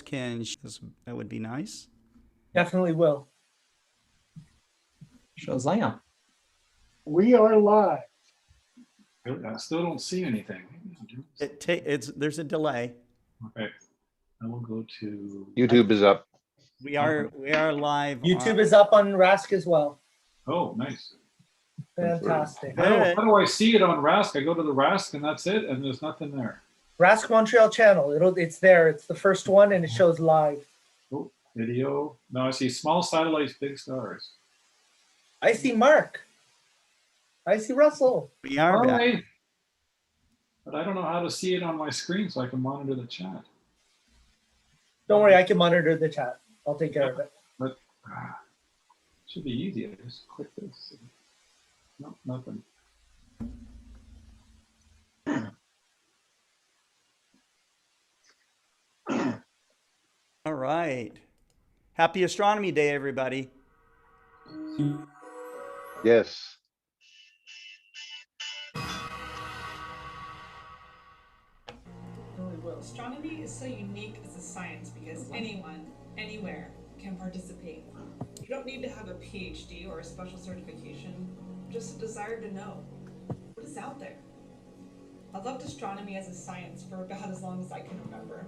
that would be nice. Definitely will. Shazam. We are live. I still don't see anything. There's a delay. Okay. I will go to YouTube is up. We are live. YouTube is up on RASC as well. Oh, nice. Fantastic. How do I see it on RASC? I go to the RASC and that's it, and there's nothing there. RASC Montreal channel. It's there. It's the first one, and it shows live. Oh, video. No, I see small satellites, big stars. I see Mark. I see Russell. We are All back. right. But I don't know how to see it on my screen so I can monitor the chat. Don't worry, I can monitor the chat. I'll take care of it. But it should be easy. I just click this. No, nothing. All right. Happy Astronomy Day, everybody. Yes. Astronomy is so unique as a science because anyone, anywhere, can participate. You don't need to have a PhD or a special certification, just a desire to know what is out there. I loved astronomy as a science for about as long as I can remember,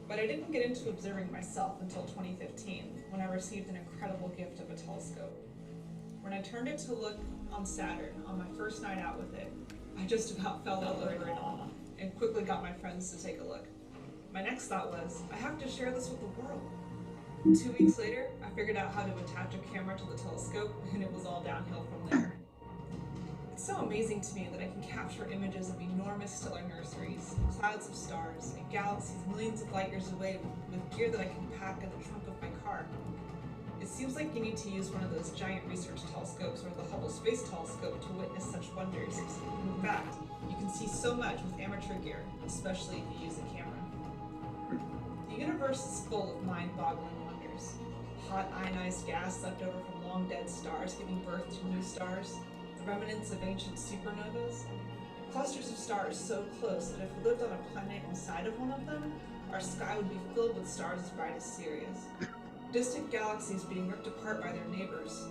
but I didn't get into observing myself until 2015, when I received an incredible gift of a telescope. When I turned it to look on Saturn on my first night out with it, I just about fell over it all and quickly got my friends to take a look. My next thought was, I have to share this with the world. 2 weeks later, I figured out how to attach a camera to the telescope, and it was all downhill from there. It's so amazing to me that I can capture images of enormous stellar nurseries, clouds of stars, and galaxies millions of light years away with gear that I can pack in the trunk of my car. It seems like you need to use one of those giant research telescopes or the Hubble Space Telescope to witness such wonders. In fact, you can see so much with amateur gear, especially if you use a camera. The universe is full of mind-boggling wonders. Hot ionized gas left over from long-dead stars giving birth to new stars, the remnants of ancient supernovas, clusters of stars so close that if we lived on a planet inside of one of them, our sky would be filled with stars as bright as Sirius. Distant galaxies being ripped apart by their neighbors.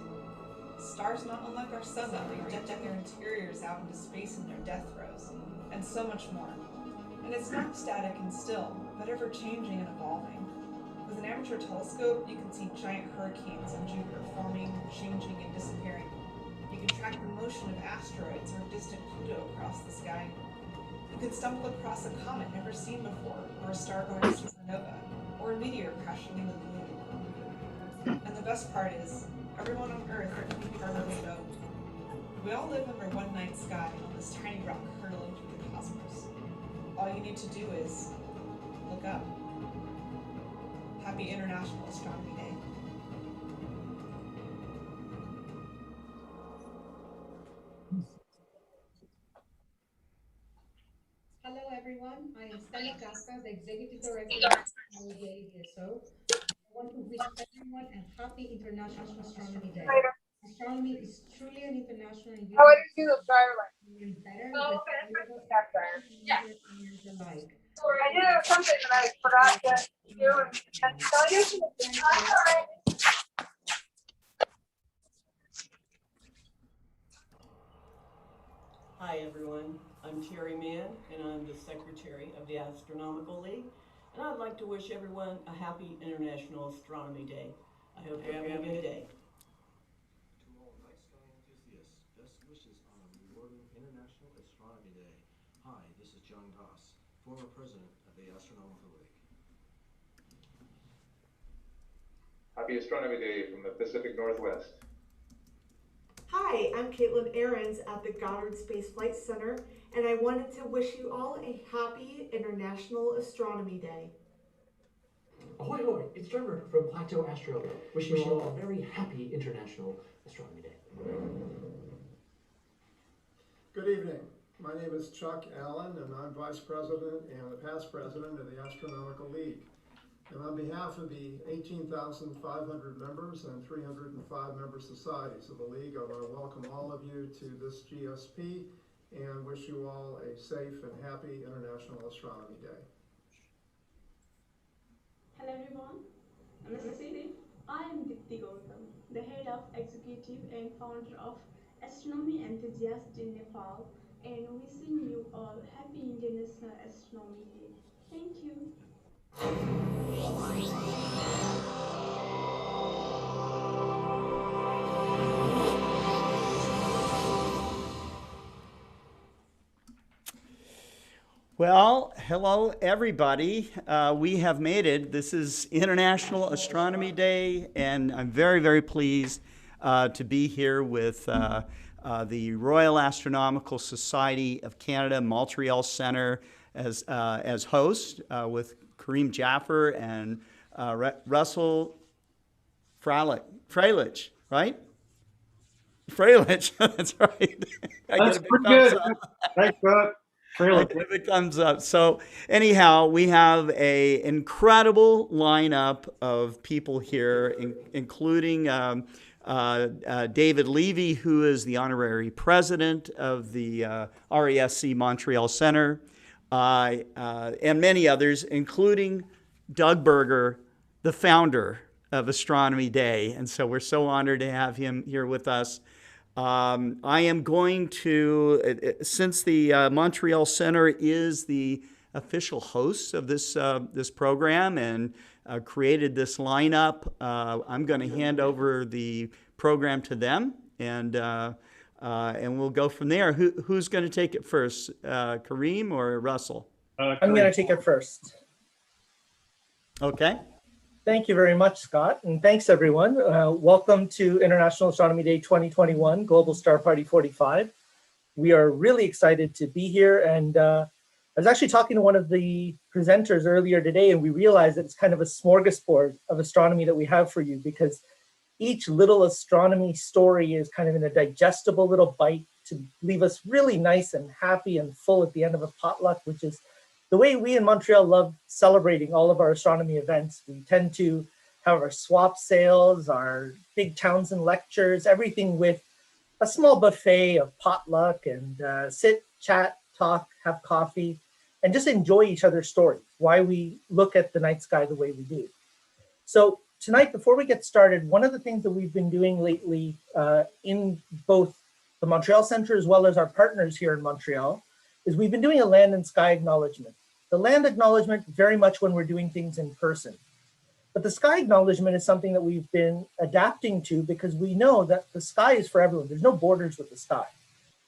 Stars not unlike our sun that reject their interiors out into space in their death throes, and so much more. And it's not static and still, but ever-changing and evolving. With an amateur telescope, you can see giant hurricanes on Jupiter forming, changing, and disappearing. You can track the motion of asteroids or distant Pluto across the sky. You could stumble across a comet never seen before, or a star-going supernova, or a meteor crashing into the moon. And the best part is, everyone on Earth can be part of the show. We all live under one night sky on this tiny rock hurtling through the cosmos. All you need to do is look up. Happy International Astronomy Day. Hello everyone, I am Stella Casca, the Executive Director of the ADSO. I want to wish everyone a happy International Astronomy Day. Astronomy is truly an international event. Oh, I didn't see the driver license. Better Oh, okay. Yeah. Alike. I knew there was something that I forgot to do and tell you. All right. Hi everyone, I'm Terry Mann and I'm the Secretary of the Astronomical League, and I'd like to wish everyone a happy International Astronomy Day. I hope you're having a good day. To all night sky enthusiasts, best wishes on a rewarding International Astronomy Day. Hi, this is John Goss, former president of the Astronomical League. Happy Astronomy Day from the Pacific Northwest. Hi, I'm Caitlin Ahrens at the Goddard Space Flight Center, and I wanted to wish you all a happy International Astronomy Day. Ahoy, ahoy, it's Trevor from Plateau Astro, wishing you all a very happy International Astronomy Day. Good evening. My name is Chuck Allen, and I'm Vice President and the past President of the Astronomical League. And on behalf of the 18,500 members and 305 member societies of the League, I want to welcome all of you to this GSP and wish you all a safe and happy International Astronomy Day. Hello everyone, Namaste. I am Dipti Gautam, the head of executive and founder of Astronomy Enthusiasts in Nepal, and wishing you all happy International Astronomy Day. Thank you. Well, hello everybody. We have made it. This is International Astronomy Day, and I'm very, very pleased to be here with the Royal Astronomical Society of Canada Montreal Centre as host, with Kareem Jaffer and Russell Freilich, right? Freilich, that's right. That's pretty good. Thanks, Scott. I give a thumbs up. So anyhow, we have a incredible lineup of people here, including David Levy, who is the honorary president of the RASC Montreal Centre, and many others, including Doug Berger, the founder of Astronomy Day. And so we're so honored to have him here with us. I am going to, since the Montreal Centre is the official host of this program and created this lineup, I'm going to hand over the program to them, and we'll go from there. Who's going to take it first, Kareem or Russell? I'm going to take it first. Okay. Thank you very much, Scott, and thanks everyone. Welcome to International Astronomy Day 2021, Global Star Party 45. We are really excited to be here, and I was actually talking to one of the presenters earlier today, and we realized that it's kind of a smorgasbord of astronomy that we have for you, because each little astronomy story is kind of in a digestible little bite to leave us really nice and happy and full at the end of a potluck, which is the way we in Montreal love celebrating all of our astronomy events. We tend to have our swap sales, our big Townsend lectures, everything with a small buffet of potluck, and sit, chat, talk, have coffee, and just enjoy each other's stories, why we look at the night sky the way we do. So tonight, before we get started, one of the things that we've been doing lately in both the Montreal Centre as well as our partners here in Montreal is we've been doing a land and sky acknowledgement. The land acknowledgement very much when we're doing things in person. But the sky acknowledgement is something that we've been adapting to because we know that the sky is for everyone. There's no borders with the sky.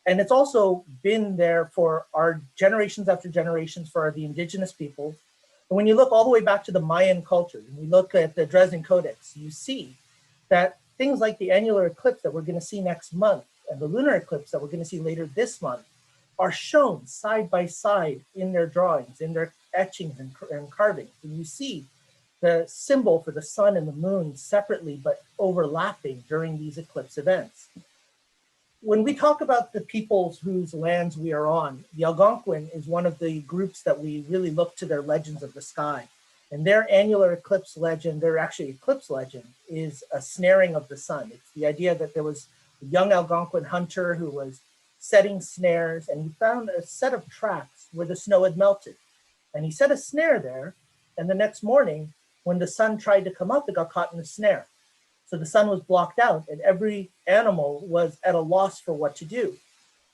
And it's also been there for our generations after generations for the indigenous peoples. And when you look all the way back to the Mayan culture, and we look at the Dresden Codex, you see that things like the annular eclipse that we're going to see next month and the lunar eclipse that we're going to see later this month are shown side by side in their drawings, in their etchings and carvings. And you see the symbol for the sun and the moon separately but overlapping during these eclipse events. When we talk about the peoples whose lands we are on, the Algonquin is one of the groups that we really look to their legends of the sky. And their annular eclipse legend, their actually eclipse legend, is a snaring of the sun. It's the idea that there was a young Algonquin hunter who was setting snares, and he found a set of tracks where the snow had melted. And he set a snare there, and the next morning, when the sun tried to come up, it got caught in the snare. So the sun was blocked out, and every animal was at a loss for what to do,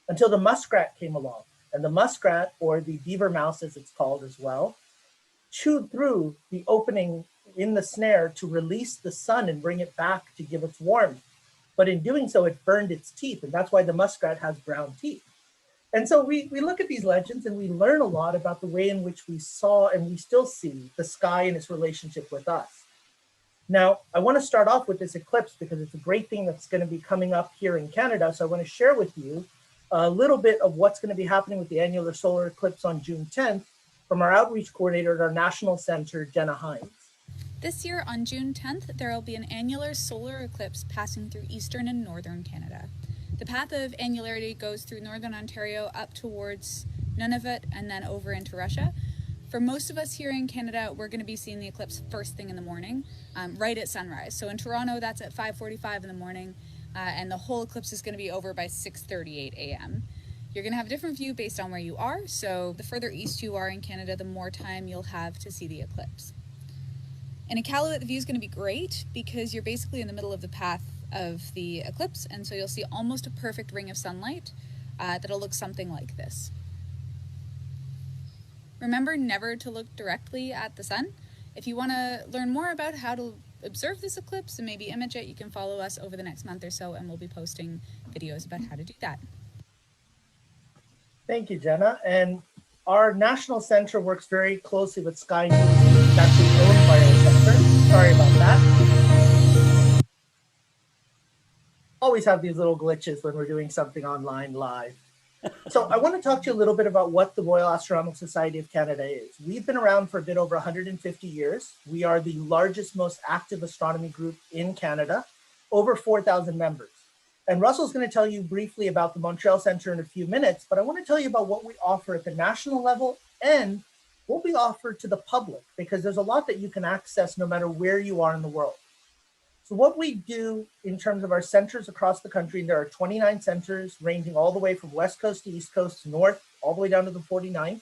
until the muskrat came along. And the muskrat, or the beaver mouse as it's called as well, chewed through the opening in the snare to release the sun and bring it back to give its warmth. But in doing so, it burned its teeth, and that's why the muskrat has brown teeth. And so we look at these legends and we learn a lot about the way in which we saw and we still see the sky and its relationship with us. Now, I want to start off with this eclipse because it's a great thing that's going to be coming up here in Canada. So I want to share with you a little bit of what's going to be happening with the annular solar eclipse on June 10th from our outreach coordinator at our National Center, Jenna Hines. This year on June 10th, there will be an annular solar eclipse passing through eastern and northern Canada. The path of annularity goes through northern Ontario up towards Nunavut and then over into Russia. For most of us here in Canada, we're going to be seeing the eclipse first thing in the morning, right at sunrise. So in Toronto, that's at 5:45 in the morning, and the whole eclipse is going to be over by 6:38 a.m. You're going to have a different view based on where you are, so the further east you are in Canada, the more time you'll have to see the eclipse. In Iqaluit, the view is going to be great because you're basically in the middle of the path of the eclipse, and so you'll see almost a perfect ring of sunlight that'll look something like this. Remember never to look directly at the sun. If you want to learn more about how to observe this eclipse and maybe image it, you can follow us over the next month or so, and we'll be posting videos about how to do that. Thank you, Jenna. And our national center works very closely with Sky News, which is actually owned by our center. Sorry about that. Always have these little glitches when we're doing something online live. So I want to talk to you a little bit about what the Royal Astronomical Society of Canada is. We've been around for a bit over 150 years. We are the largest, most active astronomy group in Canada, over 4,000 members. And Russell's going to tell you briefly about the Montreal Center in a few minutes, but I want to tell you about what we offer at the national level and what we offer to the public, because there's a lot that you can access no matter where you are in the world. So what we do in terms of our centers across the country, there are 29 centers ranging all the way from West Coast to East Coast to North, all the way down to the 49th.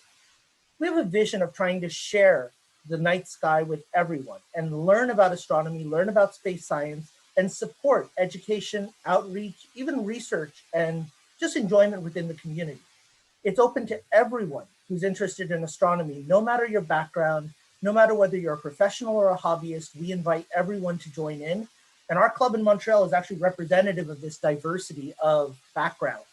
We have a vision of trying to share the night sky with everyone and learn about astronomy, learn about space science, and support education, outreach, even research, and just enjoyment within the community. It's open to everyone who's interested in astronomy, no matter your background, no matter whether you're a professional or a hobbyist. We invite everyone to join in. And our club in Montreal is actually representative of this diversity of backgrounds.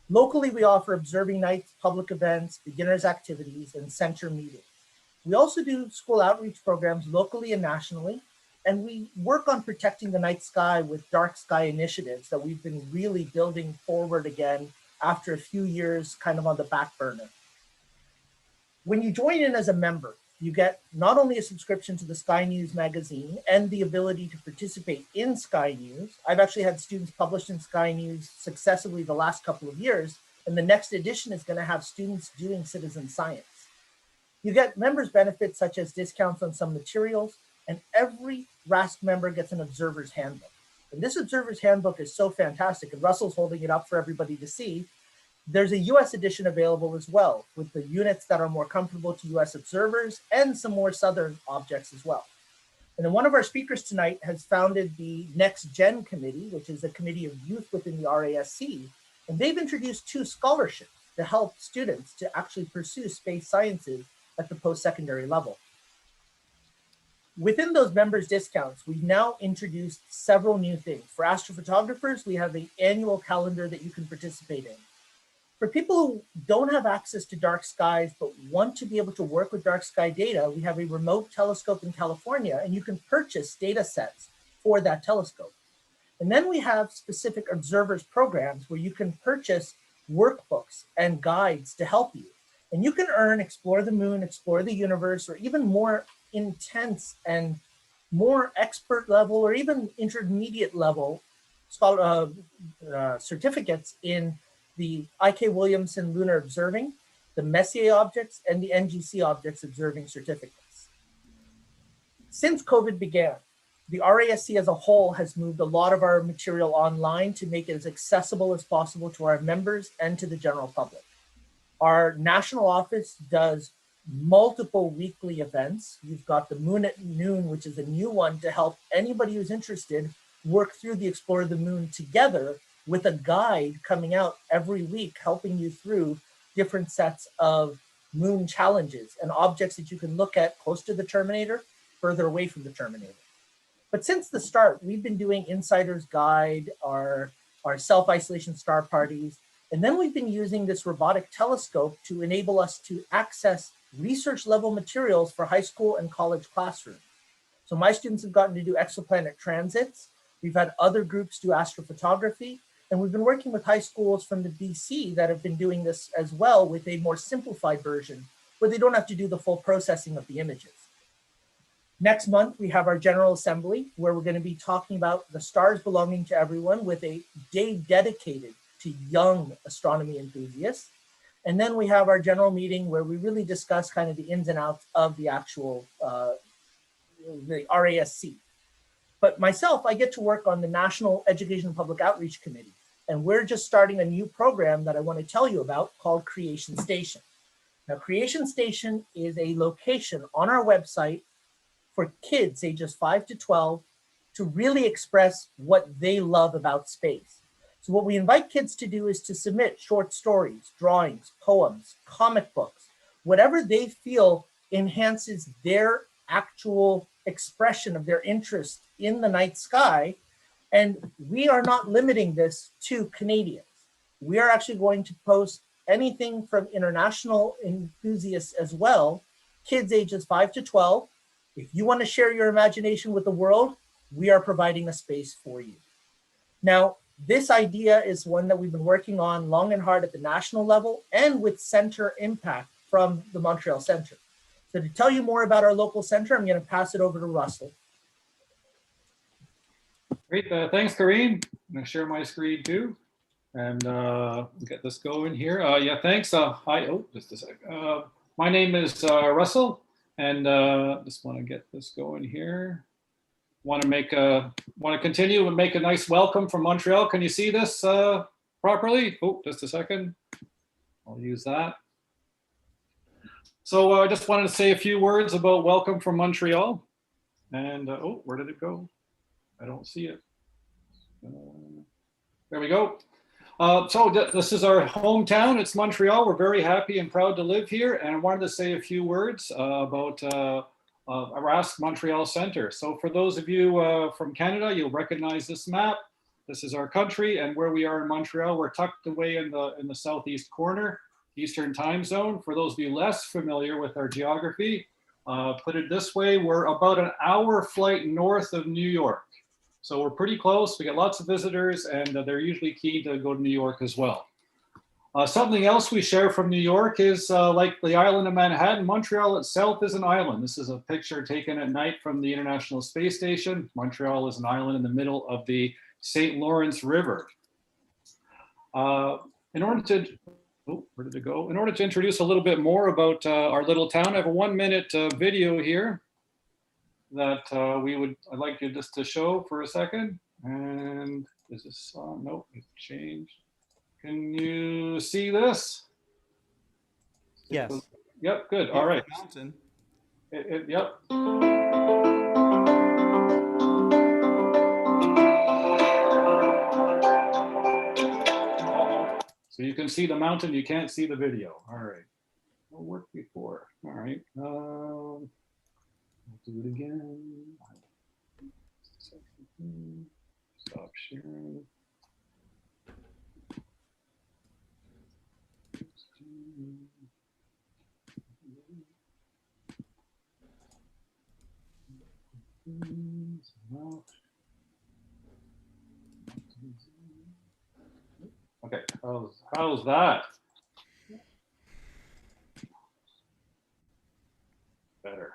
Locally, we offer observing nights, public events, beginners activities, and center meetings. We also do school outreach programs locally and nationally, and we work on protecting the night sky with dark sky initiatives that we've been really building forward again after a few years kind of on the back burner. When you join in as a member, you get not only a subscription to the Sky News magazine and the ability to participate in Sky News. I've actually had students published in Sky News successively the last couple of years, and the next edition is going to have students doing citizen science. You get members' benefits such as discounts on some materials, and every RASC member gets an observer's handbook. And this observer's handbook is so fantastic, and Russell's holding it up for everybody to see. There's a US edition available as well, with the units that are more comfortable to US observers and some more Southern objects as well. And then one of our speakers tonight has founded the Next Gen Committee, which is a committee of youth within the RASC, and they've introduced 2 scholarships to help students to actually pursue space sciences at the post-secondary level. Within those members' discounts, we've now introduced several new things. For astrophotographers, we have an annual calendar that you can participate in. For people who don't have access to dark skies but want to be able to work with dark sky data, we have a remote telescope in California, and you can purchase data sets for that telescope. And then we have specific observers programs where you can purchase workbooks and guides to help you. And you can earn Explore the Moon, Explore the Universe, or even more intense and more expert level or even intermediate level certificates in the I.K. Williamson Lunar Observing, the Messier Objects, and the NGC Objects Observing certificates. Since COVID began, the RASC as a whole has moved a lot of our material online to make it as accessible as possible to our members and to the general public. Our national office does multiple weekly events. You've got the Moon at Noon, which is a new one to help anybody who's interested work through the Explore the Moon together with a guide coming out every week, helping you through different sets of moon challenges and objects that you can look at close to the terminator, further away from the terminator. But since the start, we've been doing Insider's Guide, our self-isolation star parties, and then we've been using this robotic telescope to enable us to access research level materials for high school and college classrooms. So my students have gotten to do exoplanet transits. We've had other groups do astrophotography, and we've been working with high schools from the BC that have been doing this as well with a more simplified version where they don't have to do the full processing of the images. Next month, we have our General Assembly where we're going to be talking about the stars belonging to everyone with a day dedicated to young astronomy enthusiasts. And then we have our general meeting where we really discuss kind of the ins and outs of the actual the RASC. But myself, I get to work on the National Education and Public Outreach Committee. And we're just starting a new program that I want to tell you about called Creation Station. Now, Creation Station is a location on our website for kids ages 5 to 12 to really express what they love about space. So what we invite kids to do is to submit short stories, drawings, poems, comic books, whatever they feel enhances their actual expression of their interest in the night sky. And we are not limiting this to Canadians. We are actually going to post anything from international enthusiasts as well, kids ages 5 to 12. If you want to share your imagination with the world, we are providing a space for you. Now, this idea is one that we've been working on long and hard at the national level and with center impact from the Montreal Center. So to tell you more about our local center, I'm going to pass it over to Russell. Great, thanks, Kareem. I'm going to share my screen too, and get this going here. Yeah, thanks. Hi. Oh, just a sec. My name is Russell, and just want to get this going here. Want to continue and make a nice welcome from Montreal. Can you see this properly? Oh, just a second. I'll use that. So I just wanted to say a few words about welcome from Montreal. And oh, where did it go? I don't see it. There we go. So this is our hometown. It's Montreal. We're very happy and proud to live here. And I wanted to say a few words about RASC Montreal Center. So for those of you from Canada, you'll recognize this map. This is our country, and where we are in Montreal, we're tucked away in the southeast corner, Eastern time zone. For those of you less familiar with our geography, put it this way, we're about an hour flight north of New York. So we're pretty close. We get lots of visitors, and they're usually keen to go to New York as well. Something else we share from New York is like the island of Manhattan, Montreal itself is an island. This is a picture taken at night from the International Space Station. Montreal is an island in the middle of the St. Lawrence River. In order to, oh, where did it go? In order to introduce a little bit more about our little town, I have a 1-minute video here that I'd like you just to show for a second. And is this on? Nope, it changed. Can you see this? Yes. Yep, good. Yeah, all right. Mountain. Yep. So you can see the mountain, you can't see the video. All right. It'll work before. All right. I'll do it again. Stop sharing. Okay, how's that? Better.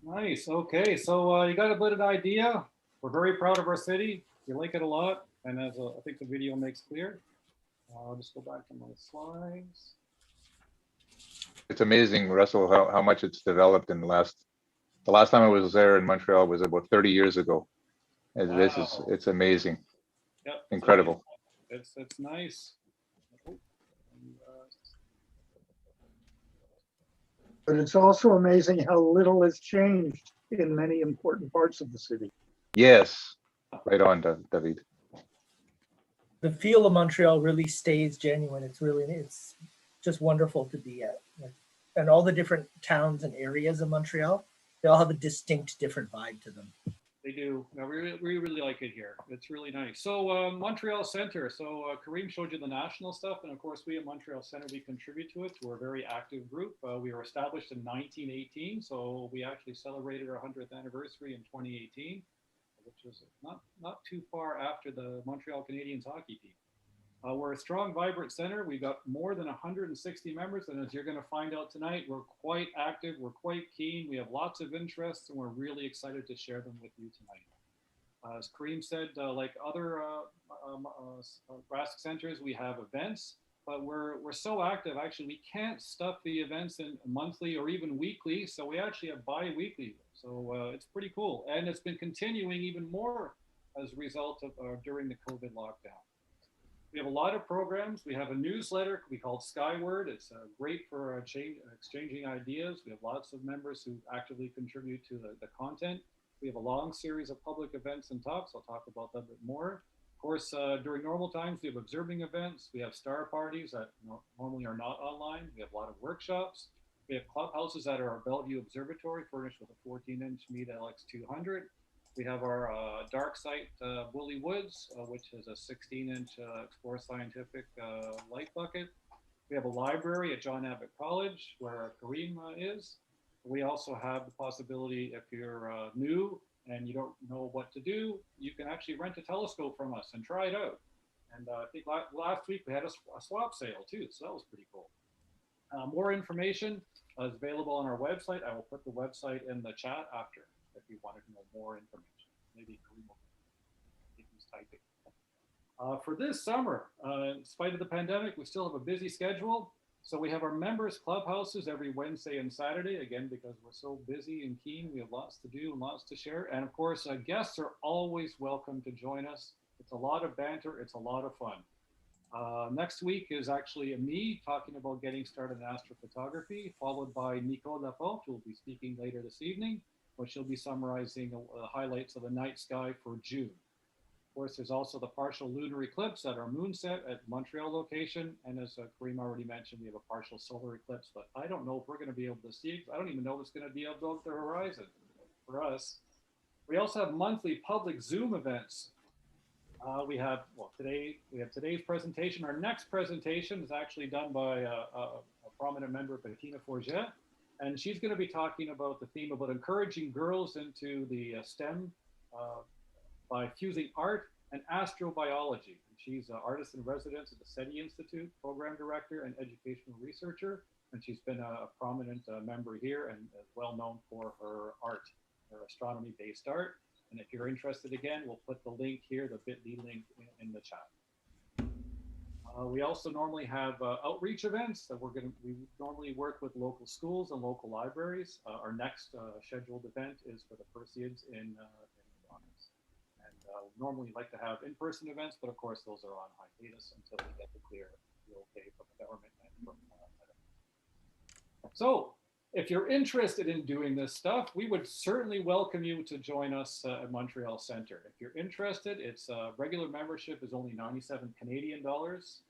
Nice. Okay, so you got a bit of an idea. We're very proud of our city. We like it a lot, and as I think the video makes clear. I'll just go back to my slides. It's amazing, Russell, how much it's developed in the last time I was there in Montreal was about 30 years ago. This is, Wow. it's amazing, Yep. incredible. It's nice. But it's also amazing how little has changed in many important parts of the city. Yes, right on, David. The feel of Montreal really stays genuine. It's just wonderful to be at. And all the different towns and areas of Montreal, they all have a distinct different vibe to them. They do. No, we really like it here. It's really nice. So Montreal Center. So Kareem showed you the national stuff. And of course, we at Montreal Center, we contribute to it. We're a very active group. We were established in 1918. So we actually celebrated our 100th anniversary in 2018, which was not too far after the Montreal Canadiens hockey team. We're a strong, vibrant center. We've got more than 160 members. And as you're going to find out tonight, we're quite active. We're quite keen. We have lots of interests, and we're really excited to share them with you tonight. As Kareem said, like other RASC centers, we have events, but we're so active. Actually, we can't stuff the events in monthly or even weekly. So we actually have bi-weekly. So it's pretty cool. And it's been continuing even more as a result of during the COVID lockdown. We have a lot of programs. We have a newsletter we call Skyward. It's great for exchanging ideas. We have lots of members who actively contribute to the content. We have a long series of public events and talks. I'll talk about that a bit more. Of course, during normal times, we have observing events. We have star parties that normally are not online. We have a lot of workshops. We have clubhouses at our Bellevue Observatory, furnished with a 14-inch Meade LX200. We have our dark site, Woolly Woods, which is a 16-inch Explore Scientific light bucket. We have a library at John Abbott College, where Kareem is. We also have the possibility, if you're new and you don't know what to do, you can actually rent a telescope from us and try it out. And I think last week we had a swap sale too, so that was pretty cool. More information is available on our website. I will put the website in the chat after, if you wanted to know more information. Maybe Kareem will think he's typing. For this summer, in spite of the pandemic, we still have a busy schedule. So we have our members clubhouses every Wednesday and Saturday, again, because we're so busy and keen. We have lots to do and lots to share. And of course, guests are always welcome to join us. It's a lot of banter. It's a lot of fun. Next week is actually me talking about getting started in astrophotography, followed by Nicole Laporte, who will be speaking later this evening, but she'll be summarizing the highlights of the night sky for June. Of course, there's also the partial lunar eclipse at our moon set at Montreal location. And as Kareem already mentioned, we have a partial solar eclipse, but I don't know if we're going to be able to see it. I don't even know if it's going to be above the horizon for us. We also have monthly public Zoom events. We have today's presentation. Our next presentation is actually done by a prominent member, Bettina Forget, and she's going to be talking about the theme about encouraging girls into the STEM by fusing art and astrobiology. And she's an artist in residence at the SETI Institute, program director and educational researcher, and she's been a prominent member here and well known for her art, her astronomy-based art. And if you're interested, again, we'll put the link here, the bit.ly link in the chat. We also normally have outreach events that we normally work with local schools and local libraries. Our next scheduled event is for the Perseids in August. And we normally like to have in-person events, but of course those are on hiatus until we get the okay from the government and from So, if you're interested in doing this stuff, we would certainly welcome you to join us at Montreal Center. If you're interested, it's regular membership is only 97 Canadian dollars.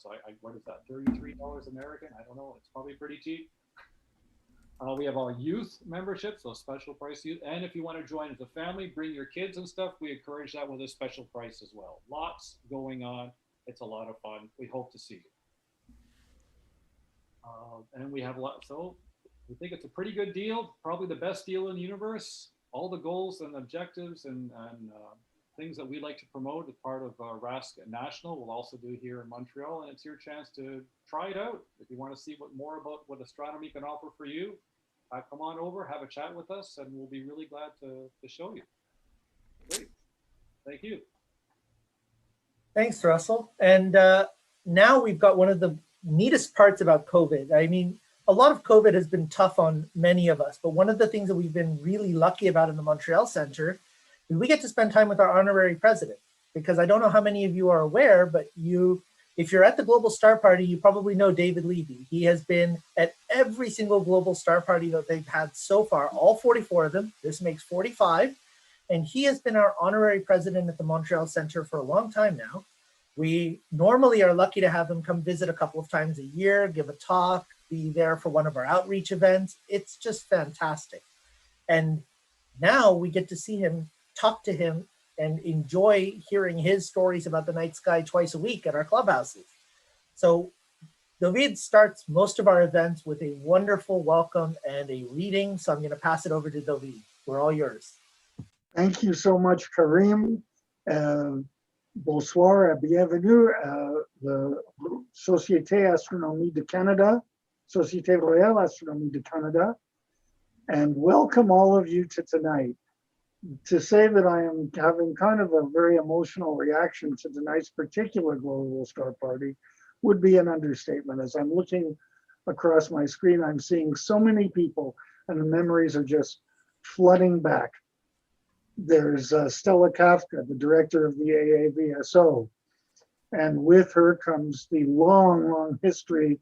So what is that, $33 American? I don't know, it's probably pretty cheap. We have our youth membership, so special price youth. And if you want to join as a family, bring your kids and stuff, we encourage that with a special price as well. Lots going on. It's a lot of fun. We hope to see you. And we have a lot, so we think it's a pretty good deal, probably the best deal in the universe. All the goals and objectives and things that we like to promote as part of RASC National we'll also do here in Montreal, and it's your chance to try it out. If you want to see more about what astronomy can offer for you, come on over, have a chat with us, and we'll be really glad to show you. Great, thank you. Thanks, Russell. And now we've got one of the neatest parts about COVID. I mean, a lot of COVID has been tough on many of us, but one of the things that we've been really lucky about in the Montreal Center we get to spend time with our honorary president, because I don't know how many of you are aware, but if you're at the Global Star Party, you probably know David Levy. He has been at every single Global Star Party that they've had so far, all 44 of them. This makes 45. And he has been our honorary president at the Montreal Center for a long time now. We normally are lucky to have him come visit a couple of times a year, give a talk, be there for one of our outreach events. It's just fantastic. And now we get to see him, talk to him, and enjoy hearing his stories about the night sky twice a week at our clubhouses. So David starts most of our events with a wonderful welcome and a reading. So I'm going to pass it over to David. We're all yours. Thank you so much, Karim. Bonsoir et bienvenue à la Société Astronomie de Canada, Société Royale Astronomie de Canada, and welcome all of you to tonight. To say that I am having kind of a very emotional reaction to tonight's particular Global Star Party would be an understatement. As I'm looking across my screen, I'm seeing so many people and the memories are just flooding back. There's Stella Kafka, the director of the AAVSO, and with her comes the long, long history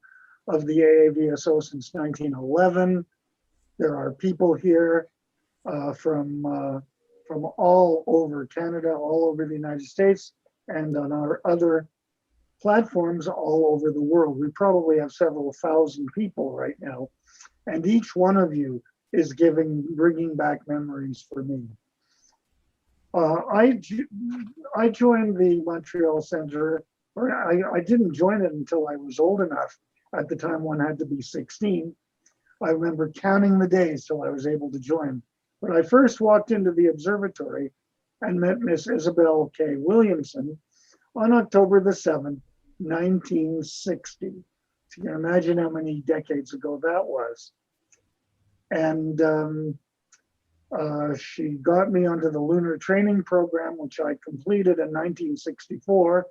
of the AAVSO since 1911. There are people here from all over Canada, all over the United States, and on our other platforms all over the world. We probably have several thousand people right now, and each one of you is bringing back memories for me. I joined the Montreal Center, or I didn't join it until I was old enough. At the time, one had to be 16. I remember counting the days till I was able to join. But I first walked into the observatory and met Miss Isabel K. Williamson on October the 7th, 1960. So you can imagine how many decades ago that was. And she got me onto the lunar training program, which I completed in 1964.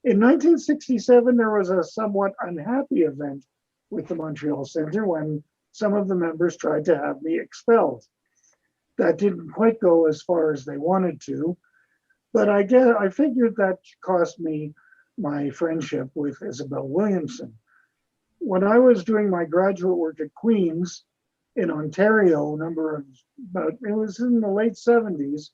In 1967, there was a somewhat unhappy event with the Montreal Center when some of the members tried to have me expelled. That didn't quite go as far as they wanted to, but I figured that cost me my friendship with Isabel Williamson. When I was doing my graduate work at Queen's in Ontario, it was in the late 70s,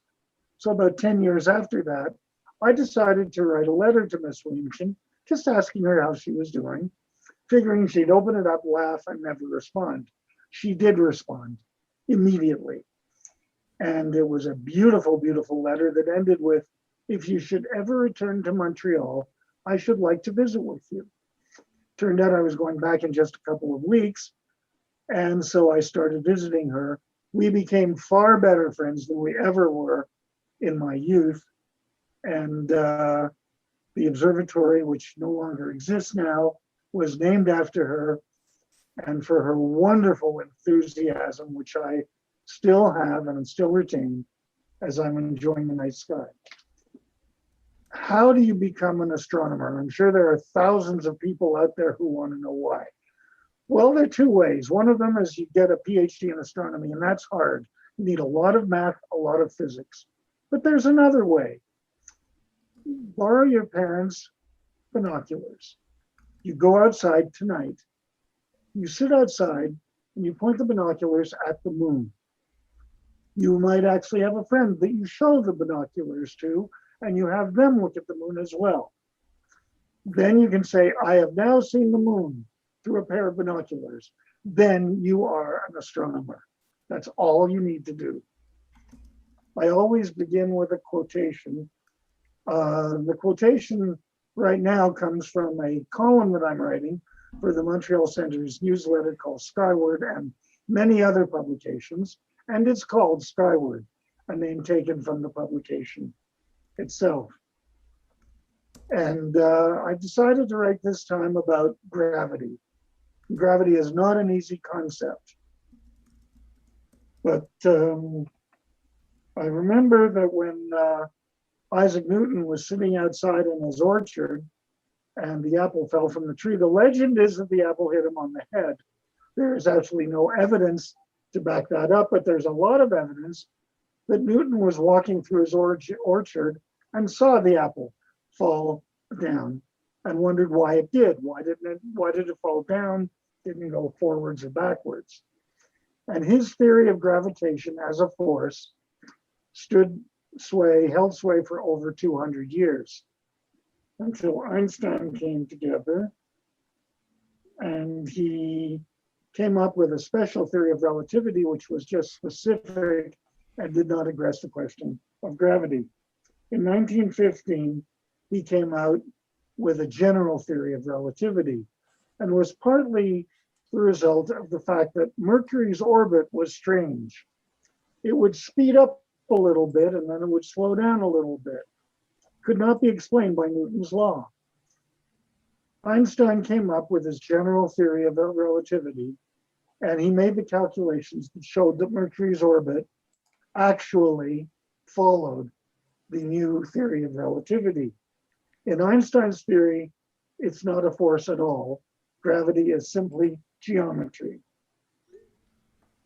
so about 10 years after that, I decided to write a letter to Miss Williamson, just asking her how she was doing, figuring she'd open it up, laugh, and never respond. She did respond immediately. And it was a beautiful, beautiful letter that ended with, "If you should ever return to Montreal, I should like to visit with you." Turned out I was going back in just a couple of weeks. And so I started visiting her. We became far better friends than we ever were in my youth. And the observatory, which no longer exists now, was named after her and for her wonderful enthusiasm, which I still have and still retain as I'm enjoying the night sky. How do you become an astronomer? I'm sure there are thousands of people out there who want to know why. Well, there are two ways. One of them is you get a PhD in astronomy, and that's hard. You need a lot of math, a lot of physics. But there's another way. Borrow your parents' binoculars. You go outside tonight. You sit outside and you point the binoculars at the moon. You might actually have a friend that you show the binoculars to, and you have them look at the moon as well. Then you can say, "I have now seen the moon through a pair of binoculars." Then you are an astronomer. That's all you need to do. I always begin with a quotation. The quotation right now comes from a column that I'm writing for the Montreal Center's newsletter called Skyward and many other publications. And it's called Skyward, a name taken from the publication itself. And I decided to write this time about gravity. Gravity is not an easy concept. But I remember that when Isaac Newton was sitting outside in his orchard and the apple fell from the tree, the legend is that the apple hit him on the head. There is absolutely no evidence to back that up, but there's a lot of evidence that Newton was walking through his orchard and saw the apple fall down and wondered why it did. Why did it fall down? Didn't go forwards or backwards. And his theory of gravitation as a force held sway for over 200 years until Einstein came together and he came up with a special theory of relativity, which was just specific and did not address the question of gravity. In 1915, he came out with a general theory of relativity and was partly the result of the fact that Mercury's orbit was strange. It would speed up a little bit and then it would slow down a little bit. Could not be explained by Newton's law. Einstein came up with his general theory of relativity, and he made the calculations that showed that Mercury's orbit actually followed the new theory of relativity. In Einstein's theory, it's not a force at all. Gravity is simply geometry.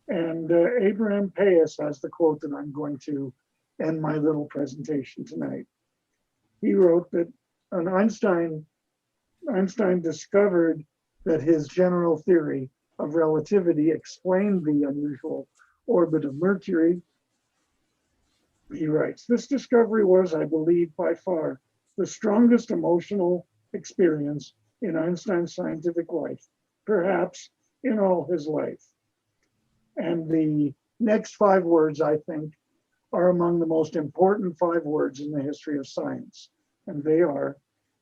And Abraham Payas has the quote that I'm going to end my little presentation tonight. He wrote that Einstein discovered that his general theory of relativity explained the unusual orbit of Mercury. He writes, "This discovery was, I believe, by far the strongest emotional experience in Einstein's scientific life, perhaps in all his life." And the next 5 words, I think, are among the most important 5 words in the history of science. And they are,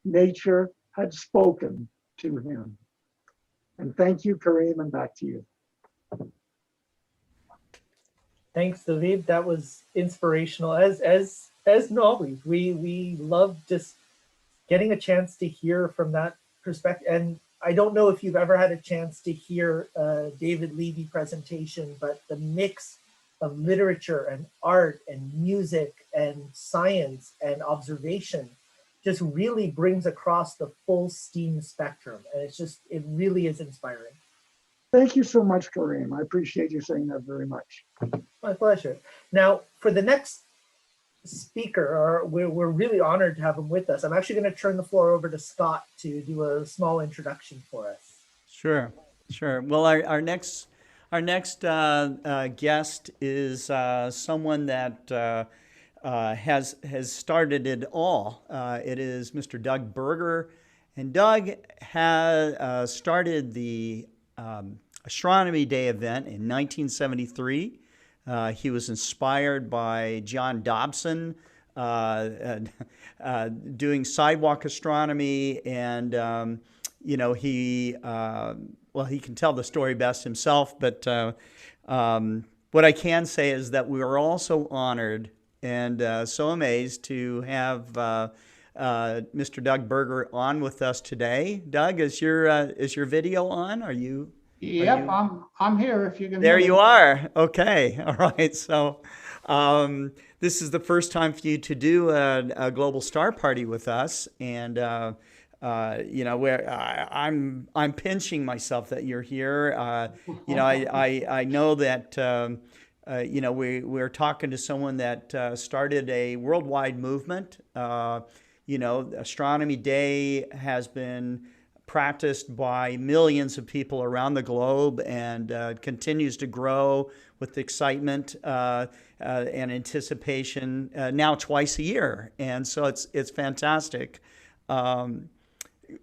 nature had spoken to him. And thank you, Kareem, and back to you. Thanks, David. That was inspirational. As always, we love just getting a chance to hear from that perspective. And I don't know if you've ever had a chance to hear David Levy presentation, but the mix of literature and art and music and science and observation just really brings across the full STEAM spectrum. And it really is inspiring. Thank you so much, Kareem. I appreciate you saying that very much. My pleasure. Now, for the next speaker, we're really honored to have him with us. I'm actually going to turn the floor over to Scott to do a small introduction for us. Sure. Well, our next guest is someone that has started it all. It is Mr. Doug Berger, and Doug has started the Astronomy Day event in 1973. He was inspired by John Dobson doing sidewalk astronomy, and he can tell the story best himself. But what I can say is that we were also honored and so amazed to have Mr. Doug Berger on with us today. Doug, is your video on? Are you? Yep, I'm here. If you can. There you are. Okay. All right. So this is the first time for you to do a global star party with us, and I'm pinching myself that you're here. I know that we're talking to someone that started a worldwide movement. Astronomy Day has been practiced by millions of people around the globe and continues to grow with excitement and anticipation now twice a year. And so it's fantastic.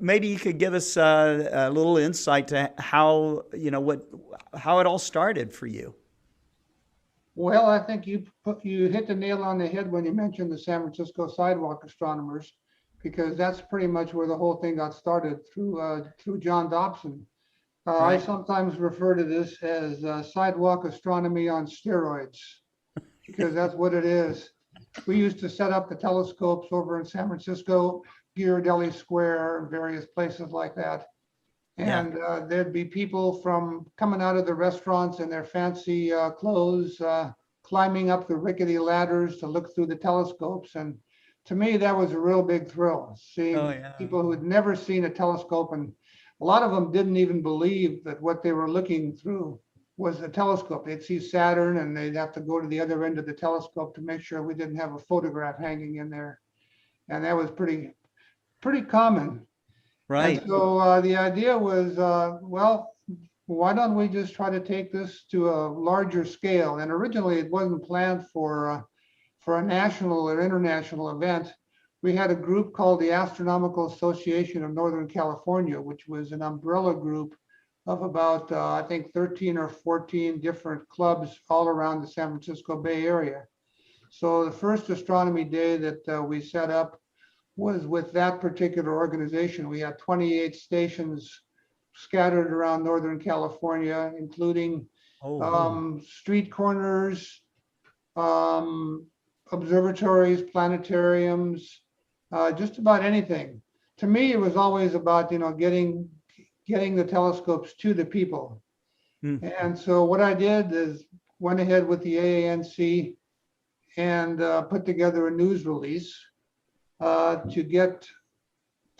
Maybe you could give us a little insight to how it all started for you. Well, I think you hit the nail on the head when you mentioned the San Francisco sidewalk astronomers, because that's pretty much where the whole thing got started through John Dobson. Right. I sometimes refer to this as sidewalk astronomy on steroids, because that's what it is. We used to set up the telescopes over in San Francisco, Ghirardelli Square, and various places like that. And there'd be people from coming out of the restaurants in their fancy clothes, climbing up the rickety ladders to look through the telescopes. And to me, that was a real big thrill, seeing people who had never seen a telescope, and a lot of them didn't even believe that what they were looking through was the telescope. They'd see Saturn and they'd have to go to the other end of the telescope to make sure we didn't have a photograph hanging in there. And that was pretty common. Right. And so the idea was, well, why don't we just try to take this to a larger scale? And originally it wasn't planned for a national or international event. We had a group called the Astronomical Association of Northern California, which was an umbrella group of about, I think, 13 or 14 different clubs all around the San Francisco Bay Area. So the first astronomy day that we set up was with that particular organization. We had 28 stations scattered around Northern California, including street corners, observatories, planetariums, just about anything. To me, it was always about, getting the telescopes to the people. And so what I did is went ahead with the AANC and put together a news release to get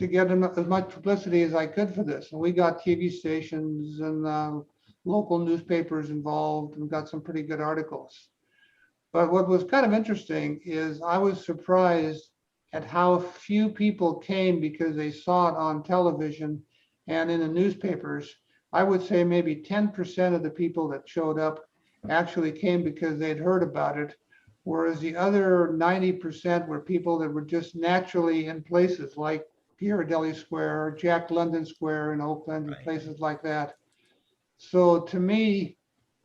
as much publicity as I could for this. And we got TV stations and local newspapers involved and got some pretty good articles. But what was kind of interesting is I was surprised at how few people came because they saw it on television and in the newspapers. I would say maybe 10% of the people that showed up actually came because they'd heard about it, whereas the other 90% were people that were just naturally in places like Ghirardelli Square, Jack London Square in Oakland, and places like that. So to me,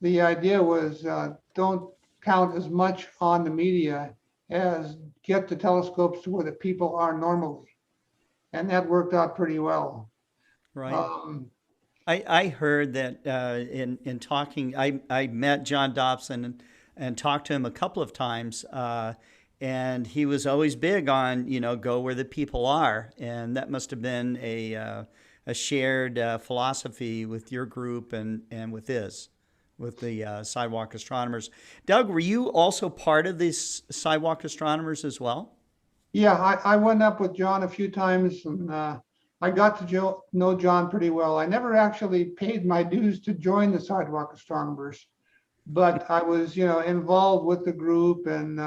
the idea was don't count as much on the media as get the telescopes to where the people are normally. And that worked out pretty well. Right. I heard that in talking, I met John Dobson and talked to him a couple of times, and he was always big on, go where the people are. And that must have been a shared philosophy with your group and with his. With the Sidewalk Astronomers. Doug, were you also part of these Sidewalk Astronomers as well? Yeah, I went up with John a few times and I got to know John pretty well. I never actually paid my dues to join the Sidewalk Astronomers, but I was, involved with the group and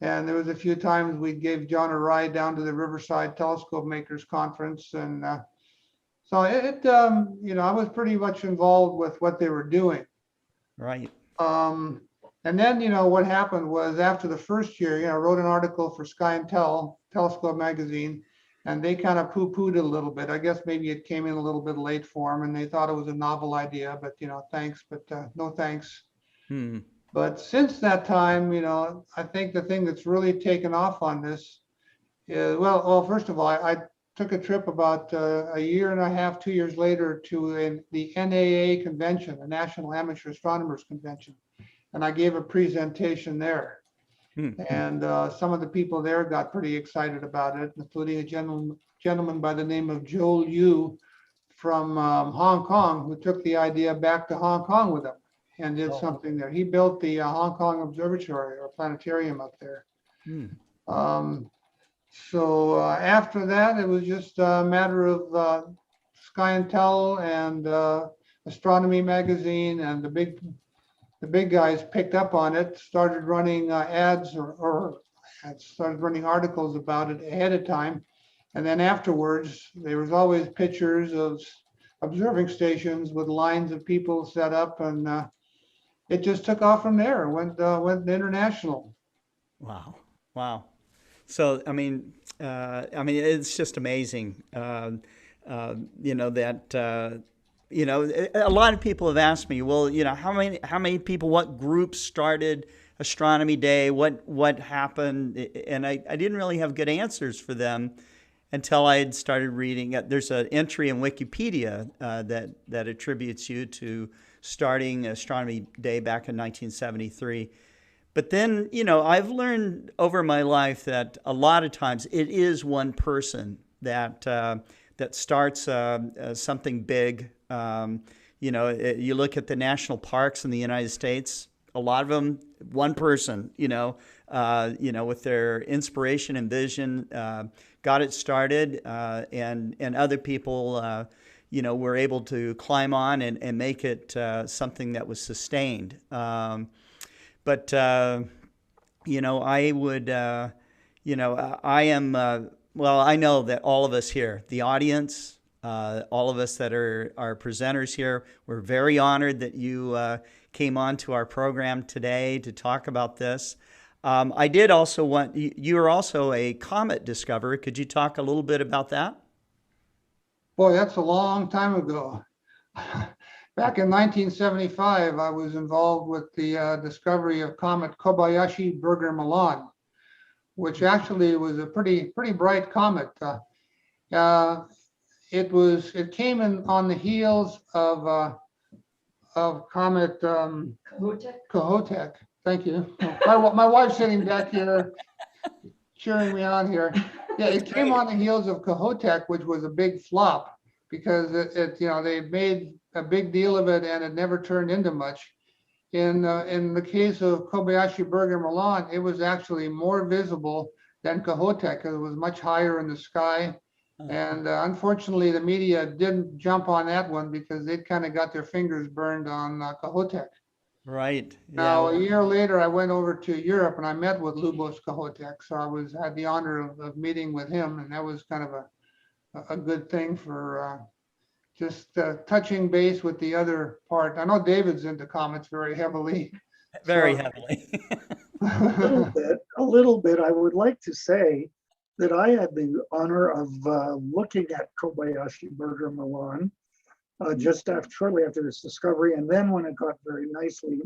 there was a few times we gave John a ride down to the Riverside Telescope Makers Conference and so I was pretty much involved with what they were doing. Right. And then, what happened was after the first year, I wrote an article for Sky and Telescope magazine, and they kind of poo-pooed it a little bit. I guess maybe it came in a little bit late for them, and they thought it was a novel idea, but, thanks, but no thanks. But since that time, I think the thing that's really taken off on this is, well, first of all, I took a trip about a year and a half, 2 years later to the NAA convention, the National Amateur Astronomers Convention. And I gave a presentation there. And some of the people there got pretty excited about it, including a gentleman by the name of Joel Yu from Hong Kong, who took the idea back to Hong Kong with him and did something there. He built the Hong Kong Observatory or Planetarium up there. So after that, it was just a matter of Sky and Tel and Astronomy magazine, and the big guys picked up on it, started running ads or started running articles about it ahead of time. And then afterwards, there was always pictures of observing stations with lines of people set up, and it just took off from there. Went international. Wow. So, I mean, it's just amazing, that, a lot of people have asked me, well, how many people, what groups started Astronomy Day, what happened? And I didn't really have good answers for them until I had started reading. There's an entry in Wikipedia that attributes you to starting Astronomy Day back in 1973. But then, I've learned over my life that a lot of times it is one person that starts something big. You look at the national parks in the United States, a lot of them, one person, with their inspiration and vision, got it started, and other people, were able to climb on and make it something that was sustained. But I would, I am, well, I know that all of us here, the audience, all of us that are presenters here, we're very honored that you came on to our program today to talk about this. I did also want, you are also a comet discoverer. Could you talk a little bit about that? Boy, that's a long time ago. Back in 1975, I was involved with the discovery of comet Kobayashi-Berger-Milan, which actually was a pretty bright comet. It came in on the heels of comet Kohoutek. Thank you. My wife's sitting back here cheering me on here. Yeah, it came on the heels of Kohoutek, which was a big flop because they made a big deal of it and it never turned into much. In the case of Kobayashi-Berger-Milan, it was actually more visible than Kohoutek because it was much higher in the sky. And unfortunately, the media didn't jump on that one because they'd kind of got their fingers burned on Kohoutek. Right. Now, a year later, I went over to Europe and I met with Lubos Kohoutek. So I had the honor of meeting with him, and that was kind of a good thing for just touching base with the other part. I know David's into comets very heavily. Very heavily. A little bit. I would like to say that I had the honor of looking at Kobayashi-Berger-Milan shortly after its discovery, and then when it got very nice and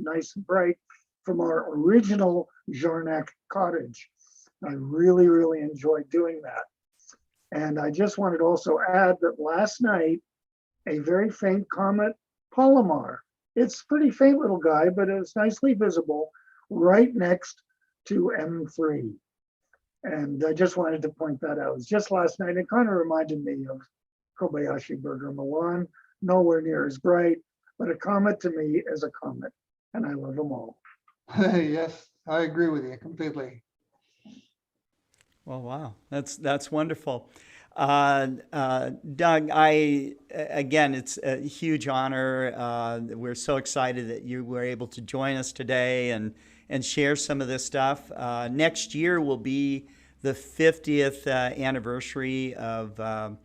bright from our original Jarnac cottage. I really, really enjoyed doing that. And I just wanted to also add that last night, a very faint comet, Palomar. It's a pretty faint little guy, but it's nicely visible right next to M3. And I just wanted to point that out. It was just last night. It kind of reminded me of Kobayashi-Berger-Milan. Nowhere near as bright, but a comet to me is a comet, and I love them all. Yes, I agree with you completely. Well, wow, that's wonderful. Doug, again, it's a huge honor. We're so excited that you were able to join us today and share some of this stuff. Next year will be the 50th anniversary of,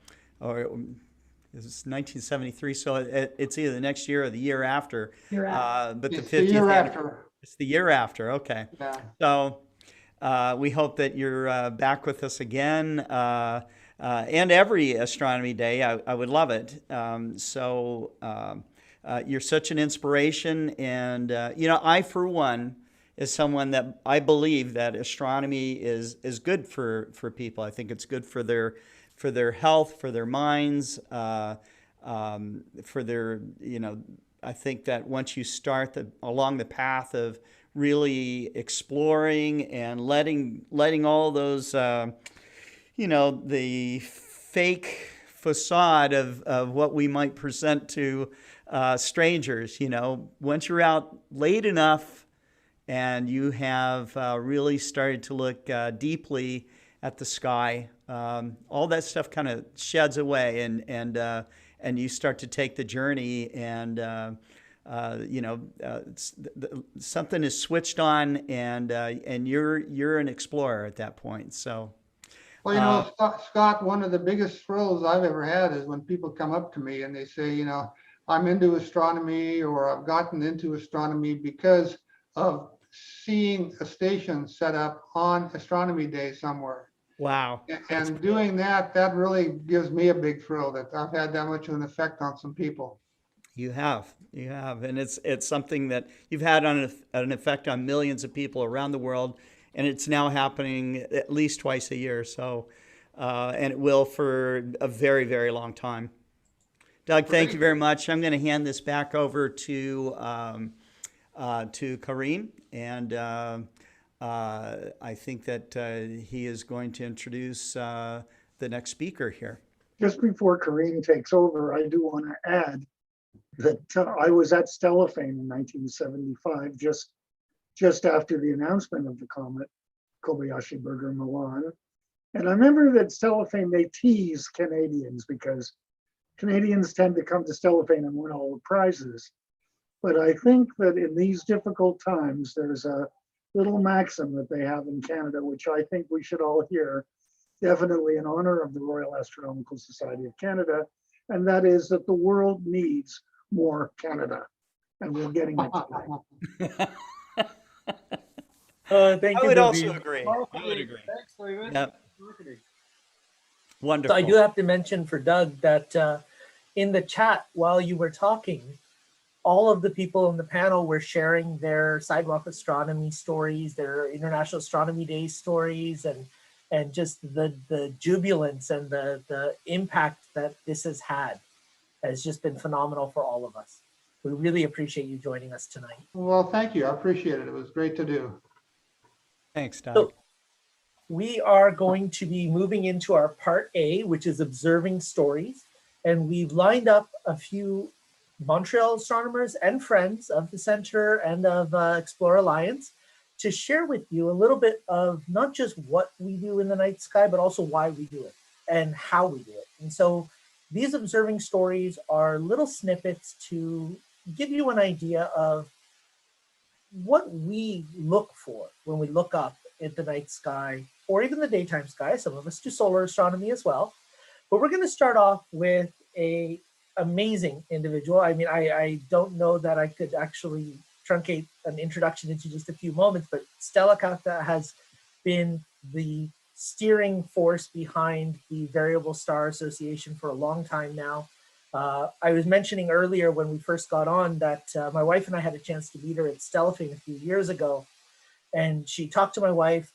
it's 1973, so it's either the next year or the year after. But the 50th the year after. It's the year after. Okay. Yeah. So we hope that you're back with us again, and every astronomy day. I would love it. You're such an inspiration, and I for one is someone that I believe that astronomy is good for people. I think it's good for their health, for their minds, for their, I think that once you start along the path of really exploring and letting all those, the fake facade of what we might present to strangers, once you're out late enough and you have really started to look deeply at the sky, all that stuff kind of sheds away, and you start to take the journey, and something is switched on, and you're an explorer at that point. So, well, Scott, one of the biggest thrills I've ever had is when people come up to me and they say, I'm into astronomy, or I've gotten into astronomy because of seeing a station set up on Astronomy Day somewhere. Wow. And doing that really gives me a big thrill that I've had that much of an effect on some people. You have, and it's something that you've had an effect on millions of people around the world, and it's now happening at least twice a year. So, and it will for a very, very long time. Doug, thank you very much. I'm going to hand this back over to Kareem, and I think that he is going to introduce the next speaker here. Just before Kareem takes over, I do want to add that I was at Stellafane in 1975, just after the announcement of the comet Kobayashi-Berger-Milan. And I remember that Stellafane, they teased Canadians because Canadians tend to come to Stellafane and win all the prizes. But I think that in these difficult times, there's a little maxim that they have in Canada, which I think we should all hear, definitely in honor of the Royal Astronomical Society of Canada, and that is that the world needs more Canada, and we're getting it today. Thank I you, would David. also agree. I would agree. Thanks, David. Yep. So Wonderful. I do have to mention for Doug that in the chat while you were talking, all of the people on the panel were sharing their sidewalk astronomy stories, their International Astronomy Day stories, and just the jubilance and the impact that this has had has just been phenomenal for all of us. We really appreciate you joining us tonight. Well, thank you. I appreciate it. It was great to do. Thanks, Doug. So we are going to be moving into our part A, which is observing stories. And we've lined up a few Montreal astronomers and friends of the Center and of Explore Alliance to share with you a little bit of not just what we do in the night sky, but also why we do it and how we do it. And so these observing stories are little snippets to give you an idea of what we look for when we look up at the night sky or even the daytime sky. Some of us do solar astronomy as well. But we're going to start off with a amazing individual. I mean, I don't know that I could actually truncate an introduction into just a few moments, but Stella Kafka has been the steering force behind the Variable Star Association for a long time now. I was mentioning earlier when we first got on that my wife and I had a chance to meet her at Stellafane a few years ago, and she talked to my wife,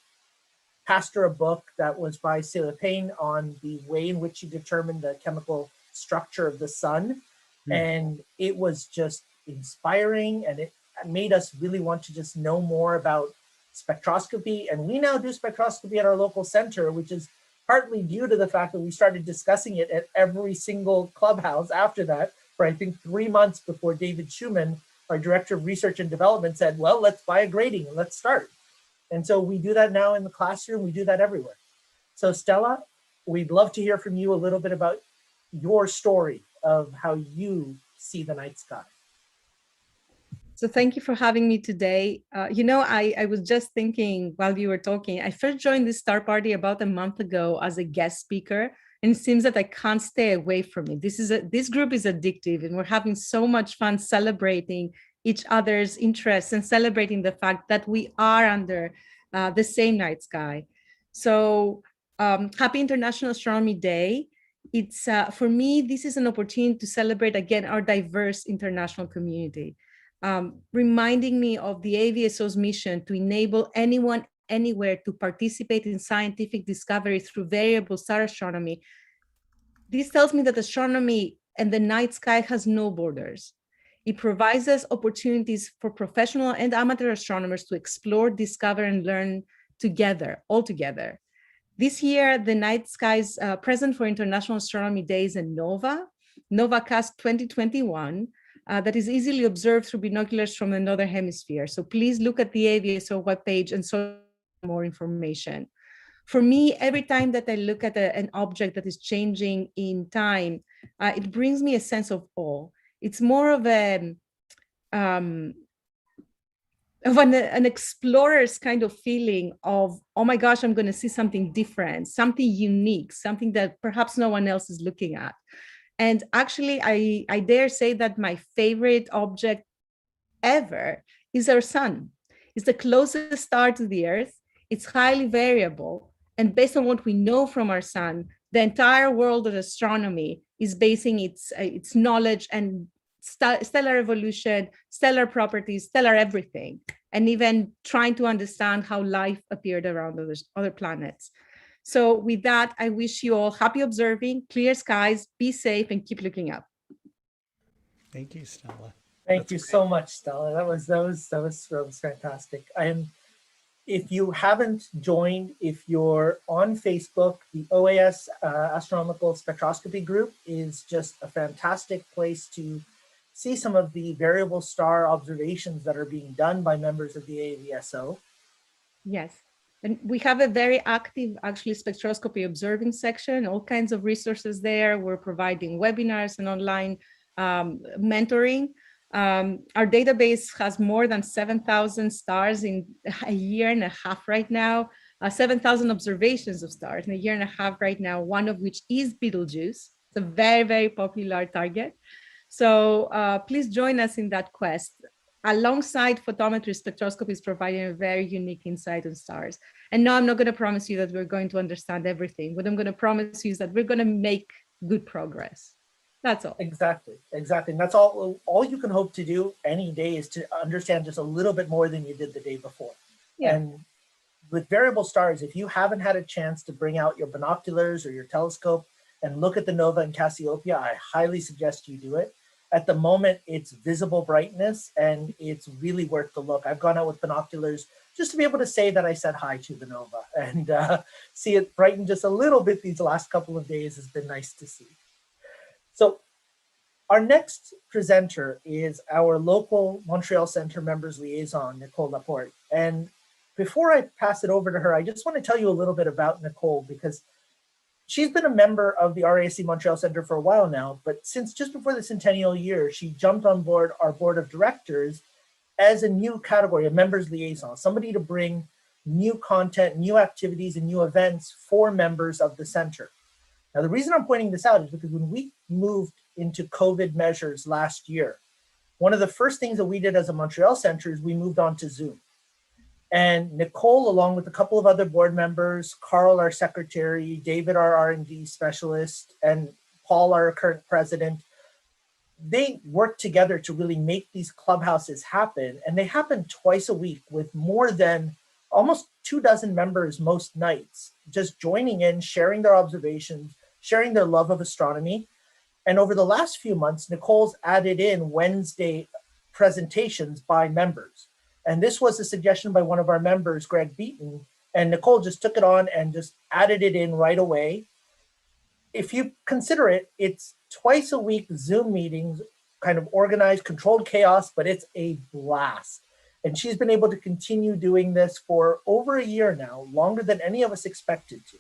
passed her a book that was by Sarah Payne on the way in which she determined the chemical structure of the sun. And it was just inspiring, and it made us really want to just know more about spectroscopy. And we now do spectroscopy at our local center, which is partly due to the fact that we started discussing it at every single clubhouse after that, for I think 3 months before David Schumann, our Director of Research and Development, said, well, let's buy a grating and let's start. And so we do that now in the classroom, we do that everywhere. So Stella, we'd love to hear from you a little bit about your story of how you see the night sky. So thank you for having me today. I was just thinking while you were talking, I first joined this Star Party about a month ago as a guest speaker, and it seems that I can't stay away from it. This group is addictive, and we're having so much fun celebrating each other's interests and celebrating the fact that we are under the same night sky. So happy International Astronomy Day. It's for me, this is an opportunity to celebrate again our diverse international community. Reminding me of the AVSO's mission to enable anyone, anywhere to participate in scientific discovery through variable star astronomy. This tells me that astronomy and the night sky has no borders. It provides us opportunities for professional and amateur astronomers to explore, discover, and learn together, all together. This year, the night skies present for International Astronomy Day is a NOVAcast 2021, that is easily observed through binoculars from the Northern Hemisphere. So please look at the AVSO webpage and so more information. For me, every time that I look at an object that is changing in time, it brings me a sense of awe. It's more of an explorer's kind of feeling of, oh my gosh, I'm going to see something different, something unique, something that perhaps no one else is looking at. And actually, I dare say that my favorite object ever is our sun. It's the closest star to the Earth. It's highly variable. And based on what we know from our sun, the entire world of astronomy is basing its knowledge and stellar evolution, stellar properties, stellar everything, and even trying to understand how life appeared around other planets. So with that, I wish you all happy observing, clear skies, be safe, and keep looking up. Thank you, Stella. Thank you so much, Stella. That was fantastic. And if you haven't joined, if you're on Facebook, the OAS Astronomical Spectroscopy group is just a fantastic place to see some of the variable star observations that are being done by members of the AVSO. Yes. And we have a very active, actually, spectroscopy observing section, all kinds of resources there. We're providing webinars and online mentoring. Our database has more than 7,000 stars in a year and a half right now, 7,000 observations of stars in a year and a half right now, one of which is Betelgeuse. It's a very, very popular target. So please join us in that quest. Alongside photometry, spectroscopy is providing a very unique insight on stars. And no, I'm not going to promise you that we're going to understand everything. What I'm going to promise you is that we're going to make good progress. That's all. Exactly, exactly. And that's all you can hope to do any day is to understand just a little bit more than you did the day before. Yeah. And with variable stars, if you haven't had a chance to bring out your binoculars or your telescope and look at the nova in Cassiopeia, I highly suggest you do it. At the moment, it's visible brightness and it's really worth the look. I've gone out with binoculars just to be able to say that I said hi to the nova and see it brighten just a little bit these last couple of days has been nice to see. So our next presenter is our local Montreal Center Members Liaison, Nicole Laporte. And before I pass it over to her, I just want to tell you a little bit about Nicole because she's been a member of the RASC Montreal Center for a while now, but since just before the centennial year, she jumped on board our board of directors as a new category, a members liaison, somebody to bring new content, new activities, and new events for members of the center. Now, the reason I'm pointing this out is because when we moved into COVID measures last year, one of the first things that we did as a Montreal Center is we moved on to Zoom. And Nicole, along with a couple of other board members, Carl, our secretary, David, our R&D specialist, and Paul, our current president, they worked together to really make these clubhouses happen. And they happen twice a week with more than almost 24 members most nights, just joining in, sharing their observations, sharing their love of astronomy. And over the last few months, Nicole's added in Wednesday presentations by members. And this was a suggestion by one of our members, Greg Beaton, and Nicole just took it on and just added it in right away. If you consider it, it's twice a week Zoom meetings, kind of organized, controlled chaos, but it's a blast. And she's been able to continue doing this for over a year now, longer than any of us expected to.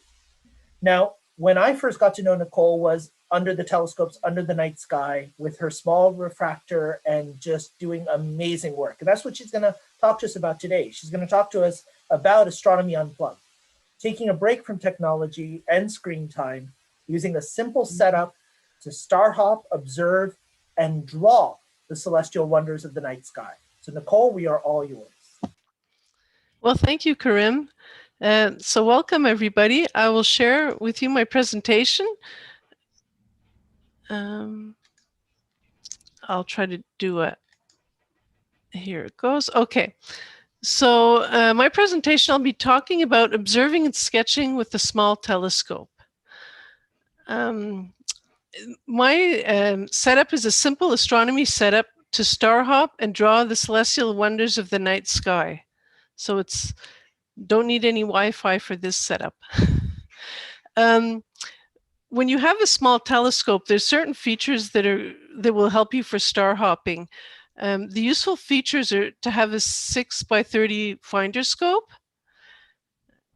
Now, when I first got to know Nicole was under the telescopes, under the night sky, with her small refractor and just doing amazing work. And that's what she's going to talk to us about today. She's going to talk to us about Astronomy Unplugged, taking a break from technology and screen time, using a simple setup to star hop, observe, and draw the celestial wonders of the night sky. So Nicole, we are all yours. Well, thank you, Karim. So welcome, everybody. I will share with you my presentation. I'll try to do it. Here it goes. Okay. So my presentation, I'll be talking about observing and sketching with a small telescope. My setup is a simple astronomy setup to star hop and draw the celestial wonders of the night sky. So it's don't need any Wi-Fi for this setup. When you have a small telescope, there's certain features that will help you for star hopping. The useful features are to have a 6x30 finder scope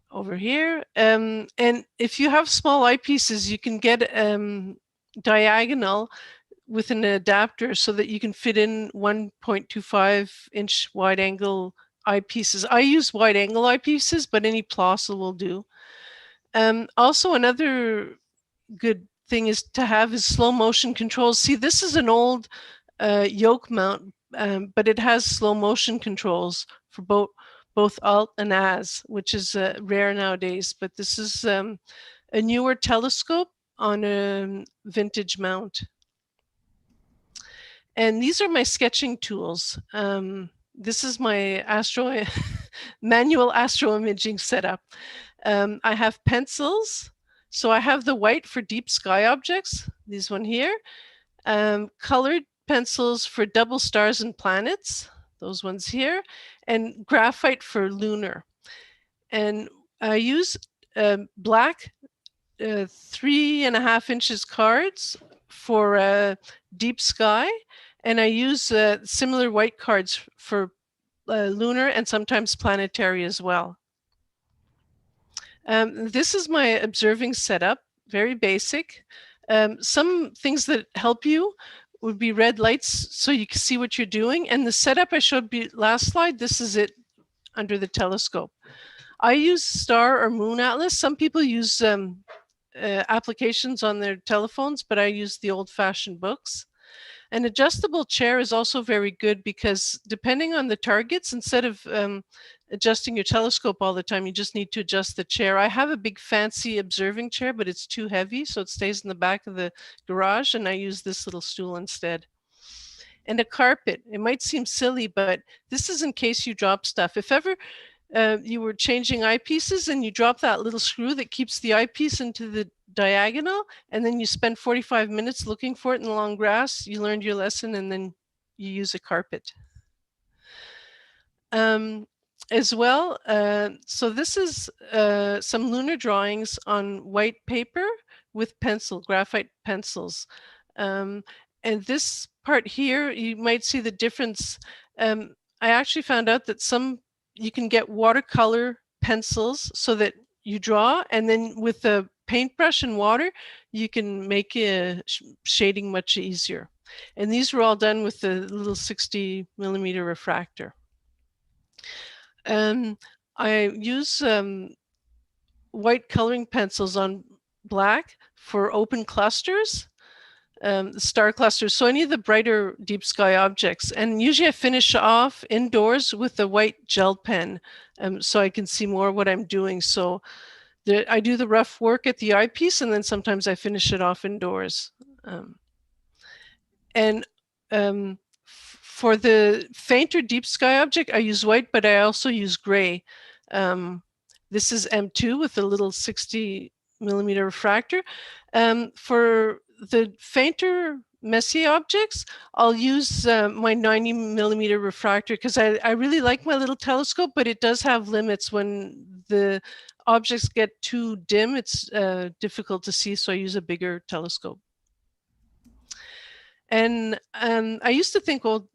over here. And if you have small eyepieces, you can get diagonal with an adapter so that you can fit in 1.25-inch wide angle eyepieces. I use wide angle eyepieces, but any Plössl will do. Also, another good thing is to have is slow motion controls. See, this is an old yoke mount, but it has slow motion controls for both alt and as, which is rare nowadays. But this is a newer telescope on a vintage mount. And these are my sketching tools. This is my manual astro imaging setup. I have pencils. So I have the white for deep sky objects, these one here. Colored pencils for double stars and planets, those ones here. And graphite for lunar. And I use black 3.5 inches cards for deep sky. And I use similar white cards for lunar and sometimes planetary as well. This is my observing setup, very basic. Some things that help you would be red lights so you can see what you're doing. And the setup I showed you last slide, this is it under the telescope. I use star or moon atlas. Some people use applications on their telephones, but I use the old-fashioned books. An adjustable chair is also very good because depending on the targets, instead of adjusting your telescope all the time, you just need to adjust the chair. I have a big fancy observing chair, but it's too heavy, so it stays in the back of the garage, and I use this little stool instead. And a carpet. It might seem silly, but this is in case you drop stuff. If ever you were changing eyepieces and you drop that little screw that keeps the eyepiece into the diagonal, and then you spend 45 minutes looking for it in the long grass, you learned your lesson, and then you use a carpet. As well, so this is some lunar drawings on white paper with graphite pencils. And this part here, you might see the difference. I actually found out that you can get watercolor pencils so that you draw, and then with a paintbrush and water, you can make shading much easier. And these were all done with the little 60mm refractor. I use white coloring pencils on black for open clusters, star clusters, so any of the brighter deep sky objects. And usually I finish off indoors with a white gel pen so I can see more what I'm doing. So I do the rough work at the eyepiece, and then sometimes I finish it off indoors. For the fainter deep sky object, I use white, but I also use gray. This is M2 with a little 60mm refractor. For the fainter Messier objects, I'll use my 90mm refractor because I really like my little telescope, but it does have limits. When the objects get too dim, it's difficult to see, so I use a bigger telescope. And I used to think, well,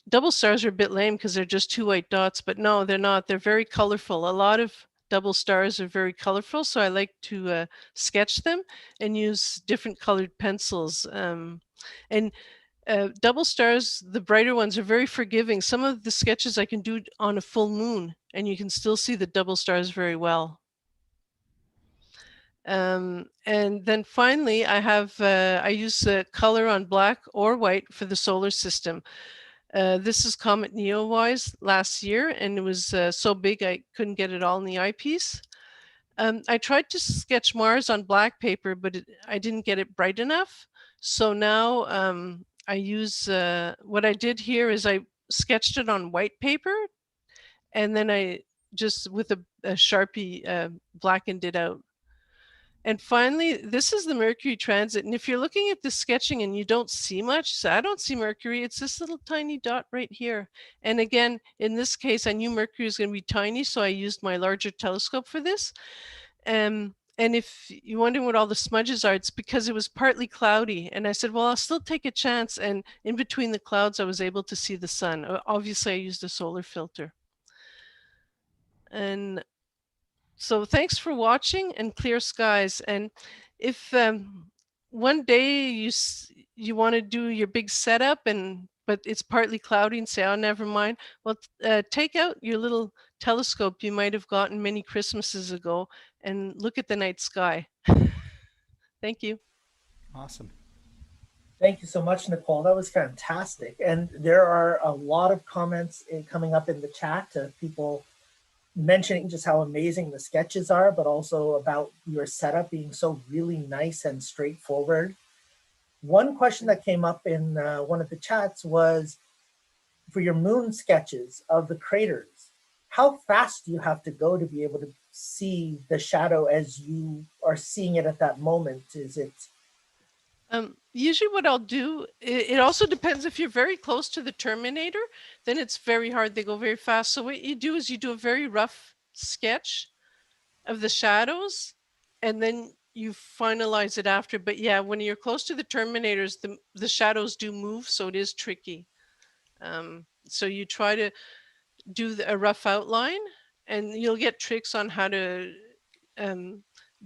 double stars are a bit lame because they're just two white dots, but no, they're not. They're very colorful. A lot of double stars are very colorful, so I like to sketch them and use different colored pencils. Double stars, the brighter ones, are very forgiving. Some of the sketches I can do on a full moon, and you can still see the double stars very well. And then finally, I use color on black or white for the solar system. This is Comet Neowise last year, and it was so big I couldn't get it all in the eyepiece. I tried to sketch Mars on black paper, but I didn't get it bright enough. So now I use, what I did here is I sketched it on white paper, and then I just with a Sharpie blackened it out. And finally, this is the Mercury transit. And if you're looking at the sketching and you don't see much, so I don't see Mercury, it's this little tiny dot right here. And again, in this case, I knew Mercury was going to be tiny, so I used my larger telescope for this. And if you're wondering what all the smudges are, it's because it was partly cloudy. And I said, well, I'll still take a chance. And in between the clouds, I was able to see the sun. Obviously, I used a solar filter. And so thanks for watching, and clear skies. And if one day you want to do your big setup but it's partly cloudy and say, oh, never mind, well, take out your little telescope you might have gotten many Christmases ago and look at the night sky. Thank you. Awesome. Thank you so much, Nicole. That was fantastic. And there are a lot of comments coming up in the chat of people mentioning just how amazing the sketches are, but also about your setup being so really nice and straightforward. One question that came up in one of the chats was, for your moon sketches of the craters, how fast do you have to go to be able to see the shadow as you are seeing it at that moment? Is it? Usually what I'll do, it also depends. If you're very close to the terminator, then it's very hard. They go very fast. So what you do is you do a very rough sketch of the shadows, and then you finalize it after. But yeah, when you're close to the terminators, the shadows do move, so it is tricky. So you try to do a rough outline, and you'll get tricks on how to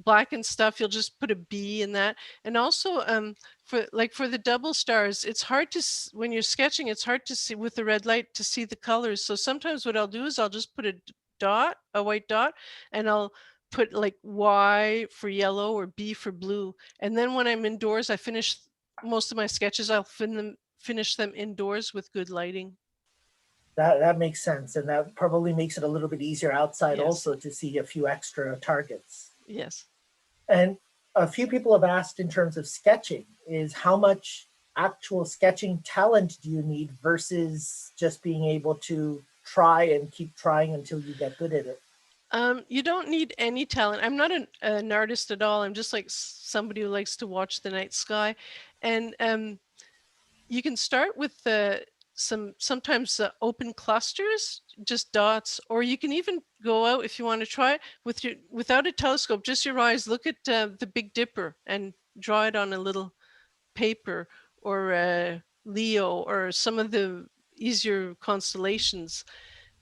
blackened stuff, you'll just put a B in that. And also for the double stars, it's hard to, when you're sketching, it's hard to see with the red light to see the colors. So sometimes what I'll do is I'll just put a white dot, and I'll put like Y for yellow or B for blue. And then when I'm indoors, I finish most of my sketches, I'll finish them indoors with good lighting. That makes sense. And that probably makes it a little bit easier outside also to see a few extra targets. Yes. And a few people have asked in terms of sketching is how much actual sketching talent do you need versus just being able to try and keep trying until you get good at it? You don't need any talent. I'm not an artist at all. I'm just like somebody who likes to watch the night sky. And you can start with sometimes open clusters, just dots, or you can even go out if you want to try it without a telescope, just your eyes. Look at the Big Dipper and draw it on a little paper, or Leo, or some of the easier constellations.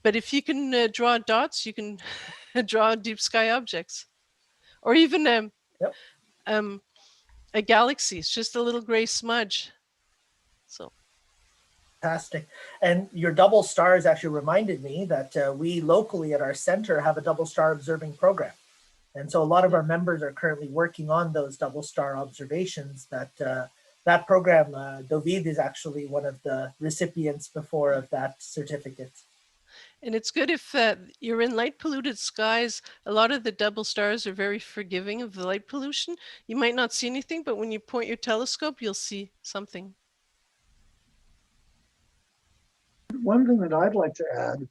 But if you can draw dots, you can draw deep sky objects, or even a galaxy. It's just a little gray smudge. So. Fantastic. And your double stars actually reminded me that we locally at our center have a double star observing program. And so a lot of our members are currently working on those double star observations. That program, David is actually one of the recipients before of that certificate. And it's good if you're in light polluted skies. A lot of the double stars are very forgiving of the light pollution. You might not see anything, but when you point your telescope, you'll see something. One thing that I'd like to add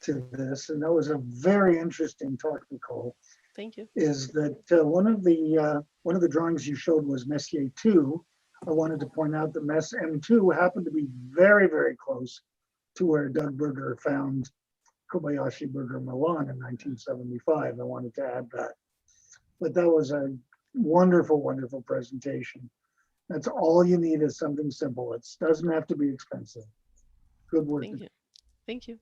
to this, and that was a very interesting talk, Nicole. Thank you. Is that one of the drawings you showed was Messier 2. I wanted to point out that Mess M2 happened to be very, very close to where Doug Berger found Kobayashi Berger Milan in 1975. I wanted to add that. But that was a wonderful, wonderful presentation. That's all you need is something simple. It doesn't have to be expensive. Good work. Thank you. Thank you.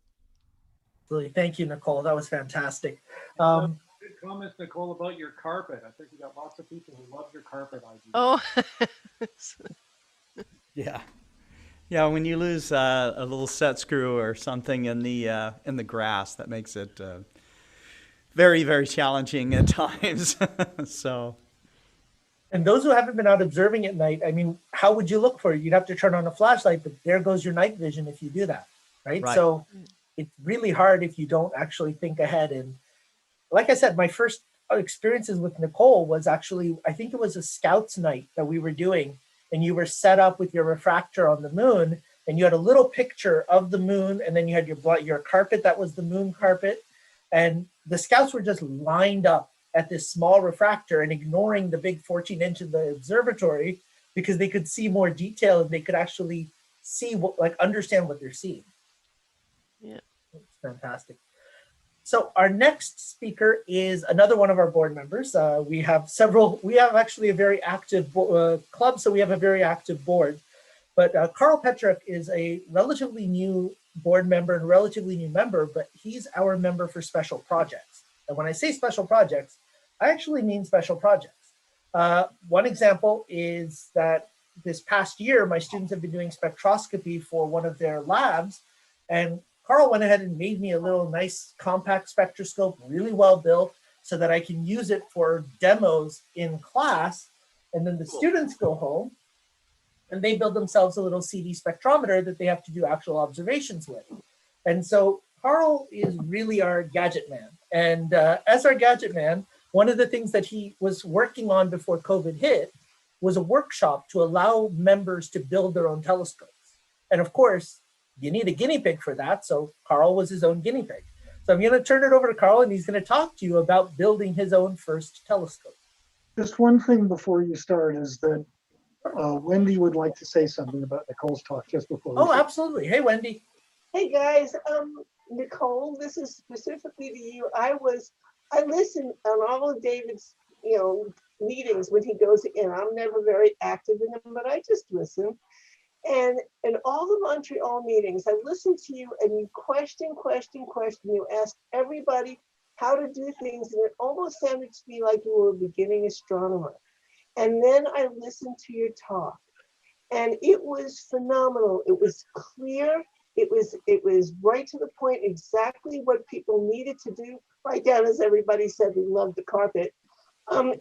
Really, thank you, Nicole. That was fantastic. Good comments, Nicole, about your carpet. I think you got lots of people who love your carpet idea. Oh. Yeah. Yeah, when you lose a little set screw or something in the grass, that makes it very, very challenging at times. So. And those who haven't been out observing at night, I mean, how would you look for it? You'd have to turn on a flashlight, but there goes your night vision if you do that, right? So it's really hard if you don't actually think ahead. And like I said, my first experiences with Nicole was actually, I think it was a Scouts night that we were doing, and you were set up with your refractor on the moon, and you had a little picture of the moon, and then you had your carpet that was the moon carpet, and the Scouts were just lined up at this small refractor and ignoring the big 14-inch of the observatory because they could see more detail and they could actually see understand what they're seeing. Yeah, it's fantastic. So our next speaker is another one of our board members. We have actually a very active club, so we have a very active board. But Carl Petrick is a relatively new board member and relatively new member, but he's our member for special projects. And when I say special projects, I actually mean special projects. One example is that this past year, my students have been doing spectroscopy for one of their labs, and Carl went ahead and made me a little nice compact spectroscope, really well built, so that I can use it for demos in class. And then the students go home and they build themselves a little CD spectrometer that they have to do actual observations with. And so Carl is really our gadget man. And as our gadget man, one of the things that he was working on before COVID hit was a workshop to allow members to build their own telescopes. And of course, you need a guinea pig for that. So Carl was his own guinea pig. So I'm going to turn it over to Carl, and he's going to talk to you about building his own first telescope. Just one thing before you start is that Wendy would like to say something about Nicole's talk just before. Oh, absolutely. Hey, Wendy. Hey, guys. Nicole, this is specifically to you. I listen on all of David's, meetings when he goes in. I'm never very active in them, but I just listen. And in all the Montreal meetings, I listened to you and you question. You asked everybody how to do things. And it almost sounded to me like you were a beginning astronomer. And then I listened to your talk, and it was phenomenal. It was clear. It was right to the point, exactly what people needed to do. Right down, as everybody said, we loved the carpet.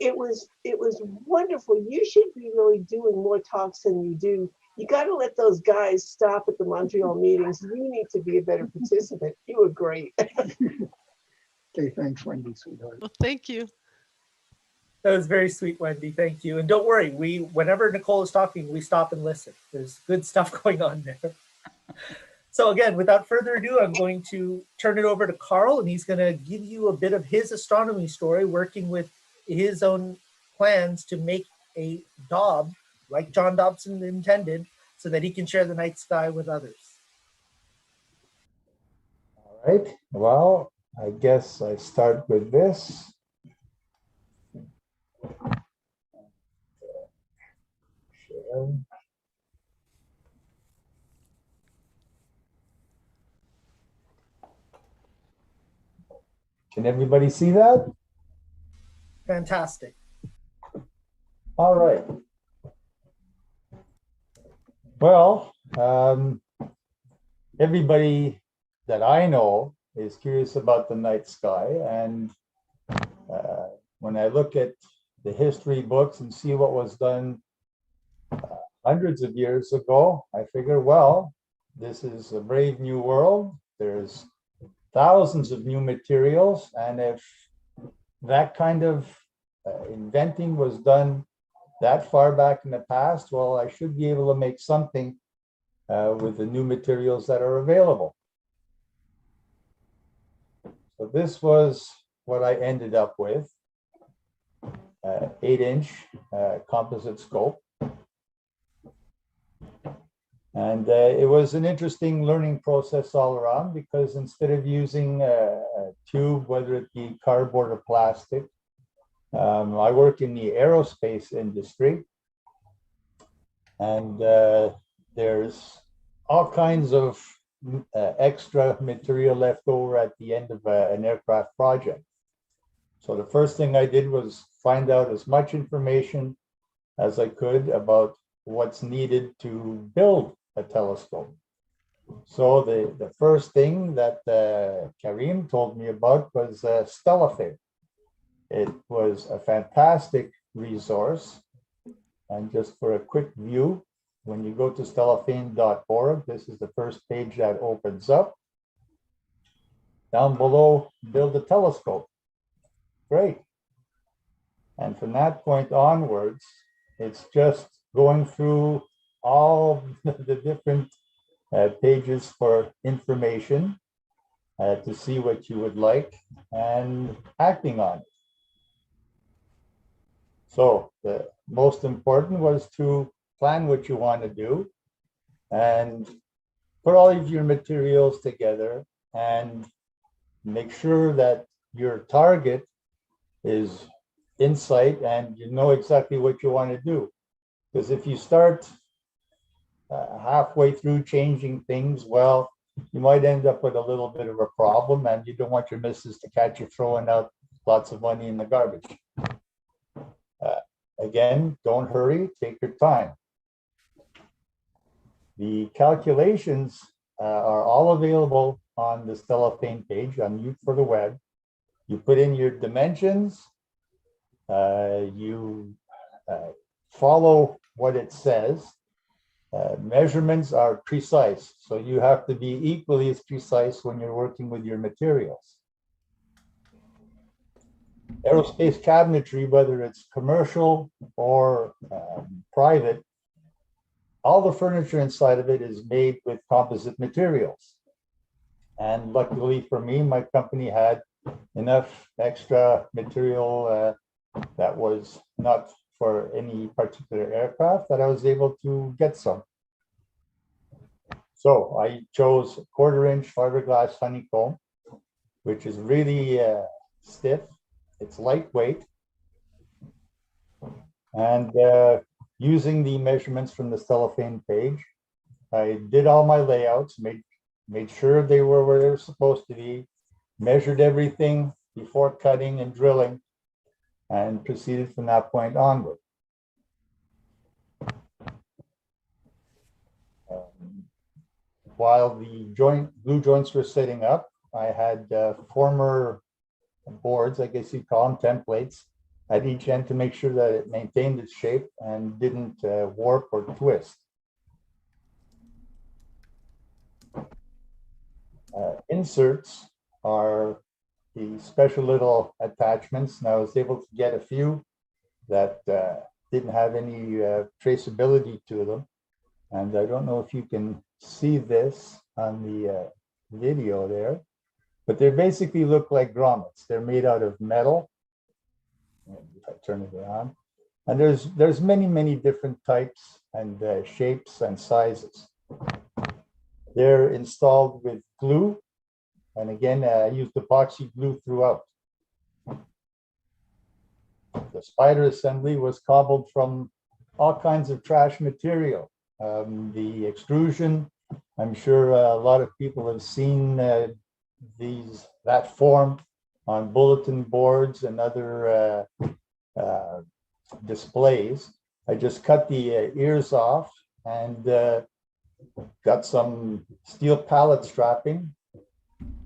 It was wonderful. You should be really doing more talks than you do. You got to let those guys stop at the Montreal meetings. You need to be a better participant. You were great. Okay, thanks, Wendy, sweetheart. Well, thank you. That was very sweet, Wendy. Thank you. And don't worry, whenever Nicole is talking, we stop and listen. There's good stuff going on there. So again, without further ado, I'm going to turn it over to Carl, and he's going to give you a bit of his astronomy story, working with his own plans to make a Dob, like John Dobson intended, so that he can share the night sky with others. All right. Well, I guess I start with this. Share. Can everybody see that? Fantastic. All right. Well, everybody that I know is curious about the night sky. And when I look at the history books and see what was done hundreds of years ago, I figure, well, this is a brave new world. There's thousands of new materials. And if that kind of inventing was done that far back in the past, well, I should be able to make something with the new materials that are available. So this was what I ended up with, 8-inch composite scope. And it was an interesting learning process all around, because instead of using a tube, whether it be cardboard or plastic, I work in the aerospace industry, and there's all kinds of extra material left over at the end of an aircraft project. So the first thing I did was find out as much information as I could about what's needed to build a telescope. So the first thing that Karim told me about was cellophane. It was a fantastic resource. And just for a quick view, when you go to stellophane.org, this is the first page that opens up. Down below, build a telescope. Great. And from that point onwards, it's just going through all the different pages for information to see what you would like and acting on it. So the most important was to plan what you want to do and put all of your materials together and make sure that your target is in sight and you know exactly what you want to do. Because if you start halfway through changing things, well, you might end up with a little bit of a problem, and you don't want your missus to catch you throwing out lots of money in the garbage. Again, don't hurry, take your time. The calculations are all available on the Stellophane page on Mute for the Web. You put in your dimensions, you follow what it says. Measurements are precise, so you have to be equally as precise when you're working with your materials. Aerospace cabinetry, whether it's commercial or private, all the furniture inside of it is made with composite materials. And luckily for me, my company had enough extra material that was not for any particular aircraft that I was able to get some. So I chose 1/4-inch fiberglass honeycomb, which is really stiff. It's lightweight. And using the measurements from the Stellophane page, I did all my layouts, made sure they were where they were supposed to be, measured everything before cutting and drilling, and proceeded from that point onward. While the glue joints were setting up, I had former boards, I guess you'd call them templates, at each end to make sure that it maintained its shape and didn't warp or twist. Inserts are the special little attachments, and I was able to get a few that didn't have any traceability to them. And I don't know if you can see this on the video there, but they basically look like grommets. They're made out of metal. If I turn it around, and there's many different types and shapes and sizes. They're installed with glue, and again, I used epoxy glue throughout. The spider assembly was cobbled from all kinds of trash material. The extrusion, I'm sure a lot of people have seen that form on bulletin boards and other displays. I just cut the ears off and got some steel pallet strapping.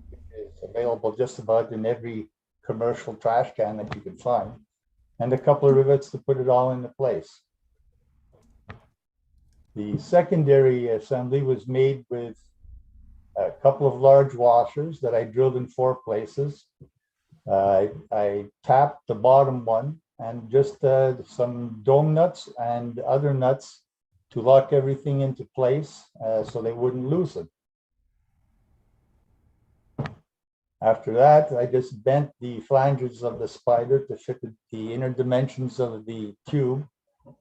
It's available just about in every commercial trash can that you can find, and a couple of rivets to put it all into place. The secondary assembly was made with a couple of large washers that I drilled in 4 places. I tapped the bottom one and just some dome nuts and other nuts to lock everything into place so they wouldn't loosen. After that, I just bent the flanges of the spider to fit the inner dimensions of the tube,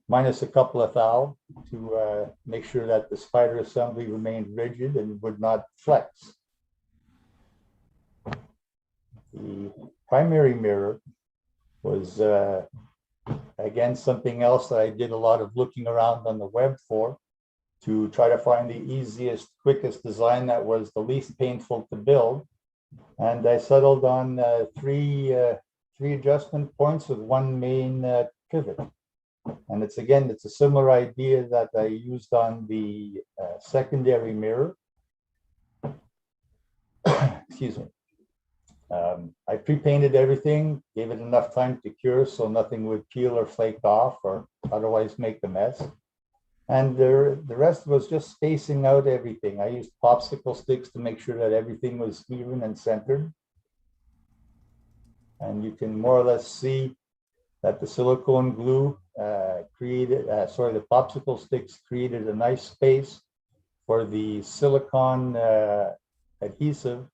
minus a couple of thou to make sure that the spider assembly remained rigid and would not flex. The primary mirror was, again, something else that I did a lot of looking around on the web for, to try to find the easiest, quickest design that was the least painful to build. And I settled on three adjustment points with one main pivot. And it's a similar idea that I used on the secondary mirror. Excuse me. I pre-painted everything, gave it enough time to cure so nothing would peel or flake off or otherwise make a mess. And the rest was just spacing out everything. I used popsicle sticks to make sure that everything was even and centered. And you can more or less see that the silicone glue the popsicle sticks created a nice space for the silicone adhesive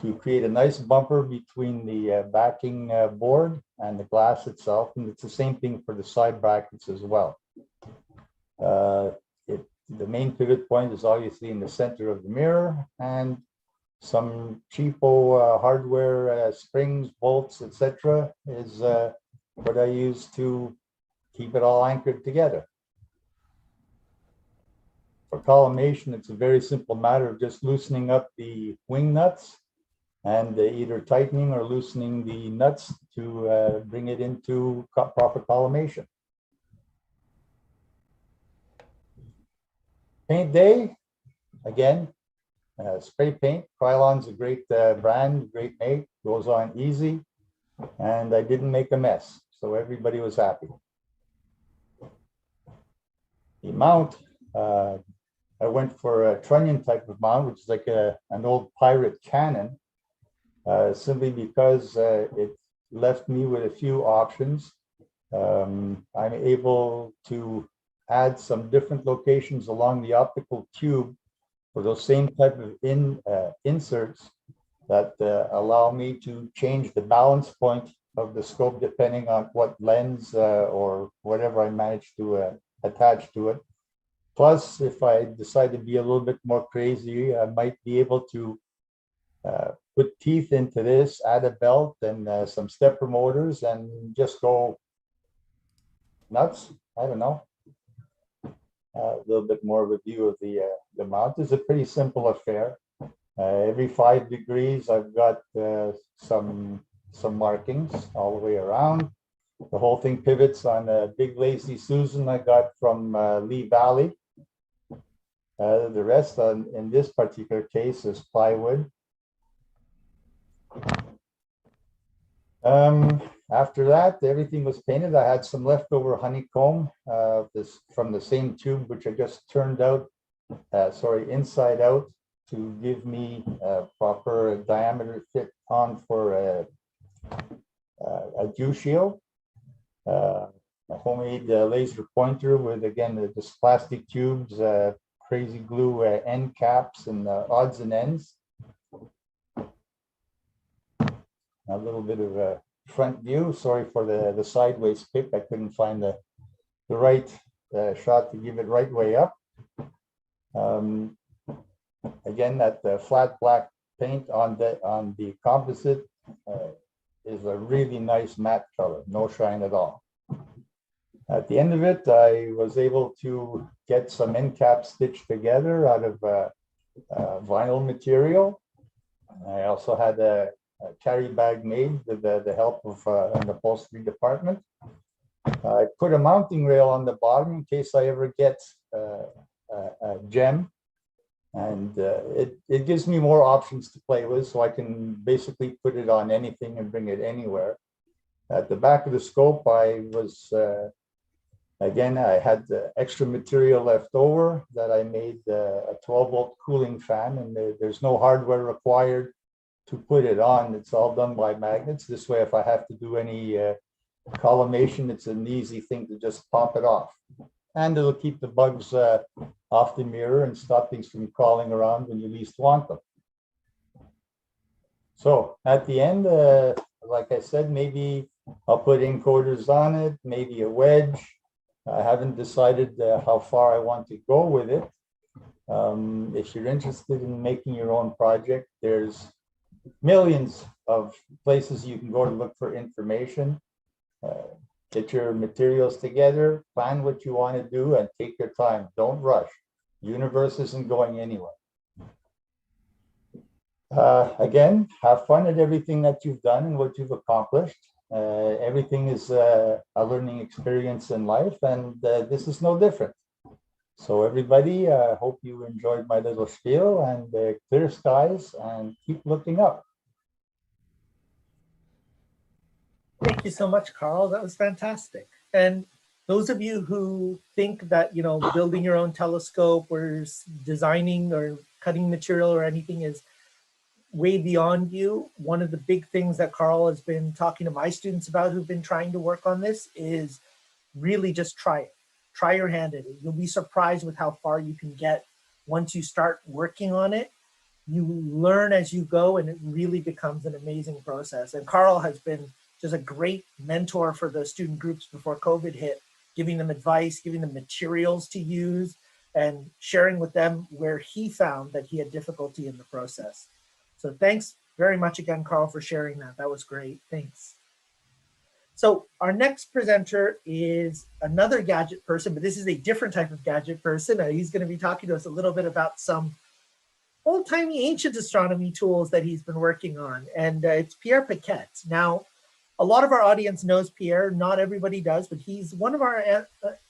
to create a nice bumper between the backing board and the glass itself. And it's the same thing for the side brackets as well. The main pivot point is obviously in the center of the mirror, and some cheapo hardware springs, bolts, etc. is what I use to keep it all anchored together. For collimation, it's a very simple matter of just loosening up the wing nuts and either tightening or loosening the nuts to bring it into proper collimation. Paint day, again, spray paint. Krylon's a great brand, great make, goes on easy, and I didn't make a mess, so everybody was happy. The mount, I went for a trunnion type of mount, which is like an old pirate cannon, simply because it left me with a few options. I'm able to add some different locations along the optical tube for those same type of inserts that allow me to change the balance point of the scope depending on what lens or whatever I manage to attach to it. Plus, if I decide to be a little bit more crazy, I might be able to put teeth into this, add a belt and some stepper motors and just go nuts. I don't know. A little bit more of a view of the mount. It's a pretty simple affair. Every 5 degrees, I've got some some markings all the way around. The whole thing pivots on a big lazy Susan I got from Lee Valley. The rest in this particular case is plywood. After that, everything was painted. I had some leftover honeycomb from the same tube, which I just turned out, inside out to give me a proper diameter fit on for a dew shield. A homemade laser pointer with, again, just plastic tubes, crazy glue end caps and odds and ends. A little bit of a front view. Sorry for the sideways pic. I couldn't find the right shot to give it right way up. Again, that flat black paint on the composite is a really nice matte color, no shine at all. At the end of it, I was able to get some end caps stitched together out of vinyl material. I also had a carry bag made with the help of an upholstery department. I put a mounting rail on the bottom in case I ever get a gem, and it gives me more options to play with, so I can basically put it on anything and bring it anywhere. At the back of the scope, I was again, I had extra material left over that I made a 12-volt cooling fan, and there's no hardware required to put it on. It's all done by magnets. This way, if I have to do any collimation, it's an easy thing to just pop it off. And it'll keep the bugs off the mirror and stop things from crawling around when you least want them. So at the end, like I said, maybe I'll put encoders on it, maybe a wedge. I haven't decided how far I want to go with it. If you're interested in making your own project, there's millions of places you can go to look for information. Get your materials together, plan what you want to do, and take your time. Don't rush. The universe isn't going anywhere. Again, have fun at everything that you've done and what you've accomplished. Everything is a learning experience in life, and this is no different. So everybody, I hope you enjoyed my little spiel, and clear skies, and keep looking up. Thank you so much, Carl. That was fantastic. And those of you who think that, you know, building your own telescope or designing or cutting material or anything is way beyond you, one of the big things that Carl has been talking to my students about who've been trying to work on this is really just try it. Try your hand at it. You'll be surprised with how far you can get once you start working on it. You learn as you go, and it really becomes an amazing process. And Carl has been just a great mentor for the student groups before COVID hit, giving them advice, giving them materials to use, and sharing with them where he found that he had difficulty in the process. So thanks very much again, Carl, for sharing that. That was great. Thanks. So our next presenter is another gadget person, but this is a different type of gadget person. He's going to be talking to us a little bit about some old-timey ancient astronomy tools that he's been working on, and it's Pierre Paquette. Now, a lot of our audience knows Pierre, not everybody does, but he's one of our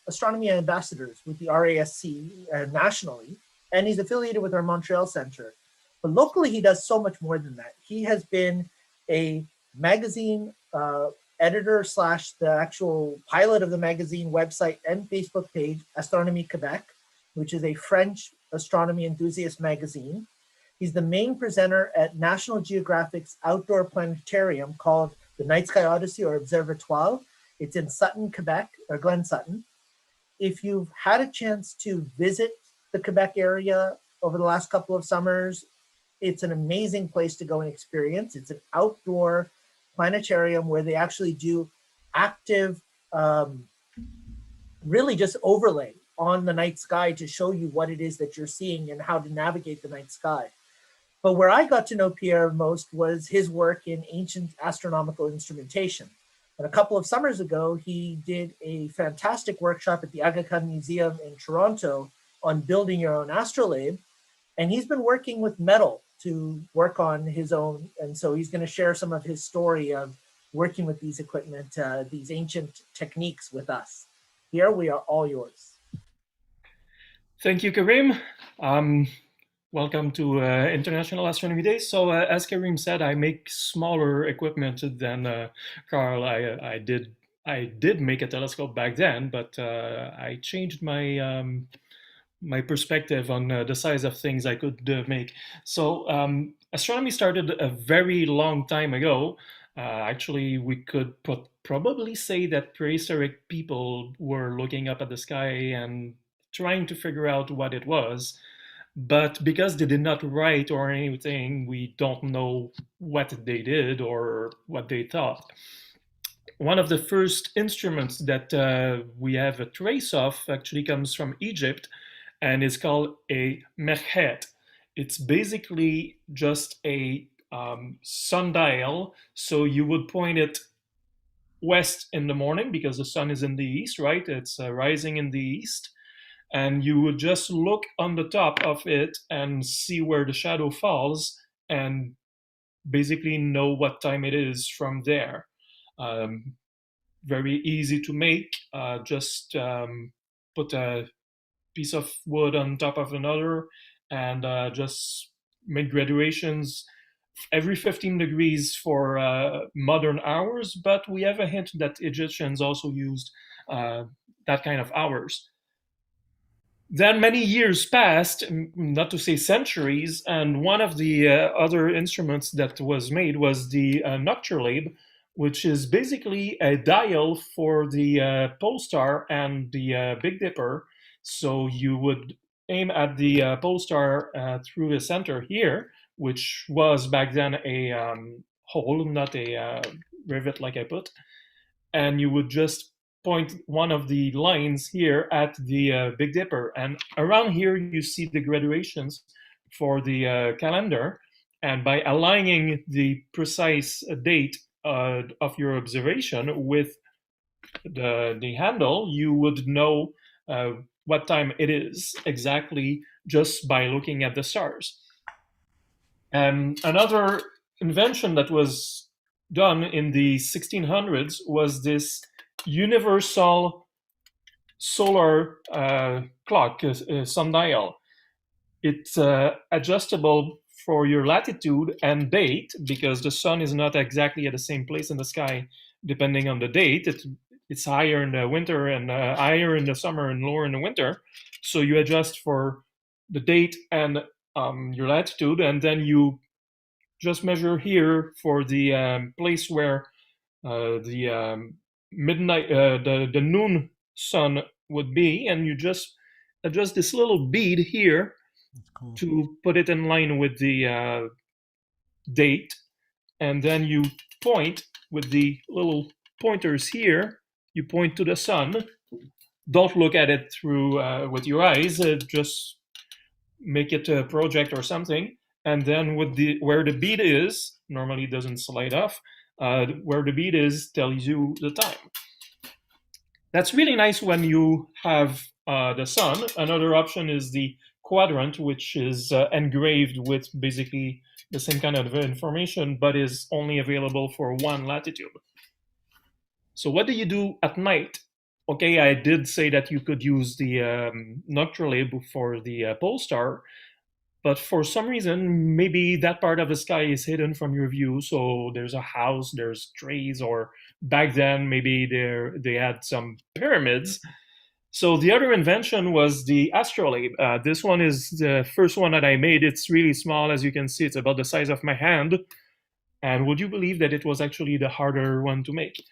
astronomy ambassadors with the RASC nationally, and he's affiliated with our Montreal Center. But locally, he does so much more than that. He has been a magazine editor / the actual pilot of the magazine website and Facebook page, Astronomy Quebec, which is a French astronomy enthusiast magazine. He's the main presenter at National Geographic's outdoor planetarium called the Night Sky Odyssey or Observatoire. It's in Sutton, Quebec, or Glen Sutton. If you've had a chance to visit the Quebec area over the last couple of summers, it's an amazing place to go and experience. It's an outdoor planetarium where they actually do active, really just overlay on the night sky to show you what it is that you're seeing and how to navigate the night sky. But where I got to know Pierre most was his work in ancient astronomical instrumentation. And a couple of summers ago, he did a fantastic workshop at the Aga Khan Museum in Toronto on building your own astrolabe. And he's been working with metal to work on his own. And so he's going to share some of his story of working with these equipment, these ancient techniques with us. Here, we are all yours. Thank you, Karim. Welcome to International Astronomy Day. So as Karim said, I make smaller equipment than Carl. I did make a telescope back then, but I changed my my perspective on the size of things I could make. So astronomy started a very long time ago. Actually, we could probably say that prehistoric people were looking up at the sky and trying to figure out what it was. But because they did not write or anything, we don't know what they did or what they thought. One of the first instruments that we have a trace of actually comes from Egypt and is called a merhet. It's basically just a sundial. So you would point it west in the morning because the sun is in the east, right? It's rising in the east. And you would just look on the top of it and see where the shadow falls and basically know what time it is from there. Very easy to make. Just put a piece of wood on top of another and just make graduations every 15 degrees for modern hours, but we have a hint that Egyptians also used that kind of hours. Then many years passed, not to say centuries, and one of the other instruments that was made was the nocturlabe, which is basically a dial for the pole star and the Big Dipper. So you would aim at the pole star through the center here, which was back then a hole, not a rivet like I put, and you would just point one of the lines here at the Big Dipper. And around here, you see the graduations for the calendar. And by aligning the precise date of your observation with the handle, you would know what time it is exactly just by looking at the stars. Another invention that was done in the 1600s was this universal solar clock, sundial. It's adjustable for your latitude and date because the sun is not exactly at the same place in the sky depending on the date. It's higher in the winter and higher in the summer and lower in the winter. So you adjust for the date and your latitude, and then you just measure here for the place where the midnight, the noon sun would be, and you just adjust this little bead here to put it in line with the date, and then you point with the little pointers here. You point to the sun. Don't look at it through with your eyes. Just make it a project or something, and then with the where the bead is, normally it doesn't slide off. Where the bead is tells you the time. That's really nice when you have the sun. Another option is the quadrant, which is engraved with basically the same kind of information, but is only available for one latitude. So what do you do at night? Okay, I did say that you could use the nocturlabe for the pole star, but for some reason, maybe that part of the sky is hidden from your view. So there's a house, there's trees, or back then maybe they had some pyramids. So the other invention was the astrolabe. This one is the first one that I made. It's really small, as you can see. It's about the size of my hand. And would you believe that it was actually the harder one to make?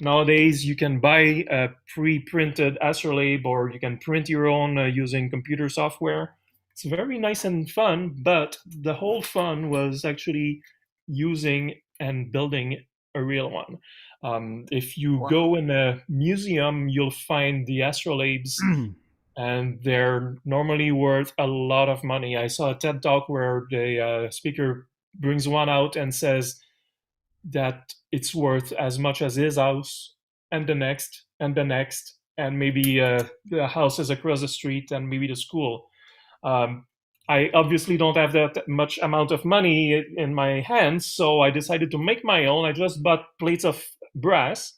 Nowadays, you can buy a pre-printed astrolabe, or you can print your own using computer software. It's very nice and fun, but the whole fun was actually using and building a real one. If you go in a museum, you'll find the astrolabes, and they're normally worth a lot of money. I saw a TED Talk where the speaker brings one out and says that it's worth as much as his house, and the next, and the next, and maybe the houses across the street, and maybe the school. I obviously don't have that much amount of money in my hands, so I decided to make my own. I just bought plates of brass,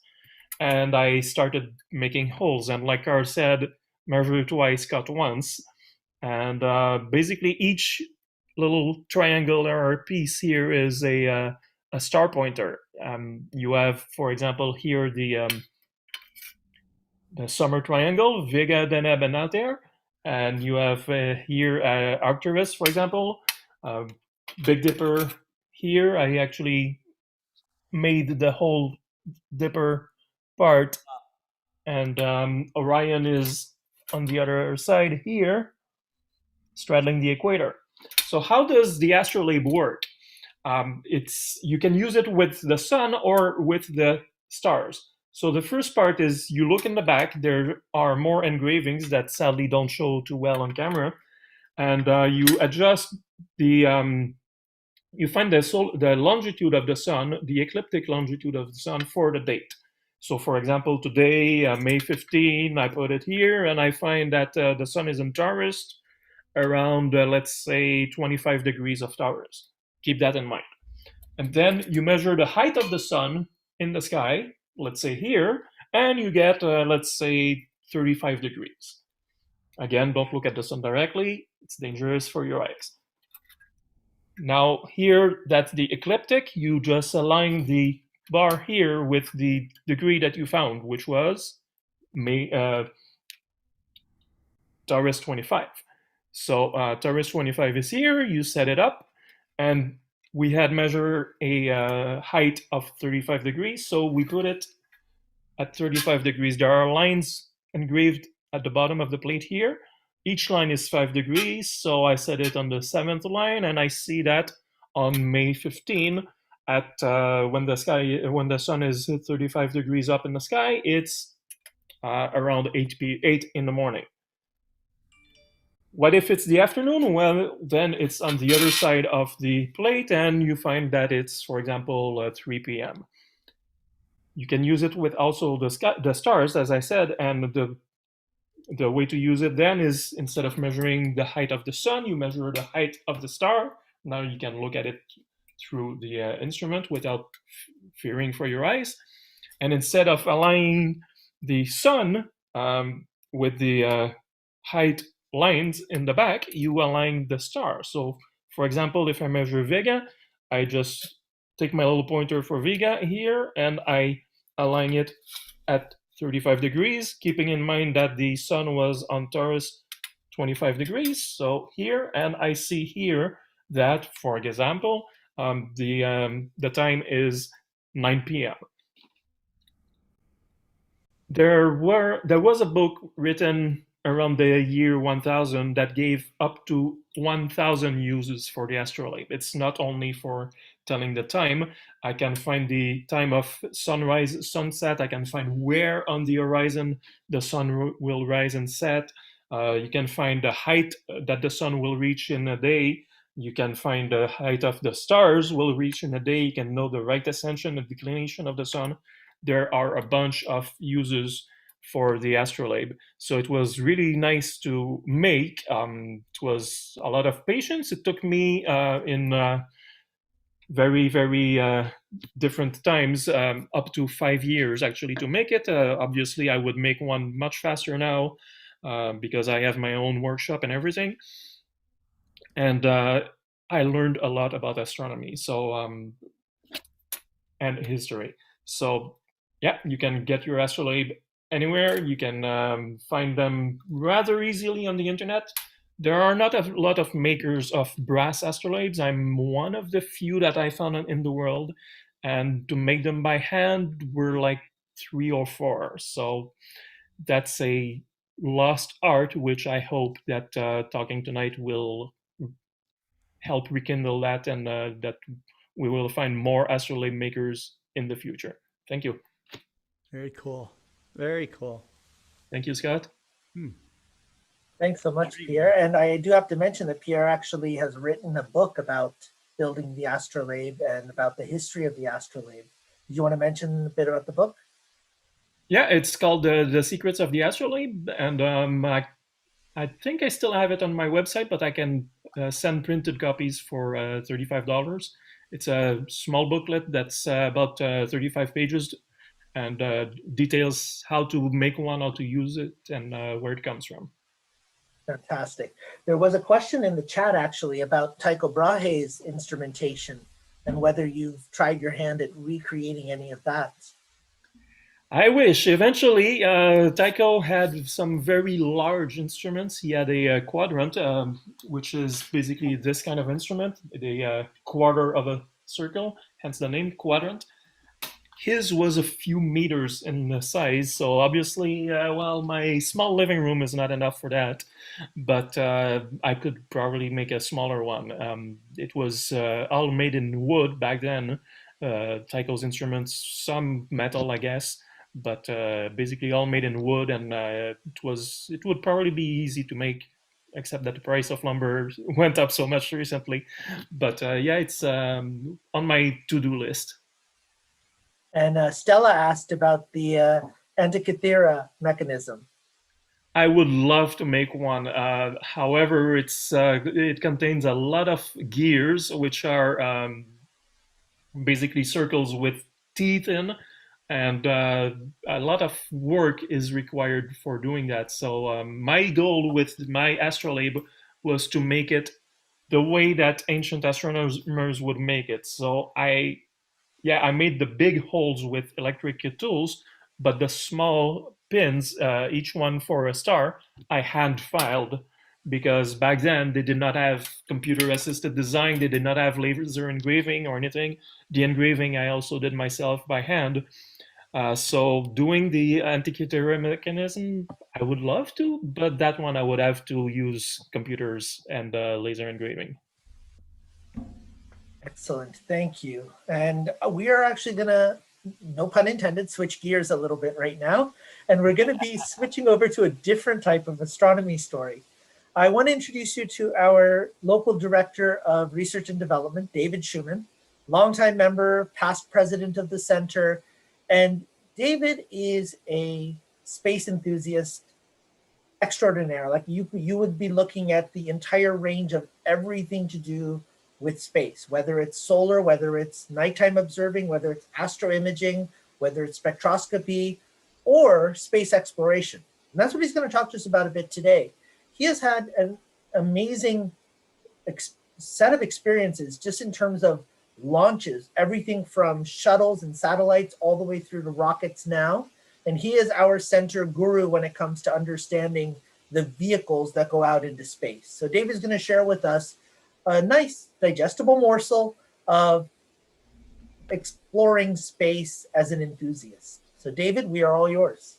and I started making holes. And like Carl said, measure twice, cut once. And basically each little triangular piece here is a star pointer. You have, for example, here the summer triangle, Vega, Deneb, and Altair. And you have here Arcturus, for example, Big Dipper here. I actually made the whole Dipper part, and Orion is on the other side here, straddling the equator. So how does the astrolabe work? You can use it with the sun or with the stars. So the first part is you look in the back. There are more engravings that sadly don't show too well on camera, and you adjust the you find the longitude of the sun, the ecliptic longitude of the sun for the date. So for example, today, May 15, I put it here, and I find that the sun is in Taurus around, let's say, 25 degrees of Taurus. Keep that in mind. And then you measure the height of the sun in the sky, let's say here, and you get, let's say, 35 degrees. Again, don't look at the sun directly. It's dangerous for your eyes. Now here, that's the ecliptic. You just align the bar here with the degree that you found, which was Taurus 25. So Taurus 25 is here. You set it up, and we had measured a height of 35 degrees. So we put it at 35 degrees. There are lines engraved at the bottom of the plate here. Each line is 5 degrees, so I set it on the 7th line, and I see that on May 15, at when the sun is 35 degrees up in the sky, it's around 8 in the morning. What if it's the afternoon? Well, then it's on the other side of the plate, and you find that it's, for example, 3 p.m. You can use it with also the stars, as I said, and the way to use it then is, instead of measuring the height of the sun, you measure the height of the star. Now you can look at it through the instrument without fearing for your eyes. And instead of aligning the sun with the height lines in the back, you align the star. So for example, if I measure Vega, I just take my little pointer for Vega here, and I align it at 35 degrees, keeping in mind that the sun was on Taurus 25 degrees. So here, and I see here that, for example, the time is 9 p.m. There was a book written around the year 1000 that gave up to 1000 uses for the astrolabe. It's not only for telling the time. I can find the time of sunrise, sunset. I can find where on the horizon the sun will rise and set. You can find the height that the sun will reach in a day. You can find the height of the stars will reach in a day. You can know the right ascension and declination of the sun. There are a bunch of uses for the astrolabe. So it was really nice to make. It was a lot of patience. It took me in very, very different times, up to 5 years actually to make it. Obviously, I would make one much faster now because I have my own workshop and everything. And I learned a lot about astronomy, so and history. So yeah, you can get your astrolabe anywhere. You can find them rather easily on the internet. There are not a lot of makers of brass astrolabes. I'm one of the few that I found in the world, and to make them by hand were like 3 or 4. So that's a lost art, which I hope that talking tonight will help rekindle that, and that we will find more astrolabe makers in the future. Thank you. Very cool. Very cool. Thank you, Scott. Thanks so much, Pierre. And I do have to mention that Pierre actually has written a book about building the astrolabe and about the history of the astrolabe. Do you want to mention a bit about the book? Yeah, it's called The Secrets of the Astrolabe, and I think I still have it on my website, but I can send printed copies for $35. It's a small booklet that's about 35 pages and details how to make one, how to use it, and where it comes from. Fantastic. There was a question in the chat actually about Tycho Brahe's instrumentation and whether you've tried your hand at recreating any of that. I wish. Eventually, Tycho had some very large instruments. He had a quadrant, which is basically this kind of instrument, the quarter of a circle, hence the name quadrant. His was a few meters in size, so obviously, well, my small living room is not enough for that, but I could probably make a smaller one. It was all made in wood back then, Tycho's instruments, some metal, I guess, but basically all made in wood, and it would probably be easy to make, except that the price of lumber went up so much recently. But yeah, it's on my to-do list. And Stella asked about the Antikythera mechanism. I would love to make one. However, it contains a lot of gears, which are basically circles with teeth in, and a lot of work is required for doing that. So my goal with my astrolabe was to make it the way that ancient astronomers would make it. So I made the big holes with electric tools, but the small pins, each one for a star, I hand filed, because back then they did not have computer-assisted design, they did not have laser engraving or anything. The engraving I also did myself by hand. So doing the Antikythera mechanism, I would love to, but that one I would have to use computers and laser engraving. Excellent, thank you. And we are actually gonna, no pun intended, switch gears a little bit right now. And we're gonna be switching over to a different type of astronomy story. I wanna introduce you to our local director of research and development, David Schumann, longtime member, past president of the center. And David is a space enthusiast extraordinaire. Like you would be looking at the entire range of everything to do with space, whether it's solar, whether it's nighttime observing, whether it's astroimaging, whether it's spectroscopy, or space exploration. And that's what he's going to talk to us about a bit today. He has had an amazing set of experiences just in terms of launches, everything from shuttles and satellites all the way through to rockets now. And he is our center guru when it comes to understanding the vehicles that go out into space. So David's going to share with us a nice digestible morsel of exploring space as an enthusiast. So David, we are all yours.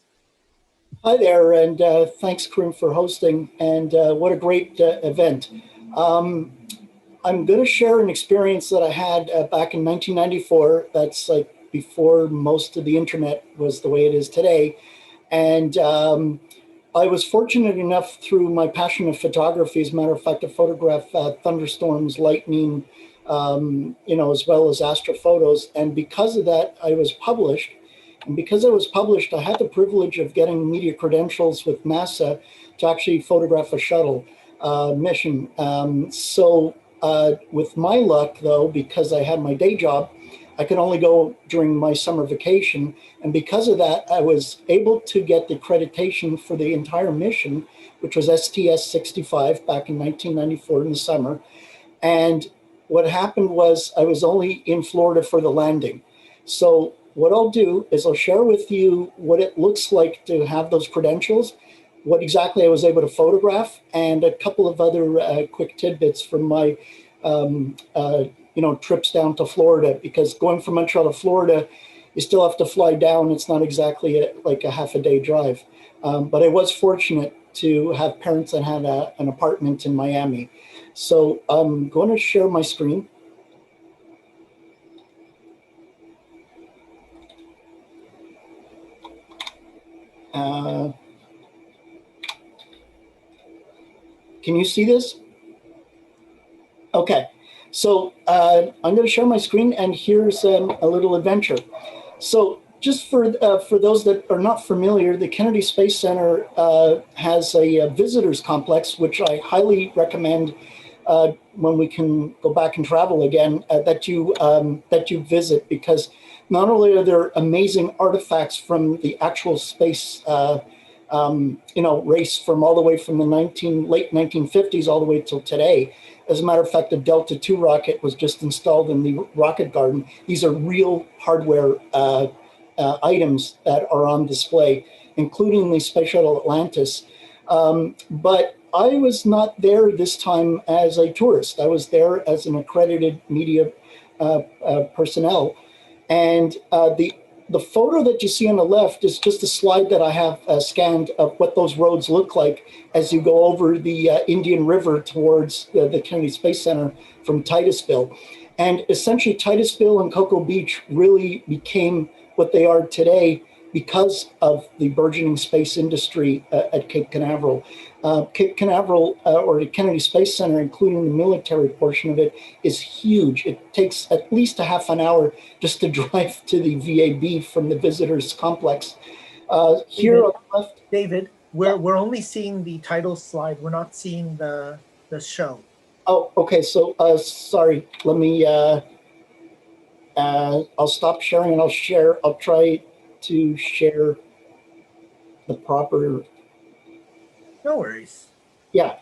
Hi there, and thanks, Karim, for hosting, and what a great event. I'm going to share an experience that I had back in 1994. That's like before most of the internet was the way it is today. And I was fortunate enough through my passion of photography, as a matter of fact, to photograph thunderstorms, lightning, as well as astrophotos. And because of that, I was published. And because I was published, I had the privilege of getting media credentials with NASA to actually photograph a shuttle mission. With my luck, though, because I had my day job, I could only go during my summer vacation. And because of that, I was able to get the accreditation for the entire mission, which was STS-65 back in 1994 in the summer. And what happened was I was only in Florida for the landing. So what I'll do is I'll share with you what it looks like to have those credentials, what exactly I was able to photograph, and a couple of other quick tidbits from my trips down to Florida, because going from Montreal to Florida, you still have to fly down. It's not exactly like a half a day drive. But I was fortunate to have parents that had an apartment in Miami. So I'm going to share my screen. Can you see this? Okay, so I'm going to share my screen, and here's a little adventure. So just for those that are not familiar, the Kennedy Space Center has a visitors complex, which I highly recommend when we can go back and travel again, that you visit, because not only are there amazing artifacts from the actual space race from all the way from the late 1950s all the way till today. As a matter of fact, the Delta II rocket was just installed in the rocket garden. These are real hardware items that are on display, including the Space Shuttle Atlantis. But I was not there this time as a tourist. I was there as an accredited media personnel. And the photo that you see on the left is just a slide that I have scanned of what those roads look like as you go over the Indian River towards the Kennedy Space Center from Titusville. And essentially Titusville and Cocoa Beach really became what they are today because of the burgeoning space industry at Cape Canaveral. Cape Canaveral, or the Kennedy Space Center, including the military portion of it, is huge. It takes at least a half an hour just to drive to the VAB from the visitors complex. Here David, on the left, David, we're only seeing the title slide. We're not seeing the show. Oh, okay. So sorry. Let me. I'll stop sharing and I'll share. I'll try to share the proper. No worries. Yeah.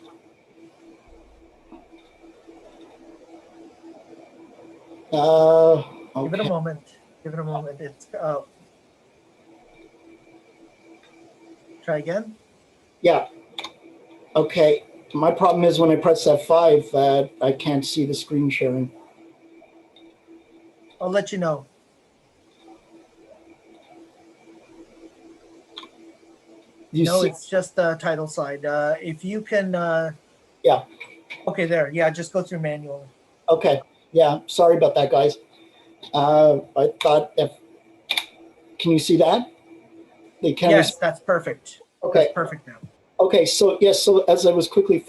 Okay. Give it a moment. Give it a moment. It's try again. Yeah. Okay. My problem is when I press F5, I can't see the screen sharing. I'll let you know. It's just the title slide. If you can. Yeah. Okay, there. Yeah, just go through manually. Okay. Yeah. Sorry about that, guys. I thought can you see that? Yes, that's perfect. Okay. That's perfect now. Okay, so yes, so as I was quickly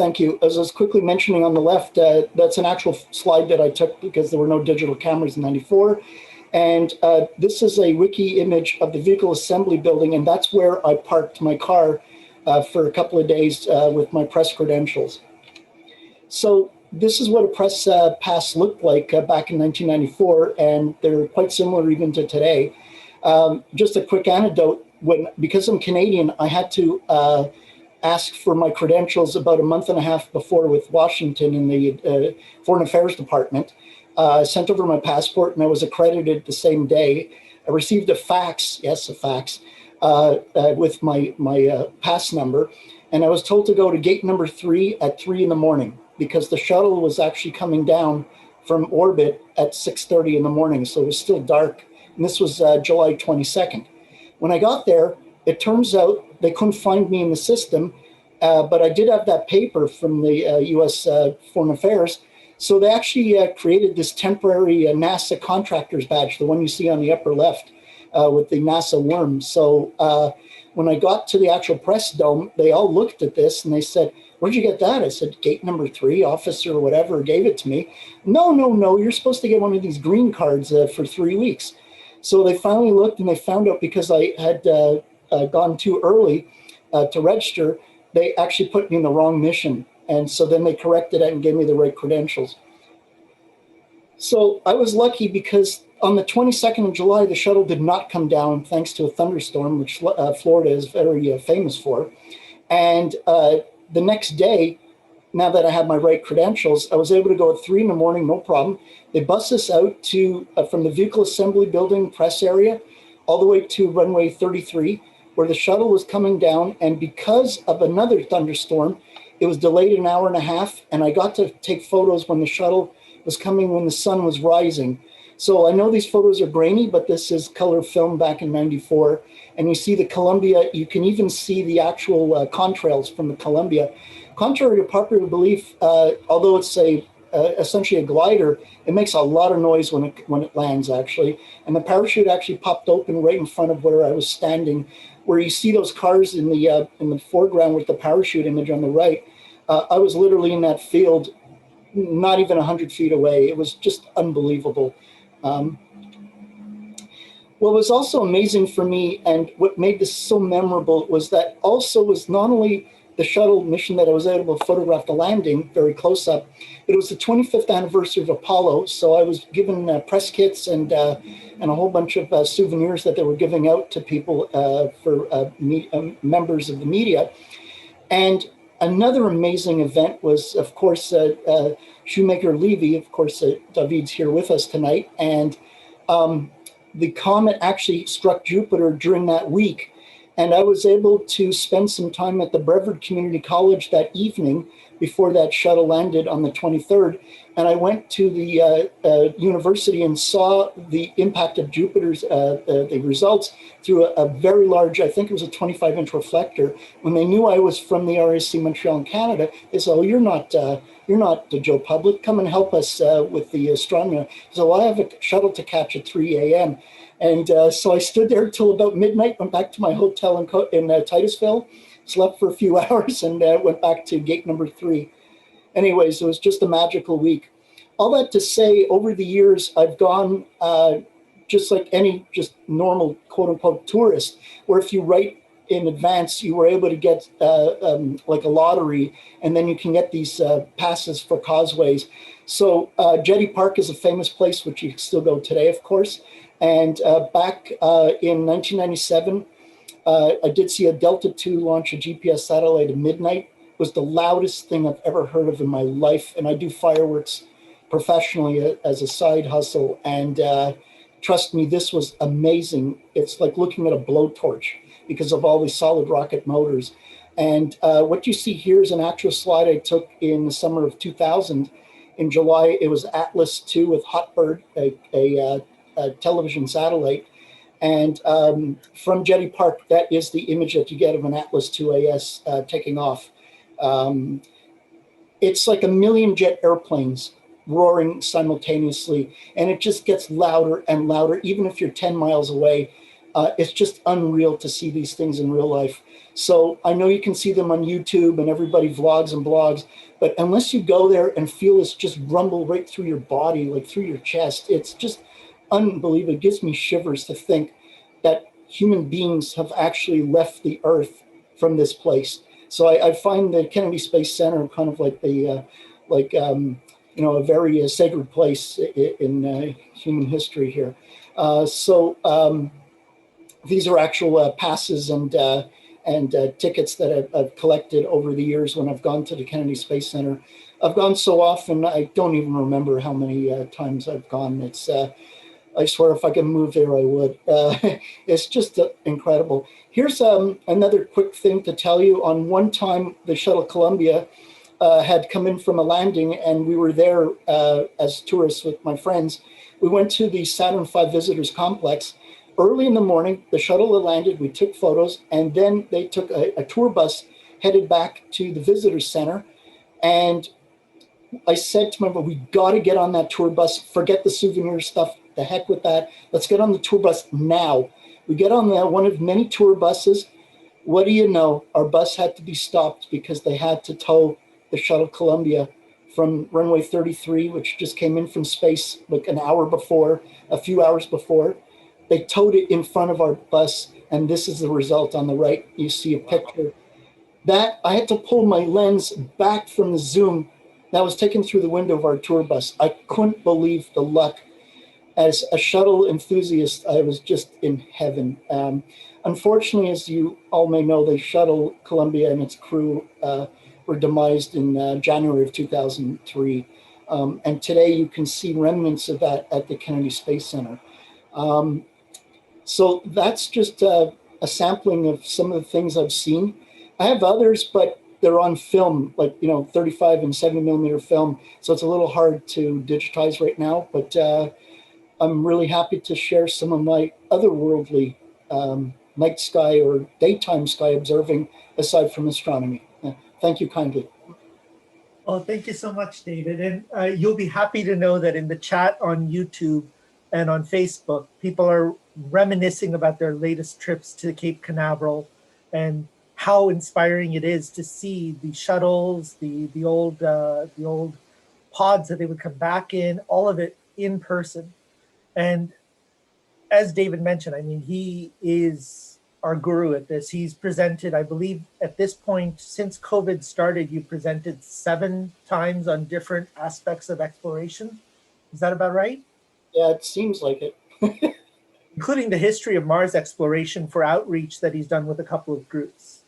mentioning on the left, that's an actual slide that I took because there were no digital cameras in '94. And this is a wiki image of the vehicle assembly building, and that's where I parked my car for a couple of days with my press credentials. So this is what a press pass looked like back in 1994, and they're quite similar even to today. Just a quick anecdote, because I'm Canadian, I had to asked for my credentials about a month and a half before with Washington in the Foreign Affairs Department. I sent over my passport and I was accredited the same day. I received a fax, with my pass number. And I was told to go to gate number 3 at 3 in the morning because the shuttle was actually coming down from orbit at 6:30 in the morning. So it was still dark. And this was July 22nd. When I got there, it turns out they couldn't find me in the system, but I did have that paper from the U.S. Foreign Affairs. So they actually created this temporary NASA contractor's badge, the one you see on the upper left with the NASA worm. So when I got to the actual press dome, they all looked at this and they said, "Where'd you get that?" I said, "Gate number 3, officer, whatever, gave it to me." No, you're supposed to get one of these green cards for 3 weeks. So they finally looked and they found out because I had gone too early to register, they actually put me in the wrong mission. And so then they corrected it and gave me the right credentials. So I was lucky because on the 22nd of July, the shuttle did not come down thanks to a thunderstorm, which Florida is very famous for. And the next day, now that I had my right credentials, I was able to go at 3 in the morning, no problem. They bussed us out to from the vehicle assembly building press area all the way to runway 33, where the shuttle was coming down. And because of another thunderstorm, it was delayed an hour and a half. And I got to take photos when the shuttle was coming, when the sun was rising. So I know these photos are grainy, but this is color film back in '94. And you see the Columbia, you can even see the actual contrails from the Columbia. Contrary to popular belief, although it's essentially a glider, it makes a lot of noise when it lands, actually. And the parachute actually popped open right in front of where I was standing, where you see those cars in the foreground with the parachute image on the right. I was literally in that field, not even 100 feet away. It was just unbelievable. What was also amazing for me and what made this so memorable was that also was not only the shuttle mission that I was able to photograph the landing very close up. But it was the 25th anniversary of Apollo, so I was given press kits and a whole bunch of souvenirs that they were giving out to people for members of the media. And another amazing event was, of course, Shoemaker Levy. Of course, David's here with us tonight. And the comet actually struck Jupiter during that week. And I was able to spend some time at the Brevard Community College that evening before that shuttle landed on the 23rd. And I went to the university and saw the impact of Jupiter's, the results through a very large, I think it was a 25-inch reflector. When they knew I was from the RASC Montreal in Canada, they said, "Oh, you're not Joe Public, come and help us with the astronomy." So I have a shuttle to catch at 3 a.m. And so I stood there till about midnight, went back to my hotel in Titusville, slept for a few hours, and went back to gate number 3. Anyways, it was just a magical week. All that to say, over the years, I've gone just like any just normal quote unquote tourist, where if you write in advance, you were able to get like a lottery, and then you can get these passes for causeways. So Jetty Park is a famous place, which you can still go today, of course. And back in 1997, I did see a Delta II launch a GPS satellite at midnight. It was the loudest thing I've ever heard of in my life. And I do fireworks professionally as a side hustle. And trust me, this was amazing. It's like looking at a blowtorch because of all these solid rocket motors. And what you see here is an actual slide I took in the summer of 2000. In July, it was Atlas II with Hotbird, a television satellite. And from Jetty Park, that is the image that you get of an Atlas II AS taking off. It's like a million jet airplanes roaring simultaneously, and it just gets louder and louder, even if you're 10 miles away. It's just unreal to see these things in real life. So I know you can see them on YouTube and everybody vlogs and blogs, but unless you go there and feel this just rumble right through your body, like through your chest, it's just unbelievable. It gives me shivers to think that human beings have actually left the Earth from this place. So I find the Kennedy Space Center kind of like the, a very sacred place in human history here. These are actual passes and tickets that I've collected over the years when I've gone to the Kennedy Space Center. I've gone so often, I don't even remember how many times I've gone. It's I swear if I could move there, I would. It's just incredible. Here's another quick thing to tell you. On one time, the shuttle Columbia had come in from a landing, and we were there as tourists with my friends. We went to the Saturn V Visitors Complex. Early in the morning, the shuttle had landed, we took photos, and then they took a tour bus headed back to the Visitors Center. And I said to my brother, we got to get on that tour bus, forget the souvenir stuff, the heck with that. Let's get on the tour bus now. We get on one of many tour buses. What do you know? Our bus had to be stopped because they had to tow the shuttle Columbia from runway 33, which just came in from space like an hour before, a few hours before. They towed it in front of our bus, and this is the result on the right. You see a picture. That I had to pull my lens back from the zoom that was taken through the window of our tour bus. I couldn't believe the luck. As a shuttle enthusiast, I was just in heaven. Unfortunately, as you all may know, the shuttle Columbia and its crew were demised in January of 2003. And today you can see remnants of that at the Kennedy Space Center. So that's just a sampling of some of the things I've seen. I have others, but they're on film, like, 35 and 70 millimeter film. So it's a little hard to digitize right now, but I'm really happy to share some of my otherworldly night sky or daytime sky observing aside from astronomy. Thank you kindly. Oh, thank you so much, David. And you'll be happy to know that in the chat on YouTube and on Facebook, people are reminiscing about their latest trips to Cape Canaveral and how inspiring it is to see the shuttles, the old pods that they would come back in, all of it in person. And as David mentioned, I mean, he is our guru at this. He's presented, I believe, at this point, since COVID started, you presented 7 times on different aspects of exploration. Is that about right? Yeah, it seems like it. Including the history of Mars exploration for outreach that he's done with a couple of groups.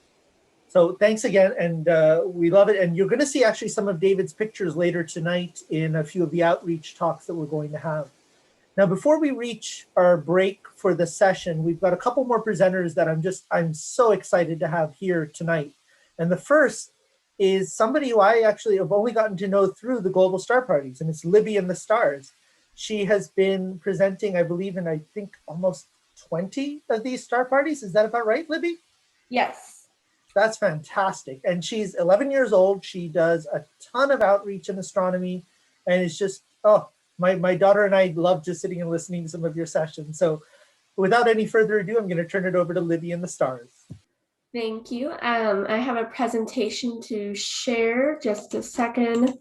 So thanks again, and we love it. And you're going to see actually some of David's pictures later tonight in a few of the outreach talks that we're going to have. Now, before we reach our break for the session, we've got a couple more presenters that I'm so excited to have here tonight. And the first is somebody who I actually have only gotten to know through the Global Star Parties, and it's Levy and the Stars. She has been presenting, I believe, in I think almost 20 of these star parties. Is that about right, Levy? Yes. That's fantastic. And she's 11 years old. She does a ton of outreach in astronomy, and it's just, oh, my daughter and I love just sitting and listening to some of your sessions. So without any further ado, I'm going to turn it over to Levy and the Stars. Thank you. I have a presentation to share. Just a second.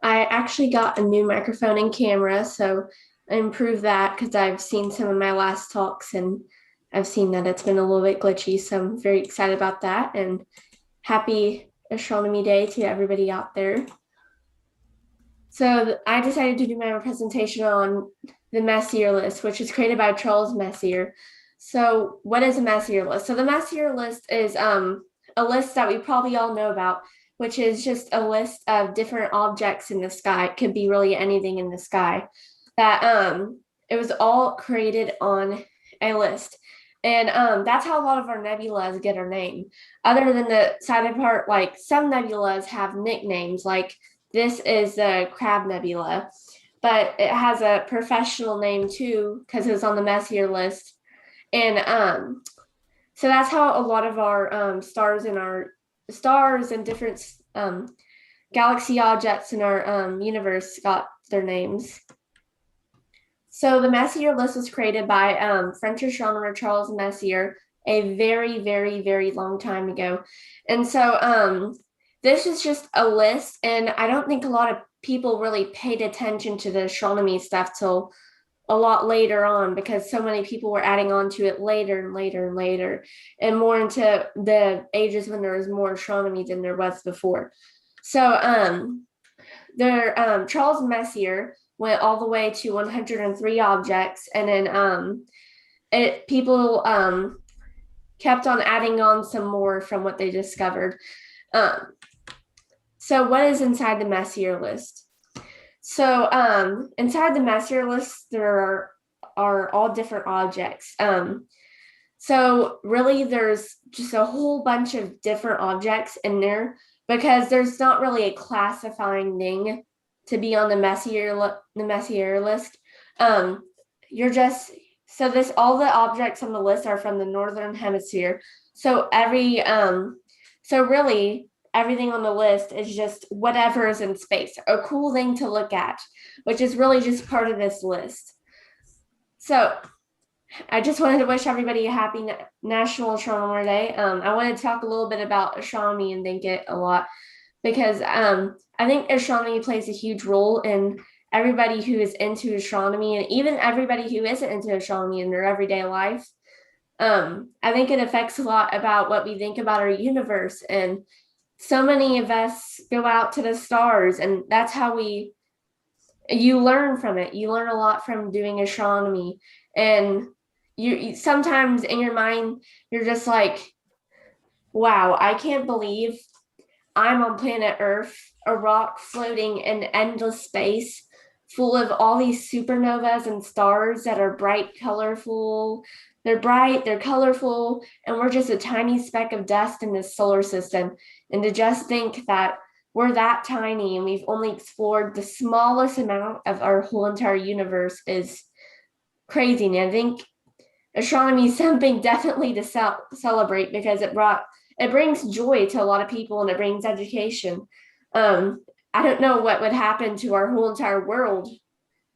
I actually got a new microphone and camera, so I improved that because I've seen some of my last talks and I've seen that it's been a little bit glitchy. So I'm very excited about that, and happy Astronomy Day to everybody out there. So I decided to do my presentation on the Messier list, which is created by Charles Messier. So what is a Messier list? So the Messier list is a list that we probably all know about, which is just a list of different objects in the sky. It could be really anything in the sky. That it was all created on a list. And that's how a lot of our nebulas get our name. Other than the side part, like some nebulas have nicknames, like this is the Crab Nebula, but it has a professional name too because it was on the Messier list. And so that's how a lot of our stars and different galaxy objects in our universe got their names. So the Messier list was created by French astronomer Charles Messier a very, very, very long time ago. And so this is just a list, and I don't think a lot of people really paid attention to the astronomy stuff till a lot later on, because so many people were adding on to it later and later and later, and more into the ages when there was more astronomy than there was before. So Charles Messier went all the way to 103 objects, and then people kept on adding on some more from what they discovered. So what is inside the Messier list? So inside the Messier list, there are all different objects. So really there's just a whole bunch of different objects in there because there's not really a classifying thing to be on the Messier list. All the objects on the list are from the Northern Hemisphere. So really everything on the list is just whatever is in space, a cool thing to look at, which is really just part of this list. So I just wanted to wish everybody a happy National Astronomer Day. I want to talk a little bit about astronomy and think it a lot because I think astronomy plays a huge role in everybody who is into astronomy and even everybody who isn't into astronomy in their everyday life. I think it affects a lot about what we think about our universe, and so many of us go out to the stars, and that's how you learn from it. You learn a lot from doing astronomy, and you sometimes in your mind, you're just like, wow, I can't believe I'm on planet Earth, a rock floating in endless space, full of all these supernovas and stars that are bright, colorful. They're bright, they're colorful, and we're just a tiny speck of dust in this solar system. And to just think that we're that tiny and we've only explored the smallest amount of our whole entire universe is crazy. And I think astronomy is something definitely to celebrate because it brings joy to a lot of people and it brings education. I don't know what would happen to our whole entire world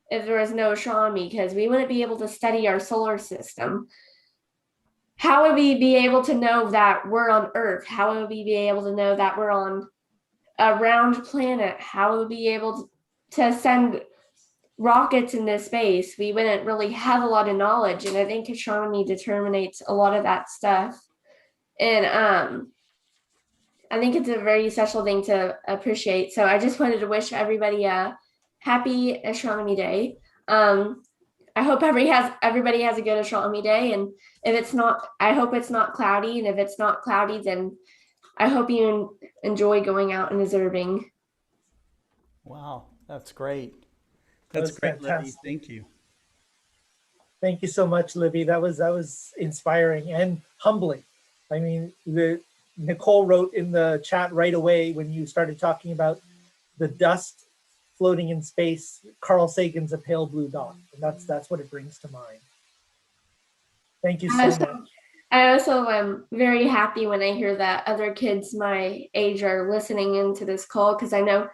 if there was no astronomy, because we wouldn't be able to study our solar system. How would we be able to know that we're on Earth? How would we be able to know that we're on a round planet? How would we be able to send rockets into space, we wouldn't really have a lot of knowledge. And I think astronomy determines a lot of that stuff. And I think it's a very special thing to appreciate. So I just wanted to wish everybody a happy Astronomy Day. I hope everybody has a good Astronomy Day. And if it's not, I hope it's not cloudy. And if it's not cloudy, then I hope you enjoy going out and observing. Wow, that's great. That That's was great, Levy. fantastic. Thank you. Thank you so much, Libby. That was inspiring and humbling. I mean, Nicole wrote in the chat right away when you started talking about the dust floating in space. Carl Sagan's A Pale Blue Dot, and that's what it brings to mind. Thank you so much. I also am very happy when I hear that other kids my age are listening into this call, because I know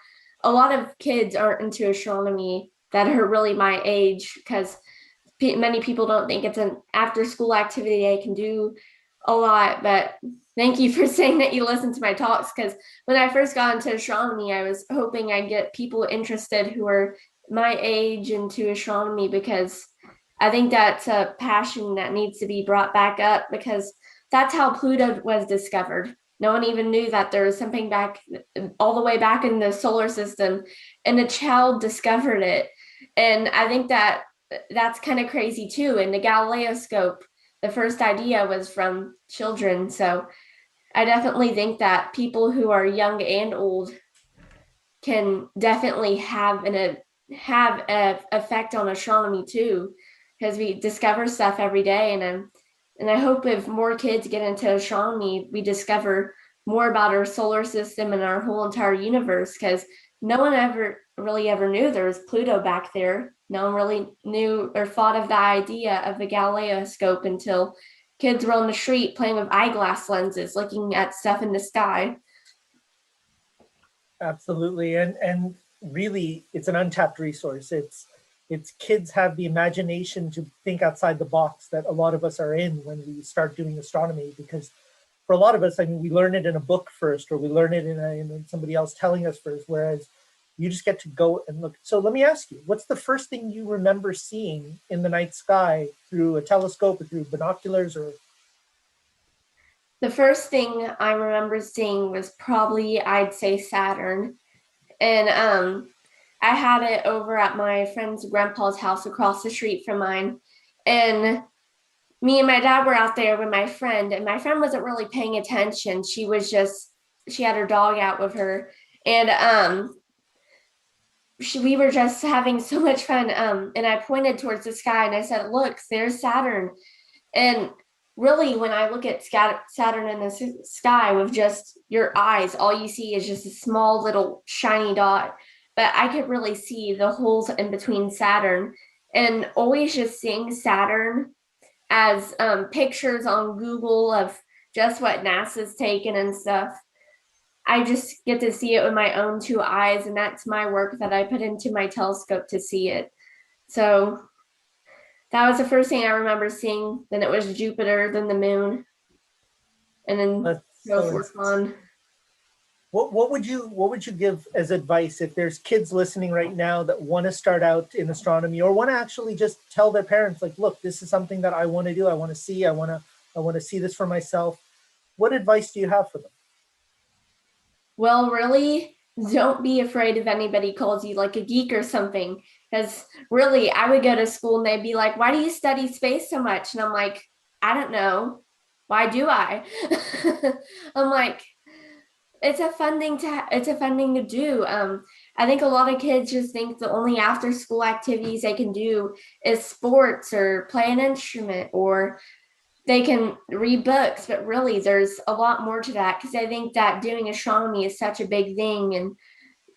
a lot of kids aren't into astronomy that are really my age, because many people don't think it's an after school activity they can do a lot. But thank you for saying that you listen to my talks, because when I first got into astronomy, I was hoping I'd get people interested who are my age into astronomy, because I think that's a passion that needs to be brought back up, because that's how Pluto was discovered. No one even knew that there was something back all the way back in the solar system, and a child discovered it. And I think that that's kind of crazy too. And the Galileo scope, the first idea was from children. So I definitely think that people who are young and old can definitely have an effect on astronomy too, because we discover stuff every day. And I hope if more kids get into astronomy, we discover more about our solar system and our whole entire universe, because no one ever knew there was Pluto back there. No one really knew or thought of the idea of the Galileo scope until kids were on the street playing with eyeglass lenses, looking at stuff in the sky. Absolutely, and really, it's an untapped resource. It's kids have the imagination to think outside the box that a lot of us are in when we start doing astronomy, because for a lot of us, I mean, we learn it in a book first, or we learn it in somebody else telling us first, whereas you just get to go and look. So let me ask you, what's the first thing you remember seeing in the night sky through a telescope or through binoculars? Or the first thing I remember seeing was probably, I'd say, Saturn. And I had it over at my friend's grandpa's house across the street from mine. And me and my dad were out there with my friend, and my friend wasn't really paying attention. She had her dog out with her. And we were just having so much fun. And I pointed towards the sky and I said, look, there's Saturn. And really, when I look at Saturn in the sky with just your eyes, all you see is just a small little shiny dot. But I could really see the holes in between Saturn. And always just seeing Saturn as pictures on Google of just what NASA's taken and stuff, I just get to see it with my own two eyes, and that's my work that I put into my telescope to see it. So that was the first thing I remember seeing. Then it was Jupiter, then the moon, and then so forth on. What would you give as advice if there's kids listening right now that want to start out in astronomy, or want to actually just tell their parents, like, look, this is something that I want to do. I want to see. I want to see this for myself. What advice do you have for them? Well, really, don't be afraid if anybody calls you like a geek or something. Because really, I would go to school and they'd be like, why do you study space so much? And I'm like, I don't know. Why do I? I'm like, it's a fun thing to do. I think a lot of kids just think the only after school activities they can do is sports or play an instrument, or they can read books, but really there's a lot more to that, because I think that doing astronomy is such a big thing, and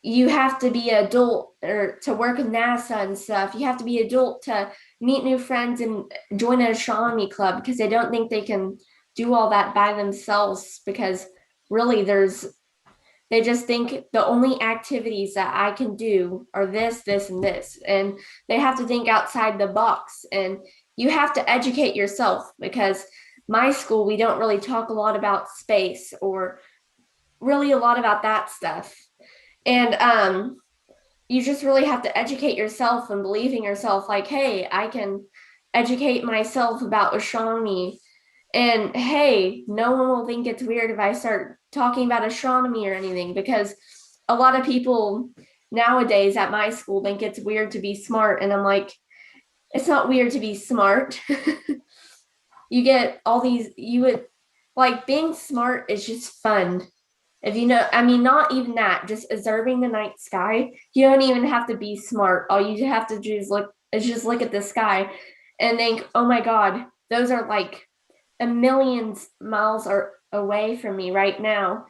you have to be an adult or to work with NASA and stuff. You have to be adult to meet new friends and join an astronomy club, because they don't think they can do all that by themselves, because really they just think the only activities that I can do are this, this, and this. And they have to think outside the box, and you have to educate yourself, because my school, we don't really talk a lot about space or really a lot about that stuff. And you just really have to educate yourself and believe in yourself, like, hey, I can educate myself about astronomy. And hey, no one will think it's weird if I start talking about astronomy or anything, because a lot of people nowadays at my school think it's weird to be smart. And I'm like, it's not weird to be smart. You get all these, you would like being smart is just fun. If you know, I mean, not even that, just observing the night sky. You don't even have to be smart. All you have to do is just look at the sky and think, oh my God, those are like a million miles are away from me right now,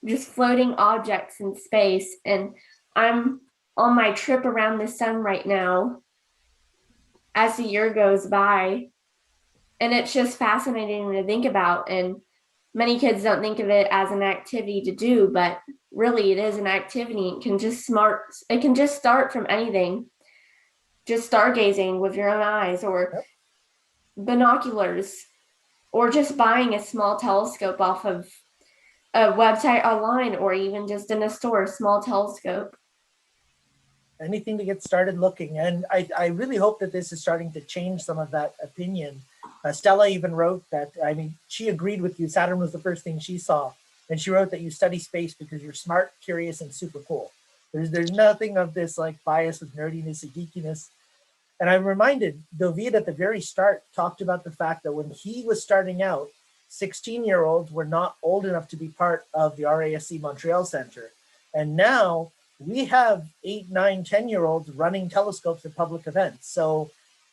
just floating objects in space. And I'm on my trip around the sun right now as the year goes by. And it's just fascinating to think about. And many kids don't think of it as an activity to do, but really it is an activity. It can just start from anything. Just stargazing with your own eyes, or binoculars, or just buying a small telescope off of a website online, or even just in a store, a small telescope. Anything to get started looking. And I really hope that this is starting to change some of that opinion. Stella even wrote that, I mean, she agreed with you. Saturn was the first thing she saw. And she wrote that you study space because you're smart, curious, and super cool. There's nothing of this like bias with nerdiness and geekiness. And I'm reminded, David at the very start talked about the fact that when he was starting out, 16-year-olds were not old enough to be part of the RASC Montreal Center. And now we have 8, 9, 10-year-olds running telescopes at public events. So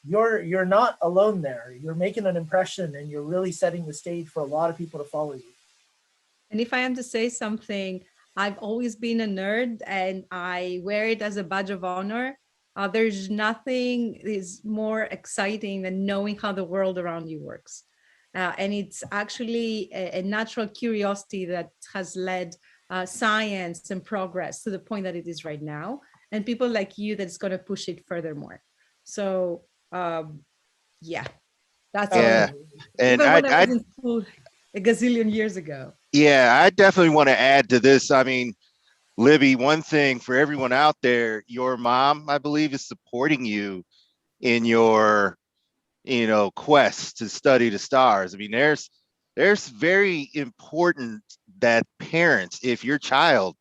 you're not alone there. You're making an impression, and you're really setting the stage for a lot of people to follow you. And if I am to say something, I've always been a nerd, and I wear it as a badge of honor. There's nothing is more exciting than knowing how the world around you works. And it's actually a natural curiosity that has led science and progress to the point that it is right now. And people like you that's going to push it furthermore. So yeah, that's Yeah. And even when I was in school a gazillion years ago. Yeah, I definitely want to add to this. I mean, Libby, one thing for everyone out there, your mom, I believe, is supporting you in your, quest to study the stars. I mean, there's very important that parents, if your child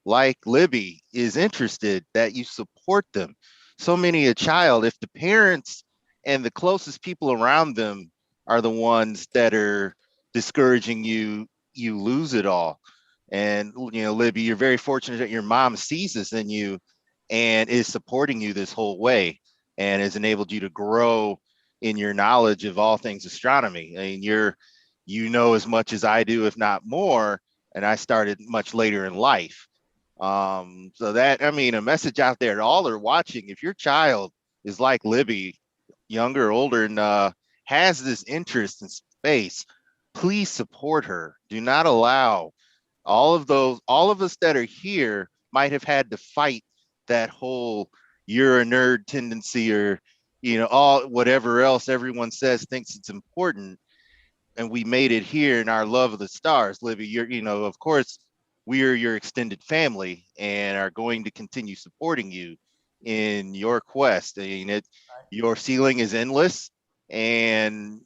like Libby is interested, that you support them. So many a child, if the parents and the closest people around them are the ones that are discouraging you, you lose it all. And Libby, you're very fortunate that your mom sees this in you and is supporting you this whole way and has enabled you to grow in your knowledge of all things astronomy. I mean, you know as much as I do, if not more, and I started much later in life. So that, I mean, a message out there to all are watching, if your child is like Libby, younger or older, and has this interest in space, please support her. Do not allow all of us that are here might have had to fight that whole you're a nerd tendency, or all whatever else everyone says thinks it's important, and we made it here in our love of the stars. Libby, of course we are your extended family and are going to continue supporting you in your quest. I mean, your ceiling is endless, and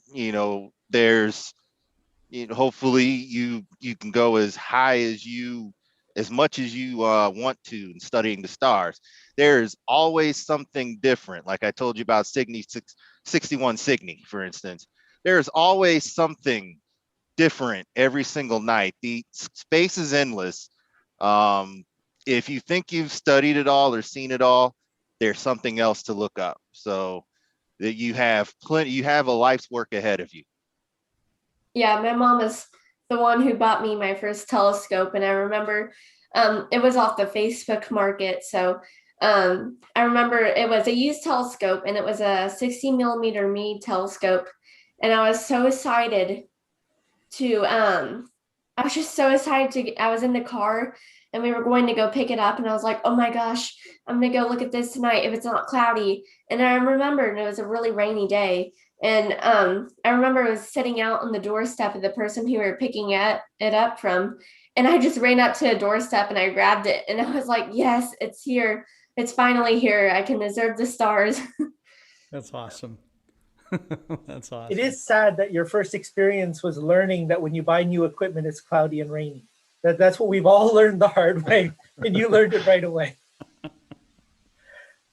there's hopefully you can go as high as much as you want to in studying the stars. There's always something different. Like I told you about Cygni 61 Cygni, for instance. There's always something different every single night. The space is endless. If you think you've studied it all or seen it all, there's something else to look up. So that you have a life's work ahead of you. Yeah, my mom is the one who bought me my first telescope, and I remember it was off the Facebook market. So I remember it was a used telescope, and it was a 60mm Meade telescope, and I was so excited to I was just so excited to I was in the car and we were going to go pick it up, and I was like, oh my gosh, I'm gonna go look at this tonight if it's not cloudy. And I remembered it was a really rainy day, and I remember I was sitting out on the doorstep of the person who we were picking it up from, and I just ran up to the doorstep and I grabbed it, and I was like, yes, it's here. It's finally here. I can observe the stars. That's awesome. That's awesome. It is sad that your first experience was learning that when you buy new equipment, it's cloudy and rainy. That's what we've all learned the hard way, and you learned it right away.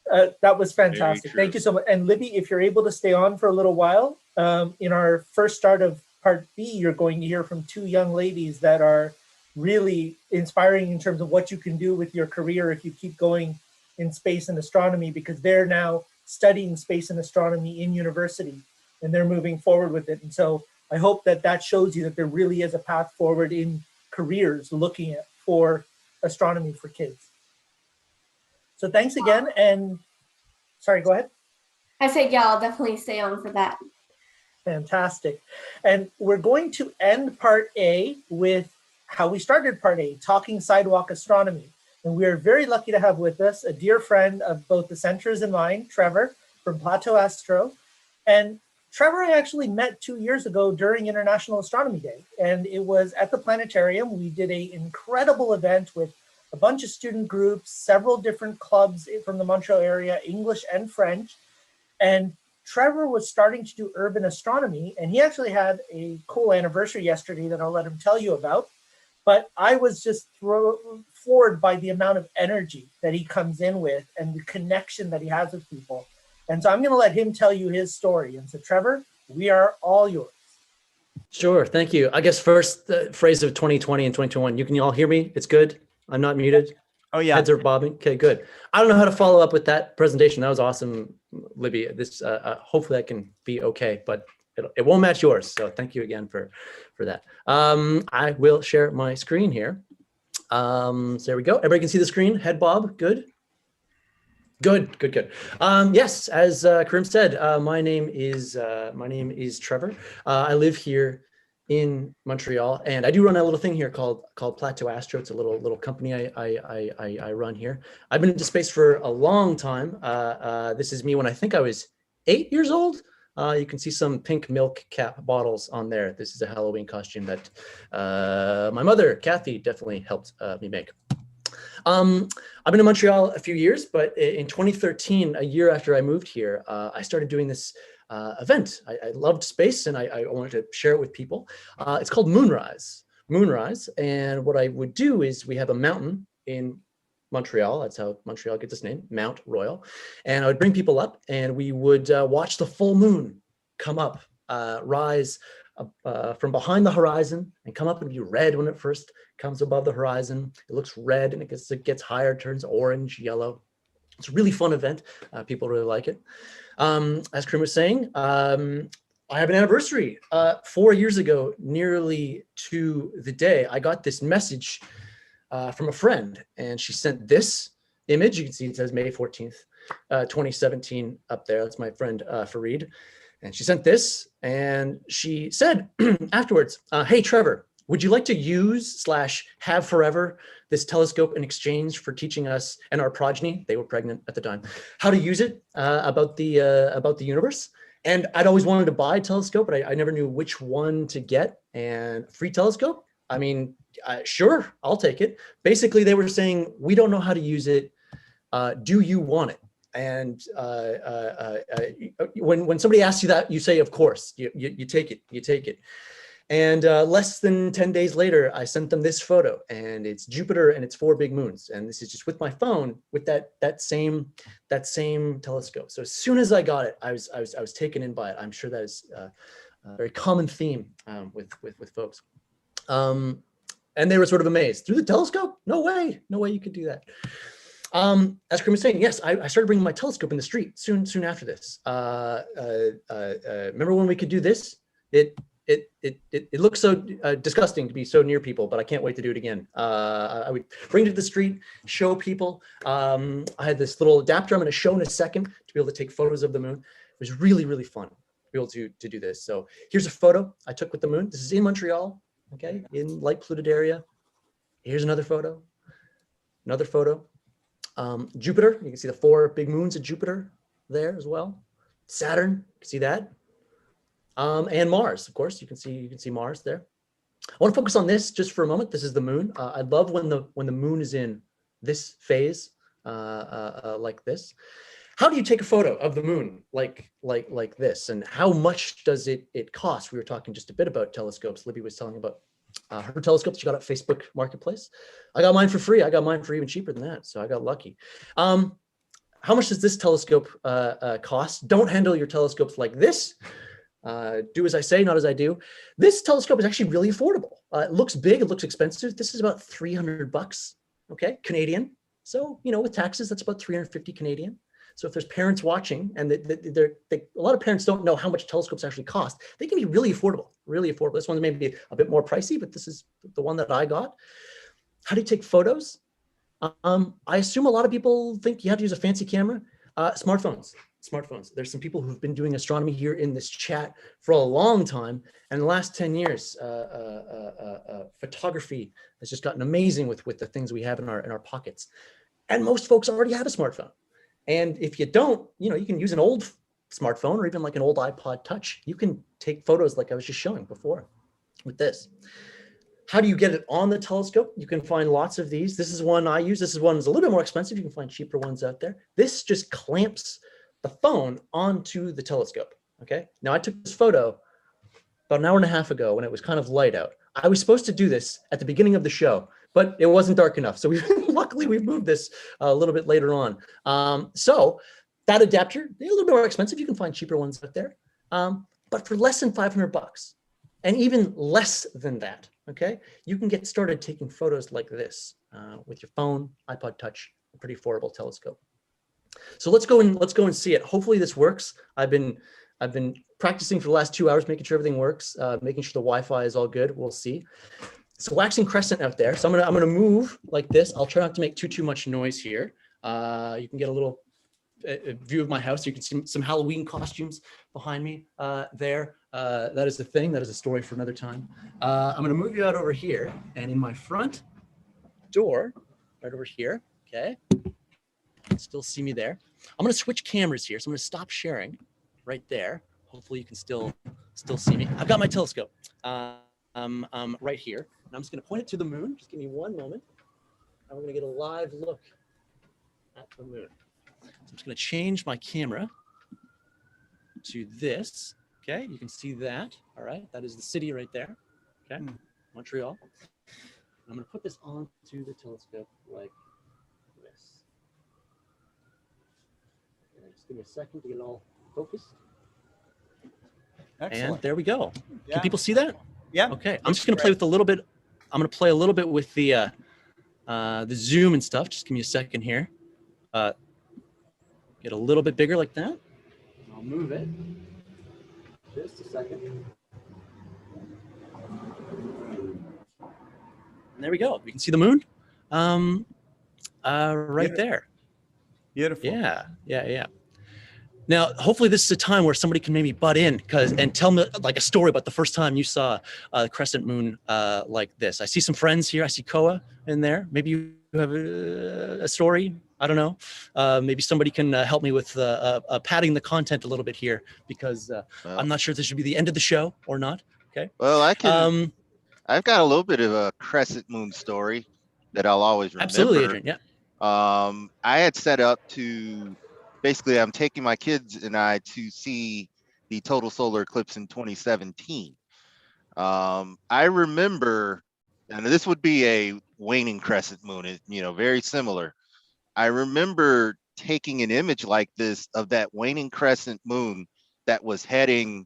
That was fantastic. Thank you so much. And Libby, if you're able to stay on for a little while, in our first start of part B, you're going to hear from two young ladies that are really inspiring in terms of what you can do with your career if you keep going in space and astronomy, because they're now studying space and astronomy in university and they're moving forward with it. And so I hope that that shows you that there really is a path forward in careers looking at for astronomy for kids. So thanks again. And sorry, go ahead. I said, yeah, I'll definitely stay on for that. Fantastic. And we're going to end part A with how we started part A, talking sidewalk astronomy. And we are very lucky to have with us a dear friend of both the centers and mine, Trevor from Plateau Astro. And Trevor I actually met 2 years ago during International Astronomy Day. And it was at the planetarium. We did an incredible event with a bunch of student groups, several different clubs from the Montreal area, English and French. And Trevor was starting to do urban astronomy, and he actually had a cool anniversary yesterday that I'll let him tell you about. But I was just floored by the amount of energy that he comes in with and the connection that he has with people. And so I'm going to let him tell you his story. And so Trevor, we are all yours. Sure, thank you. I guess first the phrase of 2020 and 2021. You can all hear me? It's good? I'm not muted? Oh yeah. Heads are bobbing? Okay, good. I don't know how to follow up with that presentation. That was awesome, Libby. This hopefully that can be okay, but it won't match yours. So thank you again for that. I will share my screen here. So there we go. Everybody can see the screen. Head bob, good? Good. Yes, as Karim said, my name is Trevor. I live here in Montreal, and I do run a little thing here called Plateau Astro. It's a little company I run here. I've been into space for a long time. This is me when I think I was 8 years old. You can see some pink milk cap bottles on there. This is a Halloween costume that my mother, Kathy, definitely helped me make. I've been in Montreal a few years, but in 2013, a year after I moved here, I started doing this event. I loved space and I wanted to share it with people. It's called Moonrise. And what I would do is we have a mountain in Montreal. That's how Montreal gets its name, Mount Royal. And I would bring people up and we would watch the full moon come up, rise from behind the horizon and come up and be red when it first comes above the horizon. It looks red and it gets higher, turns orange, yellow. It's a really fun event. People really like it. As Karim was saying, I have an anniversary. 4 years ago, nearly to the day, I got this message from a friend, and she sent this image. You can see it says May 14th, 2017 up there. That's my friend Fareed. And she sent this, and she said afterwards, hey, Trevor, would you like to use / have forever this telescope in exchange for teaching us and our progeny, they were pregnant at the time, how to use it about the universe? And I'd always wanted to buy a telescope, but I never knew which one to get. And free telescope? I mean, sure, I'll take it. Basically, they were saying, we don't know how to use it. Do you want it? And when somebody asks you that, you say, of course, you take it. And less than 10 days later, I sent them this photo, and it's Jupiter and it's 4 big moons. And this is just with my phone with that same telescope. So as soon as I got it, I was taken in by it. I'm sure that is a very common theme with folks. And they were sort of amazed. Through the telescope? No way you could do that. As Karim was saying, yes, I started bringing my telescope in the street soon after this. Remember when we could do this? It looks so disgusting to be so near people, but I can't wait to do it again. I would bring it to the street, show people. I had this little adapter I'm going to show in a second to be able to take photos of the moon. It was really, really fun to be able to do this. So here's a photo I took with the moon. This is in Montreal, okay, in light polluted area. Here's another photo. Jupiter, you can see the 4 big moons of Jupiter there as well. Saturn, you can see that. And Mars, of course, you can see Mars there. I want to focus on this just for a moment. This is the moon. I love when the moon is in this phase like this. How do you take a photo of the moon like this? And how much does it cost? We were talking just a bit about telescopes. Libby was telling about her telescopes she got at Facebook Marketplace. I got mine for free. I got mine for even cheaper than that. So I got lucky. How much does this telescope cost? Don't handle your telescopes like this. Do as I say, not as I do. This telescope is actually really affordable. It looks big, it looks expensive. This is about $300, okay, Canadian. So, you know, with taxes, that's about 350 Canadian. So if there's parents watching and a lot of parents don't know how much telescopes actually cost, they can be really affordable, really affordable. This one's maybe a bit more pricey, but this is the one that I got. How do you take photos? I assume a lot of people think you have to use a fancy camera. Smartphones. There's some people who've been doing astronomy here in this chat for a long time. And in the last 10 years, photography has just gotten amazing with the things we have in our pockets. And most folks already have a smartphone. And if you don't, you know, you can use an old smartphone or even like an old iPod Touch. You can take photos like I was just showing before with this. How do you get it on the telescope? You can find lots of these. This is one I use. This is one that's a little bit more expensive. You can find cheaper ones out there. This just clamps the phone onto the telescope, okay? Now I took this photo about an hour and a half ago when it was kind of light out. I was supposed to do this at the beginning of the show, but it wasn't dark enough. So luckily we've moved this a little bit later on. So that adapter, they're a little bit more expensive. You can find cheaper ones out there, but for less than $500 and even less than that, okay? You can get started taking photos like this with your phone, iPod Touch, a pretty affordable telescope. So let's go and see it. Hopefully this works. I've been practicing for the last 2 hours, making sure everything works, making sure the Wi-Fi is all good. We'll see. It's a waxing crescent out there. So I'm gonna move like this. I'll try not to make too much noise here. You can get a little view of my house. You can see some Halloween costumes behind me there. That is the thing. That is a story for another time. I'm gonna move you out over here, and in my front door, right over here, okay? Still see me there. I'm going to switch cameras here. So I'm going to stop sharing right there. Hopefully you can still see me. I've got my telescope right here. And I'm just going to point it to the moon. Just give me one moment. And we're going to get a live look at the moon. So I'm just going to change my camera to this. Okay, you can see that. All right, that is the city right there. Okay, Montreal. I'm going to put this onto the telescope like this. Just give me a second to get it all focused. Excellent. And there we go. Yeah. Can people see that? Yeah. Okay. I'm just going to play with a little bit. I'm going to play a little bit with the zoom and stuff. Just give me a second here. Get a little bit bigger like that. I'll move it. Just a second. And there we go. You can see the moon right there. Beautiful. Yeah. Now, hopefully this is a time where somebody can maybe butt in and tell me like a story about the first time you saw a crescent moon like this. I see some friends here. I see Koa in there. Maybe you have a story. I don't know. Maybe somebody can help me with padding the content a little bit here because I'm not sure if this should be the end of the show or not. Okay. Well, I can. I've got a little bit of a crescent moon story that I'll always remember. Absolutely, Adrian. Yeah. I had set up to basically I'm taking my kids and I to see the total solar eclipse in 2017. I remember, and this would be a waning crescent moon, you know, very similar. I remember taking an image like this of that waning crescent moon that was heading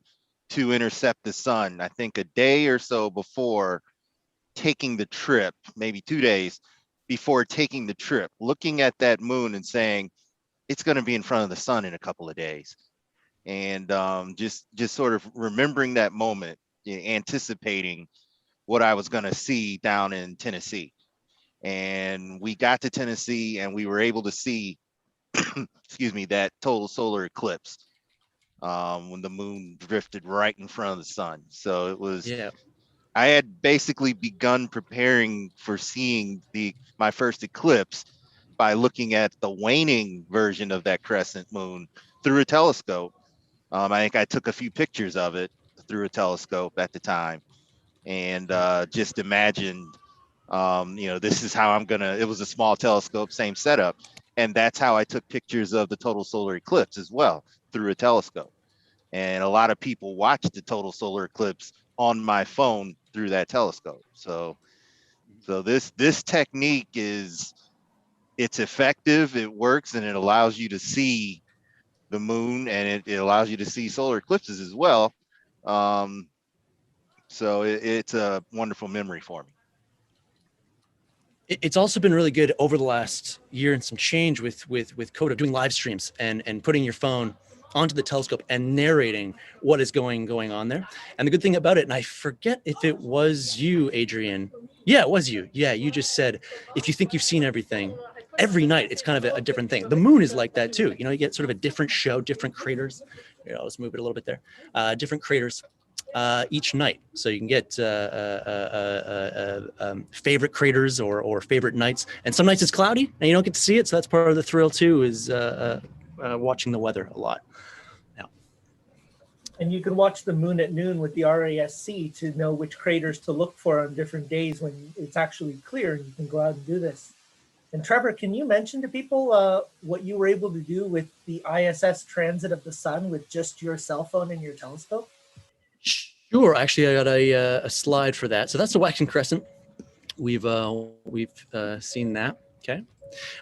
to intercept the sun, I think a day or so before taking the trip, maybe 2 days before taking the trip, looking at that moon and saying, it's going to be in front of the sun in a couple of days. And just sort of remembering that moment, anticipating what I was going to see down in Tennessee. And we got to Tennessee and we were able to see, excuse me, that total solar eclipse when the moon drifted right in front of the sun. So it was, I had basically begun preparing for seeing my first eclipse by looking at the waning version of that crescent moon through a telescope. I think I took a few pictures of it through a telescope at the time and just imagined, you know, this is how I'm gonna, it was a small telescope, same setup. And that's how I took pictures of the total solar eclipse as well, through a telescope. And a lot of people watch the total solar eclipse on my phone through that telescope. So this technique it's effective, it works, and it allows you to see the moon, and it allows you to see solar eclipses as well. So it's a wonderful memory for me. It's also been really good over the last year and some change with CODA, doing live streams and putting your phone onto the telescope and narrating what is going on there. And the good thing about it, and I forget if it was you, Adrian. Yeah, it was you. Yeah, you just said, if you think you've seen everything, every night it's kind of a different thing. The moon is like that too. You know, you get sort of a different show, different craters. Here, let's move it a little bit there. Different craters each night. So you can get favorite craters or favorite nights. And some nights it's cloudy and you don't get to see it. So that's part of the thrill too, is watching the weather a lot. And you can watch the moon at noon with the RASC to know which craters to look for on different days when it's actually clear and you can go out and do this. And Trevor, can you mention to people what you were able to do with the ISS transit of the sun with just your cell phone and your telescope? Sure. Actually, I got a slide for that. So that's the waxing crescent. We've seen that. Okay.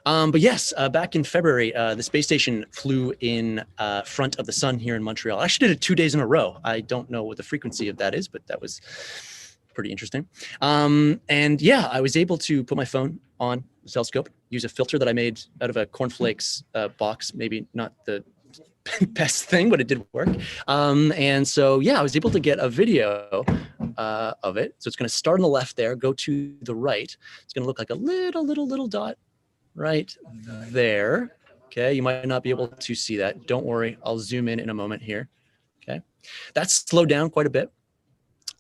But yes, back in February, the space station flew in front of the sun here in Montreal. I actually did it 2 days in a row. I don't know what the frequency of that is, but that was pretty interesting. And yeah, I was able to put my phone on the telescope, use a filter that I made out of a cornflakes box, maybe not the best thing, but it did work. And so, yeah, I was able to get a video of it. So it's going to start on the left there, go to the right. It's going to look like a little dot right there. Okay, you might not be able to see that. Don't worry, I'll zoom in a moment here. Okay, that's slowed down quite a bit,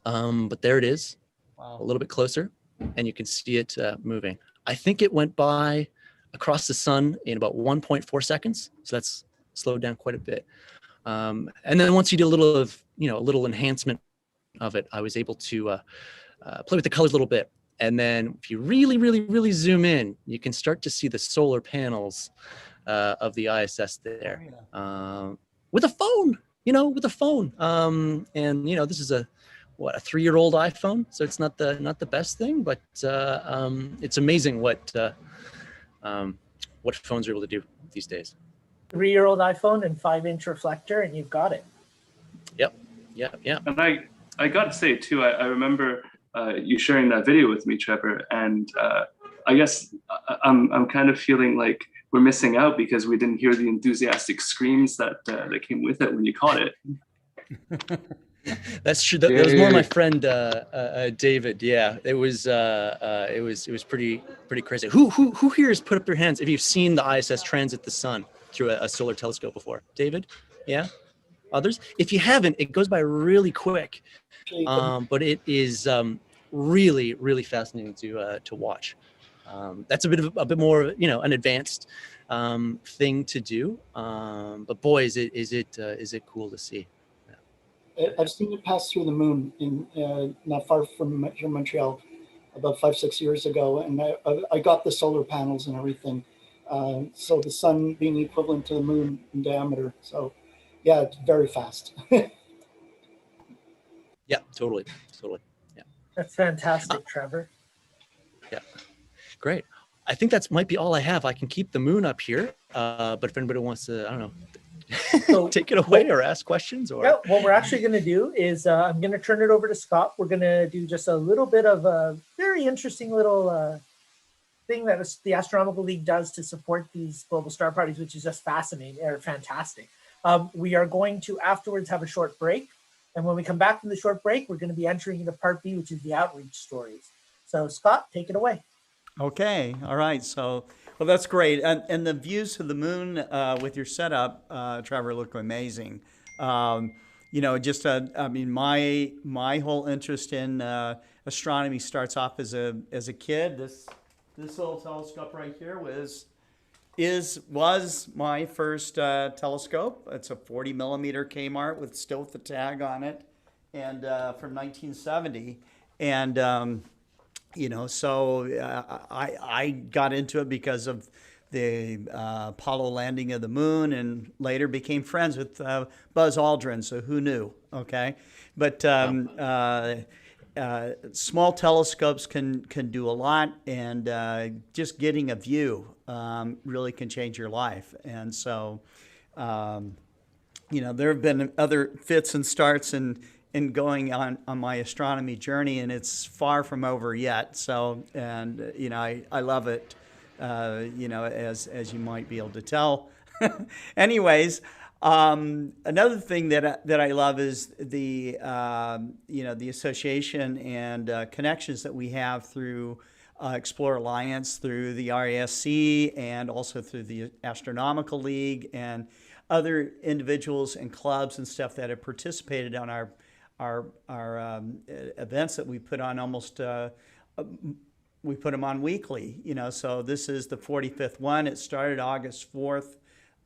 but there it is. Wow. A little bit closer, and you can see it moving. I think it went by across the sun in about 1.4 seconds. So that's slowed down quite a bit. And then once you do a little enhancement of it, I was able to play with the colors a little bit. And then if you really zoom in, you can start to see the solar panels of the ISS there with a phone, with a phone. And, this is a 3-year-old iPhone. So it's not the best thing, but it's amazing what phones are able to do these days. 3-year-old iPhone and 5-inch reflector, and you've got it. Yep. And I got to say too, I remember you sharing that video with me, Trevor, and I guess I'm kind of feeling like we're missing out because we didn't hear the enthusiastic screams that came with it when you caught it. That's true. That was more my friend David. Yeah, it was pretty crazy. Who here has put up their hands if you've seen the ISS transit the sun through a solar telescope before? David? Yeah. Others? If you haven't, it goes by really quick, but it is really fascinating to watch. That's a bit more an advanced thing to do, but boy, is it cool to see. I've seen it pass through the moon in not far from here, Montreal, about 5-6 years ago, and I got the solar panels and everything. So the sun being equivalent to the moon in diameter. So yeah, it's very fast. Yeah, totally. Yeah. That's fantastic, Trevor. Yeah, great. I think that's might be all I have. I can keep the moon up here, but if anybody wants to, I don't know, so take it away or ask questions or. Yeah, what we're actually going to do is I'm going to turn it over to Scott. We're going to do just a little bit of a very interesting little thing that the Astronomical League does to support these global star parties, which is just fascinating or fantastic. We are going to afterwards have a short break. And when we come back from the short break, we're going to be entering into part B, which is the outreach stories. So Scott, take it away. Okay. All right. So, well, that's great. And the views of the moon with your setup, Trevor, look amazing. My whole interest in astronomy starts off as a kid. This little telescope right here was my first telescope. It's a 40 millimeter Kmart with the tag on it, and from 1970. And so I got into it because of the Apollo landing of the moon, and later became friends with Buzz Aldrin. So who knew? Okay, but small telescopes can do a lot, and just getting a view really can change your life. And so, you know, there have been other fits and starts in going on my astronomy journey, and it's far from over yet. So, and you know, I love it. You know, as you might be able to tell. Anyways, another thing that I love is the you know, the association and connections that we have through Explore Alliance, through the RASC, and also through the Astronomical League, and other individuals and clubs and stuff that have participated on our events that we put on almost. We put them on weekly, you know, so this is the 45th one. It started August 4th,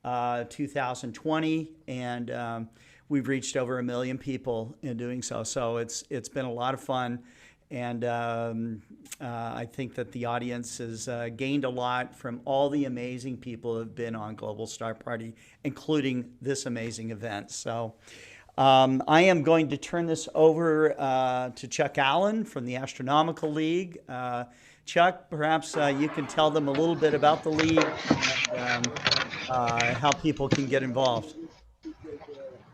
2020, and we've reached over 1 million people in doing so. So it's been a lot of fun, and I think that the audience has gained a lot from all the amazing people who have been on Global Star Party, including this amazing event. So I am going to turn this over to Chuck Allen from the Astronomical League. Chuck, perhaps you can tell them a little bit about the league and how people can get involved.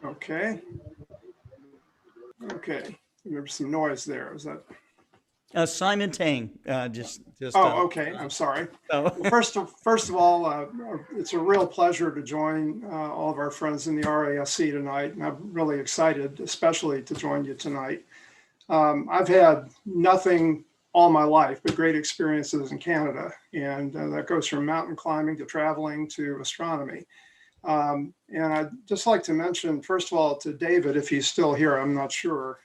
Okay. Okay. There's some noise there. Is that? Simon Tang, just. Oh, okay. I'm sorry. Well, first of all, it's a real pleasure to join all of our friends in the RASC tonight, and I'm really excited, especially to join you tonight. I've had nothing all my life but great experiences in Canada, and that goes from mountain climbing to traveling to astronomy. And I'd just like to mention, first of all, to David, if he's still here, I'm not sure.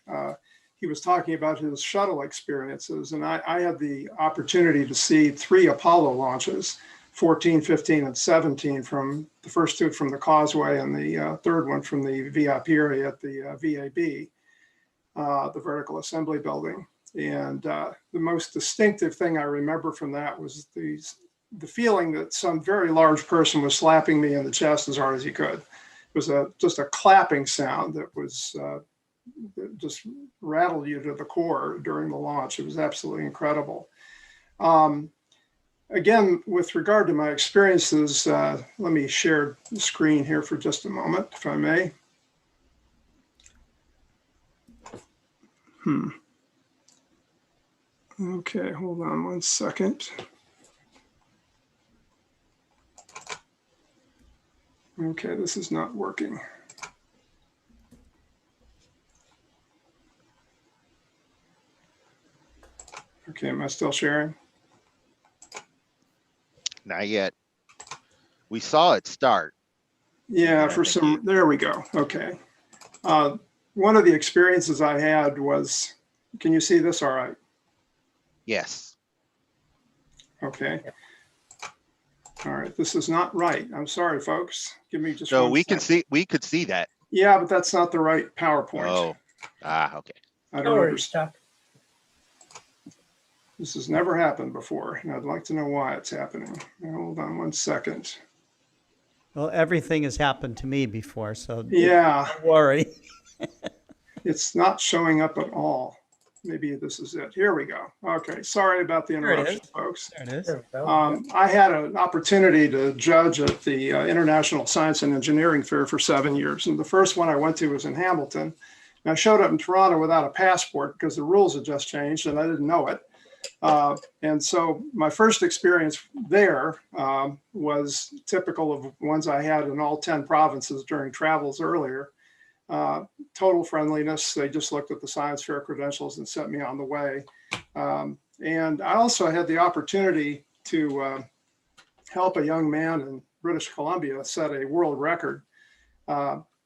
He was talking about his shuttle experiences, and I had the opportunity to see 3 Apollo launches, 14, 15, and 17, from the first 2 from the Causeway, and the third one from the VIP area at the VAB, the Vertical Assembly Building. And the most distinctive thing I remember from that was the feeling that some very large person was slapping me in the chest as hard as he could. It was just a clapping sound that was just rattled you to the core during the launch. It was absolutely incredible. Again, with regard to my experiences, let me share the screen here for just a moment, if I may. Okay, hold on one second. Okay, this is not working. Okay, am I still sharing? Not yet. We saw it start. Yeah, for some, there we go. Okay. One of the experiences I had was, can you see this all right? Yes. Okay. All right, this is not right. I'm sorry, folks. Give me just so one we second. can see, we could see that. Yeah, but that's not the right PowerPoint. Oh, okay. I don't understand. This has never happened before, and I'd like to know why it's happening. Now, hold on one second. Well, everything has happened to me before, so yeah, don't worry. It's not showing up at all. Maybe this is it. Here we go. Okay, sorry about the interruption, folks. There it is. I had an opportunity to judge at the International Science and Engineering Fair for 7 years. And the first one I went to was in Hamilton. And I showed up in Toronto without a passport because the rules had just changed and I didn't know it. And so my first experience there was typical of ones I had in all 10 provinces during travels earlier. Total friendliness. They just looked at the science fair credentials and sent me on the way. And I also had the opportunity to help a young man in British Columbia set a world record.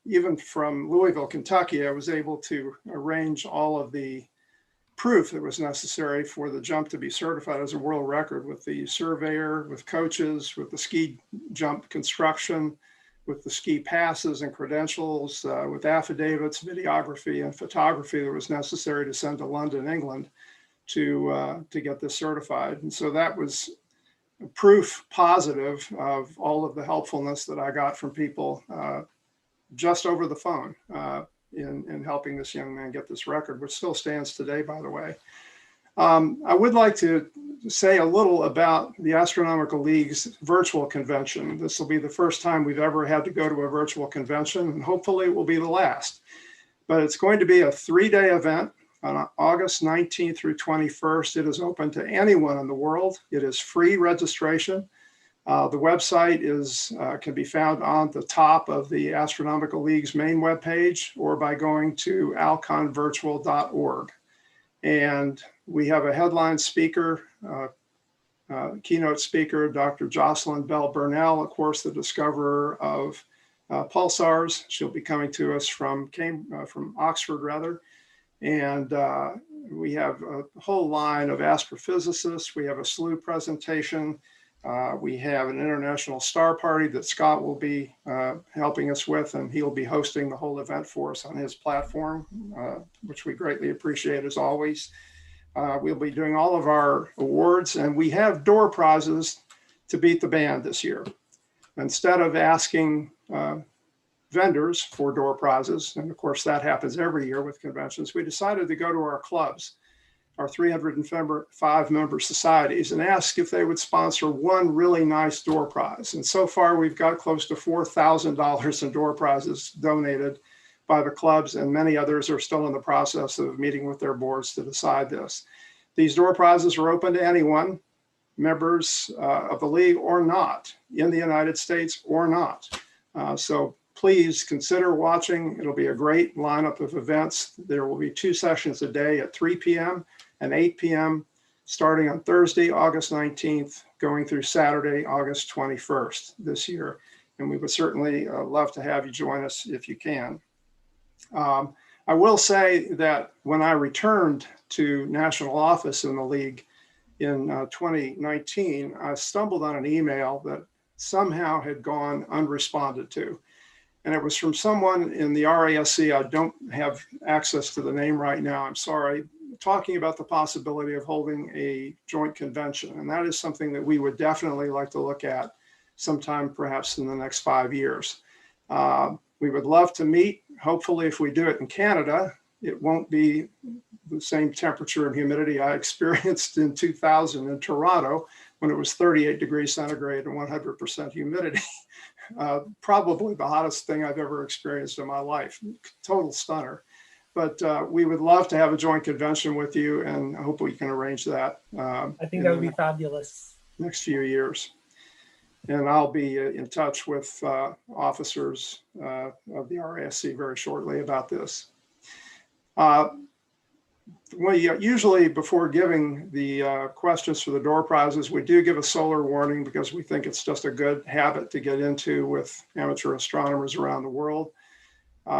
Even from Louisville, Kentucky, I was able to arrange all of the proof that was necessary for the jump to be certified as a world record, with the surveyor, with coaches, with the ski jump construction, with the ski passes and credentials, with affidavits, videography, and photography that was necessary to send to London, England to get this certified. And so that was proof positive of all of the helpfulness that I got from people just over the phone in helping this young man get this record, which still stands today, by the way. I would like to say a little about the Astronomical League's virtual convention. This will be the first time we've ever had to go to a virtual convention, and hopefully it will be the last. But it's going to be a 3-day event on August 19th through 21st. It is open to anyone in the world. It is free registration. The website can be found on the top of the Astronomical League's main webpage or by going to alconvirtual.org. And we have a headline speaker, keynote speaker, Dr. Jocelyn Bell Burnell, of course, the discoverer of pulsars. She'll be coming to us from Oxford, rather. And we have a whole line of astrophysicists. We have a SLU presentation. We have an international star party that Scott will be helping us with, and he'll be hosting the whole event for us on his platform, which we greatly appreciate as always. We'll be doing all of our awards, and we have door prizes to beat the band this year. Instead of asking vendors for door prizes, and of course that happens every year with conventions, we decided to go to our clubs, our 305 member societies, and ask if they would sponsor one really nice door prize. And so far we've got close to $4,000 in door prizes donated by the clubs, and many others are still in the process of meeting with their boards to decide this. These door prizes are open to anyone, members of the league or not, in the United States or not. So please consider watching. It'll be a great lineup of events. There will be 2 sessions a day at 3 p.m. and 8 p.m. starting on Thursday, August 19th, going through Saturday, August 21st this year. And we would certainly love to have you join us if you can. I will say that when I returned to national office in the league in 2019, I stumbled on an email that somehow had gone unresponded to. And it was from someone in the RASC. I don't have access to the name right now, I'm sorry, talking about the possibility of holding a joint convention. And that is something that we would definitely like to look at sometime perhaps in the next 5 years. We would love to meet. Hopefully, if we do it in Canada, it won't be the same temperature and humidity I experienced in 2000 in Toronto when it was 38 degrees centigrade and 100% humidity. Probably the hottest thing I've ever experienced in my life. Total stunner. But we would love to have a joint convention with you, and I hope we can arrange that. I think that would be fabulous. Next few years. And I'll be in touch with officers of the RASC very shortly about this. Usually before giving the questions for the door prizes, we do give a solar warning because we think it's just a good habit to get into with amateur astronomers around the world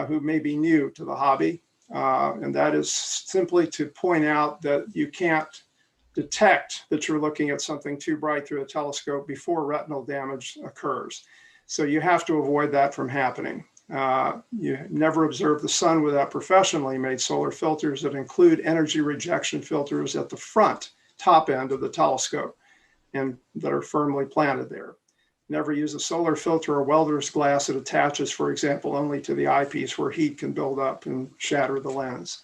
who may be new to the hobby. And that is simply to point out that you can't detect that you're looking at something too bright through a telescope before retinal damage occurs. So you have to avoid that from happening. You never observe the sun without professionally made solar filters that include energy rejection filters at the front top end of the telescope and that are firmly planted there. Never use a solar filter or welder's glass that attaches, for example, only to the eyepiece where heat can build up and shatter the lens.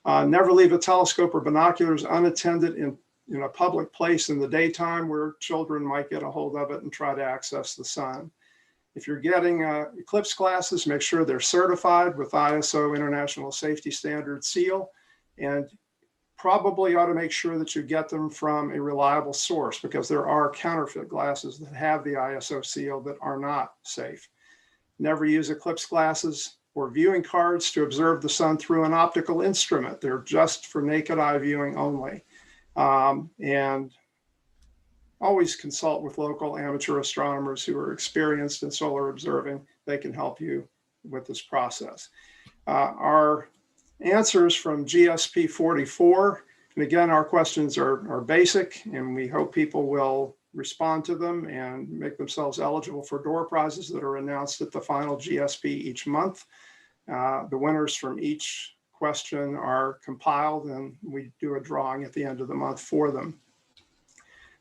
Never leave a telescope or binoculars unattended in a public place in the daytime where children might get a hold of it and try to access the sun. If you're getting eclipse glasses, make sure they're certified with ISO International Safety Standard seal, and probably ought to make sure that you get them from a reliable source because there are counterfeit glasses that have the ISO seal that are not safe. Never use eclipse glasses or viewing cards to observe the sun through an optical instrument. They're just for naked eye viewing only. And always consult with local amateur astronomers who are experienced in solar observing. They can help you with this process. Our answers from GSP 44, and again, our questions are basic, and we hope people will respond to them and make themselves eligible for door prizes that are announced at the final GSP each month. The winners from each question are compiled, and we do a drawing at the end of the month for them.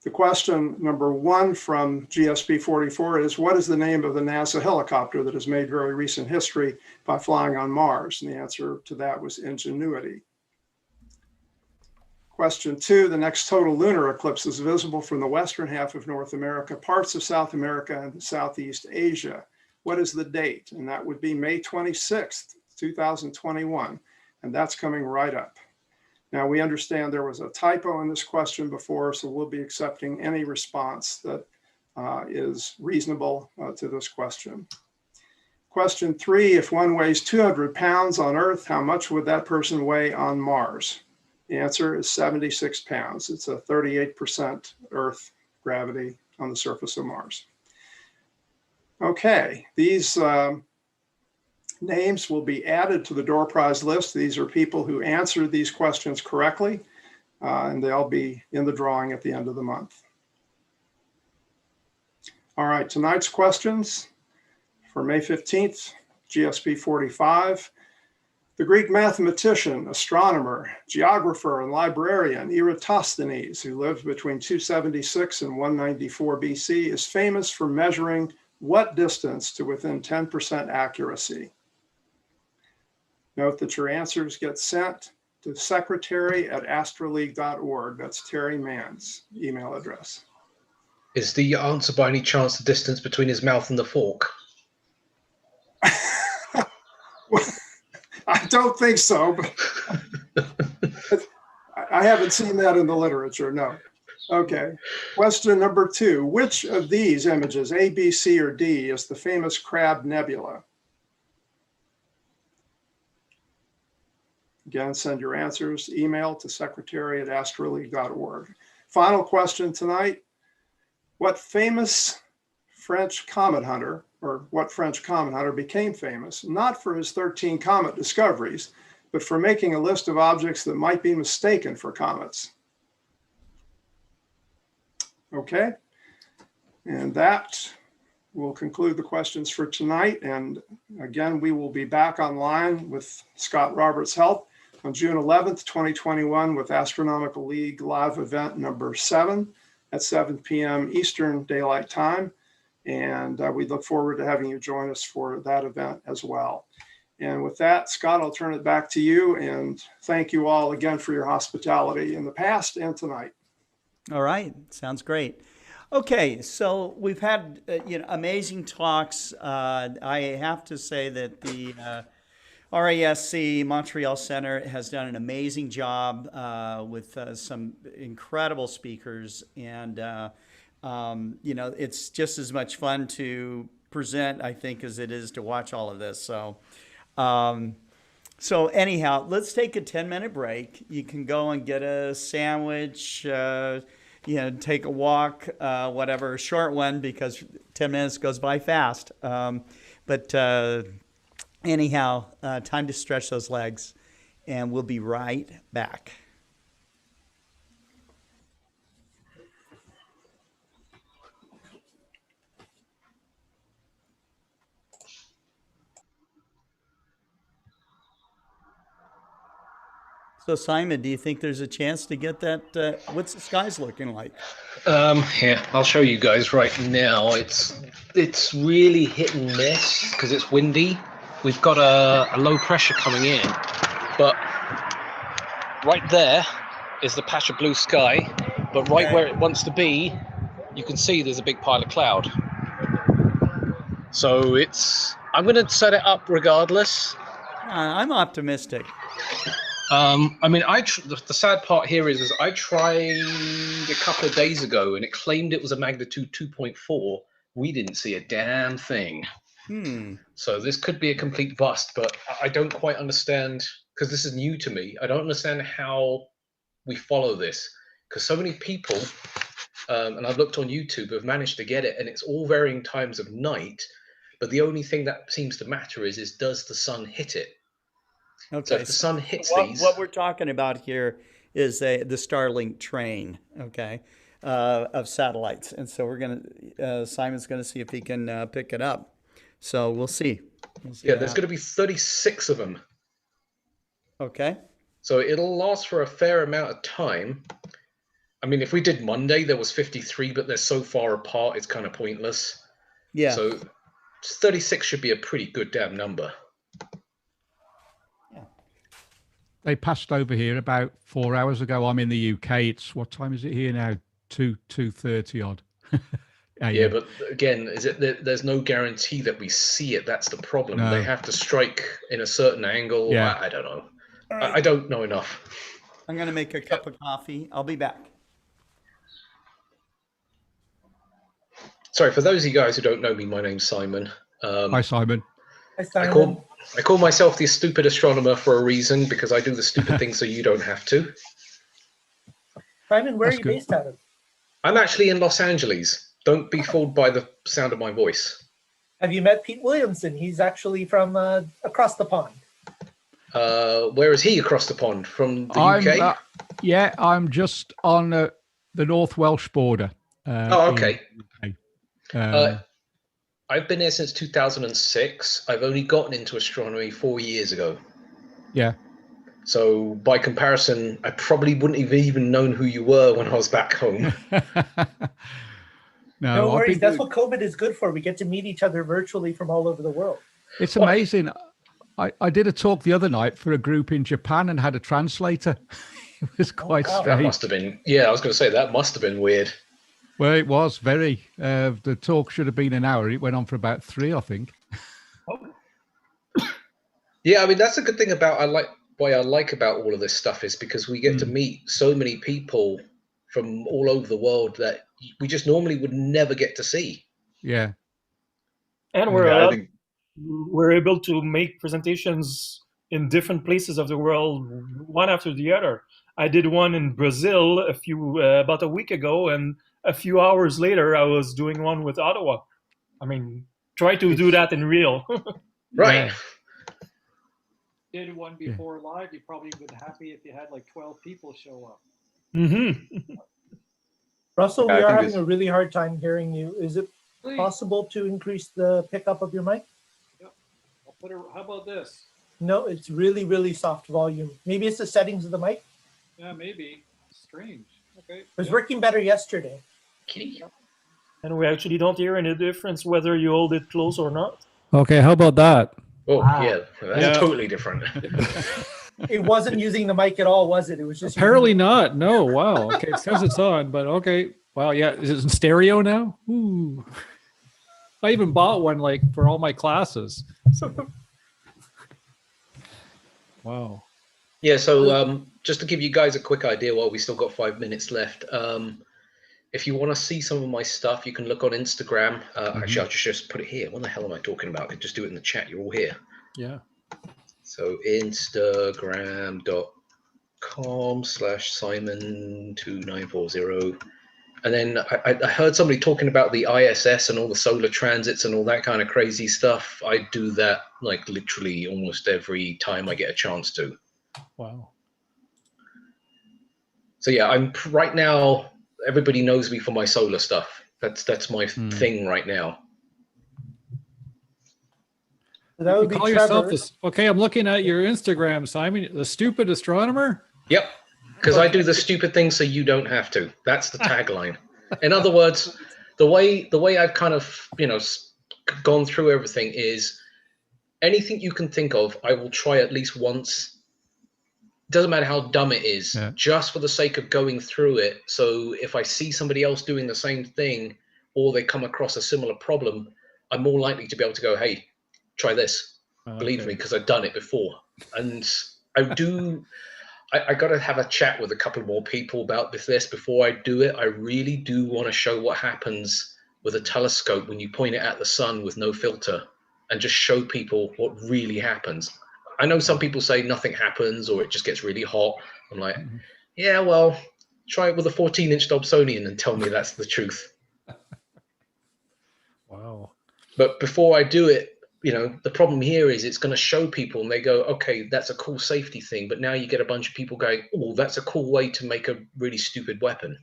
The question number 1 from GSP 44 is, what is the name of the NASA helicopter that has made very recent history by flying on Mars? And the answer to that was Ingenuity. Question 2, the next total lunar eclipse is visible from the western half of North America, parts of South America, and Southeast Asia. What is the date? And that would be May 26th, 2021. And that's coming right up. Now, we understand there was a typo in this question before, so we'll be accepting any response that is reasonable to this question. Question 3, if one weighs 200 pounds on Earth, how much would that person weigh on Mars? The answer is 76 pounds. It's a 38% Earth gravity on the surface of Mars. Okay, these names will be added to the door prize list. These are people who answered these questions correctly, and they'll be in the drawing at the end of the month. All right, tonight's questions for May 15th, GSP 45. The Greek mathematician, astronomer, geographer, and librarian Eratosthenes, who lived between 276 and 194 BC, is famous for measuring what distance to within 10% accuracy? Note that your answers get sent to secretary@astroleague.org. That's Terry Mann's email address. Is the answer by any chance the distance between his mouth and the fork? I don't think so, but I haven't seen that in the literature, no. Okay, question number 2. Which of these images, A, B, C, or D, is the famous Crab Nebula? Again, send your answers, email to secretary@astroleague.org. Final question tonight. What famous French comet hunter, or what French comet hunter became famous, not for his 13 comet discoveries, but for making a list of objects that might be mistaken for comets? Okay, and that will conclude the questions for tonight. And again, we will be back online with Scott Roberts' help on June 11th, 2021 with Astronomical League live event number 7 at 7 p.m. Eastern Daylight Time. And we look forward to having you join us for that event as well. And with that, Scott, I'll turn it back to you, and thank you all again for your hospitality in the past and tonight. All right, sounds great. Okay, so we've had amazing talks. I have to say that the RASC Montreal Center has done an amazing job with some incredible speakers, and it's just as much fun to present, I think, as it is to watch all of this. So anyhow, let's take a 10-minute break. You can go and get a sandwich, take a walk, whatever, a short one, because 10 minutes goes by fast. Anyhow, time to stretch those legs, and we'll be right back. So Simon, do you think there's a chance to get that? What's the skies looking like? Here, I'll show you guys right now. It's really hit and miss because it's windy. We've got a low pressure coming in, but right there is the patch of blue sky, but right where it wants to be, you can see there's a big pile of cloud. So I'm going to set it up regardless. I'm optimistic. The sad part here is I tried a couple of days ago and it claimed it was a magnitude 2.4. We didn't see a damn thing. So this could be a complete bust, but I don't quite understand, because this is new to me. I don't understand how we follow this, because so many people, and I've looked on YouTube, have managed to get it, and it's all varying times of night. But the only thing that seems to matter is does the sun hit it? Okay. So if the sun hits these, what we're talking about here is the Starlink train, okay, of satellites, and so Simon's gonna see if he can pick it up. So we'll see. Yeah, there's going to be 36 of them. Okay. So it'll last for a fair amount of time. I mean, if we did Monday, there was 53, but they're so far apart, it's kind of pointless. Yeah. So 36 should be a pretty good damn number. They passed over here about 4 hours ago. I'm in the UK. It's, what time is it here now? 2:30 odd. Yeah, but again, there's no guarantee that we see it. That's the problem. No. They have to strike in a certain angle. Yeah. I don't know. Right. I don't know enough. I'm going to make a cup of coffee. I'll be back. Sorry, for those of you guys who don't know me, my name's Simon. Hi, Simon. Hi, Simon. I call myself the stupid astronomer for a reason, because I do the stupid things so you don't have to. Simon, where are you based out of? I'm actually in Los Angeles. Don't be fooled by the sound of my voice. Have you met Pete Williamson? He's actually from across the pond. Where is he across the pond? From the UK? Yeah, I'm just on the North Welsh border. Oh, okay. Um, I've been here since 2006. I've only gotten into astronomy 4 years ago. Yeah. So by comparison, I probably wouldn't have even known who you were when I was back home. No worries. That's what COVID is good for. We get to meet each other virtually from all over the world. It's amazing. I did a talk the other night for a group in Japan and had a translator. It was quite strange. That must have been, yeah, I was going to say that must have been weird. Well, it was very. The talk should have been an hour. It went on for about 3, I think. Yeah, I mean, that's a good thing about why I like about all of this stuff is because we get to meet so many people from all over the world that we just normally would never get to see. Yeah. And we're able to make presentations in different places of the world, one after the other. I did one in Brazil about a week ago, and a few hours later, I was doing one with Ottawa. I mean, try to do that in real. Right. Did one before live, you probably would be happy if you had like 12 people show up. Mm-hmm. Russell, we are having a really hard time hearing you. Is it possible to increase the pickup of your mic? Yep. I'll put it. How about this? No, it's really, really soft volume. Maybe it's the settings of the mic. Yeah, maybe. Strange. Okay. It was working better yesterday. And we actually don't hear any difference whether you hold it close or not. Okay, how about that? Oh, yeah, that's totally different. It wasn't using the mic at all, was it? It was just apparently not. No, wow. Okay, it says it's on, but okay. Wow, yeah. Is it in stereo now? Ooh. I even bought one like for all my classes. Wow. Yeah, so just to give you guys a quick idea while we still got 5 minutes left, if you want to see some of my stuff, you can look on Instagram. Actually, I'll just put it here. What the hell am I talking about? I could just do it in the chat. You're all here. Yeah. So Instagram.com/Simon2940. And then I heard somebody talking about the ISS and all the solar transits and all that kind of crazy stuff. I do that like literally almost every time I get a chance to. Wow. So yeah, I'm right now, everybody knows me for my solar stuff. That's my thing right now. That would you call be yourself Trevor. this. Okay, I'm looking at your Instagram, Simon, the stupid astronomer. Yep, because I do the stupid things so you don't have to. That's the tagline. In other words, the way I've kind of gone through everything is anything you can think of, I will try at least once. Doesn't matter how dumb it is, just for the sake of going through it. So if I see somebody else doing the same thing or they come across a similar problem, I'm more likely to be able to go, hey, try this. Believe me, because I've done it before. And I got to have a chat with a couple more people about this before I do it. I really do want to show what happens with a telescope when you point it at the sun with no filter and just show people what really happens. I know some people say nothing happens or it just gets really hot. I'm like, yeah, well, try it with a 14-inch Dobsonian and tell me that's the truth. Wow. But before I do it, the problem here is it's going to show people and they go, okay, that's a cool safety thing. But now you get a bunch of people going, oh, that's a cool way to make a really stupid weapon.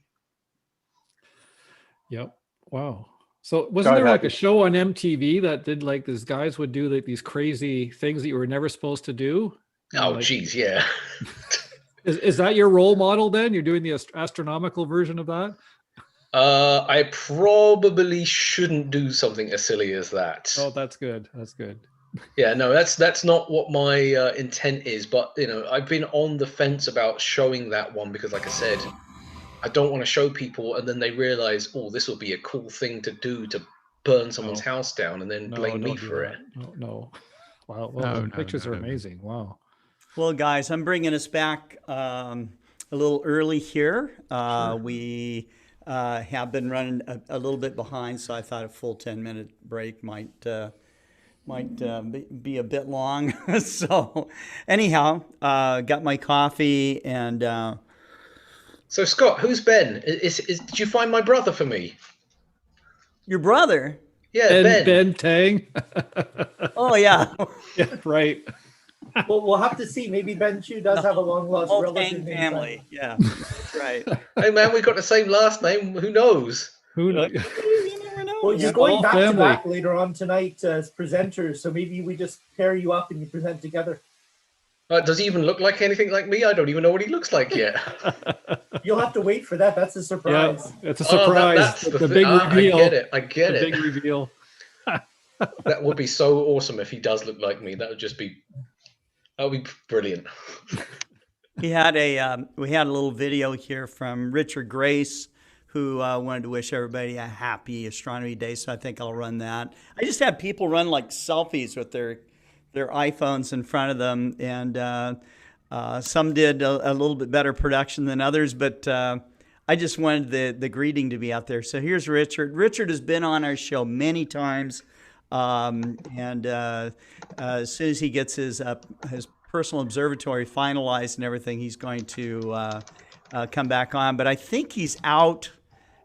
Yep. Wow. So wasn't there like a show on MTV that did like these guys would do like these crazy things that you were never supposed to do? Oh, geez, yeah. Is that your role model then? You're doing the astronomical version of that? I probably shouldn't do something as silly as that. Oh, that's good. That's good. Yeah, no, that's not what my intent is. But you know, I've been on the fence about showing that one because, like I said, I don't want to show people and then they realize, oh, this will be a cool thing to do to burn someone's house down and then blame me for it. No. Wow. Well, the pictures are amazing. Wow. Well, guys, I'm bringing us back a little early here. We have been running a little bit behind, so I thought a full 10-minute break might be a bit long. So anyhow, got my coffee and... So Scott, who's Ben? Did you find my brother for me? Your brother? Yeah, Ben. Ben Tang. Oh, yeah. Yeah, right. Well, we'll have to see. Maybe Ben Chu does have a long lost whole relative Tang named family. Ben. Yeah, that's right. Hey man, we got the same last name. Who knows? Who knows? Well, you're going back to back later on tonight as presenters, so maybe we just pair you up and you present together. Does he even look like anything like me? I don't even know what he looks like yet. You'll have to wait for that. That's a surprise. Yeah, it's a surprise. That's the big reveal. I get it. Big reveal. That would be so awesome if he does look like me. That would be brilliant. We had a little video here from Richard Grace, who wanted to wish everybody a happy Astronomy Day. So I think I'll run that. I just had people run like selfies with their iPhones in front of them, and some did a little bit better production than others, but I just wanted the greeting to be out there. So here's Richard. Richard has been on our show many times, and as soon as he gets his personal observatory finalized and everything, he's going to come back on. But I think he's out.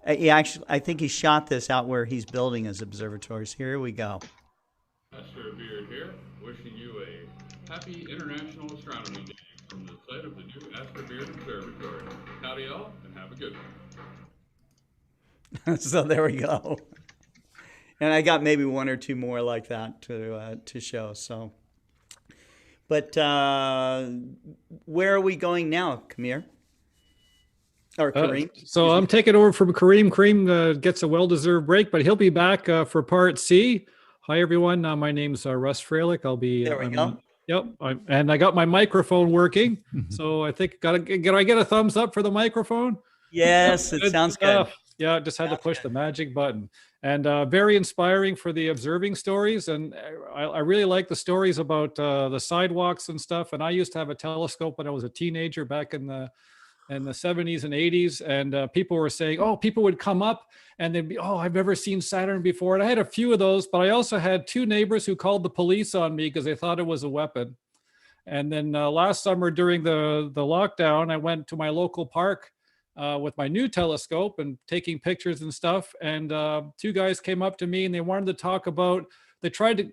I think he shot this out where he's building his observatories. Here we go. Master Beard here, wishing you a happy International Astronomy Day from the site of the new Astor Beard Observatory. Howdy all, and have a good one. So there we go. And I got maybe one or two more like that to show. So, but where are we going now, Kamir? Or Kareem? So I'm taking over from Kareem. Kareem gets a well-deserved break, but he'll be back for part C. Hi, everyone. My name's Russ Freilich. I'll be... There we go. Yep. And I got my microphone working. So I think, can I get a thumbs up for the microphone? Yes, it sounds good. Yeah, just had to push the magic button. And very inspiring for the observing stories. And I really like the stories about the sidewalks and stuff. And I used to have a telescope when I was a teenager back in the 70s and 80s, and people were saying, oh, people would come up and they'd be, oh, I've never seen Saturn before. And I had a few of those, but I also had two neighbors who called the police on me because they thought it was a weapon. And then last summer during the lockdown, I went to my local park with my new telescope and taking pictures and stuff. And two guys came up to me and they wanted to talk about, they tried to,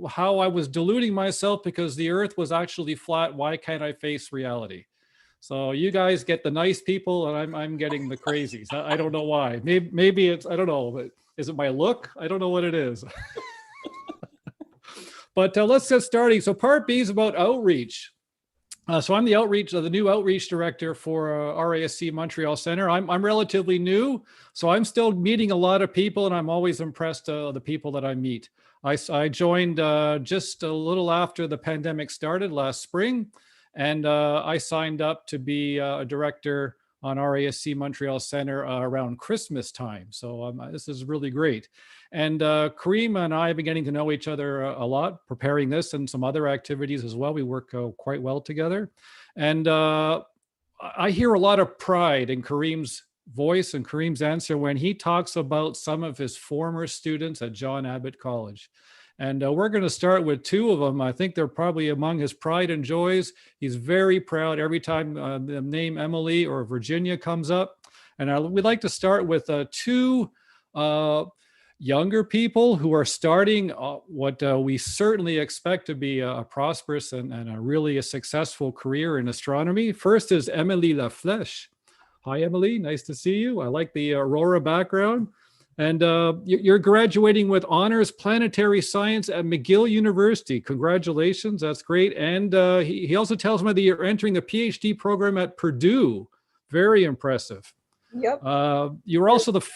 how I was deluding myself because the earth was actually flat. Why can't I face reality? So you guys get the nice people and I'm getting the crazies. I don't know why. Maybe it's, I don't know, but is it my look? I don't know what it is. But let's get started. So part B is about outreach. So I'm the new outreach director for RASC Montreal Center. I'm relatively new, so I'm still meeting a lot of people and I'm always impressed the people that I meet. I joined just a little after the pandemic started last spring. And I signed up to be a director on RASC Montreal Center around Christmas time. So this is really great. And Kareem and I have been getting to know each other a lot, preparing this and some other activities as well. We work quite well together. And I hear a lot of pride in Kareem's voice and Kareem's answer when he talks about some of his former students at John Abbott College. And we're going to start with two of them. I think they're probably among his pride and joys. He's very proud every time the name Emily or Virginia comes up. And we'd like to start with two younger people who are starting what we certainly expect to be a prosperous and a really successful career in astronomy. First is Emily Laflèche. Hi, Emily. Nice to see you. I like the Aurora background. And you're graduating with honors planetary science at McGill University. Congratulations, that's great. And he also tells me that you're entering the PhD program at Purdue. Very impressive. Yep. You're also the,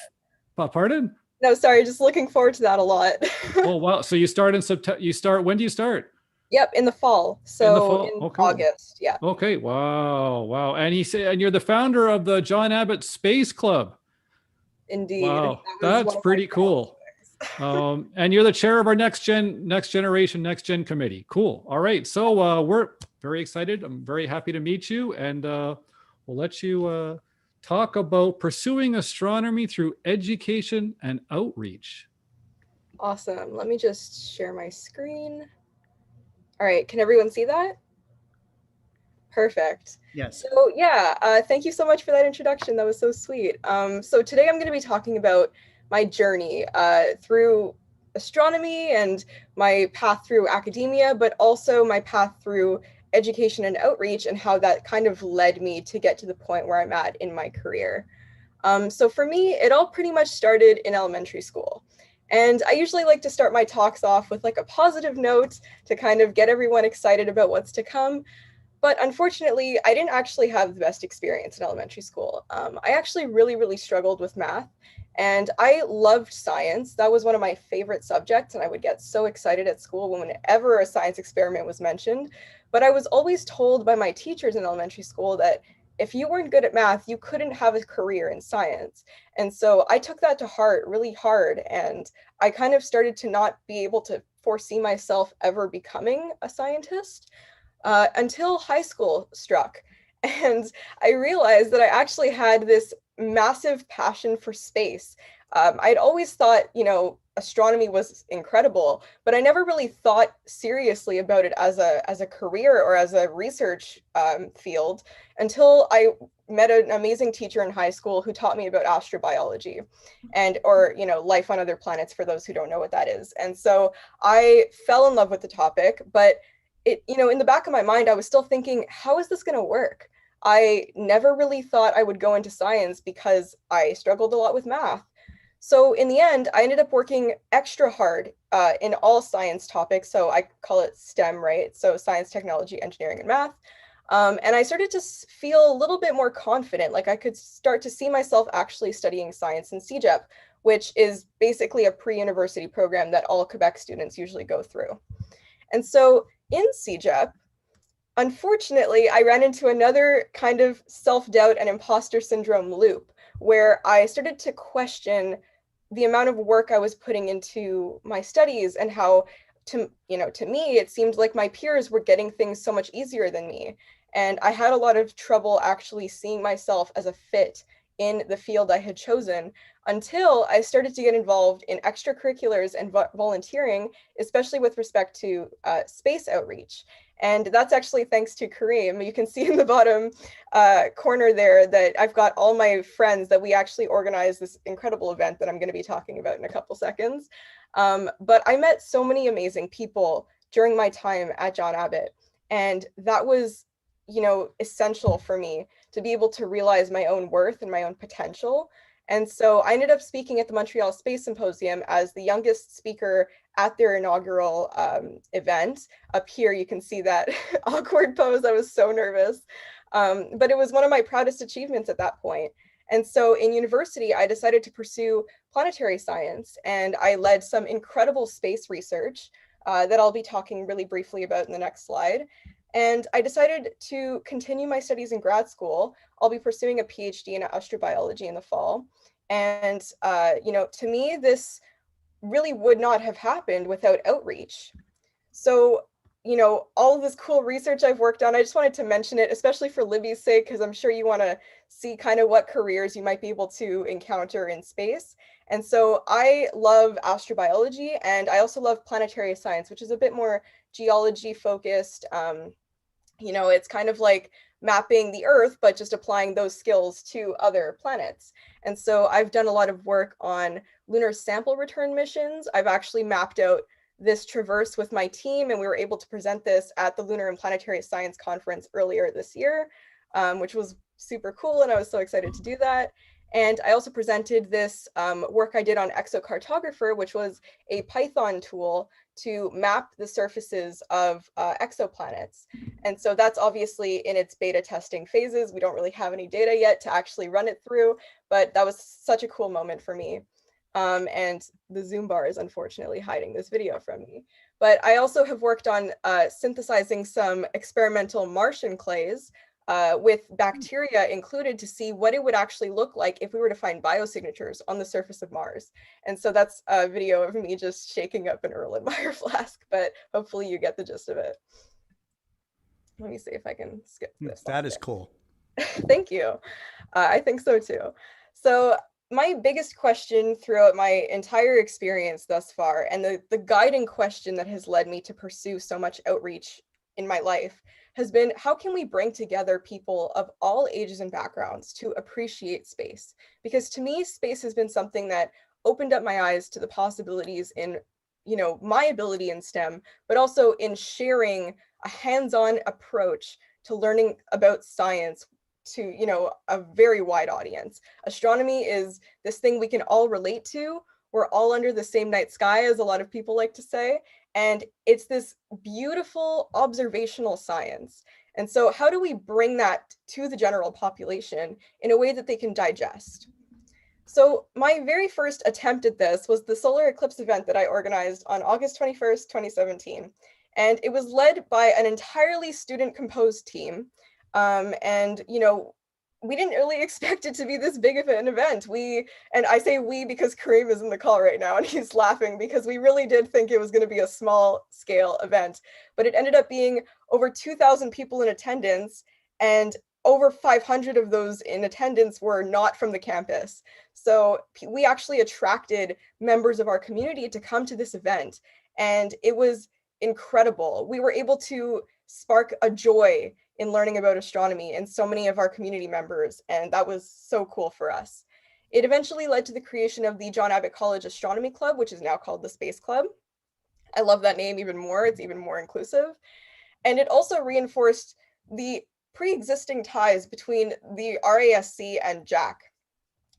pardon? No, sorry, just looking forward to that a lot. Oh, wow. So you start in September, when do you start? Yep, in the fall. So in the fall? in Okay. August, yeah. Okay, wow, wow. And he said, and you're the founder of the John Abbott Space Club. Indeed. Wow, That was that's pretty cool. And you're the chair of our next gen committee. Cool. All right. So we're very excited. I'm very happy to meet you, and we'll let you talk about pursuing astronomy through education and outreach. Awesome. Let me just share my screen. All right. Can everyone see that? Perfect. Yes. So yeah, thank you so much for that introduction. That was so sweet. So today I'm going to be talking about my journey through astronomy and my path through academia, but also my path through education and outreach and how that kind of led me to get to the point where I'm at in my career. So for me, it all pretty much started in elementary school. And I usually like to start my talks off with like a positive note to kind of get everyone excited about what's to come. But unfortunately, I didn't actually have the best experience in elementary school. I actually really struggled with math, and I loved science. That was one of my favorite subjects, and I would get so excited at school whenever a science experiment was mentioned. But I was always told by my teachers in elementary school that if you weren't good at math, you couldn't have a career in science. And so I took that to heart really hard, and I kind of started to not be able to foresee myself ever becoming a scientist. Until high school struck. And I realized that I actually had this massive passion for space. I'd always thought, you know, astronomy was incredible, but I never really thought seriously about it as a career or as a research field until I met an amazing teacher in high school who taught me about astrobiology or life on other planets, for those who don't know what that is. And so I fell in love with the topic, but in the back of my mind, I was still thinking, how is this going to work? I never really thought I would go into science because I struggled a lot with math. So in the end, I ended up working extra hard in all science topics. So I call it STEM, right? So science, technology, engineering, and math. And I started to feel a little bit more confident, like I could start to see myself actually studying science in CEGEP, which is basically a pre-university program that all Quebec students usually go through. And so in CEGEP, unfortunately, I ran into another kind of self-doubt and imposter syndrome loop where I started to question the amount of work I was putting into my studies and how, to me, it seemed like my peers were getting things so much easier than me. And I had a lot of trouble actually seeing myself as a fit in the field I had chosen until I started to get involved in extracurriculars and volunteering, especially with respect to space outreach. And that's actually thanks to Kareem. You can see in the bottom corner there that I've got all my friends that we actually organized this incredible event that I'm going to be talking about in a couple seconds. But I met so many amazing people during my time at John Abbott. And that was, essential for me to be able to realize my own worth and my own potential. And so I ended up speaking at the Montreal Space Symposium as the youngest speaker at their inaugural event. Up here, you can see that awkward pose. I was so nervous. But it was one of my proudest achievements at that point. And so in university, I decided to pursue planetary science, and I led some incredible space research that I'll be talking really briefly about in the next slide. And I decided to continue my studies in grad school. I'll be pursuing a PhD in astrobiology in the fall. And, to me, this really would not have happened without outreach. So, all of this cool research I've worked on, I just wanted to mention it, especially for Libby's sake, because I'm sure you want to see kind of what careers you might be able to encounter in space. And so I love astrobiology, and I also love planetary science, which is a bit more geology focused. It's kind of like mapping the Earth, but just applying those skills to other planets. And so I've done a lot of work on lunar sample return missions. I've actually mapped out this traverse with my team, and we were able to present this at the Lunar and Planetary Science Conference earlier this year, which was super cool, and I was so excited to do that. And I also presented this work I did on exocartographer, which was a Python tool to map the surfaces of exoplanets. And so that's obviously in its beta testing phases. We don't really have any data yet to actually run it through, but that was such a cool moment for me. And the Zoom bar is unfortunately hiding this video from me. But I also have worked on synthesizing some experimental Martian clays with bacteria included to see what it would actually look like if we were to find biosignatures on the surface of Mars. And so that's a video of me just shaking up an Erlenmeyer flask, but hopefully you get the gist of it. Let me see if I can skip this. That is cool. Thank you. I think so too. So my biggest question throughout my entire experience thus far, and the guiding question that has led me to pursue so much outreach in my life, has been, how can we bring together people of all ages and backgrounds to appreciate space? Because to me, space has been something that opened up my eyes to the possibilities in, my ability in STEM, but also in sharing a hands-on approach to learning about science to, a very wide audience. Astronomy is this thing we can all relate to. We're all under the same night sky, as a lot of people like to say. And it's this beautiful observational science. And so how do we bring that to the general population in a way that they can digest? So my very first attempt at this was the solar eclipse event that I organized on August 21st, 2017. And it was led by an entirely student composed team. We didn't really expect it to be this big of an event. And I say we because Kareem is in the call right now and he's laughing, because we really did think it was going to be a small scale event, but it ended up being over 2,000 people in attendance, and over 500 of those in attendance were not from the campus. So we actually attracted members of our community to come to this event, and it was incredible. We were able to spark a joy in learning about astronomy in so many of our community members, and that was so cool for us. It eventually led to the creation of the John Abbott College Astronomy Club, which is now called the Space Club. I love that name even more. It's even more inclusive. And it also reinforced the pre-existing ties between the RASC and JAC,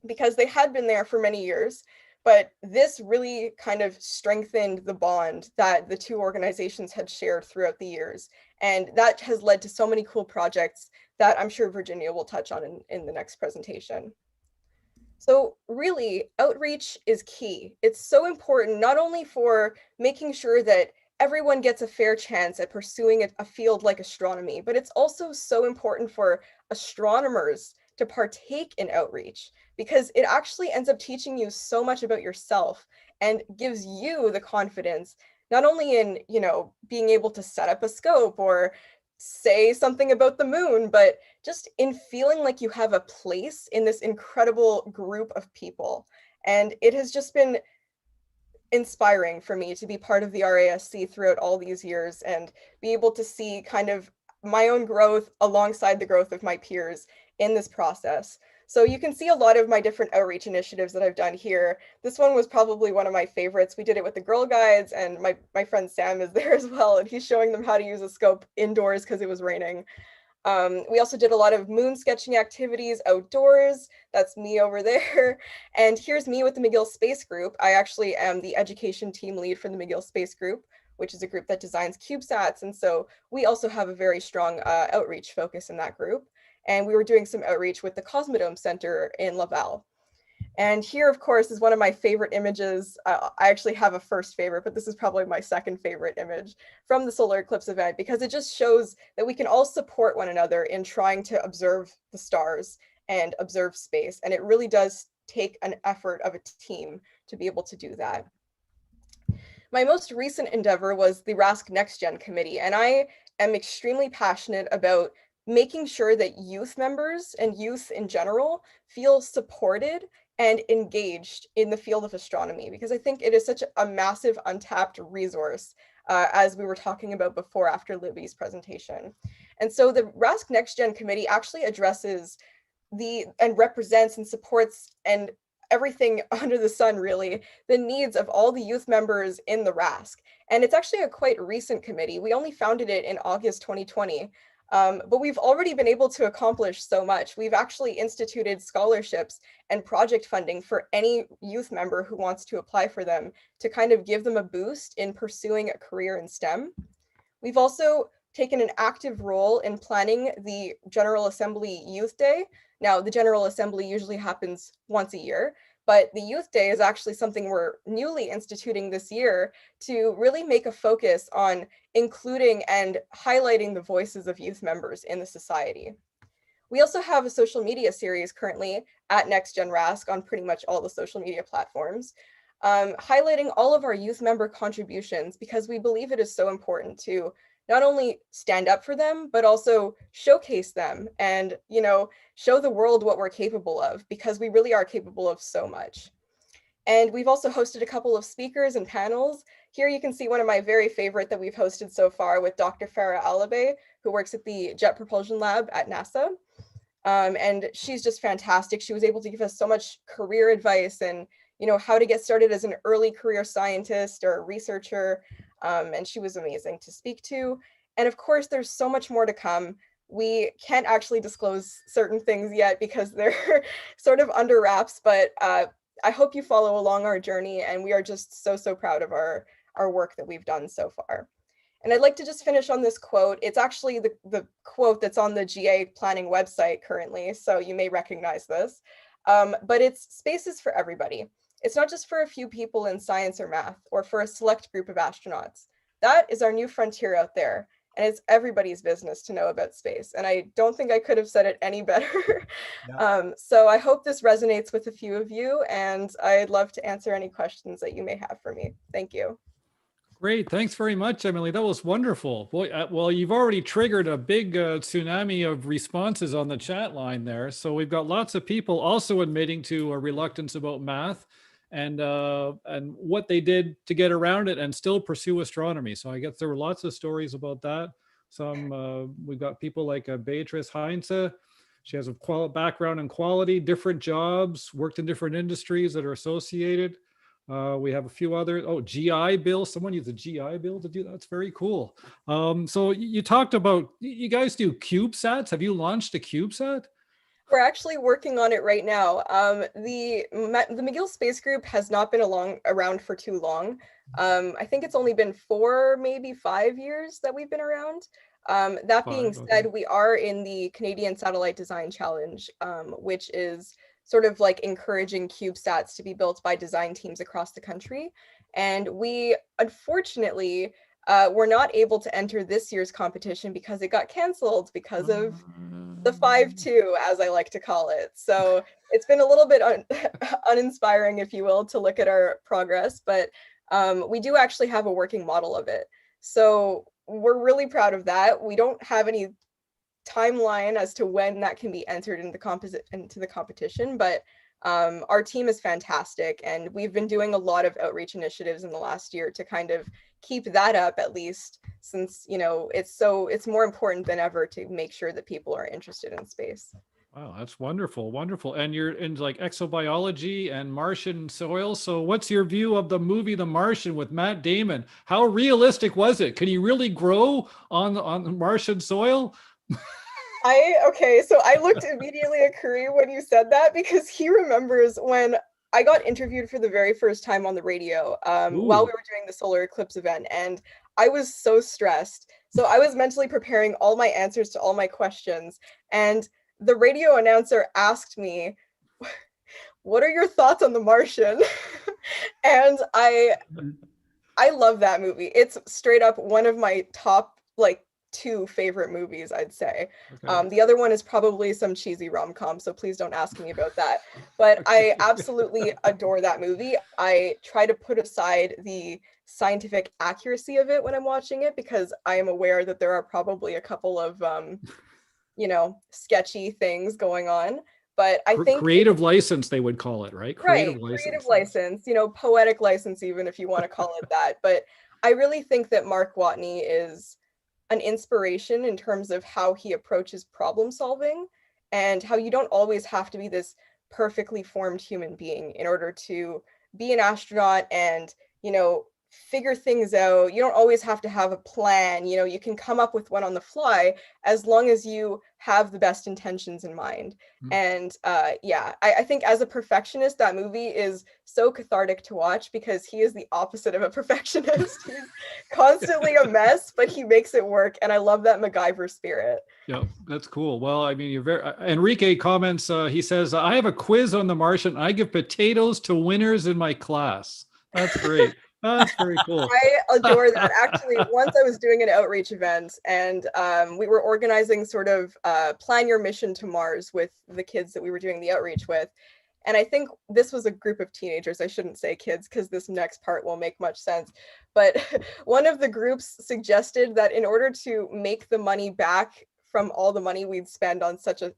because they had been there for many years, but this really kind of strengthened the bond that the two organizations had shared throughout the years. And that has led to so many cool projects that I'm sure Virginia will touch on in the next presentation. So really, outreach is key. It's so important, not only for making sure that everyone gets a fair chance at pursuing a field like astronomy, but it's also so important for astronomers to partake in outreach, because it actually ends up teaching you so much about yourself and gives you the confidence, not only in, being able to set up a scope or say something about the moon, but just in feeling like you have a place in this incredible group of people. And it has just been inspiring for me to be part of the RASC throughout all these years and be able to see kind of my own growth alongside the growth of my peers in this process. So you can see a lot of my different outreach initiatives that I've done here. This one was probably one of my favorites. We did it with the Girl Guides, and my friend Sam is there as well, and he's showing them how to use a scope indoors because it was raining. We also did a lot of moon sketching activities outdoors. That's me over there. And here's me with the McGill Space Group. I actually am the education team lead for the McGill Space Group, which is a group that designs CubeSats. And so we also have a very strong outreach focus in that group. And we were doing some outreach with the Cosmodome Center in Laval. And here, of course, is one of my favorite images. I actually have a first favorite, but this is probably my second favorite image from the solar eclipse event, because it just shows that we can all support one another in trying to observe the stars and observe space. And it really does take an effort of a team to be able to do that. My most recent endeavor was the RASC Next Gen Committee, and I am extremely passionate about making sure that youth members and youth in general feel supported and engaged in the field of astronomy, because I think it is such a massive untapped resource, as we were talking about before after Levy's presentation. And so the RASC Next Gen Committee actually addresses and represents and supports and everything under the sun, really, the needs of all the youth members in the RASC. And it's actually a quite recent committee. We only founded it in August 2020. But we've already been able to accomplish so much. We've actually instituted scholarships and project funding for any youth member who wants to apply for them to kind of give them a boost in pursuing a career in STEM. We've also taken an active role in planning the General Assembly Youth Day. Now, the General Assembly usually happens once a year, but the Youth Day is actually something we're newly instituting this year to really make a focus on including and highlighting the voices of youth members in the society. We also have a social media series currently at NextGen RASC on pretty much all the social media platforms, highlighting all of our youth member contributions because we believe it is so important to not only stand up for them, but also showcase them and, you know, show the world what we're capable of, because we really are capable of so much. And we've also hosted a couple of speakers and panels. Here you can see one of my very favorite that we've hosted so far with Dr. Farah Alabay, who works at the Jet Propulsion Lab at NASA. And she's just fantastic. She was able to give us so much career advice and, you know, how to get started as an early career scientist or researcher. And she was amazing to speak to. And of course, there's so much more to come. We can't actually disclose certain things yet because they're sort of under wraps, but I hope you follow along our journey, and we are just so, so proud of our work that we've done so far. And I'd like to just finish on this quote. It's actually the quote that's on the GA planning website currently, so you may recognize this, but it's space is for everybody. It's not just for a few people in science or math or for a select group of astronauts. That is our new frontier out there, and it's everybody's business to know about space. And I don't think I could have said it any better. Yeah. So I hope this resonates with a few of you, and I'd love to answer any questions that you may have for me. Thank you. Great. Thanks very much, Emily. That was wonderful. Boy, well, you've already triggered a big tsunami of responses on the chat line there. So we've got lots of people also admitting to a reluctance about math and what they did to get around it and still pursue astronomy. So I guess there were lots of stories about that. Some we've got people like Beatrice Heinze. She has a background in quality, different jobs, worked in different industries that are associated. We have a few other, GI Bill. Someone used a GI Bill to do that. That's very cool. So you talked about, you guys do CubeSats. Have you launched a CubeSat? We're actually working on it right now. The McGill Space Group has not been around for too long. I think it's only been 4, maybe 5 years that we've been around. That being said, we are in the Canadian Satellite Design Challenge, which is sort of like encouraging CubeSats to be built by design teams across the country. And we, unfortunately, were not able to enter this year's competition because it got canceled because of the 5-2, as I like to call it. So it's been a little bit uninspiring, if you will, to look at our progress, but we do actually have a working model of it. So we're really proud of that. We don't have any timeline as to when that can be entered into the competition, but our team is fantastic, and we've been doing a lot of outreach initiatives in the last year to kind of keep that up, at least, since, you know, it's more important than ever to make sure that people are interested in space. Wow, that's wonderful, wonderful. And you're into like exobiology and Martian soil. So what's your view of the movie The Martian with Matt Damon? How realistic was it? Can he really grow on the Martian soil? Okay, so I looked immediately at Kareem when you said that, because he remembers when I got interviewed for the very first time on the radio while we were doing the solar eclipse event, and I was so stressed. So I was mentally preparing all my answers to all my questions, and the radio announcer asked me, "What are your thoughts on The Martian?" And I love that movie. It's straight up one of my top, like, 2 favorite movies, I'd say. Okay. The other one is probably some cheesy rom-com, so please don't ask me about that. But I absolutely adore that movie. I try to put aside the scientific accuracy of it when I'm watching it, because I am aware that there are probably a couple of, you know, sketchy things going on. But I think creative license, they would call it, right? Creative license, you know, poetic license, even if you want to call it that. But I really think that Mark Watney is an inspiration in terms of how he approaches problem solving, and how you don't always have to be this perfectly formed human being in order to be an astronaut and, you know, figure things out. You don't always have to have a plan. You know, you can come up with one on the fly as long as you have the best intentions in mind. And yeah, I think as a perfectionist, that movie is so cathartic to watch because he is the opposite of a perfectionist. He's constantly a mess, but he makes it work. And I love that MacGyver spirit. Yeah, that's cool. Well, I mean, you're very, Enrique comments, he says, I have a quiz on the Martian. I give potatoes to winners in my class. That's great. That's very cool. I adore that. Actually, once I was doing an outreach event and we were organizing sort of plan your mission to Mars with the kids that we were doing the outreach with. And I think this was a group of teenagers. I shouldn't say kids because this next part won't make much sense. But one of the groups suggested that in order to make the money back from all the money we'd spend on such a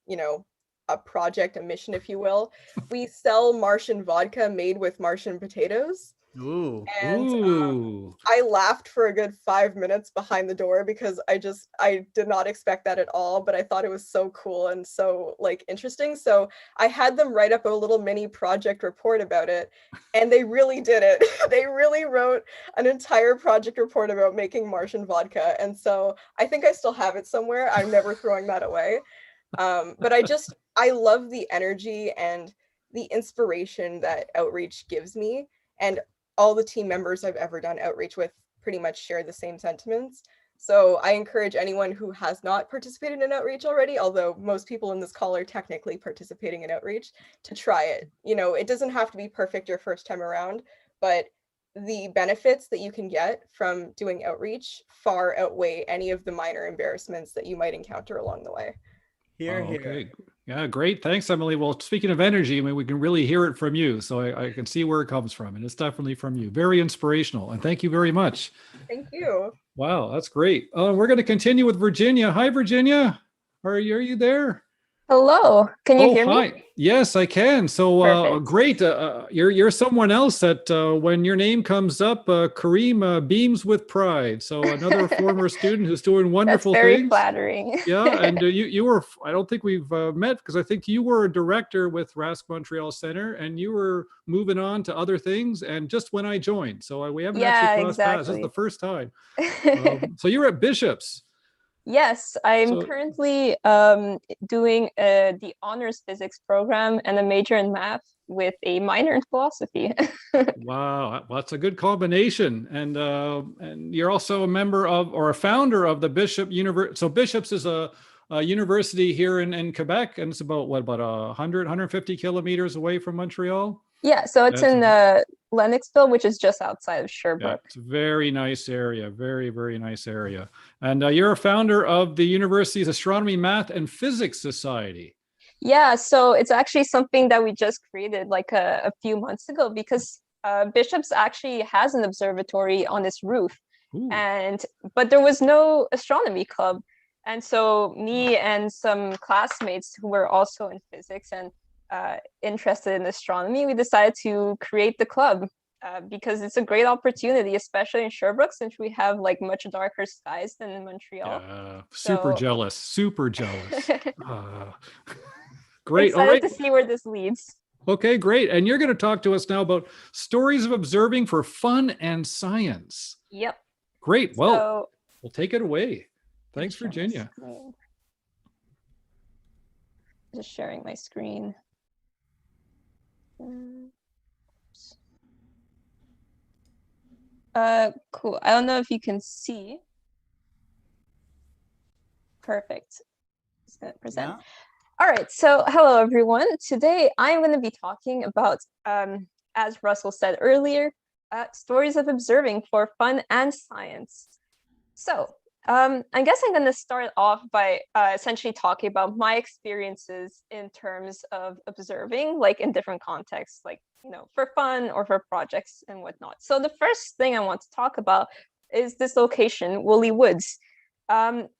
you know, a project, a mission, if you will, we sell Martian vodka made with Martian potatoes. Ooh. And I laughed for a good 5 minutes behind the door because I did not expect that at all, but I thought it was so cool and so like interesting. So I had them write up a little mini project report about it, and they really did it. They really wrote an entire project report about making Martian vodka. And so I think I still have it somewhere. I'm never throwing that away. But I love the energy and the inspiration that outreach gives me. And all the team members I've ever done outreach with pretty much share the same sentiments. So I encourage anyone who has not participated in outreach already, although most people in this call are technically participating in outreach, to try it. You know, it doesn't have to be perfect your first time around, but the benefits that you can get from doing outreach far outweigh any of the minor embarrassments that you might encounter along the way. Here, Oh, here. okay. Yeah, great. Thanks, Emily. Well, speaking of energy, I mean, we can really hear it from you. So I can see where it comes from. And it's definitely from you. Very inspirational. And thank you very much. Thank you. Wow, that's great. We're going to continue with Virginia. Hi, Virginia. Are you there? Hello, can you hear Hi. me? Yes, I can. So Perfect. great. You're someone else that when your name comes up, Kareem beams with pride. So another former student who's doing wonderful That's very things. flattering. Yeah, and you were, I don't think we've met because I think you were a director with RASC Montreal Center and you were moving on to other things. And just when I joined, so we haven't Yeah, actually crossed paths. This is exactly. the first time. So you're at Bishop's. Yes, I'm So- currently doing the honors physics program and a major in math with a minor in philosophy. Wow, that's a good combination. And you're also a member of or a founder of the Bishop University. So Bishop's is a university here in Quebec, and it's about 150 kilometers away from Montreal. Yeah, so it's in Lennoxville, which is just outside of Yeah, Sherbrooke. it's a very nice area, very, very nice area. And you're a founder of the university's Astronomy, Math, and Physics Society. Yeah, so it's actually something that we just created like a few months ago because Bishop's actually has an observatory on its roof, but there was no astronomy club. And so me and some classmates who were also in physics and interested in astronomy, we decided to create the club because it's a great opportunity, especially in Sherbrooke, since we have like much darker skies than in Montreal. Super So- jealous, super jealous. Great. All Excited right. to see where this leads. Okay, great. And you're going to talk to us now about stories of observing for fun and science. Yep. Great. Well, So- we'll take it away. Thanks, Share my Virginia. screen. Just sharing my screen. Cool. I don't know if you can see. Perfect. Just gonna present. Yeah. All right, so hello everyone. Today I'm going to be talking about, as Russell said earlier, stories of observing for fun and science. So I guess I'm going to start off by essentially talking about my experiences in terms of observing, like in different contexts, like, you know, for fun or for projects and whatnot. So the first thing I want to talk about is this location, Woolly Woods.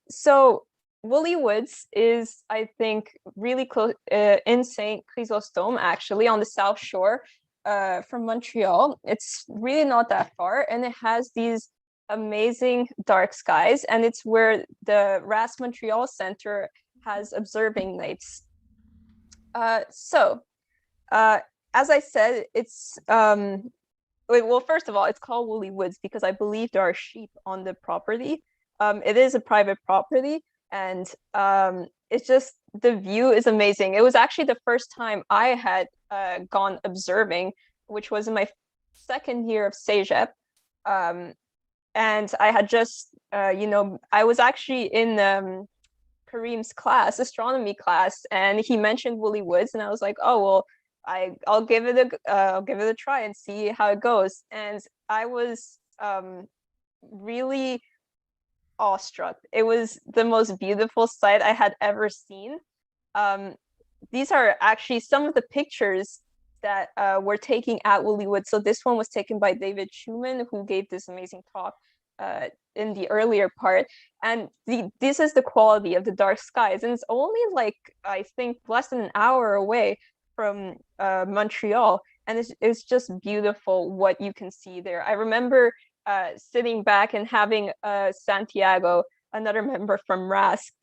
So Woolly Woods is, I think, really close in St. Chrysostome, actually, on the South Shore from Montreal. It's really not that far, and it has these amazing dark skies, and it's where the RASC Montreal Center has observing nights. As I said, it's well, first of all, it's called Woolly Woods because I believe there are sheep on the property. It is a private property, and it's just the view is amazing. It was actually the first time I had gone observing, which was in my second year of CEGEP. And I had just, I was actually in Kareem's class, astronomy class, and he mentioned Woolly Woods, and I was like, oh well, I'll give it a try and see how it goes. And I was really awestruck. It was the most beautiful sight I had ever seen. These are actually some of the pictures that were taken at Woolly Woods. So this one was taken by David Schumann, who gave this amazing talk in the earlier part. And this is the quality of the dark skies. And it's only like, I think, less than an hour away from Montreal. And it's just beautiful what you can see there. I remember sitting back and having Santiago, another member from RASC,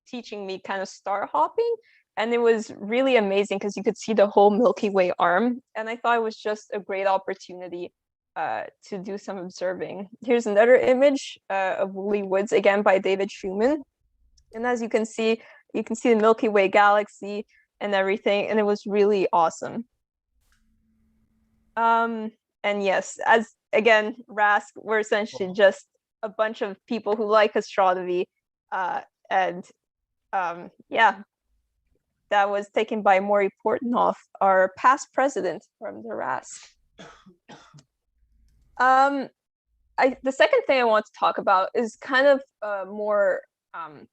teaching me kind of star hopping. And it was really amazing because you could see the whole Milky Way arm. And I thought it was just a great opportunity to do some observing. Here's another image of Woolly Woods, again by David Schumann. And as you can see the Milky Way galaxy and everything. And it was really awesome. And yes, as again, RASC, we're essentially just a bunch of people who like astronomy. Yeah, that was taken by Maury Portnoff, our past president from the RASC. The second thing I want to talk about is kind of more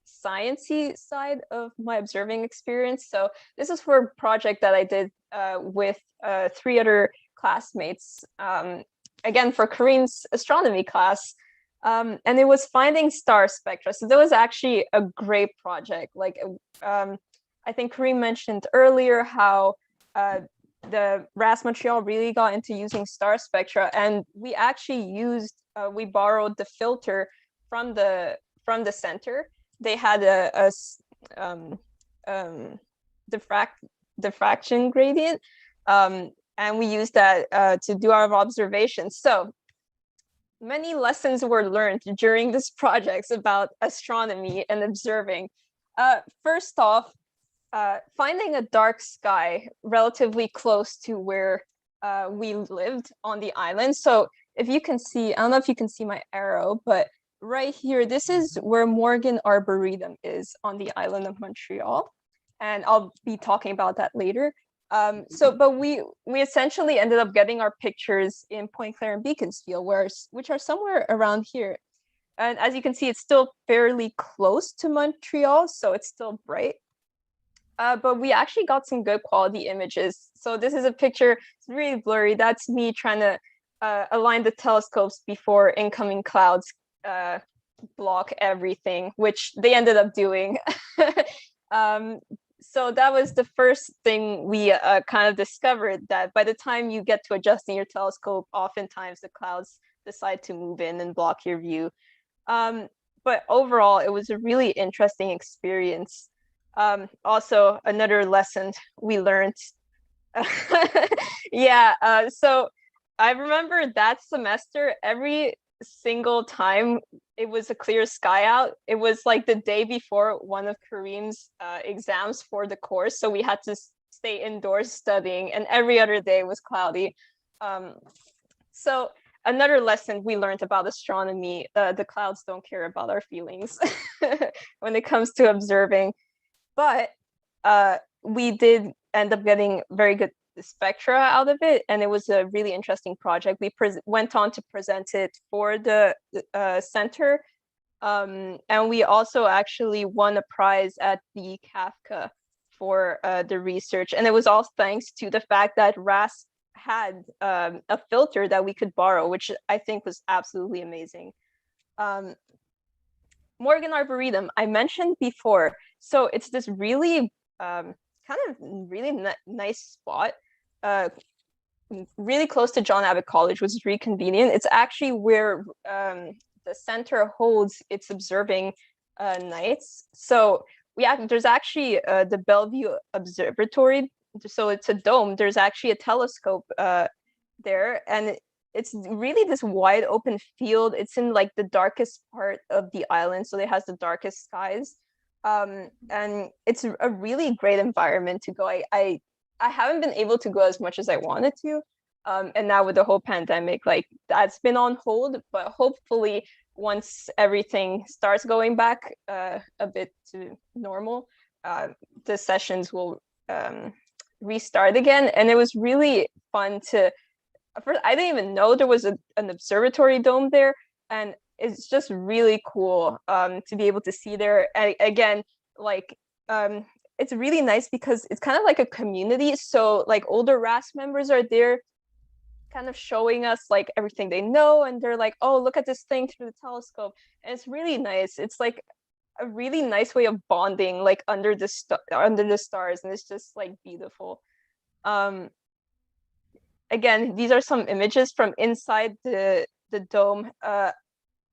science-y side of my observing experience. So this is for a project that I did with 3 other classmates, again for Kareem's astronomy class. And it was finding star spectra. So that was actually a great project. Like, I think Kareem mentioned earlier how the RASC Montreal really got into using star spectra, and we actually used, we borrowed the filter from the center. They had a diffraction gradient, and we used that to do our observations. So many lessons were learned during this project about astronomy and observing. First off, finding a dark sky relatively close to where we lived on the island. So if you can see, I don't know if you can see my arrow, but right here, this is where Morgan Arboretum is on the island of Montreal. And I'll be talking about that later. But we essentially ended up getting our pictures in Point Claire and Beaconsfield, which are somewhere around here. And as you can see, it's still fairly close to Montreal, so it's still bright. But we actually got some good quality images. So this is a picture, it's really blurry. That's me trying to align the telescopes before incoming clouds block everything, which they ended up doing. So that was the first thing we kind of discovered, that by the time you get to adjusting your telescope, oftentimes the clouds decide to move in and block your view. But overall, it was a really interesting experience. Also, another lesson we learned. Yeah, so I remember that semester, every single time it was a clear sky out, it was like the day before one of Kareem's exams for the course, so we had to stay indoors studying, and every other day was cloudy. So another lesson we learned about astronomy, the clouds don't care about our feelings when it comes to observing. But we did end up getting very good spectra out of it, and it was a really interesting project. We went on to present it for the center, and we also actually won a prize at the CAFCA for the research, and it was all thanks to the fact that RASC had a filter that we could borrow, which I think was absolutely amazing. Morgan Arboretum, I mentioned before, so it's this really kind of really nice spot, really close to John Abbott College, which is really convenient. It's actually where the center holds its observing nights. So there's actually the Bellevue Observatory. So it's a dome. There's actually a telescope there, and it's really this wide open field. It's in like the darkest part of the island, so it has the darkest skies, and it's a really great environment to go. I haven't been able to go as much as I wanted to, and now with the whole pandemic, like that's been on hold, but hopefully once everything starts going back a bit to normal, the sessions will restart again. And it was really fun to, first, I didn't even know there was an observatory dome there, and it's just really cool to be able to see there. And again, like it's really nice because it's kind of like a community. So like older RASC members are there kind of showing us like everything they know, and they're like, oh, look at this thing through the telescope. And it's really nice. It's like a really nice way of bonding, like under the stars, and it's just like beautiful. Again, these are some images from inside the dome.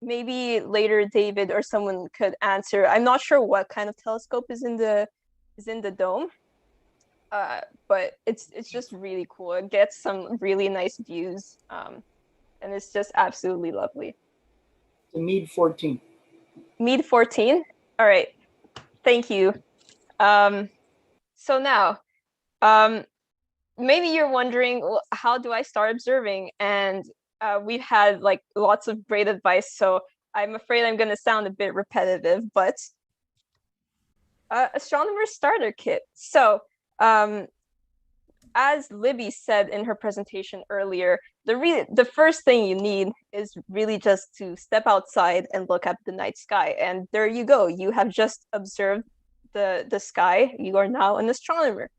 Maybe later David or someone could answer. I'm not sure what kind of telescope is in the dome, but it's just really cool. It gets some really nice views, and it's just absolutely lovely. The Meade 14. Meade 14. All right, thank you. So now, maybe you're wondering, well, how do I start observing? And we've had like lots of great advice, so I'm afraid I'm going to sound a bit repetitive, but astronomer starter kit. So as Libby said in her presentation earlier, the first thing you need is really just to step outside and look at the night sky. And there you go. You have just observed the sky. You are now an astronomer.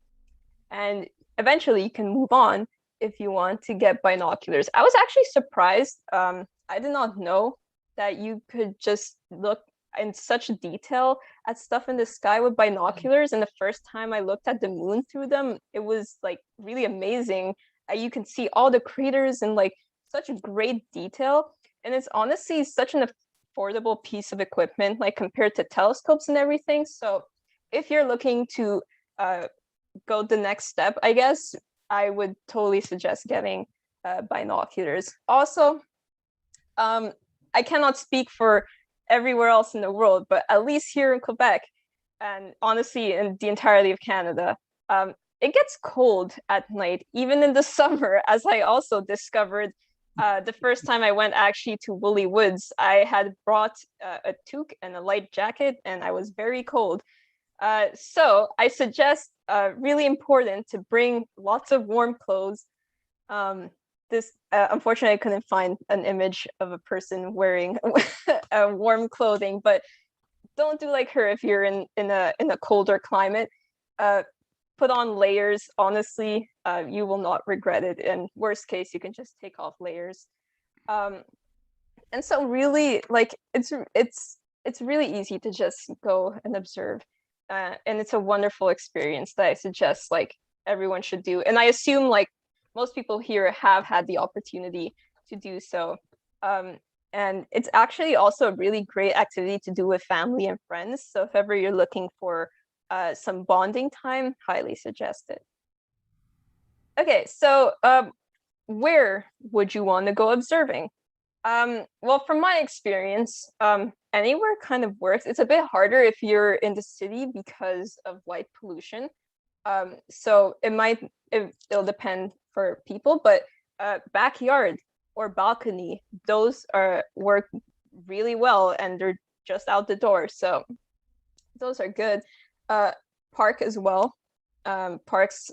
And eventually you can move on if you want to get binoculars. I was actually surprised. I did not know that you could just look in such detail at stuff in the sky with binoculars. And the first time I looked at the moon through them, it was like really amazing. You can see all the craters in like such great detail. And it's honestly such an affordable piece of equipment, like compared to telescopes and everything. So if you're looking to go the next step, I guess I would totally suggest getting binoculars. Also, I cannot speak for everywhere else in the world, but at least here in Quebec, and honestly in the entirety of Canada, it gets cold at night, even in the summer, as I also discovered the first time I went actually to Woolly Woods. I had brought a toque and a light jacket, and I was very cold. So I suggest, really important to bring lots of warm clothes. Unfortunately, I couldn't find an image of a person wearing warm clothing, but don't do like her if you're in a colder climate. Put on layers. Honestly, you will not regret it. In worst case, you can just take off layers. And so really, like it's really easy to just go and observe. And it's a wonderful experience that I suggest like everyone should do. And I assume like most people here have had the opportunity to do so. And it's actually also a really great activity to do with family and friends. So if ever you're looking for some bonding time, highly suggest it. Okay, so where would you want to go observing? Well, from my experience, anywhere kind of works. It's a bit harder if you're in the city because of light pollution. So it'll depend for people, but backyard or balcony, those work really well, and they're just out the door. So those are good. Park as well. Parks.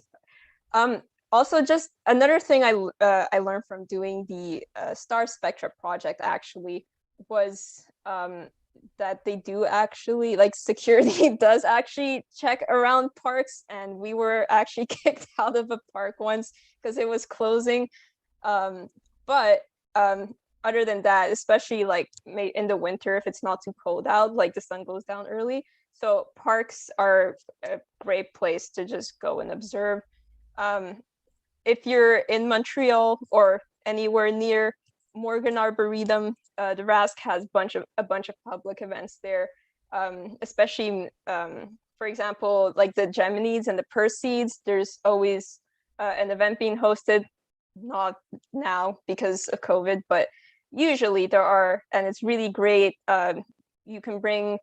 Also, just another thing I learned from doing the Star Spectra project actually was that they do actually, like, security does actually check around parks, and we were actually kicked out of a park once because it was closing. But other than that, especially like in the winter, if it's not too cold out, like the sun goes down early. So parks are a great place to just go and observe. If you're in Montreal or anywhere near Morgan Arboretum, the RASC has a bunch of public events there, especially, for example, like the Geminis and the Perseids. There's always an event being hosted not now because of COVID, but usually there are, and it's really great. You can bring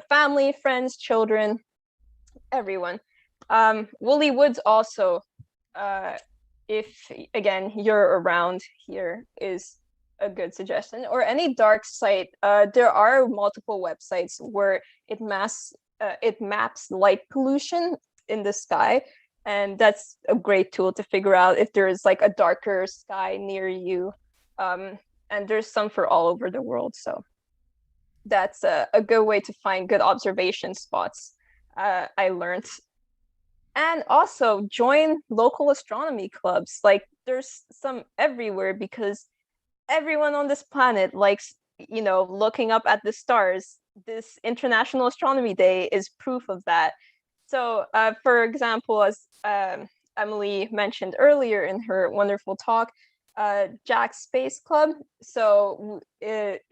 family, friends, children, everyone. Woolly Woods also, if again you're around here, is a good suggestion. Or any dark site. There are multiple websites where it maps light pollution in the sky, and that's a great tool to figure out if there is like a darker sky near you. And there's some for all over the world, so that's a good way to find good observation spots, I learned. And also join local astronomy clubs. Like there's some everywhere, because everyone on this planet likes, looking up at the stars. This International Astronomy Day is proof of that. So, for example, as Emily mentioned earlier in her wonderful talk, Jack's Space Club. So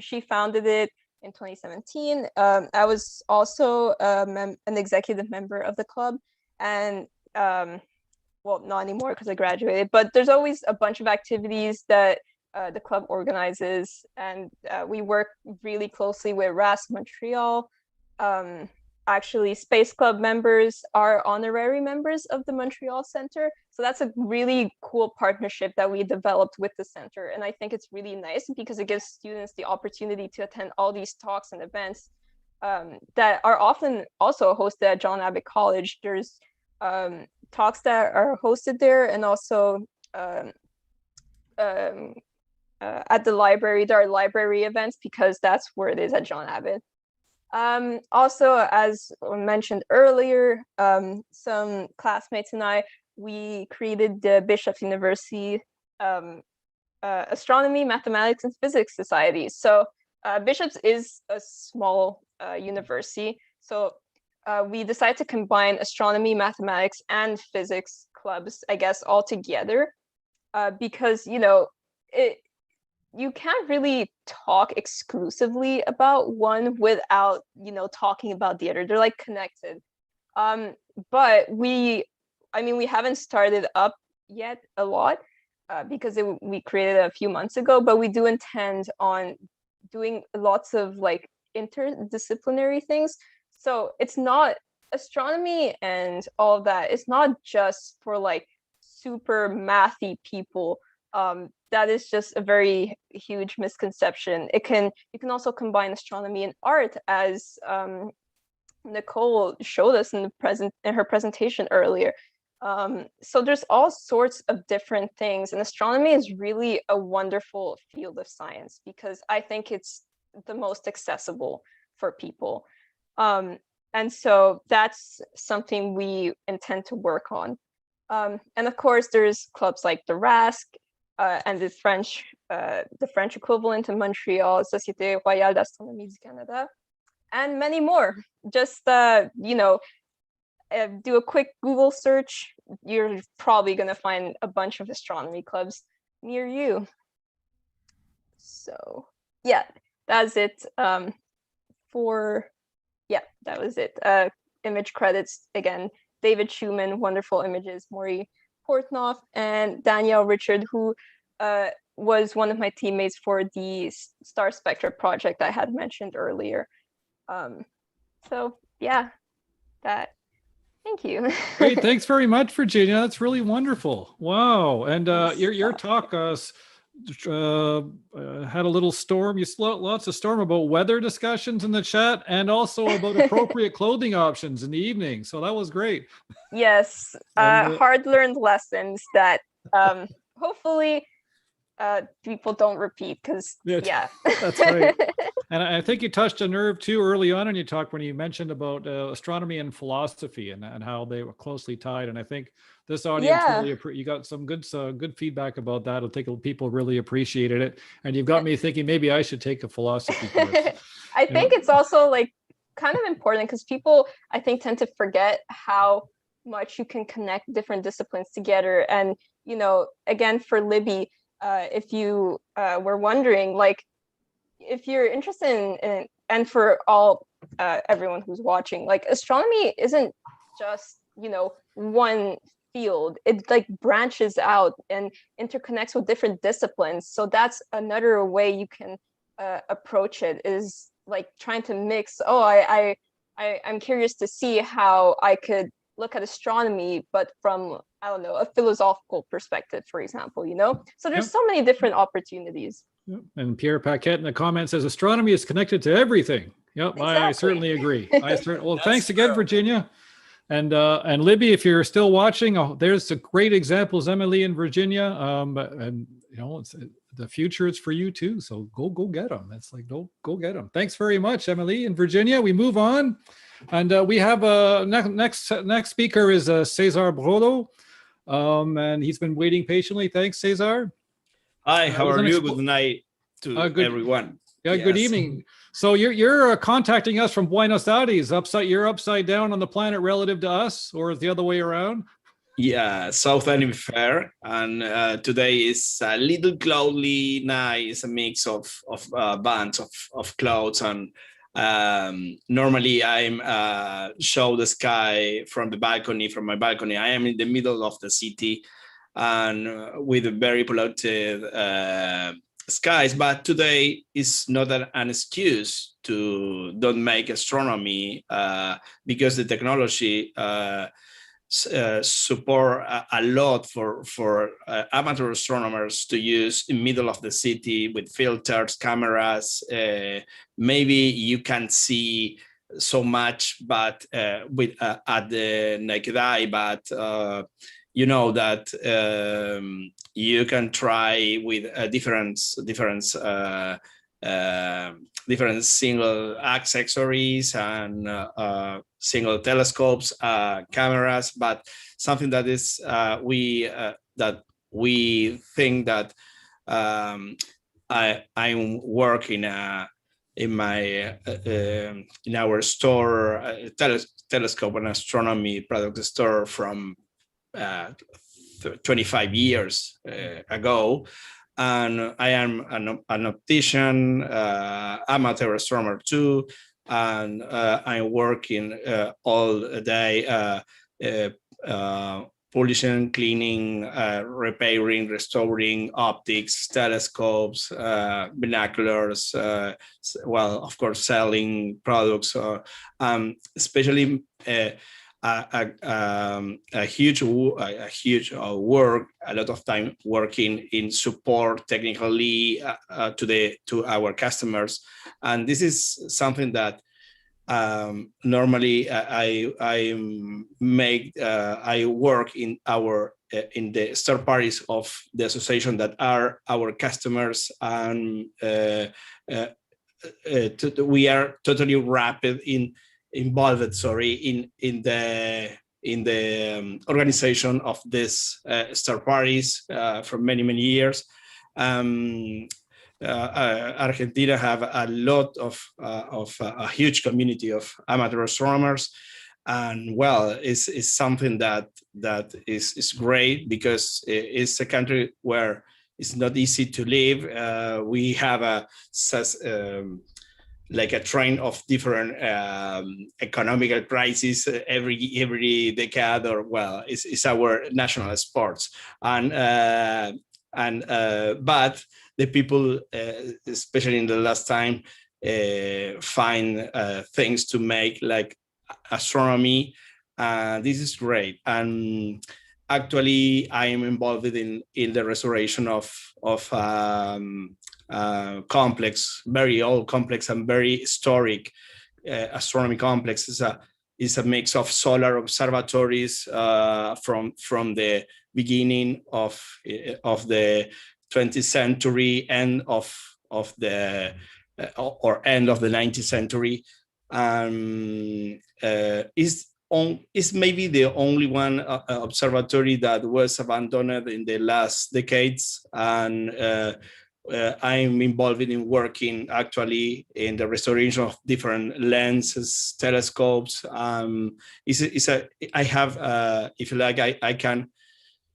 she founded it in 2017. I was also an executive member of the club, and well, not anymore because I graduated, but there's always a bunch of activities that the club organizes, and we work really closely with RASC Montreal. Actually, Space Club members are honorary members of the Montreal Center. So that's a really cool partnership that we developed with the center. And I think it's really nice because it gives students the opportunity to attend all these talks and events that are often also hosted at John Abbott College. There's talks that are hosted there, and also at the library, there are library events because that's where it is at John Abbott. Also, as mentioned earlier, some classmates and I, we created the Bishop's University Astronomy, Mathematics, and Physics Society. So Bishop's is a small university. So we decided to combine astronomy, mathematics, and physics clubs, I guess, all together, because, you can't really talk exclusively about one without, talking about the other. They're like connected. But we haven't started up yet a lot because we created it a few months ago, but we do intend on doing lots of like interdisciplinary things. So it's not astronomy and all of that. It's not just for like super mathy people. That is just a very huge misconception. You can also combine astronomy and art, as Nicole showed us in her presentation earlier. So there's all sorts of different things, and astronomy is really a wonderful field of science because I think it's the most accessible for people. And so that's something we intend to work on. And of course, there's clubs like the RASC, and the French equivalent in Montreal, Société Royale d'Astronomie du Canada, and many more. Just do a quick Google search. You're probably going to find a bunch of astronomy clubs near you. So yeah, that's it. That was it. Image credits again: David Schumann, wonderful images; Maury Portnoff, and Danielle Richard, who was one of my teammates for the Star Spectra project I had mentioned earlier. So yeah, thank you. Great, thanks very much, Virginia. That's really wonderful. Wow, and your talk had a little storm. You lots of storm about weather discussions in the chat, and also about appropriate clothing options in the evening. So that was great. Yes, hard-learned lessons that hopefully people don't repeat, because yeah. That's right. And I think you touched a nerve too early on in your talk when you mentioned about astronomy and philosophy and how they were closely tied. And I think this audience really you got some good feedback about that. I think people really appreciated it. And you've got me thinking maybe I should take a philosophy course. I think it's also like kind of important because people, I think, tend to forget how much you can connect different disciplines together. And, again, for Libby, if you were wondering, like, if you're interested in and for all everyone who's watching, like, astronomy isn't just one field. It like branches out and interconnects with different disciplines. So that's another way you can approach it, is like trying to mix. Oh, I'm curious to see how I could look at astronomy, but from, I don't know, a philosophical perspective, for example, you know? So there's so many different opportunities. And Pierre Paquette in the comments says astronomy is connected to everything. Yep, Exactly. I certainly agree. Well, thanks again, Virginia. And Libby, if you're still watching, there's some great examples, Emily and Virginia. And you know, the future is for you too. So go get them. It's like go get them. Thanks very much, Emily and Virginia. We move on, and we have next speaker is Cesar Brodo, and he's been waiting patiently. Thanks, Cesar. Hi, how are you? Good night to everyone. Yeah, good evening. So you're contacting us from Buenos Aires. You're upside down on the planet relative to us, or is the other way around? Yeah, Southern Hemisphere, and today is a little cloudy night. It's a mix of bands of clouds, and normally I'm show the sky from the balcony. From my balcony, I am in the middle of the city, and with a very polluted skies. But today is not an excuse to don't make astronomy because the technology support a lot for amateur astronomers to use in middle of the city with filters, cameras. Maybe you can see so much, but with at the naked eye, but you know that you can try with different single accessories and single telescopes, cameras, but something that is we think that I'm working in our store telescope and astronomy product store from 25 years ago. And I am an optician, amateur astronomer too, and I'm working all day, polishing, cleaning, repairing, restoring optics, telescopes, binoculars, well, of course, selling products, especially a huge work, a lot of time working in support technically to our customers, and this is something that normally I work in the third parties of the association that are our customers, and we are totally rapid involved in the organization of this third parties for many years. Argentina have a lot of a huge community of amateur astronomers, and well, it's something that is great because it's a country where it's not easy to live. We have like a trend of different economical crises every decade, or well, it's our national sports, and but the people, especially in the last time, find things to make like astronomy. This is great, and actually, I am involved in the restoration of complex, very old complex and very historic astronomy complex. Is a mix of solar observatories from the beginning of the 20th century, end of the 19th century. Is maybe the only one observatory that was abandoned in the last decades, and I'm involved in working actually in the restoration of different lenses, telescopes. I have, if you like, I can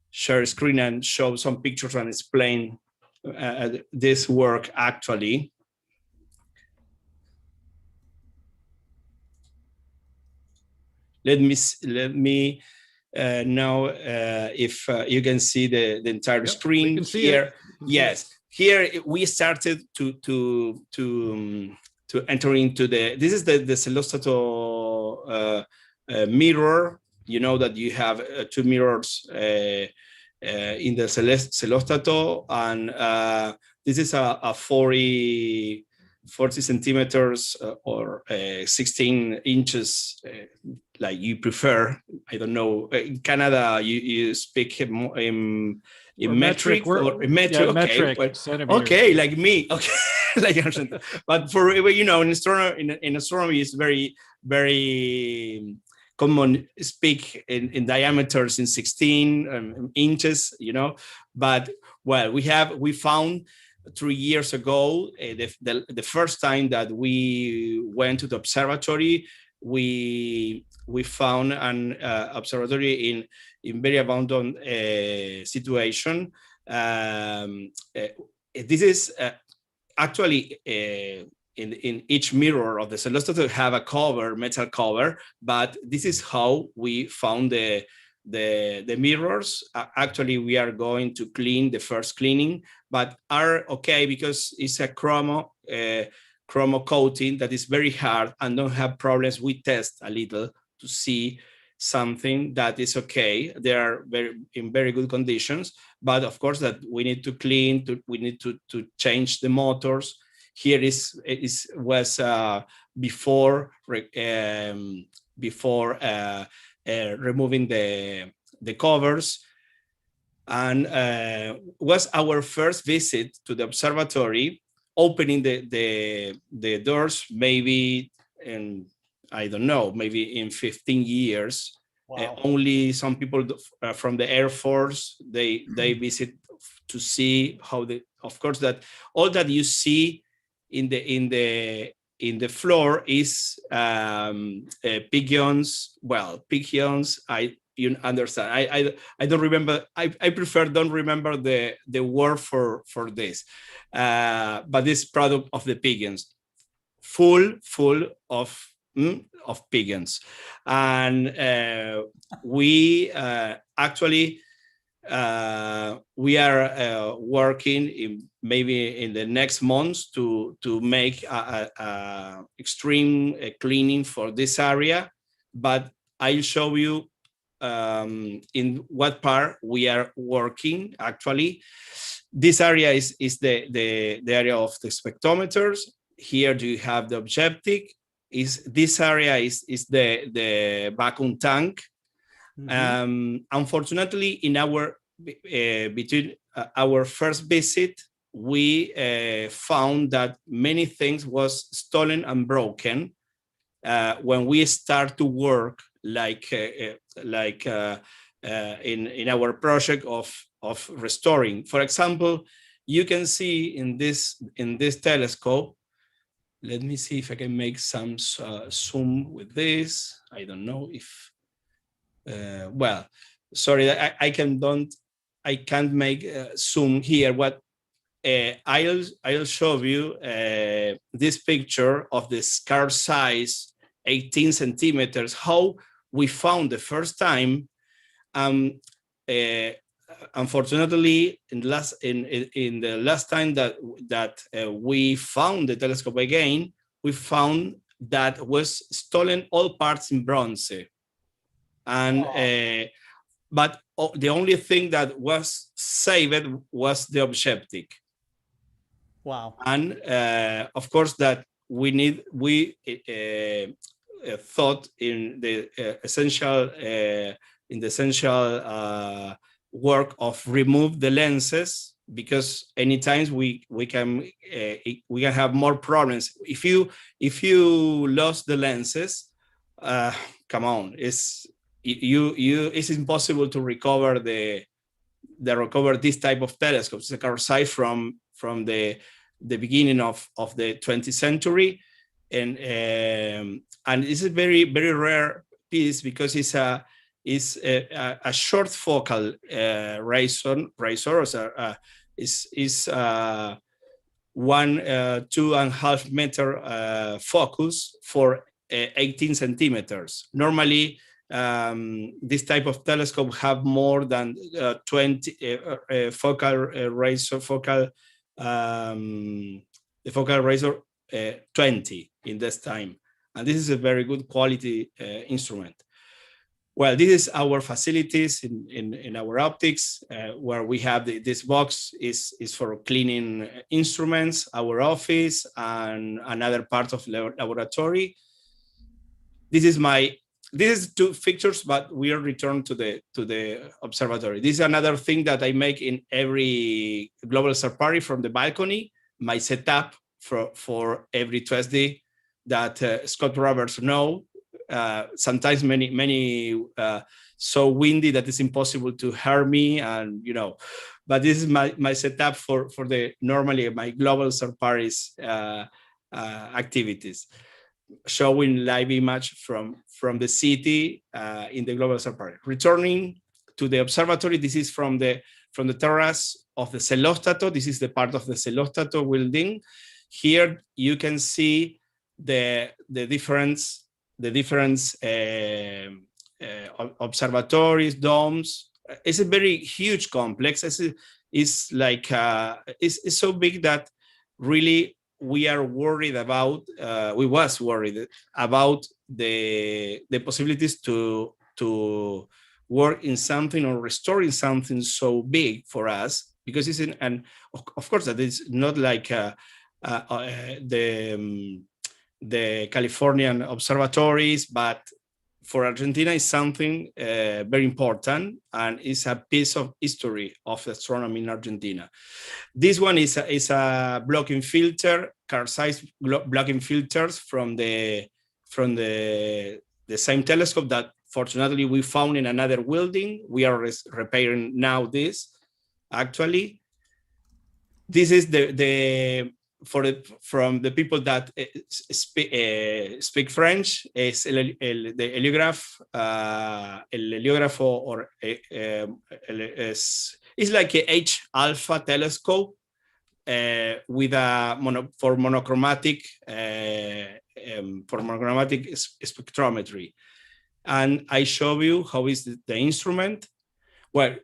share a screen and show some pictures and explain this work actually. Let me know if you can see the entire screen can see here. it. We can see Yes, here we started to enter into this is the Celostato mirror. You know that you have two mirrors in the Celostato, and this is a 40 centimeters or 16 inches, like you prefer. I don't know. In Canada, you speak in metric or in metric. Yeah, okay, metric, but, centimeters. okay, like me. Okay, like but for in astronomy, it's very common speak in diameters in 16 inches. But well, we found 3 years ago, the first time that we went to the observatory, we found an observatory in very abundant situation. This is actually in each mirror of the Celostato have a cover, metal cover, but this is how we found the mirrors. Actually, we are going to clean the first cleaning, but are okay because it's a chromo coating that is very hard and don't have problems. We test a little to see something that is okay. They are in very good conditions, but of course that we need to clean. We need to change the motors. Here was before removing the covers, and was our first visit to the observatory, opening the doors maybe in, I don't know, maybe in 15 years. Wow. Only some people from the Air Force, they visit to see how of course that all that you see in the floor is pigeons. Well, pigeons. You understand? I don't remember. I prefer don't remember the word for this. But this product of the pigeons, full of pigeons, and we actually. We are working maybe in the next months to make a extreme cleaning for this area, but I'll show you in what part we are working. Actually, this area is the area of the spectrometers. Here you have the objective. This area is the vacuum tank. Mm-hmm. Unfortunately, in our between our first visit, we found that many things was stolen and broken. When we start to work, like in our project of restoring. For example, you can see in this telescope. Let me see if I can make some zoom with this. I don't know if. Well, sorry, I can't make zoom here. What I'll show you this picture of the scar size, 18 centimeters. How we found the first time. Unfortunately, in the last time that we found the telescope again, we found that was stolen all parts in bronze. And but the only thing that was saved was the objective. Wow. And of course that we thought in the essential work of remove the lenses, because anytime we can have more problems if you lost the lenses. Come on, it's impossible to recover this type of telescopes. It's a aside from the beginning of the 20th century, and it's a very very rare piece because it's a short focal razor. Is 2.5 meter focus for 18 centimeters. Normally This type of telescope have more than 20 focal razor, the focal razor 20 in this time. And this is a very good quality instrument. Well, this is our facilities in our optics, where we have this box is for cleaning instruments, our office, and another part of laboratory. This is two pictures, but we are returned to the observatory. This is another thing that I make in every global star party from the balcony. My setup for every Tuesday that Scott Roberts know. Sometimes many so windy that it's impossible to hear me, and but this is my setup for the normally my global star parties activities, showing live image from the city in the global star party. Returning to the observatory, this is from the terrace of the Celostato. This is the part of the Celostato building. Here you can see the different observatories, domes. It's a very huge complex. It's like it's so big that really we are worried about. We was worried about the possibilities to work in something or restoring something so big for us, because it's and of course that it's not like the Californian observatories, but for Argentina is something very important, and it's a piece of history of astronomy in Argentina. This one is a blocking filter, car-size blocking filters from the same telescope that fortunately we found in another building. We are repairing now this. Actually, this is from the people that speak French, es el heliógrafo, or it's like a H alpha telescope with a monochromatic spectrometry. And I show you how is the instrument. Well,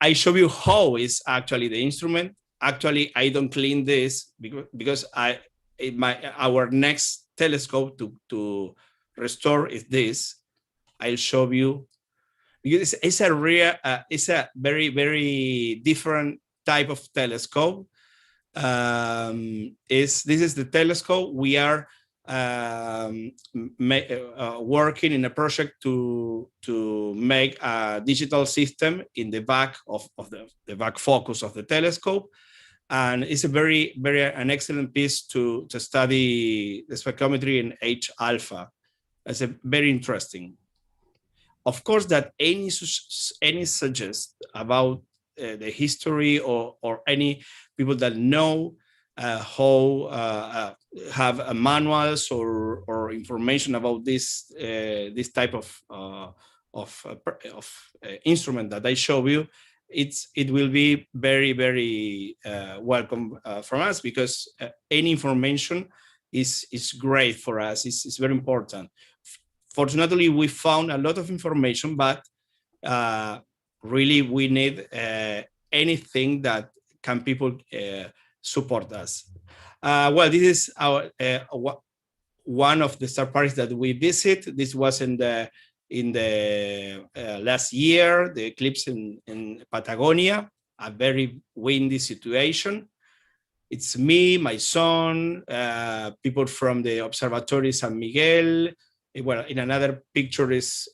I show you how is actually the instrument. Actually, I don't clean this because our next telescope to restore is this. I'll show you, because it's a very, very different type of telescope. This is the telescope. We are working in a project to make a digital system in the back of the back focus of the telescope. And it's a very, very an excellent piece to study the spectrometry in H alpha. It's a very interesting. Of course, that any suggest about the history or any people that know how have manuals or information about this type of instrument that I show you, it will be very, very welcome from us, because any information is great for us. It's very important. Fortunately, we found a lot of information, but really we need anything that can people support us. Well, this is our one of the star parties that we visit. This was in the last year, the eclipse in Patagonia, a very windy situation. It's me, my son, people from the Observatory San Miguel. Well, in another picture it's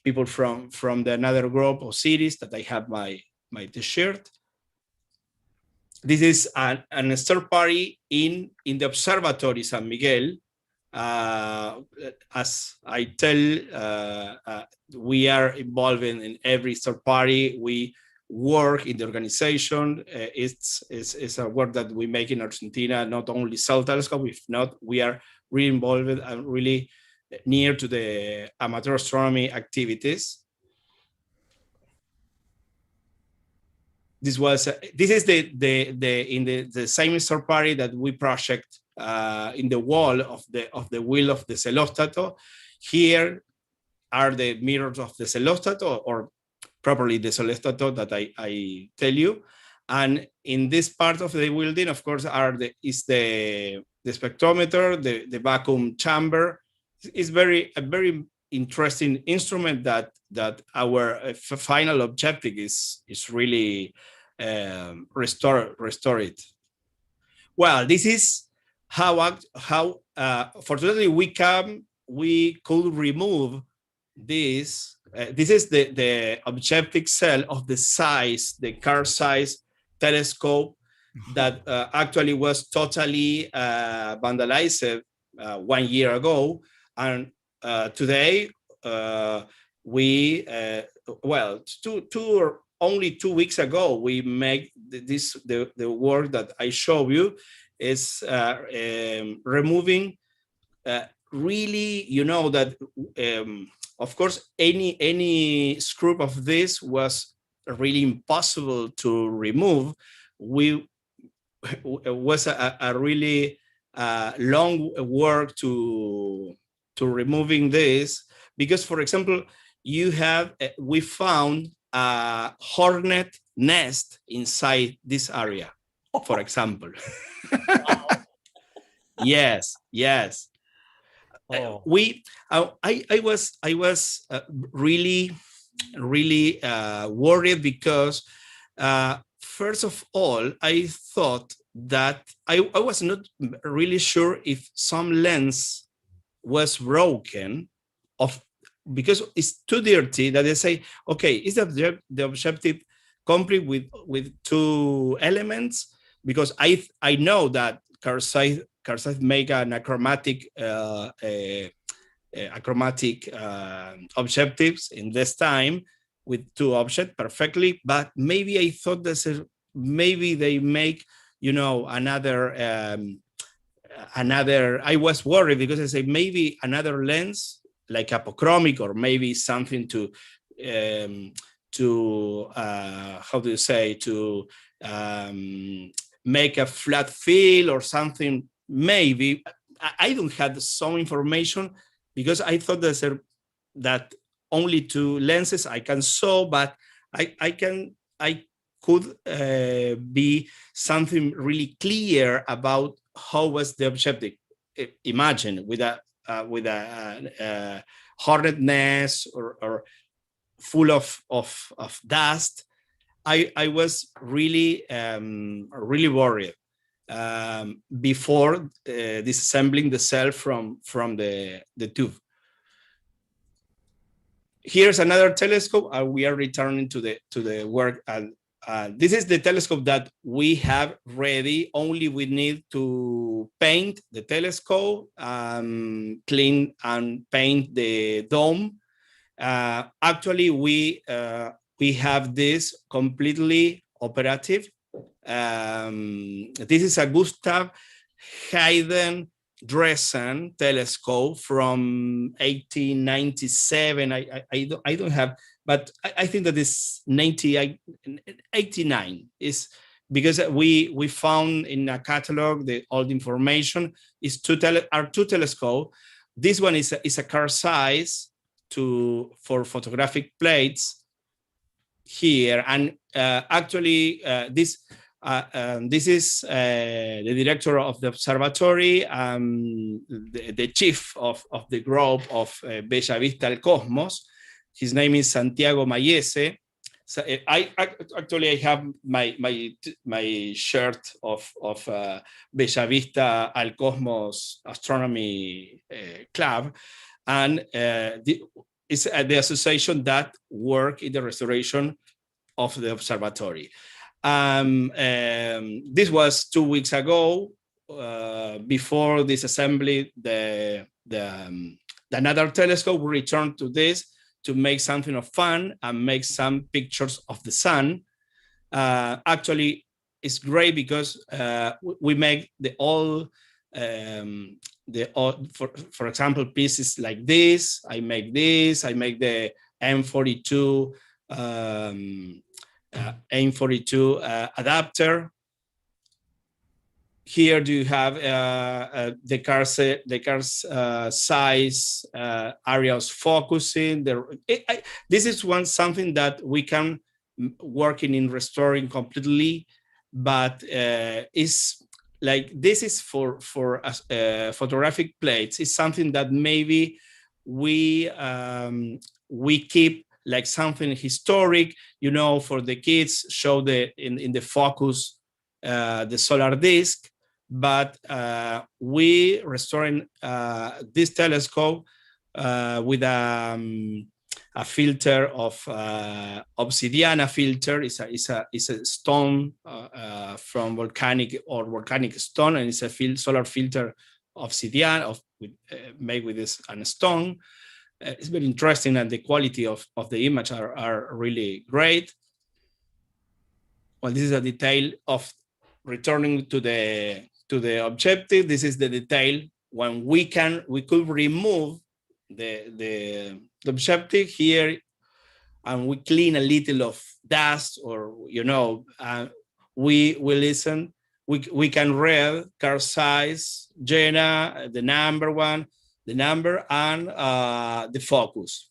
people from another group of cities that I have my t-shirt. This is an star party in the Observatory San Miguel. As I tell, we are involved in every star party. We work in the organization. It's a work that we make in Argentina, not only South Telescope. If not, we are really involved and really near to the amateur astronomy activities. This is the same star party that we project in the wall of the wheel of the Celostato. Here are the mirrors of the celostato, or properly the celostato that I tell you. And in this part of the building, of course, is the spectrometer, the vacuum chamber. It's a very interesting instrument that our final objective is really restore it. Well, this is how fortunately we could remove this. This is the objective cell of the size, the car size telescope that actually was totally vandalized 1 year ago. And today only 2 weeks ago, we make the work that I show you is removing really, that of course any screw of this was really impossible to remove. It was a really long work to removing this, because, for example, we found a hornet nest inside this area, for example. Yes. Oh. I was really worried because first of all, I thought that I was not really sure if some lens was broken, because it's too dirty, that they say, okay, is the objective complete with 2 elements? Because I know that Carsight make an achromatic objectives in this time with 2 objects perfectly, but maybe I thought that maybe they make another. I was worried because I say maybe another lens like apochromic, or maybe something to how do you say, to make a flat fill or something. Maybe I don't have some information, because I thought that only 2 lenses I can show, but I could be something really clear about how was the objective. Imagine with a hornet nest or full of dust. I was really worried before disassembling the cell from the tube. Here's another telescope. We are returning to the work. This is the telescope that we have ready. Only we need to paint the telescope, clean and paint the dome. Actually, we have this completely operative. This is a Gustav Hayden Dressen telescope from 1897. I don't have, but I think that is 89 is because we found in a catalog all the information is two telescope. This one is a car size for photographic plates here, and actually this is the director of the observatory, the chief of the group of Bella Vista al Cosmos. His name is Santiago Mayese. So I have my shirt of Bella Vista al Cosmos Astronomy Club, and it's the association that work in the restoration of the observatory. This was 2 weeks ago. Before this assembly, another telescope, we returned to this to make something of fun and make some pictures of the sun. Actually, it's great because we make for example, pieces like this. I make the M42 adapter. here you have the car's size, areas focusing. This is something that we can working in restoring completely, but is like this is for photographic plates. It's something that maybe we keep like something historic, you know, for the kids, show in the focus the solar disk, but we restoring this telescope with a filter of obsidiana filter. Is a stone from volcanic stone, and it's a solar filter obsidian made with this and stone. It's very interesting, and the quality of the image are really great. Well, this is a detail of returning to the objective. This is the detail when we could remove the objective here, and we clean a little of dust, or you know, we listen. We can read car size, Jenna, the number, and the focus.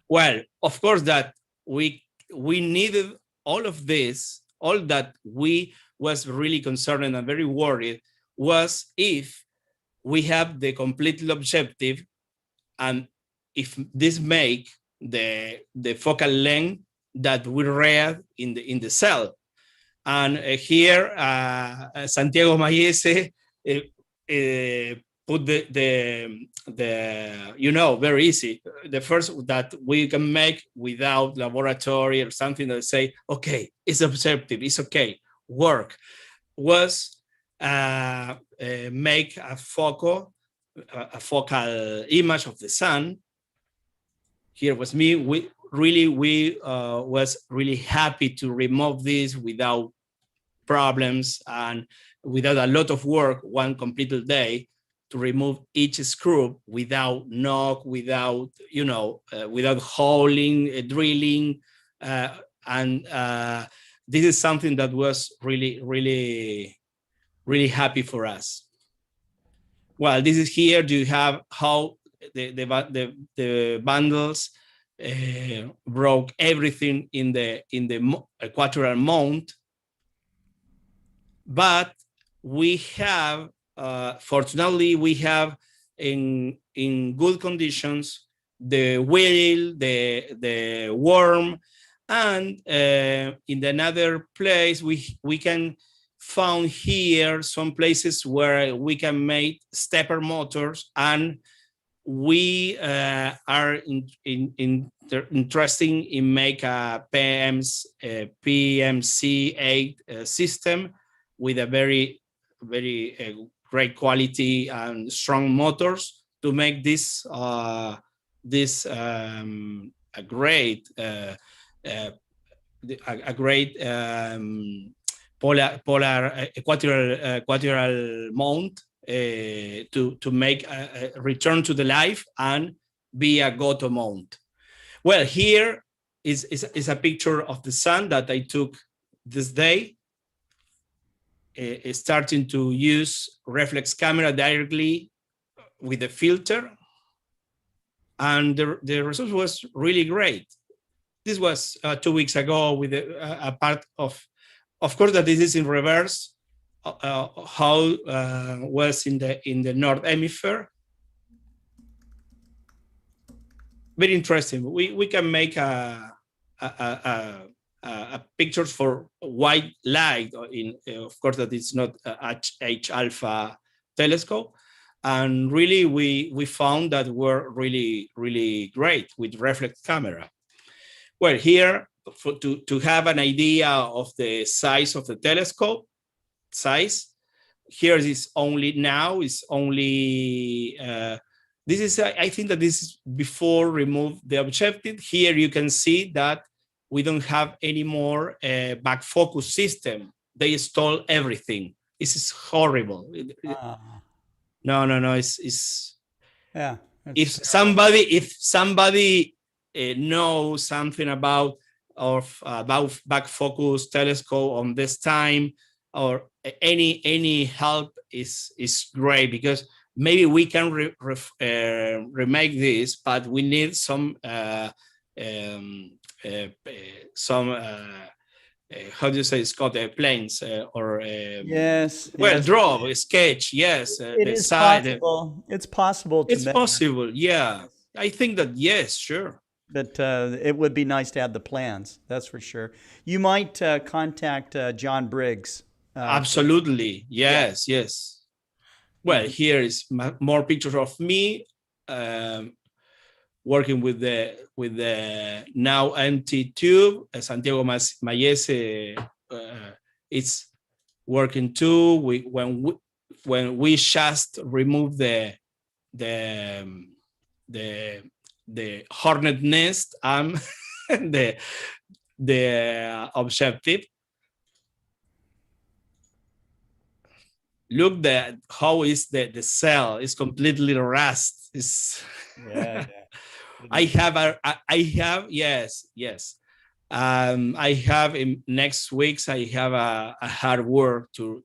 Well, of course that we needed all of this. All that we was really concerned and very worried was if we have the complete objective, and if this make the focal length that we read in the cell. And here Santiago Mayese put the you know, very easy. The first that we can make without laboratory or something that say, okay, it's objective, it's okay, work, was make a focal image of the sun. Here was me. We was really happy to remove this without problems and without a lot of work, one complete day, to remove each screw without knock, without, you know, without holing, drilling, and this is something that was really happy for us. Well, this is here. Do you have how the bundles broke everything in the equatorial mount, but we have. Fortunately, we have in good conditions the wheel, the worm, and in another place we can found here some places where we can make stepper motors, and we are interesting in make a PMC8 system with a very great quality and strong motors to make this a great polar equatorial mount to make a return to the life and be a Goto mount. Well, here is a picture of the sun that I took this day. Starting to use reflex camera directly with the filter, and the result was really great. This was 2 weeks ago with a part of course that this is in reverse, how was in the North Hemisphere. Very interesting. We can make a pictures for white light of course that it's not H alpha telescope, and really we found that were really great with reflex camera. Well, here to have an idea of the size of the telescope size, here is only this is I think that this is before remove the objective. Here you can see that we don't have any more back focus system. They stole everything. This is horrible. No. It's yeah. If somebody knows something about back focus telescope on this time, or any help is great, because maybe we can remake this, but we need some how do you say it's called, planes or yes, well, yes. draw a sketch. Yes, It the is side. possible. It's possible to It's measure, possible. Yeah, I think that yes, sure. but it would be nice to have the plans. That's for sure. You might contact John Briggs. Absolutely. Yes, yes. Well, here is more pictures of me working with the now empty tube. Santiago Mayese it's working too. When we just remove the hornet nest and the objective. Look at how is the cell is completely rust. Yeah. I have yes. I have in next weeks I have a hard work to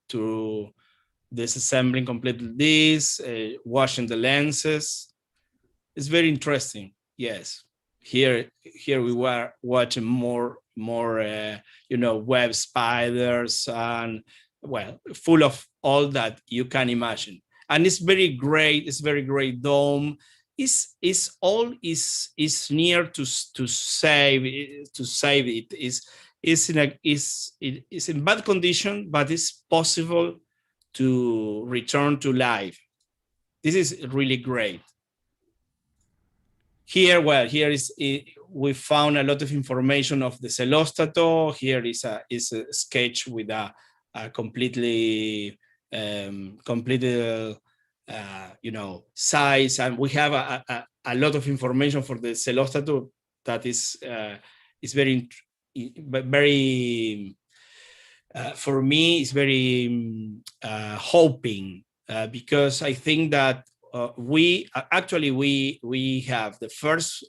disassembling completely this, washing the lenses. It's very interesting. Yes, here we were watching more web spiders and well, full of all that you can imagine, and it's very great. It's very great dome. Is near to save it. Is in bad condition, but it's possible to return to life. This is really great. Here we found a lot of information of the celostato. Here is a sketch with a completely size, and we have a lot of information for the celostato that is very for me it's very hoping, because I think that we have the first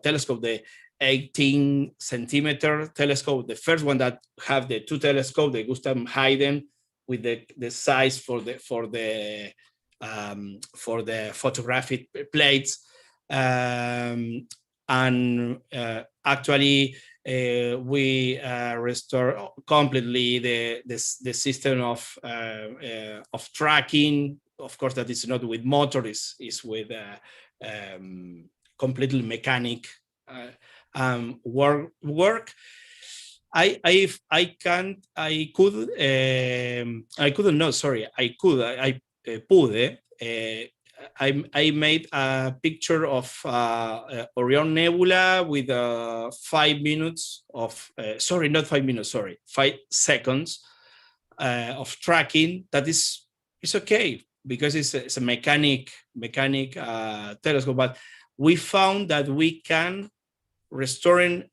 telescope, the 18-centimeter telescope, the first one that have the two telescopes, the Gustav Hayden, with the size for the photographic plates, and actually we restore completely the system of tracking. Of course, that is not with motor; is with completely mechanic work. I made a picture of Orion Nebula with 5 minutes of 5 seconds of tracking. That is okay, because it's a mechanic telescope, but we found that we can restoring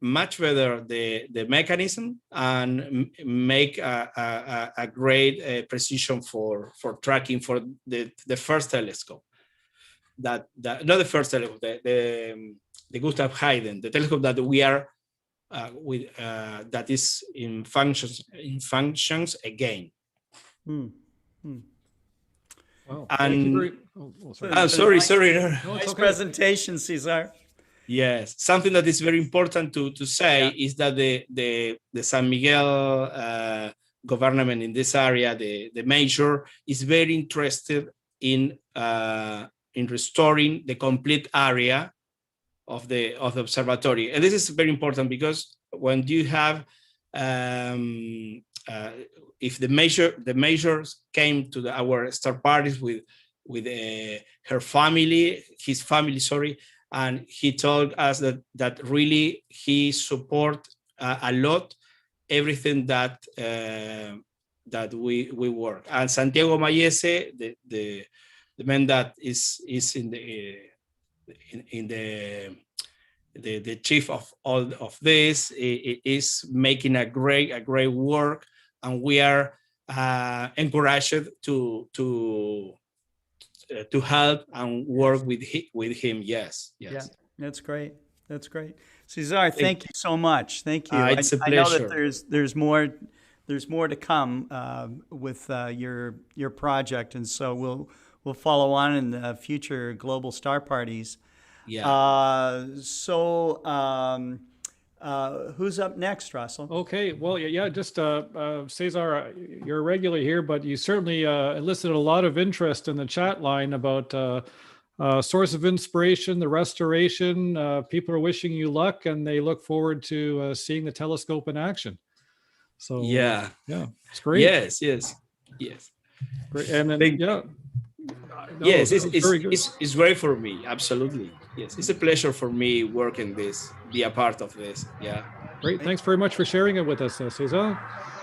much better the mechanism and make a great precision for tracking for the first telescope. Not the first telescope, the Gustav Hayden, the telescope that we are with that is in functions again. Wow. And sorry. sorry. No, nice okay. presentation, Cesar. Yes, something that is very important to say is that the San Miguel government in this area, the major, is very interested in restoring the complete area of the observatory, and this is very important because when you have if the measures came to our star parties with his family, sorry. And he told us that really he support a lot everything that we work. And Santiago Mayese, the man that is in the chief of all of this, is making a great work, and we are encouraged to help and work with him. Yes. Yeah, that's great. Cesar, thank you so much. Thank you. It's a I know pleasure. that there's more there's more to come with your project, and so we'll follow on in the future global star parties. Yeah. Who's up next, Russell? Okay, well, yeah, just Cesar, you're a regular here, but you certainly elicited a lot of interest in the chat line about source of inspiration, the restoration. People are wishing you luck, and they look forward to seeing the telescope in action. So yeah, it's great. Yes. Great. And then Yes, very good. it's great for me. Absolutely. Yes, it's a pleasure for me working this, be a part of this. Yeah. Great. Thanks very much for sharing it with us, Cesar.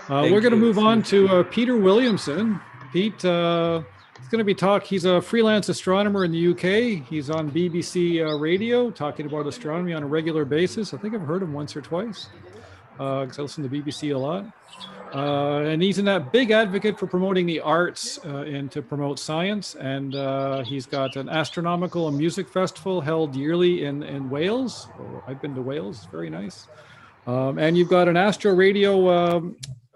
We're going to move on to Peter Williamson. Pete is going to be he's a freelance astronomer in the UK. He's on BBC radio talking about astronomy on a regular basis. I think I've heard him once or twice because I listen to BBC a lot. And he's a big advocate for promoting the arts and to promote science. And he's got an astronomical and music festival held yearly in Wales. I've been to Wales, it's very nice. And you've got an Astro Radio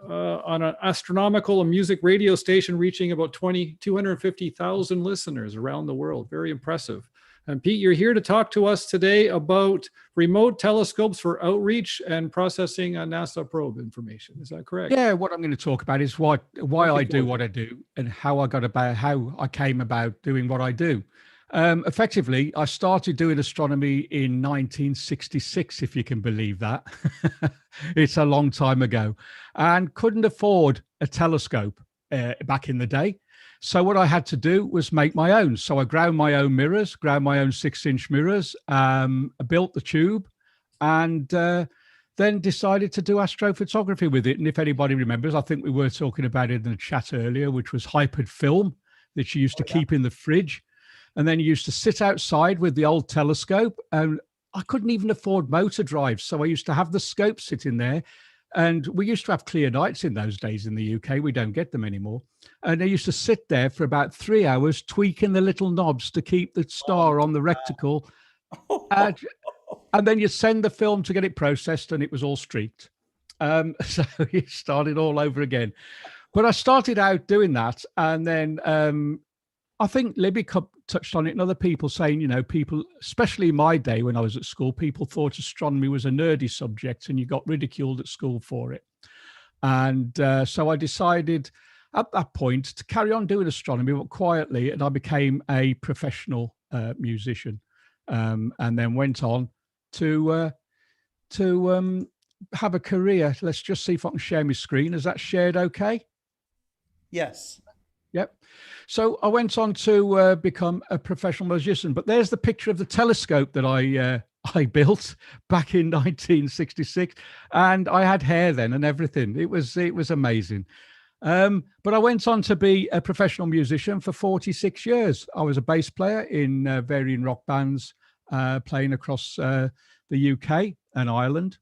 on an astronomical and music radio station reaching about 250,000 listeners around the world. Very impressive. And Pete, you're here to talk to us today about remote telescopes for outreach and processing NASA probe information. Is that correct? Yeah, what I'm going to talk about is why I do what I do and how I came about doing what I do. Effectively, I started doing astronomy in 1966, if you can believe that. It's a long time ago, and couldn't afford a telescope back in the day. So what I had to do was make my own. So I ground my own mirrors, ground my own 6-inch mirrors, built the tube, and then decided to do astrophotography with it. And if anybody remembers, I think we were talking about it in the chat earlier, which was hypered film that you used to keep in the fridge. And then you used to sit outside with the old telescope, and I couldn't even afford motor drives. So I used to have the scope sitting there. And we used to have clear nights in those days in the UK. We don't get them anymore. And I used to sit there for about 3 hours tweaking the little knobs to keep the star on the reticle. And then you send the film to get it processed, and it was all streaked. So you started all over again. But I started out doing that. And then I think Libby touched on it and other people saying, people, especially in my day when I was at school, people thought astronomy was a nerdy subject and you got ridiculed at school for it. And so I decided at that point to carry on doing astronomy, but quietly, and I became a professional musician, and then went on to have a career. Let's just see if I can share my screen. Is that shared okay? Yes. Yep. So I went on to become a professional musician, but there's the picture of the telescope that I built back in 1966, and I had hair then and everything. It was amazing. But I went on to be a professional musician for 46 years. I was a bass player in varying rock bands, playing across the UK and Ireland.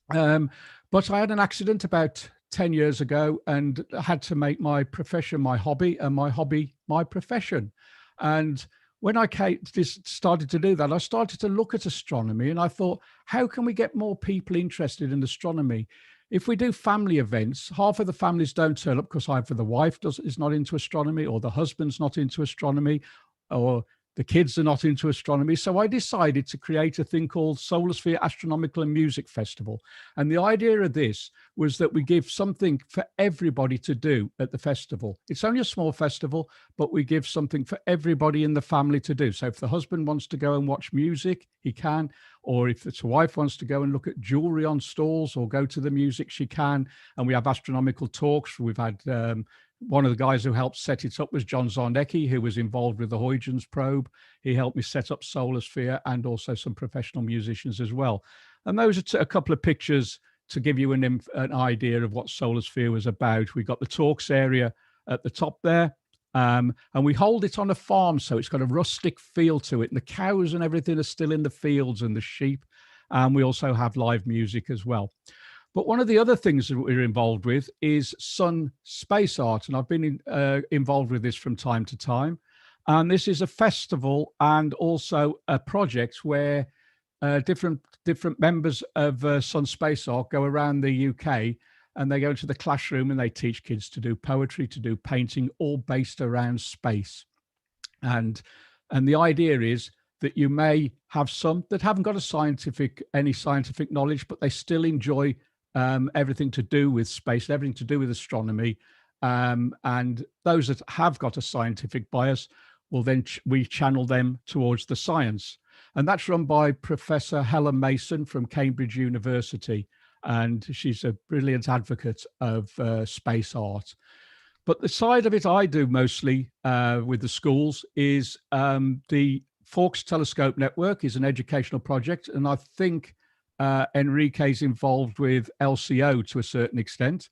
But I had an accident about 10 years ago, and I had to make my profession my hobby, and my hobby my profession. And when I started to do that, I started to look at astronomy, and I thought, how can we get more people interested in astronomy? If we do family events, half of the families don't turn up because either the wife is not into astronomy, or the husband's not into astronomy, or the kids are not into astronomy. So I decided to create a thing called Solar Sphere Astronomical and Music Festival. And the idea of this was that we give something for everybody to do at the festival. It's only a small festival, but we give something for everybody in the family to do. So if the husband wants to go and watch music, he can. Or if the wife wants to go and look at jewelry on stalls or go to the music, she can. And we have astronomical talks. We've had one of the guys who helped set it up was John Zarnecki, who was involved with the Huygens probe. He helped me set up Solar Sphere, and also some professional musicians as well. And those are a couple of pictures to give you an idea of what Solar Sphere was about. We got the talks area at the top there, and we hold it on a farm, so it's got a rustic feel to it. And the cows and everything are still in the fields, and the sheep. And we also have live music as well. But one of the other things that we're involved with is sun space art. And I've been involved with this from time to time. And this is a festival and also a project where different members of Sun Space Art go around the UK and they go into the classroom and they teach kids to do poetry, to do painting, all based around space. And the idea is that you may have some that haven't got any scientific knowledge, but they still enjoy everything to do with space, everything to do with astronomy. And those that have got a scientific bias, well, then we channel them towards the science. And that's run by Professor Helen Mason from Cambridge University. And she's a brilliant advocate of space art. But the side of it I do mostly with the schools is the Fawkes Telescope Network is an educational project. And I think Enrique's involved with LCO to a certain extent.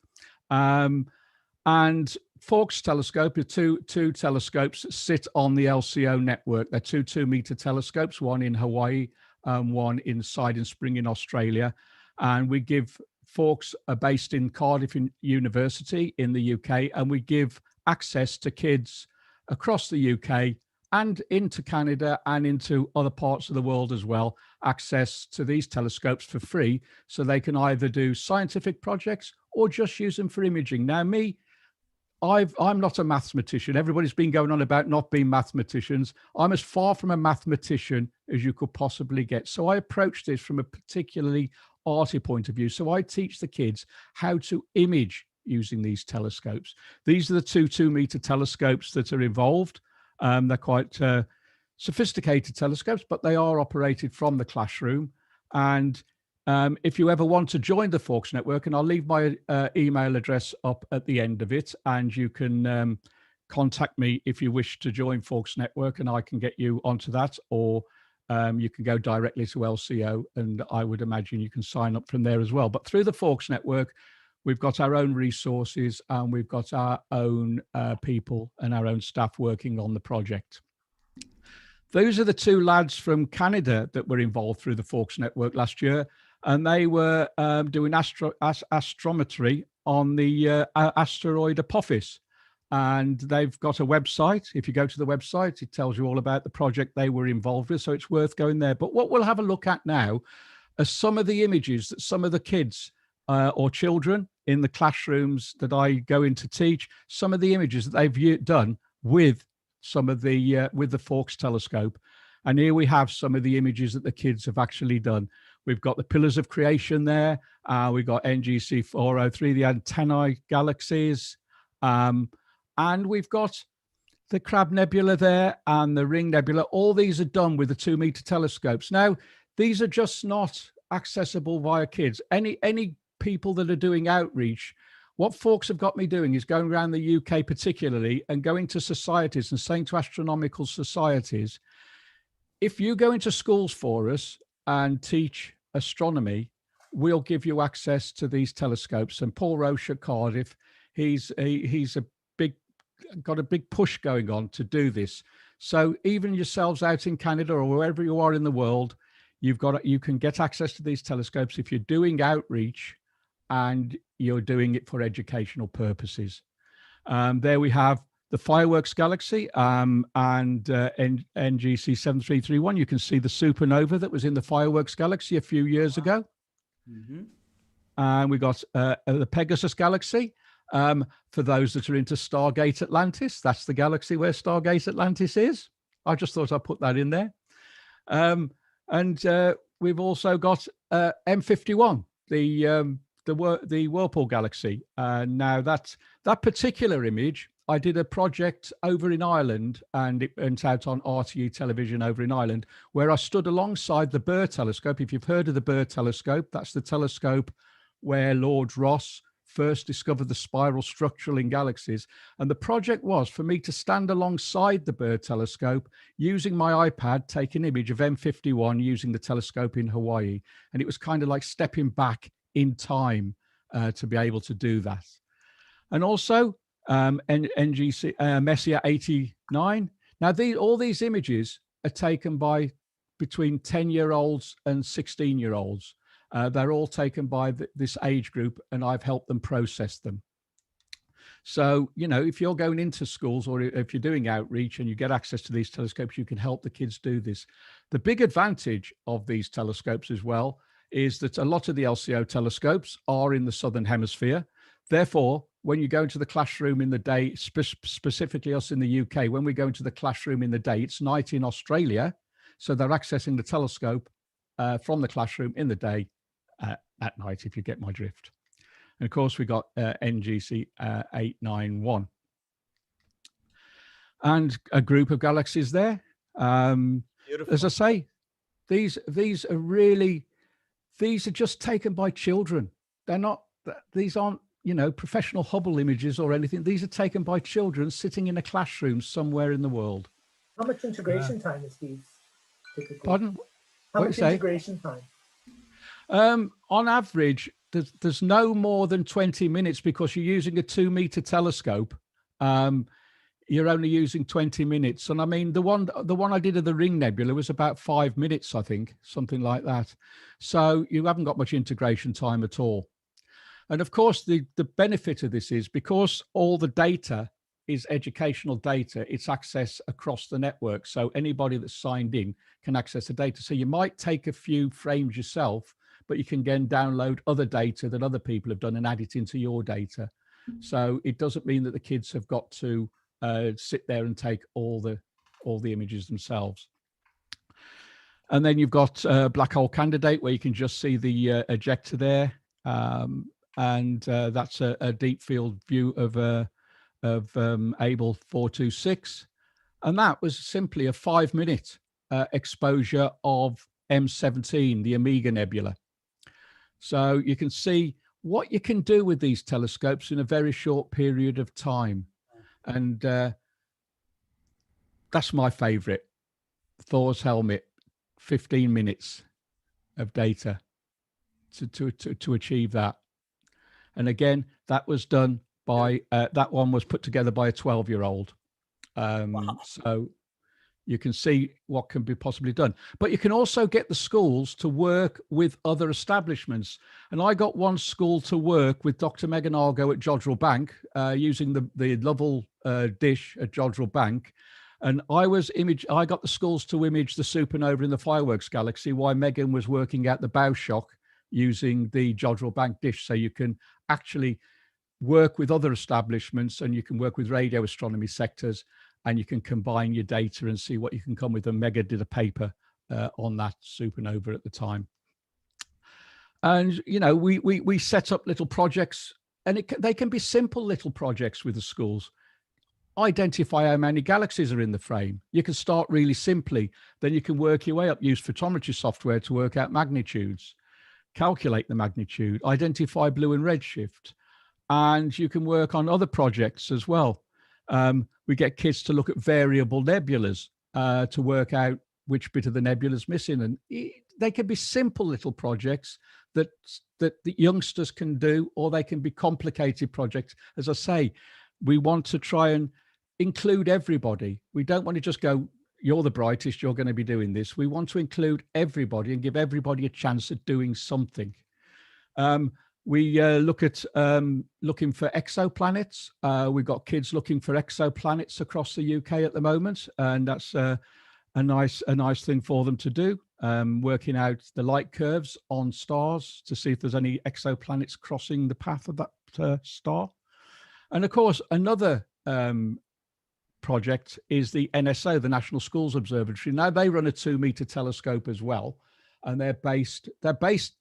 And Fawkes Telescope are two telescopes that sit on the LCO network. They're two 2-meter telescopes, one in Hawaii, one in Siding Spring in Australia. And we give Fawkes are based in Cardiff University in the UK, and we give access to kids across the UK and into Canada and into other parts of the world as well, access to these telescopes for free, so they can either do scientific projects or just use them for imaging. Now, I'm not a mathematician. Everybody's been going on about not being mathematicians. I'm as far from a mathematician as you could possibly get. So I approach this from a particularly arty point of view. So I teach the kids how to image using these telescopes. These are the two 2-meter telescopes that are involved. They're quite sophisticated telescopes, but they are operated from the classroom. And if you ever want to join the Fawkes Network, and I'll leave my email address up at the end of it, and you can contact me if you wish to join Fawkes Network, and I can get you onto that, or you can go directly to LCO, and I would imagine you can sign up from there as well. But through the Fawkes Network, we've got our own resources, and we've got our own people and our own staff working on the project. Those are the two lads from Canada that were involved through the Fawkes Network last year. And they were doing astrometry on the asteroid Apophis. And they've got a website. If you go to the website, it tells you all about the project they were involved with. So it's worth going there. But what we'll have a look at now are some of the images that some of the kids or children in the classrooms that I go in to teach, some of the images that they've done with some of the with the Fawkes telescope. And here we have some of the images that the kids have actually done. We've got the pillars of creation there. We've got NGC 403, the antennae galaxies. And we've got the Crab Nebula there and the Ring Nebula. All these are done with the 2-meter telescopes. Now, these are just not accessible via kids. Any people that are doing outreach, what Fawkes have got me doing is going around the UK particularly and going to societies and saying to astronomical societies, if you go into schools for us and teach astronomy, we'll give you access to these telescopes. And Paul Roche at Cardiff, he's got a big push going on to do this. So even yourselves out in Canada or wherever you are in the world, you can get access to these telescopes if you're doing outreach and you're doing it for educational purposes. There we have the Fireworks Galaxy and NGC 7331. You can see the supernova that was in the Fireworks Galaxy a few years ago. Mm-hmm. And we got the Pegasus Galaxy. For those that are into Stargate Atlantis, that's the galaxy where Stargate Atlantis is. I just thought I'd put that in there. And we've also got M51, the Whirlpool Galaxy. Now that particular image, I did a project over in Ireland, and it went out on RTE television over in Ireland, where I stood alongside the Burr telescope. If you've heard of the Burr telescope, that's the telescope where Lord Ross first discovered the spiral structure in galaxies. And the project was for me to stand alongside the Burr telescope using my iPad, take an image of M51 using the telescope in Hawaii. And it was kind of like stepping back in time to be able to do that. And also NGC Messier 89. Now, all these images are taken by between 10-year-olds and 16-year-olds. They're all taken by this age group, and I've helped them process them. So, if you're going into schools or if you're doing outreach and you get access to these telescopes, you can help the kids do this. The big advantage of these telescopes as well is that a lot of the LCO telescopes are in the Southern Hemisphere. Therefore, when you go into the classroom in the day, specifically us in the UK, when we go into the classroom in the day, it's night in Australia. So they're accessing the telescope from the classroom in the day at night, if you get my drift. And of course, we got NGC 891 and a group of galaxies there. As I say, these are just taken by children. These aren't, professional Hubble images or anything. These are taken by children sitting in a classroom somewhere in the world. How much integration time is these typically? Pardon? How What much you say? integration time? On average, there's no more than 20 minutes because you're using a 2-meter telescope. You're only using 20 minutes. And I mean, the one I did of the Ring Nebula was about 5 minutes, I think, something like that. So you haven't got much integration time at all. And of course, the benefit of this is because all the data is educational data, it's access across the network. So anybody that's signed in can access the data. So you might take a few frames yourself, but you can again download other data that other people have done and add it into your data. So it doesn't mean that the kids have got to sit there and take all the images themselves. And then you've got Black Hole Candidate, where you can just see the ejector there. And that's a deep field view of Able 426. And that was simply a 5-minute exposure of M17, the Omega Nebula. So you can see what you can do with these telescopes in a very short period of time. And that's my favorite. Thor's Helmet, 15 minutes of data to achieve that. And again, that was done by, that one was put together by a 12-year-old. Wow. So you can see what can be possibly done. But you can also get the schools to work with other establishments. And I got one school to work with Dr. Megan Argo at Jodrell Bank, using the Lovell dish at Jodrell Bank. And I got the schools to image the supernova in the fireworks galaxy while Megan was working at the bow shock using the Jodrell Bank dish. So you can actually work with other establishments, and you can work with radio astronomy sectors, and you can combine your data and see what you can come with. And Mega did a paper on that supernova at the time. And, we set up little projects, and they can be simple little projects with the schools. Identify how many galaxies are in the frame. You can start really simply, then you can work your way up, use photometry software to work out magnitudes, calculate the magnitude, identify blue and red shift, and you can work on other projects as well. We get kids to look at variable nebulas to work out which bit of the nebula is missing. And they can be simple little projects that the youngsters can do, or they can be complicated projects. As I say, we want to try and include everybody. We don't want to just go, you're the brightest, you're going to be doing this. We want to include everybody and give everybody a chance at doing something. We look at looking for exoplanets. We've got kids looking for exoplanets across the UK at the moment, and that's a nice thing for them to do. Working out the light curves on stars to see if there's any exoplanets crossing the path of that star. And of course, another project is the NSO, the National Schools Observatory. Now they run a 2-meter telescope as well, and the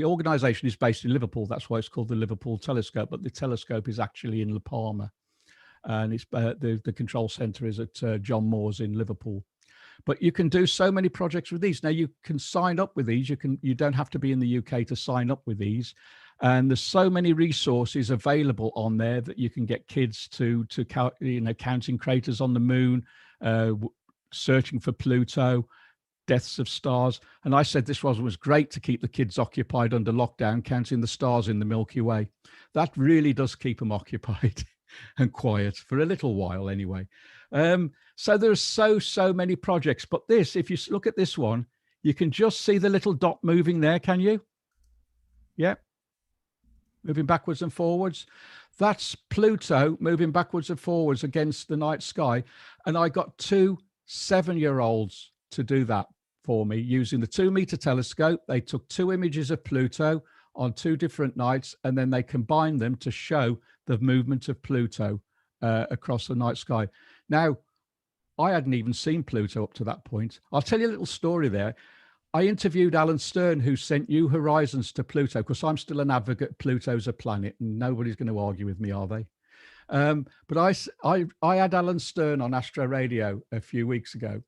organization is based in Liverpool. That's why it's called the Liverpool Telescope, but the telescope is actually in La Palma, and it's the control center is at John Moores in Liverpool. But you can do so many projects with these. Now you can sign up with these. You don't have to be in the UK to sign up with these. And there's so many resources available on there that you can get kids to counting craters on the moon, searching for Pluto, deaths of stars. And I said this was great to keep the kids occupied under lockdown, counting the stars in the Milky Way. That really does keep them occupied and quiet for a little while anyway. So there's so many projects. But this, if you look at this one, you can just see the little dot moving there, can you? Yeah. Moving backwards and forwards. That's Pluto moving backwards and forwards against the night sky. And I got 2 7-year-olds to do that for me using the 2-meter telescope. They took 2 images of Pluto on 2 different nights, and then they combined them to show the movement of Pluto across the night sky. Now, I hadn't even seen Pluto up to that point. I'll tell you a little story there. I interviewed Alan Stern, who sent New Horizons to Pluto, because I'm still an advocate Pluto's a planet, and nobody's going to argue with me, are they? But I had Alan Stern on Astro Radio a few weeks ago,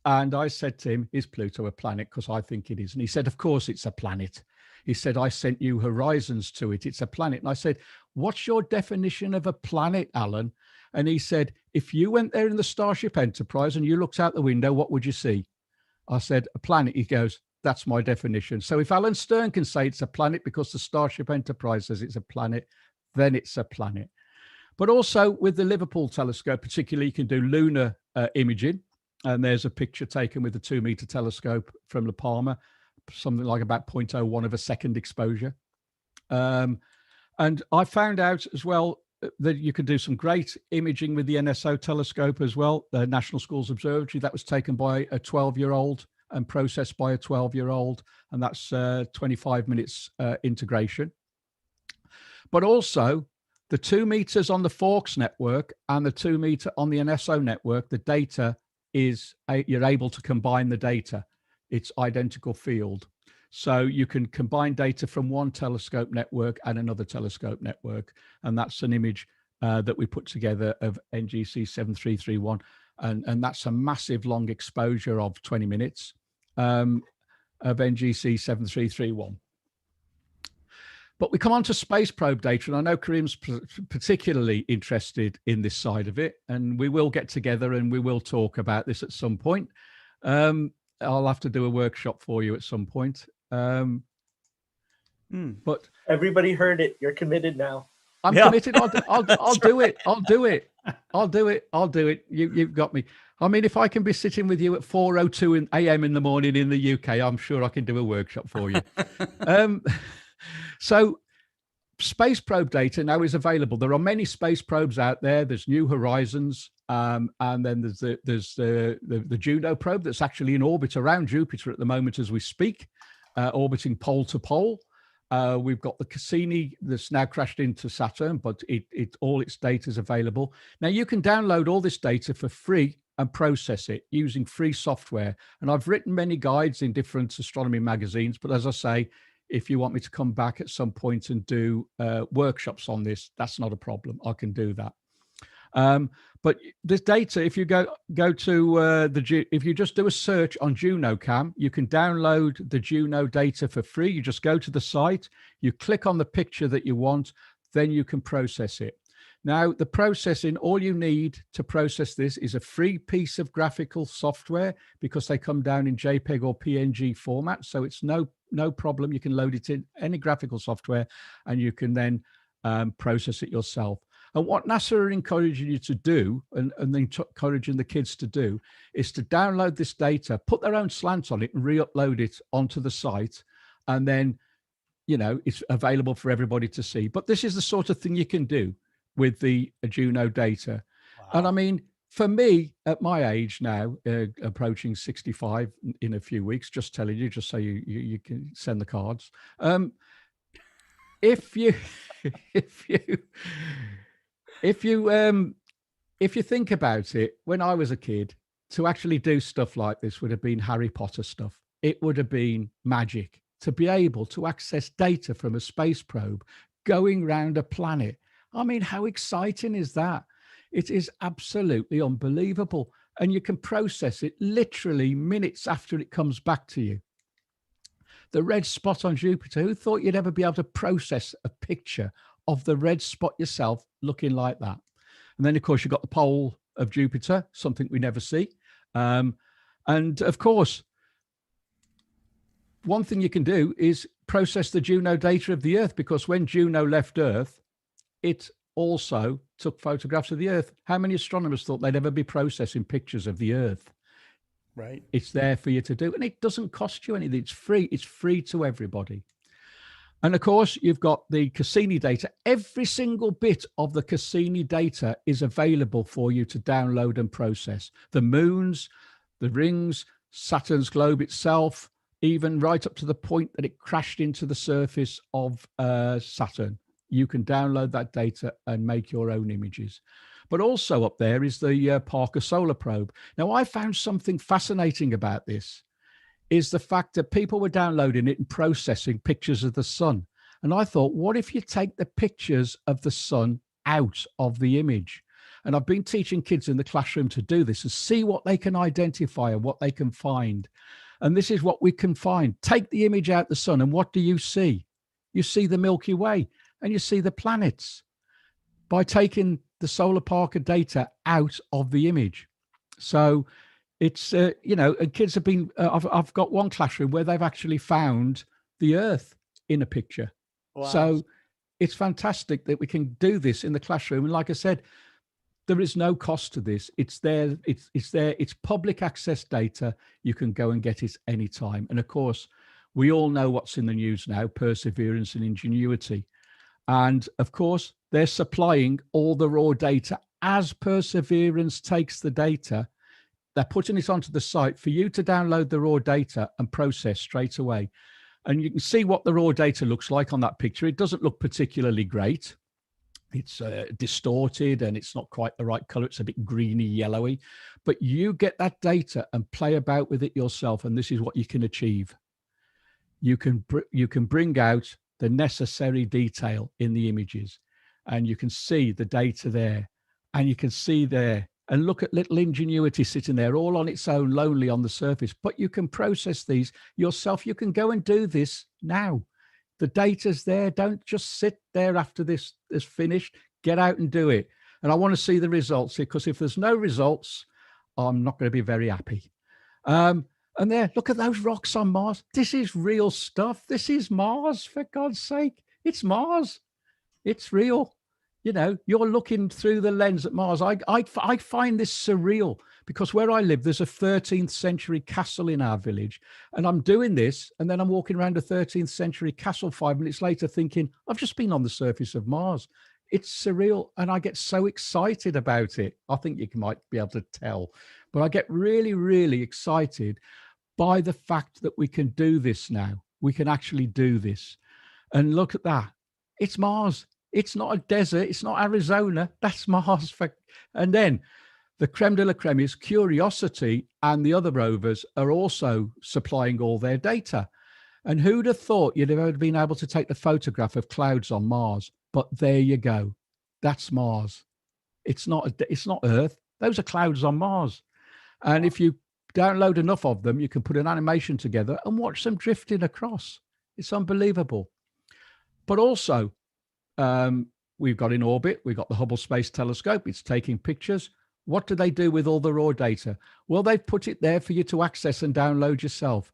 and I said to him, is Pluto a planet? Because I think it is. And he said, of course it's a planet. He said, I sent New Horizons to it. It's a planet. And I said, what's your definition of a planet, Alan? And he said, if you went there in the Starship Enterprise and you looked out the window, what would you see? I said, a planet. He goes, that's my definition. So if Alan Stern can say it's a planet because the Starship Enterprise says it's a planet, then it's a planet. But also with the Liverpool telescope, particularly, you can do lunar imaging. And there's a picture taken with the 2-meter telescope from La Palma, something like about 0.01 of a second exposure. And I found out as well that you can do some great imaging with the NSO telescope as well, the National Schools Observatory. That was taken by a 12-year-old and processed by a 12-year-old, and that's 25 minutes integration. But also the 2 meters on the Forks network and the 2 meter on the NSO network, the data is, you're able to combine the data. It's identical field. So you can combine data from one telescope network and another telescope network. And that's an image that we put together of NGC 7331. And that's a massive long exposure of 20 minutes of NGC 7331. But we come on to space probe data, and I know Karim's particularly interested in this side of it, and we will get together and we will talk about this at some point. I'll have to do a workshop for you at some point. But everybody heard it. You're committed now. I'm committed. I'll do it. I'll do it. I'll do it. I'll do it. You've got me. I mean, if I can be sitting with you at 4:02 a.m. in the morning in the UK, I'm sure I can do a workshop for you. So space probe data now is available. There are many space probes out there. There's New Horizons, and then there's the Juno probe that's actually in orbit around Jupiter at the moment as we speak, orbiting pole to pole. We've got the Cassini that's now crashed into Saturn, but all its data is available. Now you can download all this data for free and process it using free software. And I've written many guides in different astronomy magazines, but as I say, if you want me to come back at some point and do workshops on this, that's not a problem. I can do that. But this data, if you go to if you just do a search on JunoCam, you can download the Juno data for free. You just go to the site, you click on the picture that you want, then you can process it. Now, the processing, all you need to process this is a free piece of graphical software, because they come down in JPEG or PNG format. So it's no problem. You can load it in any graphical software and you can then process it yourself. And what NASA are encouraging you to do, and then encouraging the kids to do, is to download this data, put their own slant on it and re-upload it onto the site. And then, you know, it's available for everybody to see. But this is the sort of thing you can do with the Juno data. Wow. And I mean, for me, at my age now, approaching 65 in a few weeks, just telling you, just so you can send the cards. If you think about it, when I was a kid, to actually do stuff like this would have been Harry Potter stuff. It would have been magic to be able to access data from a space probe going around a planet. I mean, how exciting is that? It is absolutely unbelievable. And you can process it literally minutes after it comes back to you. The red spot on Jupiter, who thought you'd ever be able to process a picture of the red spot yourself looking like that? And then, of course, you've got the pole of Jupiter, something we never see. And of course, one thing you can do is process the Juno data of the Earth, because when Juno left Earth, it also took photographs of the Earth. How many astronomers thought they'd ever be processing pictures of the Earth? Right. It's there for you to do. And it doesn't cost you anything. It's free. It's free to everybody. And of course, you've got the Cassini data. Every single bit of the Cassini data is available for you to download and process. The moons, the rings, Saturn's globe itself, even right up to the point that it crashed into the surface of Saturn. You can download that data and make your own images. But also up there is the Parker Solar Probe. Now, I found something fascinating about this, is the fact that people were downloading it and processing pictures of the sun. And I thought, what if you take the pictures of the sun out of the image? And I've been teaching kids in the classroom to do this and see what they can identify and what they can find. And this is what we can find. Take the image out of the sun, and what do you see? You see the Milky Way and you see the planets by taking the solar Parker data out of the image. So it's, you know, and kids have been, I've got one classroom where they've actually found the Earth in a picture. Wow. So it's fantastic that we can do this in the classroom. And like I said, there is no cost to this. It's there. It's there. It's public access data. You can go and get it anytime. And of course, we all know what's in the news now, perseverance and ingenuity. And of course, they're supplying all the raw data as Perseverance takes the data. They're putting it onto the site for you to download the raw data and process straight away. And you can see what the raw data looks like on that picture. It doesn't look particularly great. It's distorted and it's not quite the right color. It's a bit greeny, yellowy, but you get that data and play about with it yourself. And this is what you can achieve. You can bring out the necessary detail in the images, and you can see the data there, and you can see there, and look at little ingenuity sitting there all on its own, lonely on the surface, but you can process these yourself. You can go and do this now. The data's there. Don't just sit there after this is finished. Get out and do it. And I want to see the results, because if there's no results, I'm not going to be very happy. And there, look at those rocks on Mars. This is real stuff. This is Mars, for God's sake. It's Mars. It's real. You know, you're looking through the lens at Mars. I find this surreal, because where I live, there's a 13th century castle in our village. And I'm doing this, and then I'm walking around a 13th century castle 5 minutes later thinking, I've just been on the surface of Mars. It's surreal, and I get so excited about it. I think you might be able to tell. But I get really, really excited by the fact that we can do this now. We can actually do this. And look at that. It's Mars. It's not a desert. It's not Arizona. That's Mars. And then the creme de la creme is Curiosity, and the other rovers are also supplying all their data. And who'd have thought you'd have ever been able to take the photograph of clouds on Mars? But there you go. That's Mars. It's not Earth. Those are clouds on Mars. And if you download enough of them, you can put an animation together and watch them drifting across. It's unbelievable. But also, we've got in orbit, we've got the Hubble Space Telescope. It's taking pictures. What do they do with all the raw data? Well, they've put it there for you to access and download yourself.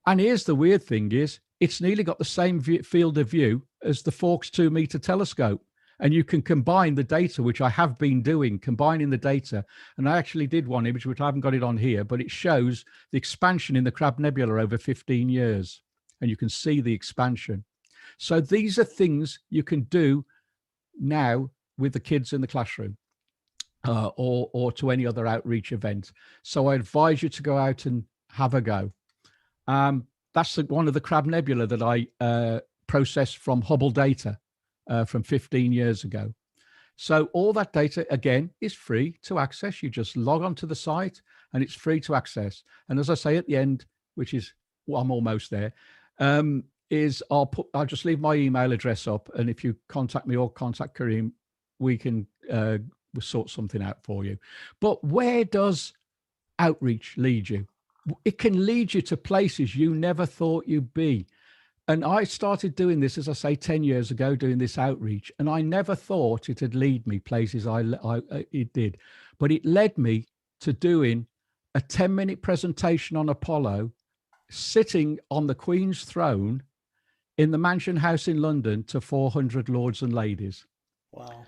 And here's the weird thing is, it's nearly got the same field of view as the Forks 2-meter telescope. And you can combine the data, which I have been doing, combining the data. And I actually did one image, which I haven't got it on here, but it shows the expansion in the Crab Nebula over 15 years. And you can see the expansion. So these are things you can do now with the kids in the classroom, or to any other outreach event. So I advise you to go out and have a go. That's one of the Crab Nebula that I processed from Hubble data. From 15 years ago. So all that data, again, is free to access. You just log onto the site and it's free to access. And as I say at the end, which is, well, I'm almost there, is I'll just leave my email address up. And if you contact me or contact Kareem, we can sort something out for you. But where does outreach lead you? It can lead you to places you never thought you'd be. And I started doing this, as I say, 10 years ago, doing this outreach. And I never thought it'd lead me places it did. But it led me to doing a 10-minute presentation on Apollo, sitting on the Queen's throne in the Mansion House in London to 400 lords and ladies. Wow.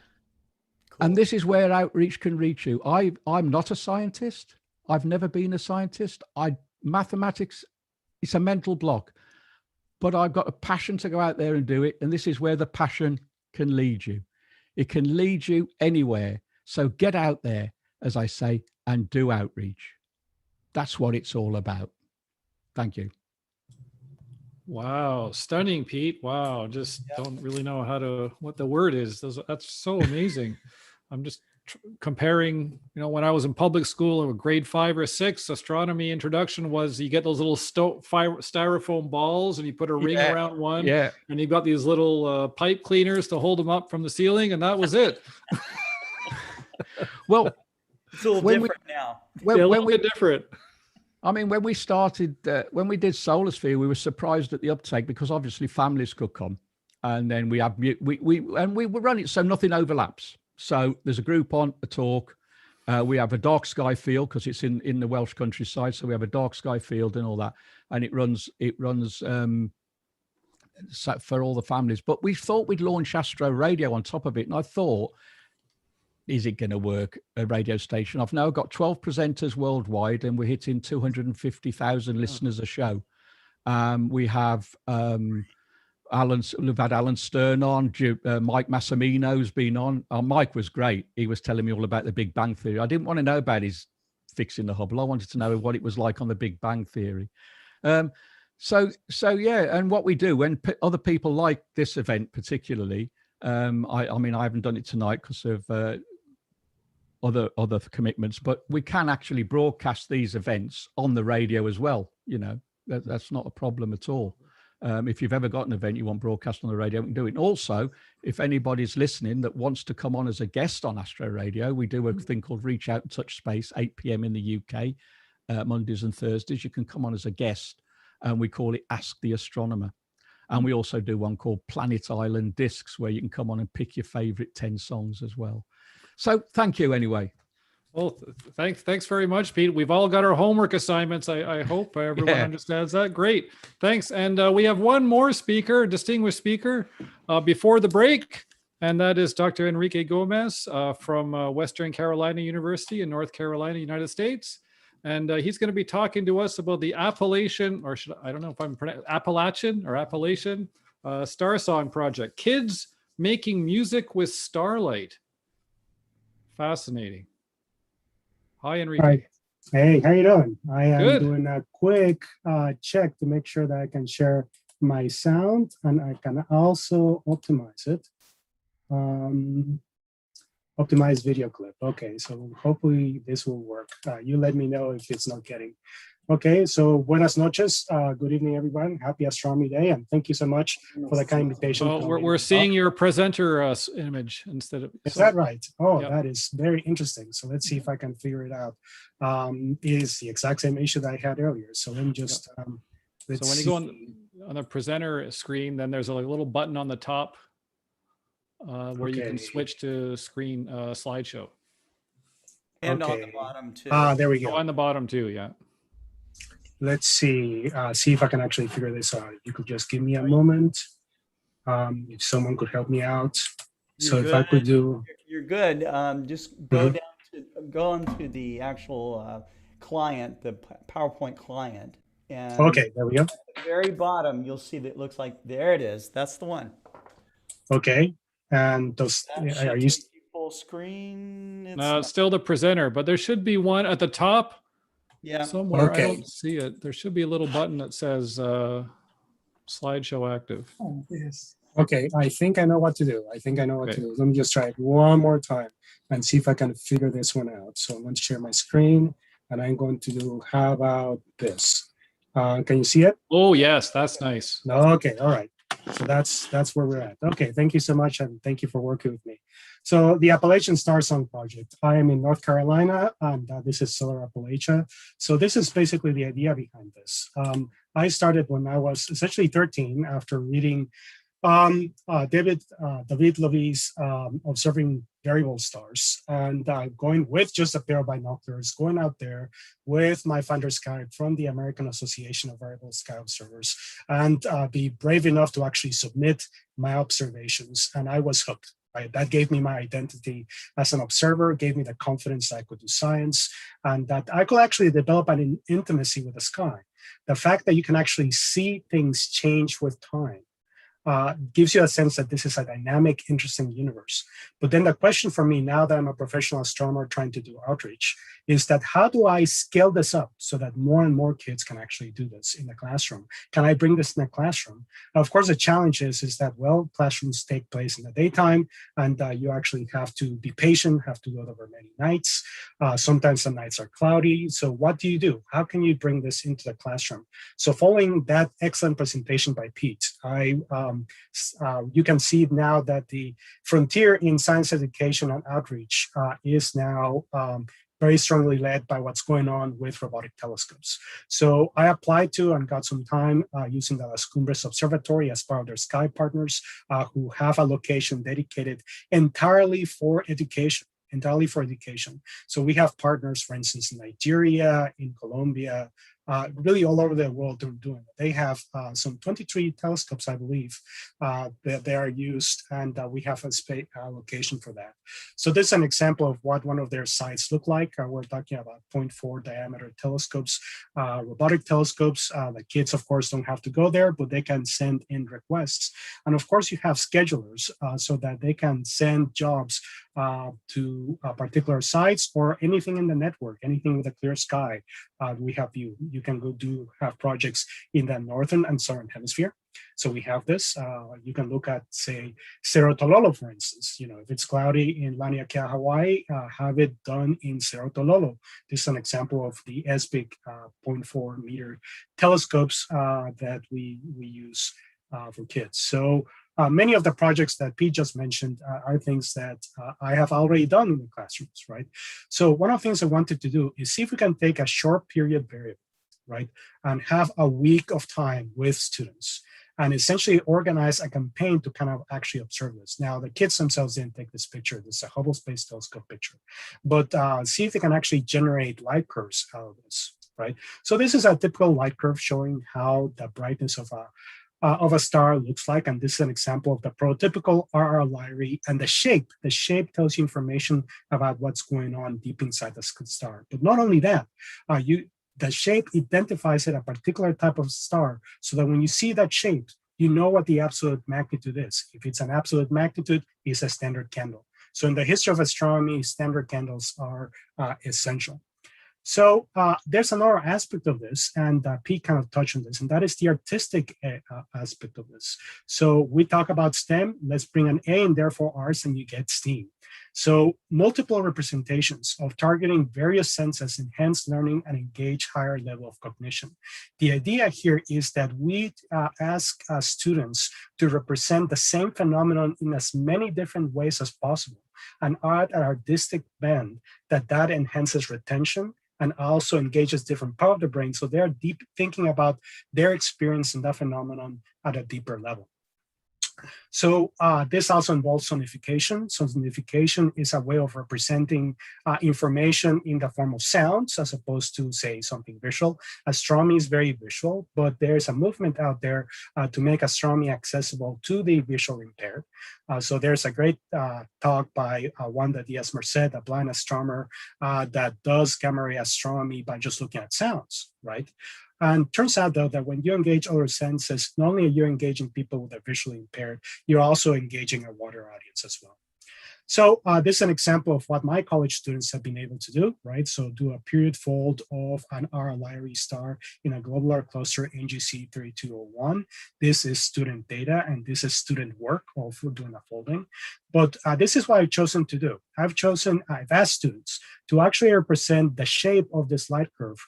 Cool. And this is where outreach can reach you. I'm not a scientist. I've never been a scientist. Mathematics, it's a mental block. But I've got a passion to go out there and do it. And this is where the passion can lead you. It can lead you anywhere. So get out there, as I say, and do outreach. That's what it's all about. Thank you. Wow, stunning, Pete. Wow, just don't really know what the word is. That's so amazing. I'm just comparing, when I was in public school in grade 5 or 6, astronomy introduction was you get those little styrofoam balls and you put a ring around one, and you got these little pipe cleaners to hold them up from the ceiling, and that was it. Well, it's a little different now. A little bit different. I mean, when we started, when we did Solar Sphere, we were surprised at the uptake because obviously families could come, and then we run it so nothing overlaps. So there's a group on, a talk. We have a dark sky field because it's in the Welsh countryside, so we have a dark sky field and all that, and it runs for all the families. But we thought we'd launch Astro Radio on top of it, and I thought, is it going to work, a radio station? I've now got 12 presenters worldwide, and we're hitting 250,000 listeners a show. We have we've had Alan Stern on, Mike Massimino's been on. Mike was great. He was telling me all about the Big Bang Theory. I didn't want to know about his fixing the Hubble. I wanted to know what it was like on the Big Bang Theory. So yeah, and what we do when other people like this event particularly, I mean, I haven't done it tonight because of other commitments, but we can actually broadcast these events on the radio as well. That's not a problem at all. If you've ever got an event you want broadcast on the radio, we can do it. And also, if anybody's listening that wants to come on as a guest on Astro Radio, we do a thing called Reach Out and Touch Space, 8 p.m. in the UK, Mondays and Thursdays. You can come on as a guest, and we call it Ask the Astronomer. And we also do one called Planet Island Discs, where you can come on and pick your favorite 10 songs as well. So thank you anyway. Well, thanks very much, Pete. We've all got our homework assignments. I hope everyone understands that. Great, thanks. And we have one more speaker, distinguished speaker, before the break, and that is Dr. Enrique Gomez from Western Carolina University in North Carolina, United States. And he's going to be talking to us about the Appalachian Star Song Project. Kids making music with starlight. Fascinating. Hi, Enrique. Hi. Hey, how you doing? I am Good. doing a quick check to make sure that I can share my sound, and I can also optimize it. Optimize video clip. Okay, so hopefully this will work. You let me know if it's not getting. Okay, so buenas noches. Good evening, everyone. Happy Astronomy Day, and thank you so much for the kind invitation. Oh, we're seeing your presenter image instead of. Is that right? Oh, Yep. that is very interesting. So let's see if I can figure it out. It is the exact same issue that I had earlier. So let me just. Let's So when you go on the presenter screen, then there's a little button on the top where you can Okay. switch to screen slideshow. And on Okay. the bottom too. There we go. Oh, on the bottom too, yeah. Let's see if I can actually figure this out. You could just give me a moment. If someone could help me out. So You're if I good. could do. You're good. Just go Mhm. down to go onto the actual client, the PowerPoint client, and Okay, there we go. at the very bottom you'll see that it looks like there it is. That's the one. Okay, and those That should are you? take you full screen. It's No, it's still the presenter, but there should be one at the top yeah. somewhere. Okay. I don't see it. There should be a little button that says slideshow active. Oh, yes. Okay, I think I know what to do. Let me just try it one more time and see if I can figure this one out. So I'm going to share my screen, and I'm going to do. How about this? Can you see it? Oh yes, that's nice. Okay, all right. So that's where we're at. Okay, thank you so much, and thank you for working with me. So the Appalachian Star Song Project. I am in North Carolina, and this is Solar Appalachia. So this is basically the idea behind this. I started when I was essentially 13 after reading David Levy's Observing Variable Stars, and going with just a pair of binoculars, going out there with my finder's guide from the American Association of Variable Sky Observers, and be brave enough to actually submit my observations, and I was hooked. That gave me my identity as an observer, gave me the confidence that I could do science, and that I could actually develop an intimacy with the sky. The fact that you can actually see things change with time. gives you a sense that this is a dynamic, interesting universe. But then the question for me, now that I'm a professional astronomer trying to do outreach, is that how do I scale this up so that more and more kids can actually do this in the classroom? Can I bring this in the classroom? Now, of course, the challenge is that, well, classrooms take place in the daytime, and you actually have to be patient, have to go over many nights. Sometimes the nights are cloudy. So what do you do? How can you bring this into the classroom? So following that excellent presentation by Pete, you can see now that the frontier in science education and outreach is now very strongly led by what's going on with robotic telescopes. So I applied to and got some time using the Las Cumbres Observatory as part of their Sky partners who have a location dedicated entirely for education. So we have partners, for instance, in Nigeria, in Colombia, really all over the world doing it. They have some 23 telescopes, I believe, that they are used, and we have a location for that. So this is an example of what one of their sites look like. We're talking about 0.4 diameter telescopes, robotic telescopes. The kids, of course, don't have to go there, but they can send in requests. And of course, you have schedulers so that they can send jobs to particular sites or anything in the network, anything with a clear sky. We have you can go have projects in the northern and southern hemisphere. So we have this. You can look at, say, Cerro Tololo, for instance. You know, if it's cloudy in Laniakea, Hawaii, have it done in Cerro Tololo. This is an example of the SBIC 0.4 meter telescopes that we use for kids. So many of the projects that Pete just mentioned are things that I have already done in the classrooms, right? So one of the things I wanted to do is see if we can take a short period variable, right, and have a week of time with students and essentially organize a campaign to kind of actually observe this. Now, the kids themselves didn't take this picture. This is a Hubble Space Telescope picture, but see if they can actually generate light curves out of this, right? So this is a typical light curve showing how the brightness of a star looks like, and this is an example of the prototypical RR Lyrae, and the shape. The shape tells you information about what's going on deep inside the star. But not only that, the shape identifies it a particular type of star, so that when you see that shape, you know what the absolute magnitude is. If it's an absolute magnitude, it's a standard candle. So in the history of astronomy, standard candles are essential. So there's another aspect of this, and Pete kind of touched on this, and that is the artistic aspect of this. So we talk about STEM, let's bring an A in there for arts, and you get STEAM. So multiple representations of targeting various senses enhance learning and engage higher level of cognition. The idea here is that we ask students to represent the same phenomenon in as many different ways as possible and add an artistic bend that enhances retention and also engages different part of the brain. So they're deep thinking about their experience in that phenomenon at a deeper level. So this also involves sonification. So sonification is a way of representing information in the form of sounds as opposed to, say, something visual. Astronomy is very visual, but there's a movement out there to make astronomy accessible to the visually impaired. So there's a great talk by Wanda Diaz-Merced, a blind astronomer that does gamma ray astronomy by just looking at sounds, right? And turns out, though, that when you engage other senses, not only are you engaging people with are visually impaired, you're also engaging a wider audience as well. So this is an example of what my college students have been able to do, right? So do a period fold of an RR Lyrae star in a globular cluster NGC 3201. This is student data, and this is student work of doing a folding. But this is what I've chosen to do. I've asked students to actually represent the shape of this light curve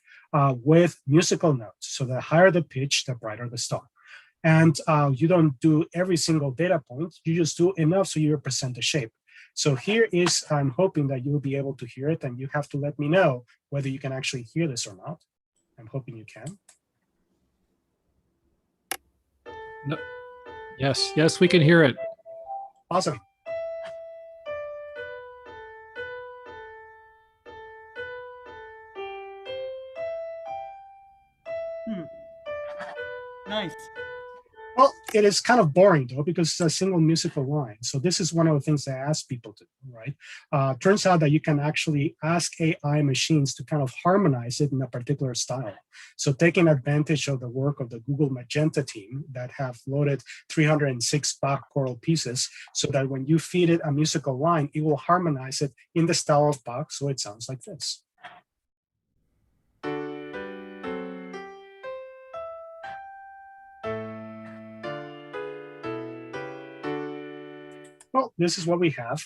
with musical notes. So the higher the pitch, the brighter the star. And you don't do every single data point, you just do enough so you represent the shape. So here is, I'm hoping that you'll be able to hear it, and you have to let me know whether you can actually hear this or not. I'm hoping you can. No. Yes, we can hear it. Awesome. Nice. Well, it is kind of boring though, because it's a single musical line. So this is one of the things I ask people to do, right? Turns out that you can actually ask AI machines to kind of harmonize it in a particular style. So taking advantage of the work of the Google Magenta team that have loaded 306 Bach choral pieces, so that when you feed it a musical line, it will harmonize it in the style of Bach, so it sounds like this. Well, this is what we have.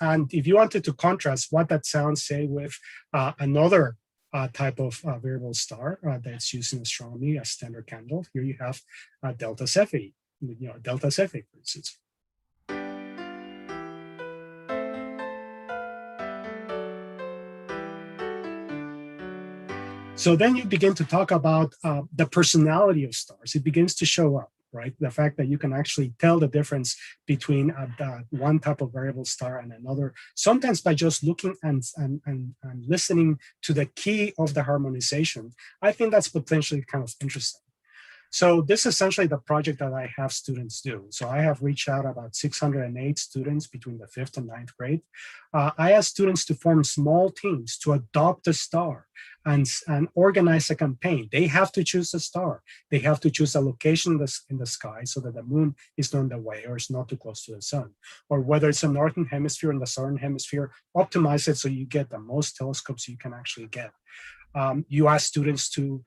And if you wanted to contrast what that sounds, say, with another type of variable star that's used in astronomy, a standard candle, here you have delta Cephei, delta Cephei, for instance. So then you begin to talk about the personality of stars. It begins to show up, right? The fact that you can actually tell the difference between one type of variable star and another, sometimes by just looking and listening to the key of the harmonization. I think that's potentially kind of interesting. So this is essentially the project that I have students do. So I have reached out about 608 students between the 5th and 9th grade. I ask students to form small teams to adopt a star and organize a campaign. They have to choose a star. They have to choose a location in the sky so that the moon is not in the way or is not too close to the sun. Or whether it's a northern hemisphere and the southern hemisphere, optimize it so you get the most telescopes you can actually get. You ask students to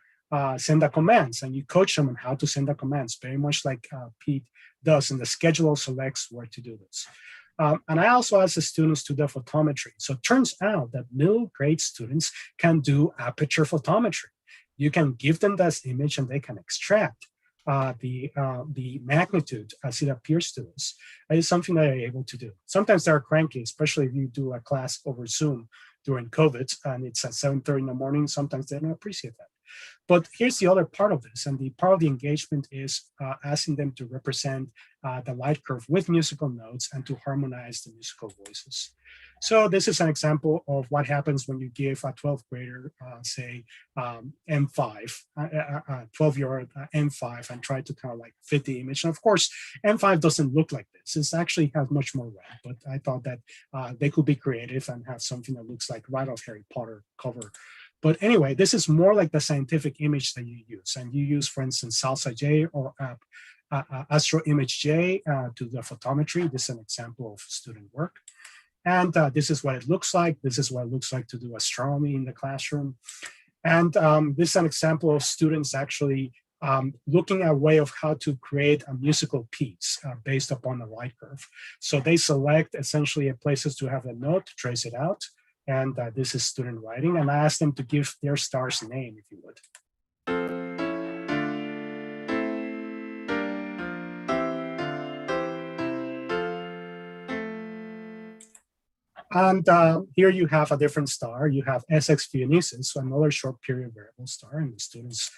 send the commands, and you coach them on how to send the commands, very much like Pete does, and the scheduler selects where to do this. And I also ask the students to do photometry. So it turns out that middle grade students can do aperture photometry. You can give them this image and they can extract the magnitude as it appears to us. It's something that they're able to do. Sometimes they're cranky, especially if you do a class over Zoom during COVID and it's at 7:30 in the morning. Sometimes they don't appreciate that. But here's the other part of this, and the part of the engagement is asking them to represent the light curve with musical notes and to harmonize the musical voices. So this is an example of what happens when you give a 12th grader, say, M5, 12-year-old M5, and try to kind of like fit the image. And of course, M5 doesn't look like this. It actually has much more red, but I thought that they could be creative and have something that looks like right off Harry Potter cover. But anyway, this is more like the scientific image that you use. And you use, for instance, Salsa J or Astro Image J to the photometry. This is an example of student work. And this is what it looks like. This is what it looks like to do astronomy in the classroom. And this is an example of students actually looking at a way of how to create a musical piece based upon the light curve. So they select essentially places to have a note, trace it out. And this is student writing. And I asked them to give their star's name, if you would. And here you have a different star. You have SX Phoenicis, so another short period variable star. And the students,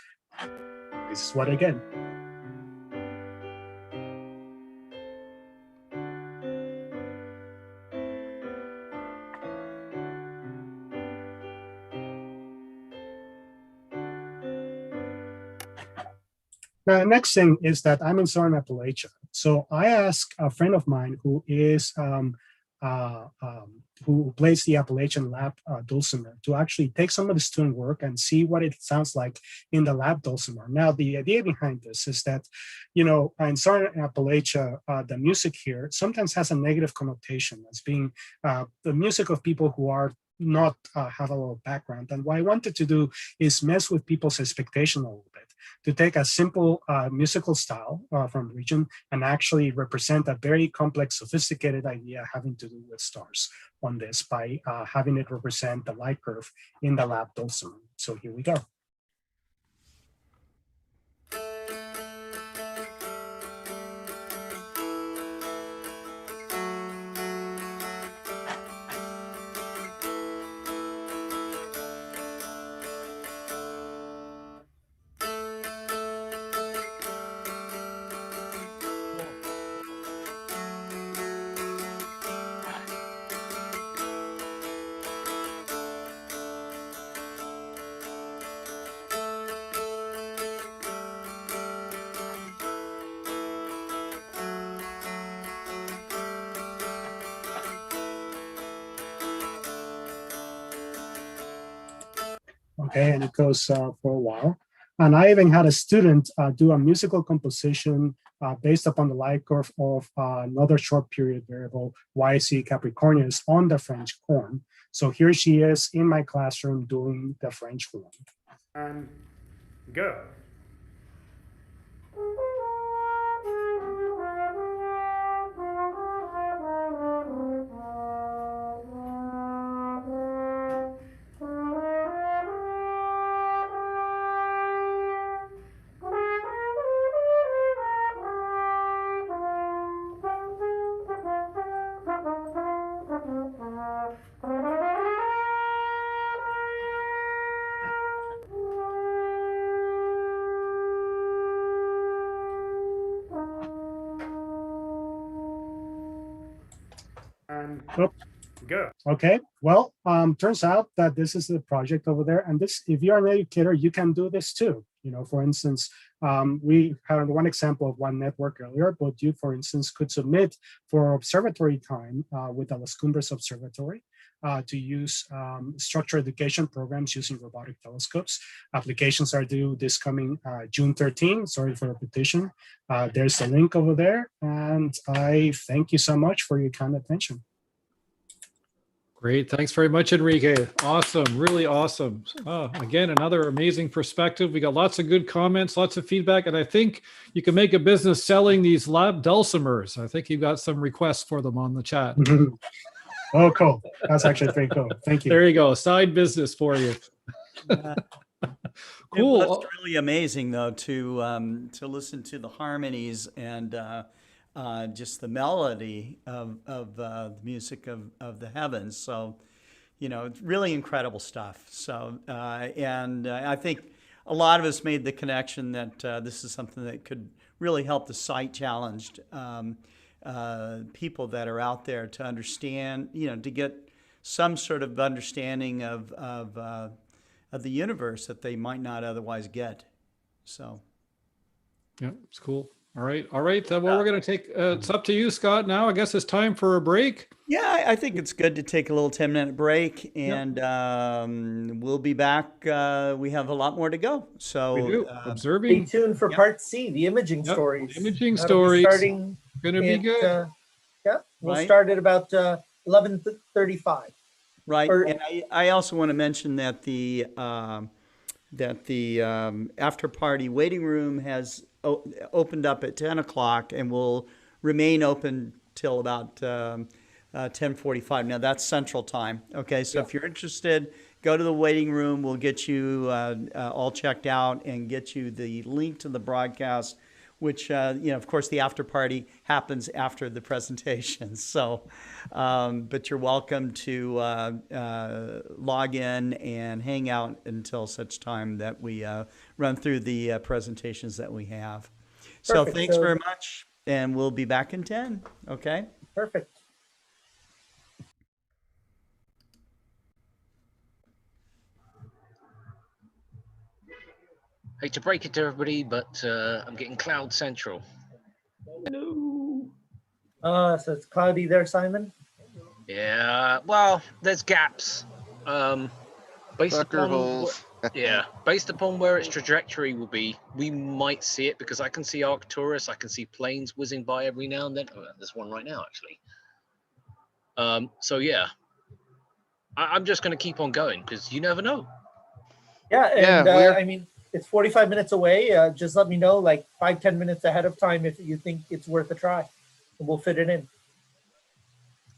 this is what I get. Now, the next thing is that I'm in Southern Appalachia. So I asked a friend of mine who is who plays the Appalachian lap dulcimer to actually take some of the student work and see what it sounds like in the lap dulcimer. Now, the idea behind this is that, you know, in Southern Appalachia, the music here sometimes has a negative connotation as being the music of people who are not have a lot of background. And what I wanted to do is mess with people's expectation a little bit, to take a simple musical style from the region and actually represent a very complex, sophisticated idea having to do with stars on this by having it represent the light curve in the lap dulcimer. So here we go. okay, and it goes for a while. And I even had a student do a musical composition based upon the light curve of another short period variable, YC Capricornus, on the French horn. So here she is in my classroom doing the French horn. And go. And go. Okay, well, turns out that this is the project over there. And this, if you're an educator, you can do this too. You know, for instance, we had one example of one network earlier, but you, for instance, could submit for observatory time with the Las Cumbres Observatory to use structural education programs using robotic telescopes. Applications are due this coming June 13. Sorry for repetition. There's a link over there. And I thank you so much for your kind attention. Great. Thanks very much, Enrique. Awesome. Really awesome. Again, another amazing perspective. We got lots of good comments, lots of feedback, and I think you can make a business selling these lab dulcimers. I think you've got some requests for them on the chat. Oh, cool. That's actually pretty cool. Thank you. There you go. Side business for you. Cool. It was really amazing, though, to listen to the harmonies and just the melody of the music of the heavens. So, you know, it's really incredible stuff. So, and I think a lot of us made the connection that this is something that could really help the sight challenged people that are out there to understand, you know, to get some sort of understanding of the universe that they might not otherwise get. So, yeah, it's cool. All right. Well, we're going to take, it's up to you, Scott, now. I guess it's time for a break. Yeah, I think it's good to take a little 10-minute break, and we'll be back. We have a lot more to go. So we do. Observing. Stay tuned for part C, the imaging stories. Imaging That'll stories. Starting going to be good. We'll Right. start at about 11:35. Right, Or- and I also want to mention that the after party waiting room has opened up at 10 o'clock and will remain open till about 10:45. Now that's Central Time. Okay, so if you're interested, go to the waiting room. We'll get you all checked out and get you the link to the broadcast, which, you know, of course, the after party happens after the presentation. So, but you're welcome to log in and hang out until such time that we run through the presentations that we have. So Perfect. thanks So- very much, and we'll be back in 10, okay? Perfect. Hate to break it to everybody, but I'm getting cloud central. No. So it's cloudy there, Simon? Yeah, well, there's gaps. Based Sucker upon holes. based upon where its trajectory will be, we might see it because I can see Arcturus, I can see planes whizzing by every now and then. Oh, there's one right now, actually. So yeah, I'm just going to keep on going because you never know. Yeah, and we're- I mean, it's 45 minutes away. Just let me know like 5-10 minutes ahead of time if you think it's worth a try. And we'll fit it in.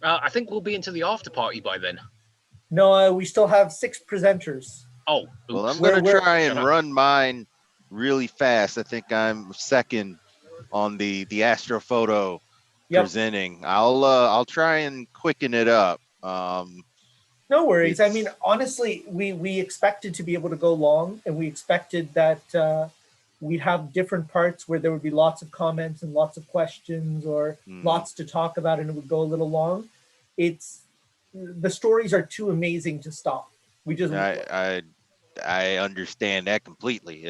I think we'll be into the after party by then. No, we still have 6 presenters. Oh, Well, I'm oops. going to We're- try and run mine really fast. I think I'm second on the astrophoto Yep. presenting. I'll try and quicken it up. No worries. I mean, honestly, we expected to be able to go long, and we expected that we'd have different parts where there would be lots of comments and lots of questions or lots to talk about, and it would go a little long. The stories are too amazing to stop. We just I understand that completely.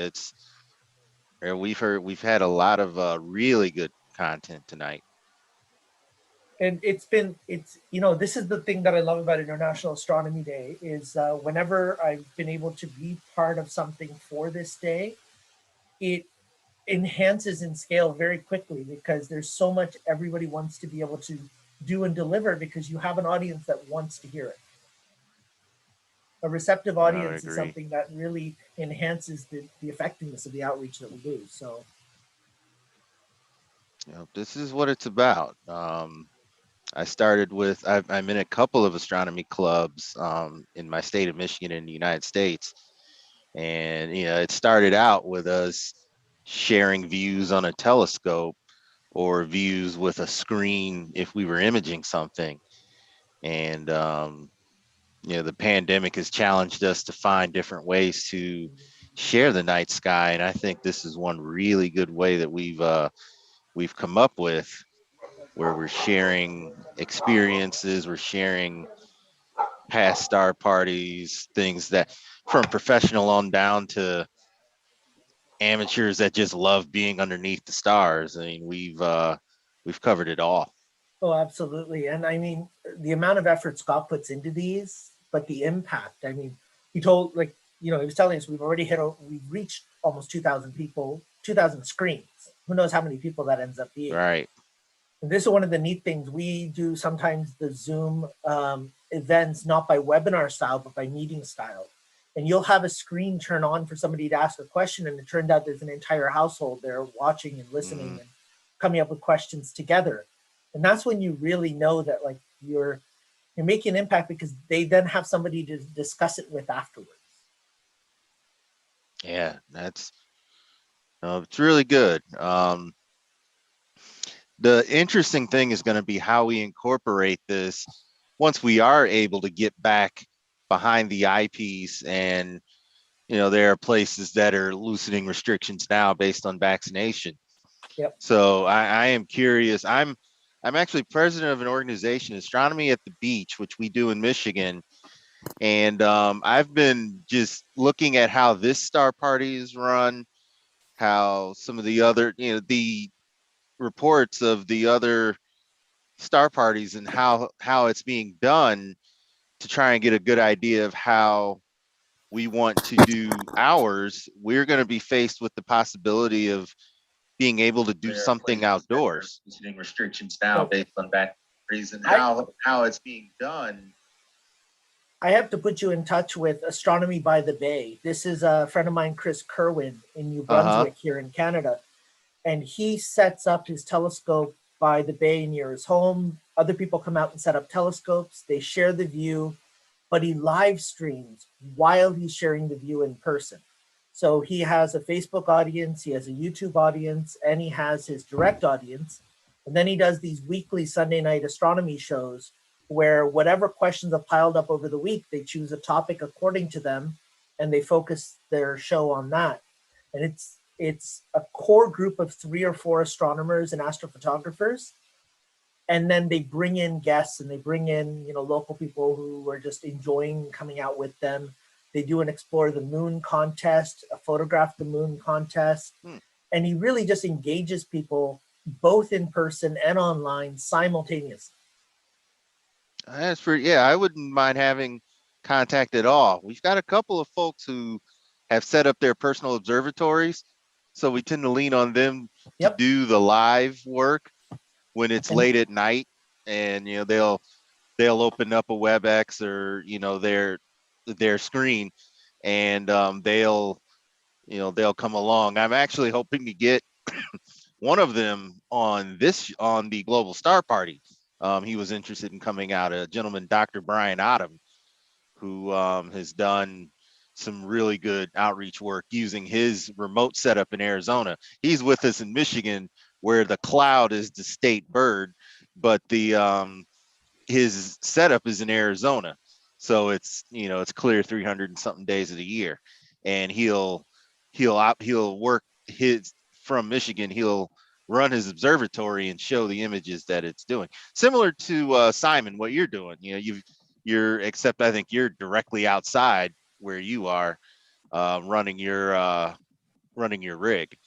We've had a lot of really good content tonight. And it's, this is the thing that I love about International Astronomy Day is whenever I've been able to be part of something for this day, it enhances in scale very quickly because there's so much everybody wants to be able to do and deliver because you have an audience that wants to hear it. A receptive audience is something that really enhances the effectiveness of the outreach that we do. So, this is what it's about. I started with, I'm in a couple of astronomy clubs in my state of Michigan in the United States. And, it started out with us sharing views on a telescope or views with a screen if we were imaging something. And, the pandemic has challenged us to find different ways to share the night sky. And I think this is one really good way that we've come up with, where we're sharing experiences, we're sharing past star parties, things that from professional on down to amateurs that just love being underneath the stars. I mean, we've covered it all. oh, absolutely. And I mean, the amount of effort Scott puts into these, but the impact, I mean, he told, he was telling us we've reached almost 2,000 people, 2,000 screens. Who knows how many people that ends up being. Right. And this is one of the neat things. We do sometimes the Zoom events, not by webinar style, but by meeting style. And you'll have a screen turn on for somebody to ask a question. And it turned out there's an entire household there watching and listening and coming up with questions together. And that's when you really know that you're making an impact because they then have somebody to discuss it with afterwards. Yeah, it's really good. The interesting thing is going to be how we incorporate this once we are able to get back behind the eyepiece. And, there are places that are loosening restrictions now based on vaccination. Yep. So I am curious. I'm actually president of an organization, Astronomy at the Beach, which we do in Michigan. And I've been just looking at how this star party is run, how some of the other, the reports of the other star parties and how it's being done to try and get a good idea of how we want to do ours. We're going to be faced with the possibility of being able to do something outdoors. Loosening restrictions now based on vaccinations and how it's being done. I have to put you in touch with Astronomy by the Bay. This is a friend of mine, Chris Kerwin, in New Brunswick here in Canada. And he sets up his telescope by the bay near his home. Other people come out and set up telescopes. They share the view, but he live streams while he's sharing the view in person. So he has a Facebook audience, he has a YouTube audience, and he has his direct audience. And then he does these weekly Sunday night astronomy shows where whatever questions have piled up over the week, they choose a topic according to them, and they focus their show on that. And it's a core group of 3 or 4 astronomers and astrophotographers. And then they bring in guests and they bring in, local people who are just enjoying coming out with them. They do an Explore the Moon contest, a Photograph the Moon contest. And he really just engages people both in person and online simultaneously. That's I wouldn't mind having contact at all. We've got a couple of folks who have set up their personal observatories. So we tend to lean on them to do the live work when it's late at night, and they'll open up a WebEx or their screen, and they'll come along. I'm actually hoping to get one of them on the Global Star Party. He was interested in coming out, a gentleman, Dr. Brian Odom, who has done some really good outreach work using his remote setup in Arizona. He's with us in Michigan, where the cloud is the state bird, but his setup is in Arizona. So it's clear 300 and something days of the year. And he'll work from Michigan. He'll run his observatory and show the images that it's doing. Similar to Simon, what you're doing. Except I think you're directly outside where you are, running your rig.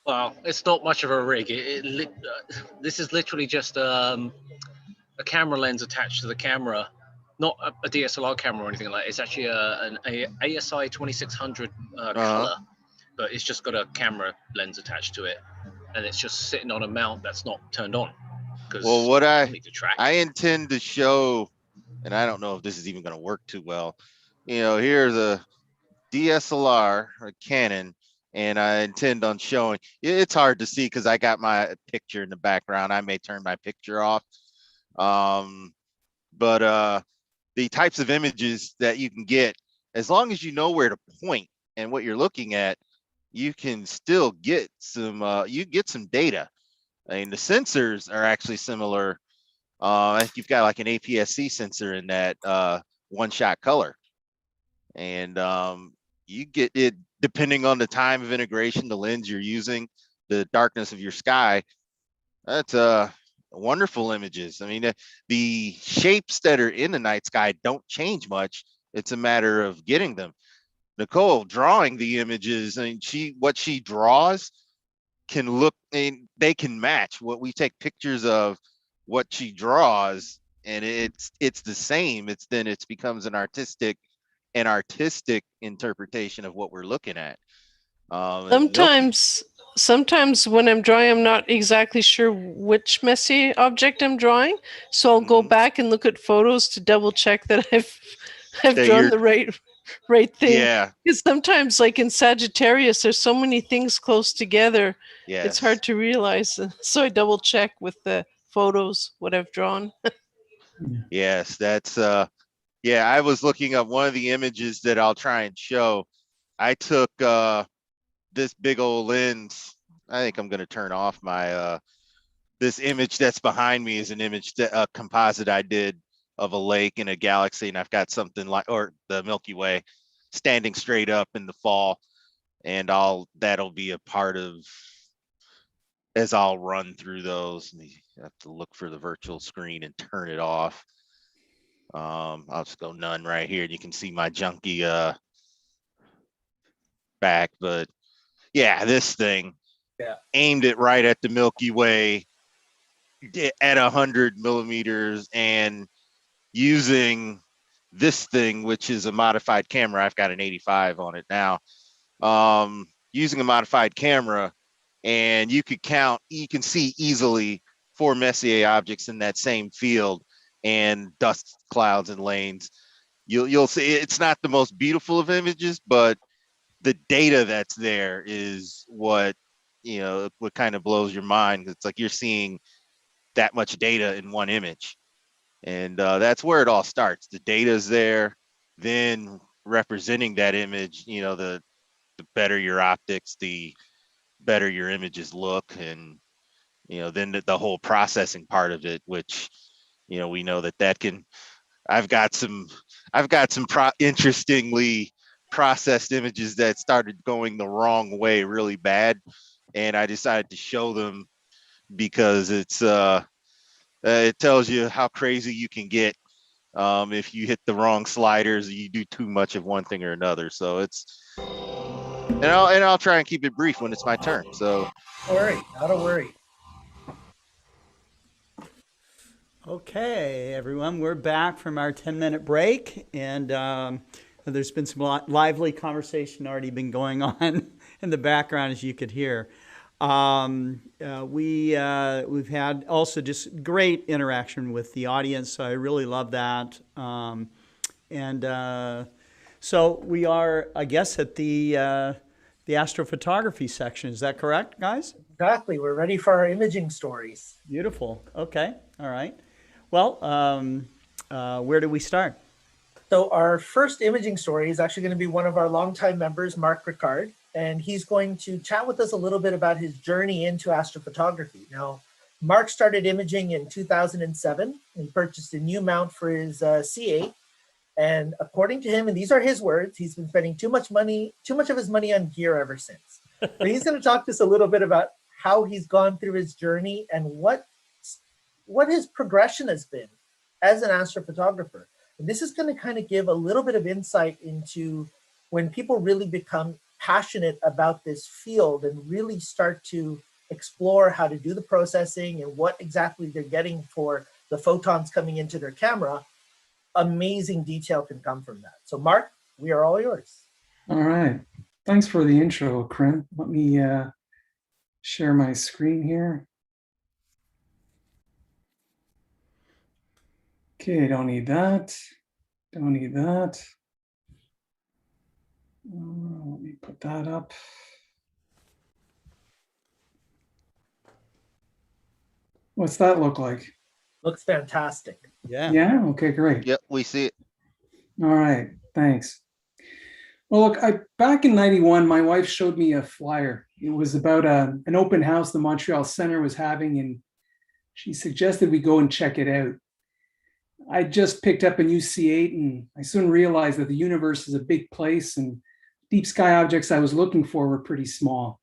Well, it's not much of a rig. This is literally just a camera lens attached to the camera, not a DSLR camera or anything like that. It's actually an ASI 2600 color, but it's just got a camera lens attached to it, and it's just sitting on a mount that's not turned on. Well, what I intend to show, and I don't know if this is even going to work too well. Here's a DSLR, a Canon, and I intend on showing. It's hard to see because I got my picture in the background. I may turn my picture off. But the types of images that you can get, as long as you know where to point and what you're looking at, you can still get some data. I mean, the sensors are actually similar. I think you've got like an APS-C sensor in that one-shot color, and you get it depending on the time of integration, the lens you're using, the darkness of your sky. That's wonderful images. I mean, the shapes that are in the night sky don't change much. It's a matter of getting them. Nicole drawing the images, I mean, what she draws can look, and they can match what we take pictures of, what she draws, and it's the same. It becomes an artistic interpretation of what we're looking at. Sometimes when I'm drawing, I'm not exactly sure which Messier object I'm drawing, so I'll go back and look at photos to double check that I've drawn the right thing. Yeah. Because sometimes, like in Sagittarius, there's so many things close together. Yes. It's hard to realize. So I double check with the photos what I've drawn. Yes, that's yeah, I was looking up one of the images that I'll try and show. I took this big old lens. I think I'm going to turn off my this image that's behind me is an image that a composite I did of a lake and a galaxy, and I've got something like, or the Milky Way standing straight up in the fall, and that'll be a part of as I'll run through those. I have to look for the virtual screen and turn it off. I'll just go none right here, and you can see my junky back. But yeah, this thing aimed it right at the Milky Way at 100 millimeters, and using this thing, which is a modified camera. I've got an 85 on it now. Using a modified camera, and you can see easily 4 Messier objects in that same field, and dust clouds and lanes. You'll see it's not the most beautiful of images, but the data that's there is what kind of blows your mind. It's like you're seeing that much data in one image, and that's where it all starts. The data's there, then representing that image, the better your optics, the better your images look, and then the whole processing part of it, which we know that can. I've got some interestingly processed images that started going the wrong way really bad, and I decided to show them because it tells you how crazy you can get if you hit the wrong sliders, you do too much of one thing or another. So and I'll try and keep it brief when it's my turn. So don't worry, not a worry. Okay, everyone, we're back from our 10-minute break, and there's been some lively conversation already been going on in the background, as you could hear. We've had also just great interaction with the audience, so I really love that. So we are, I guess, at the astrophotography section. Is that correct, guys? Exactly. We're ready for our imaging stories. Beautiful. Okay. All right. Well, where do we start? So our first imaging story is actually going to be one of our longtime members, Mark Ricard, and he's going to chat with us a little bit about his journey into astrophotography. Now, Mark started imaging in 2007 and purchased a new mount for his C8. And according to him, and these are his words, he's been spending too much of his money on gear ever since. So he's going to talk to us a little bit about how he's gone through his journey and what his progression has been as an astrophotographer. And this is going to kind of give a little bit of insight into when people really become passionate about this field and really start to explore how to do the processing and what exactly they're getting for the photons coming into their camera, amazing detail can come from that. So Mark, we are all yours. All right. Thanks for the intro, Corinne. Let me share my screen here. Okay, don't need that. Don't need that. Let me put that up. What's that look like? Looks fantastic. Yeah. Yeah. Okay, great. Yep, we see it. All right. Thanks. Well, look, back in '91, my wife showed me a flyer. It was about an open house the Montreal Center was having, and she suggested we go and check it out. I just picked up a new C8, and I soon realized that the universe is a big place, and deep sky objects I was looking for were pretty small.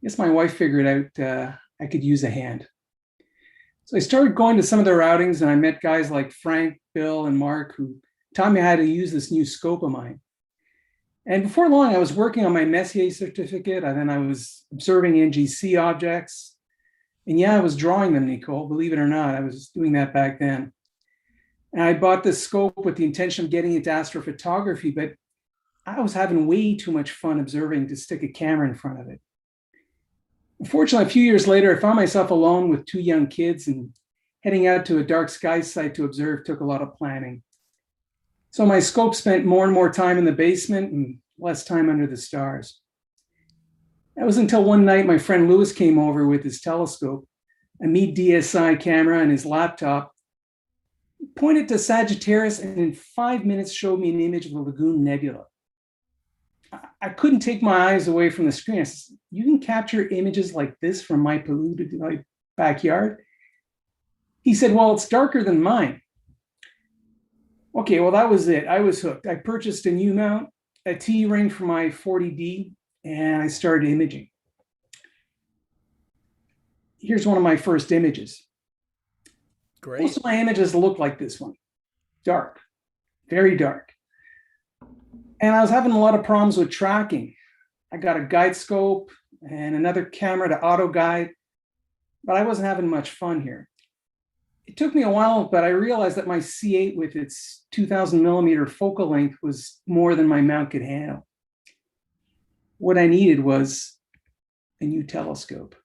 I guess my wife figured out I could use a hand. So I started going to some of their outings, and I met guys like Frank, Bill, and Mark who taught me how to use this new scope of mine. And before long, I was working on my Messier certificate, and then I was observing NGC objects. And yeah, I was drawing them, Nicole, believe it or not. I was doing that back then. And I bought this scope with the intention of getting into astrophotography, but I was having way too much fun observing to stick a camera in front of it. Unfortunately, a few years later, I found myself alone with two young kids, and heading out to a dark sky site to observe took a lot of planning. So my scope spent more and more time in the basement and less time under the stars. That was until one night my friend Lewis came over with his telescope, a Meade DSI camera, and his laptop, pointed to Sagittarius, and in 5 minutes showed me an image of the Lagoon Nebula. I couldn't take my eyes away from the screen. I said, "You can capture images like this from my polluted backyard?" He said, "Well, it's darker than mine." Okay, well, that was it. I was hooked. I purchased a new mount, a T-ring for my 40D, and I started imaging. Here's one of my first images. Great. Most of my images look like this one. Dark, very dark. And I was having a lot of problems with tracking. I got a guide scope and another camera to auto guide, but I wasn't having much fun here. It took me a while, but I realized that my C8 with its 2000 millimeter focal length was more than my mount could handle. What I needed was a new telescope.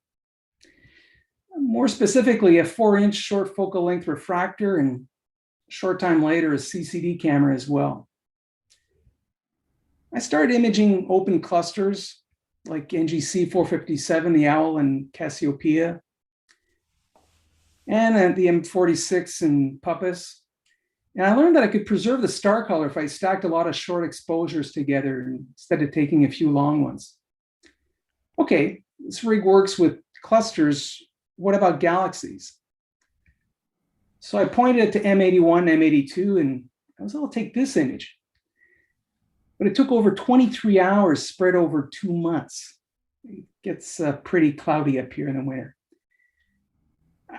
More specifically, a 4-inch short focal length refractor, and a short time later, a CCD camera as well. I started imaging open clusters like NGC 457, the Owl and Cassiopeia, and the M46 and Puppis. And I learned that I could preserve the star color if I stacked a lot of short exposures together instead of taking a few long ones. Okay, this rig works with clusters. What about galaxies? So I pointed it to M81, M82, and I was able to take this image. But it took over 23 hours spread over 2 months. It gets pretty cloudy up here in the winter.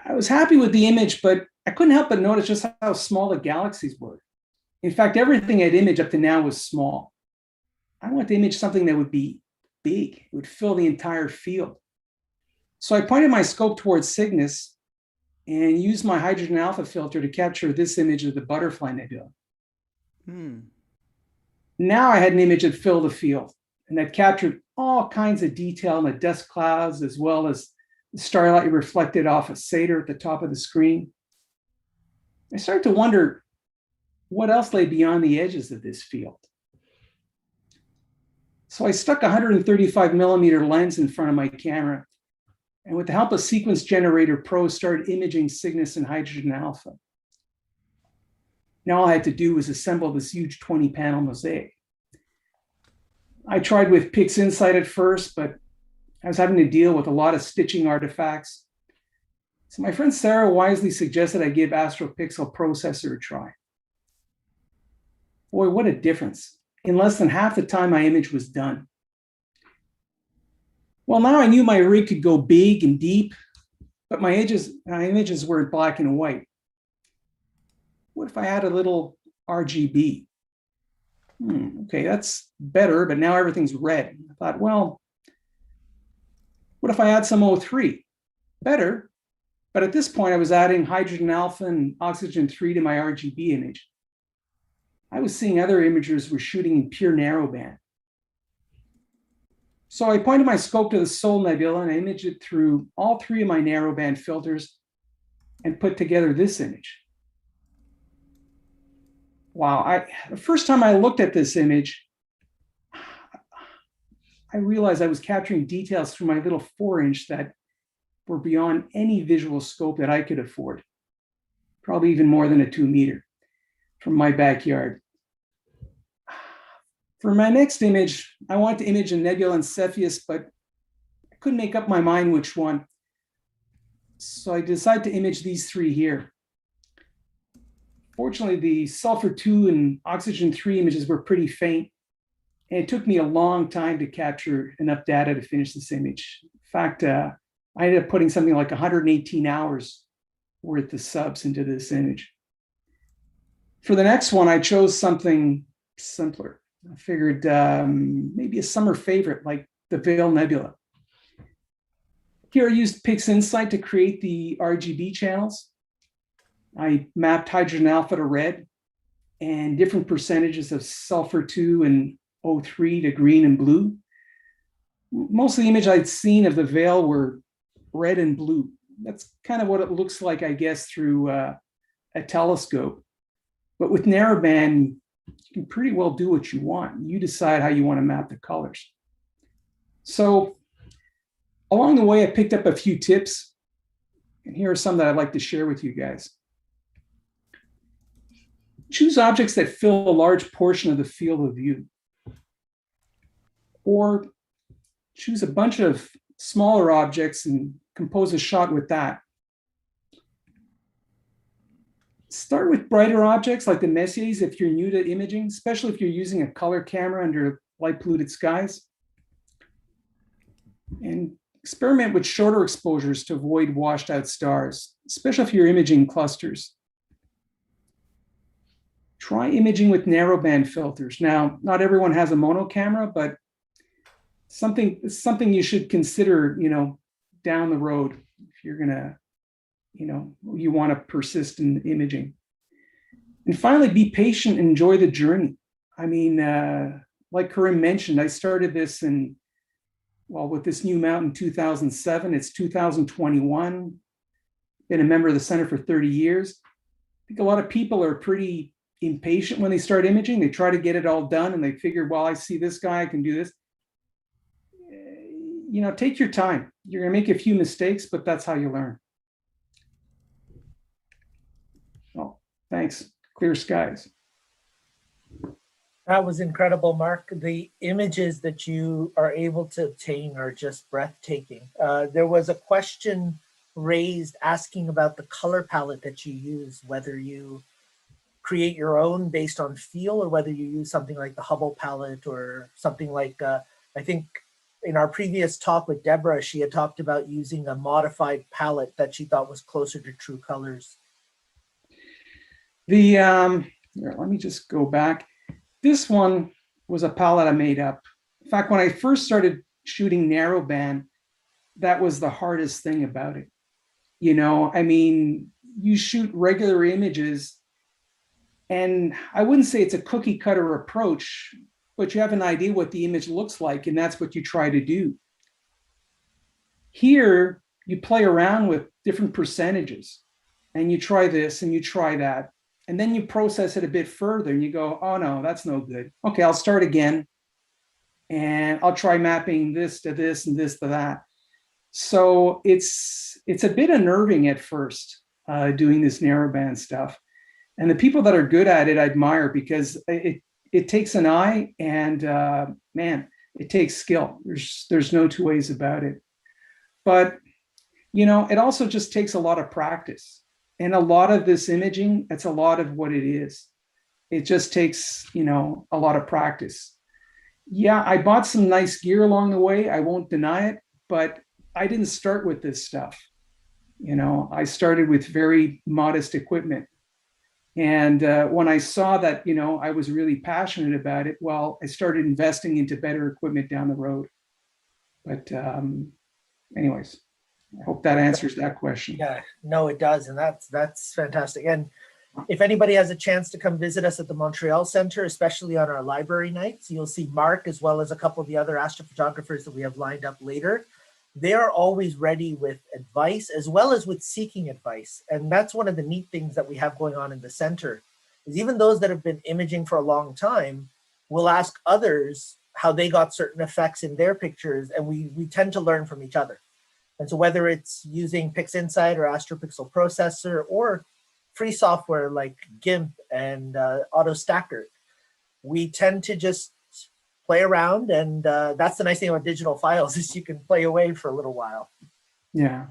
I was happy with the image, but I couldn't help but notice just how small the galaxies were. In fact, everything I'd imaged up to now was small. I wanted to image something that would be big, it would fill the entire field. So I pointed my scope towards Cygnus and used my hydrogen alpha filter to capture this image of the Butterfly Nebula. Now I had an image that filled the field and that captured all kinds of detail in the dust clouds, as well as the starlight reflected off a Satyr at the top of the screen. I started to wonder what else lay beyond the edges of this field. So I stuck a 135 millimeter lens in front of my camera, and with the help of Sequence Generator Pro, started imaging Cygnus and hydrogen alpha. Now all I had to do was assemble this huge 20-panel mosaic. I tried with PixInsight at first, but I was having to deal with a lot of stitching artifacts. So my friend Sarah wisely suggested I give AstroPixel Processor a try. Boy, what a difference. In less than half the time my image was done. Well, now I knew my rig could go big and deep, but my images were in black and white. What if I had a little RGB? Okay, that's better, but now everything's red. I thought, well, what if I add some O3? Better, But at this point, I was adding hydrogen alpha and oxygen 3 to my RGB image. I was seeing other imagers were shooting in pure narrowband. So I pointed my scope to the Sol Nebula and I imaged it through all 3 of my narrowband filters and put together this image. Wow, the first time I looked at this image, I realized I was capturing details through my little 4-inch that were beyond any visual scope that I could afford. Probably even more than a 2-meter from my backyard. For my next image, I wanted to image a nebula in Cepheus, but I couldn't make up my mind which one. So I decided to image these 3 here. Fortunately, the sulfur 2 and oxygen 3 images were pretty faint, and it took me a long time to capture enough data to finish this image. In fact, I ended up putting something like 118 hours worth of subs into this image. For the next one, I chose something simpler. I figured maybe a summer favorite like the Veil Nebula. Here I used PixInsight to create the RGB channels. I mapped hydrogen alpha to red and different percentages of sulfur 2 and O3 to green and blue. Most of the image I'd seen of the Veil were red and blue. That's kind of what it looks like, I guess, through a telescope. But with narrowband, you can pretty well do what you want. You decide how you want to map the colors. So along the way, I picked up a few tips. And here are some that I'd like to share with you guys. Choose objects that fill a large portion of the field of view. Or choose a bunch of smaller objects and compose a shot with that. Start with brighter objects like the Messiers if you're new to imaging, especially if you're using a color camera under light polluted skies. And experiment with shorter exposures to avoid washed out stars, especially if you're imaging clusters. Try imaging with narrowband filters. Now, not everyone has a mono camera, but something you should consider, down the road if you're gonna, you want to persist in imaging. And finally, be patient and enjoy the journey. I mean, like Karim mentioned, I started this with this new mount in 2007. It's 2021. Been a member of the center for 30 years. I think a lot of people are pretty impatient when they start imaging. They try to get it all done and they figure, well, I see this guy, I can do this. Take your time. You're going to make a few mistakes, but that's how you learn. Oh, thanks. Clear skies. That was incredible, Mark. The images that you are able to obtain are just breathtaking. There was a question raised asking about the color palette that you use, whether you create your own based on feel or whether you use something like the Hubble palette or something like, I think in our previous talk with Deborah, she had talked about using a modified palette that she thought was closer to true colors. Let me just go back. This one was a palette I made up. In fact, when I first started shooting narrowband, that was the hardest thing about it. You shoot regular images, and I wouldn't say it's a cookie cutter approach, but you have an idea what the image looks like, and that's what you try to do. Here, you play around with different percentages, and you try this and you try that. And then you process it a bit further and you go, oh no, that's no good. Okay, I'll start again. And I'll try mapping this to this and this to that. So it's a bit unnerving at first, doing this narrowband stuff. And the people that are good at it, I admire because it takes an eye and man, it takes skill. There's no two ways about it. But, it also just takes a lot of practice. And a lot of this imaging, that's a lot of what it is. It just takes, a lot of practice. Yeah, I bought some nice gear along the way. I won't deny it, but I didn't start with this stuff. I started with very modest equipment. And when I saw that, I was really passionate about it, well, I started investing into better equipment down the road. But anyways, I hope that answers that question. Yeah, no, it does. And that's fantastic. And if anybody has a chance to come visit us at the Montreal Center, especially on our library nights, you'll see Mark as well as a couple of the other astrophotographers that we have lined up later. They are always ready with advice as well as with seeking advice. And that's one of the neat things that we have going on in the center is even those that have been imaging for a long time will ask others how they got certain effects in their pictures. And we tend to learn from each other. And so whether it's using PixInsight or AstroPixel Processor or free software like GIMP and AutoStacker, we tend to just play around. And that's the nice thing about digital files is you can play away for a little while. Yeah.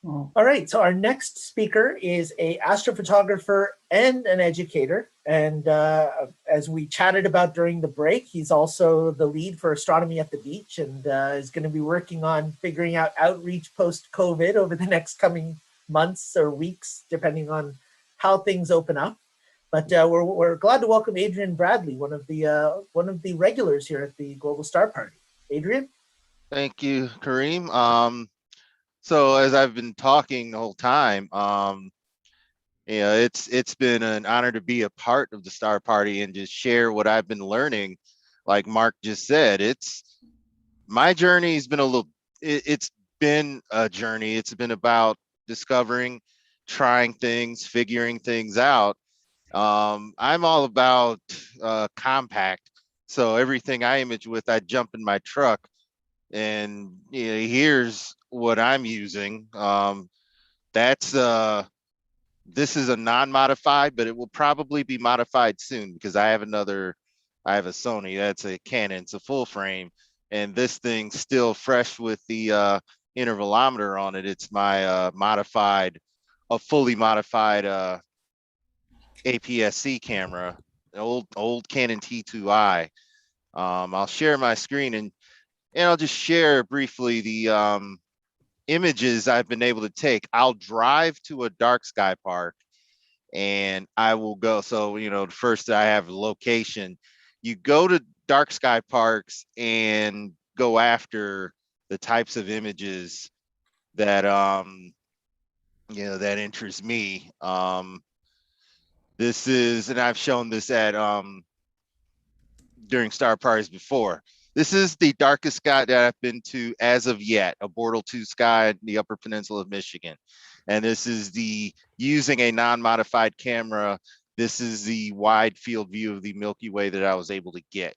Well, all right, so our next speaker is a astrophotographer and an educator. And as we chatted about during the break, he's also the lead for Astronomy at the Beach and is going to be working on figuring out outreach post-COVID over the next coming months or weeks, depending on how things open up. But we're glad to welcome Adrian Bradley, one of the regulars here at the Global Star Party. Adrian? Thank you, Kareem. So as I've been talking the whole time, it's been an honor to be a part of the Star Party and just share what I've been learning. Like Mark just said, my journey has been it's been a journey. It's been about discovering, trying things, figuring things out. I'm all about compact. So everything I image with, I jump in my truck and here's what I'm using. This is a non-modified, but it will probably be modified soon because I have a Sony, that's a Canon, it's a full frame. And this thing's still fresh with the intervalometer on it. It's my a fully modified APS-C camera, old Canon T2i. I'll share my screen and I'll just share briefly the images I've been able to take. I'll drive to a dark sky park and I will go. So, first I have a location. You go to dark sky parks and go after the types of images that, that interest me. This is, and I've shown this at, during star parties before. This is the darkest sky that I've been to as of yet, a Bortle 2 sky in the Upper Peninsula of Michigan. And this is using a non-modified camera, this is the wide field view of the Milky Way that I was able to get,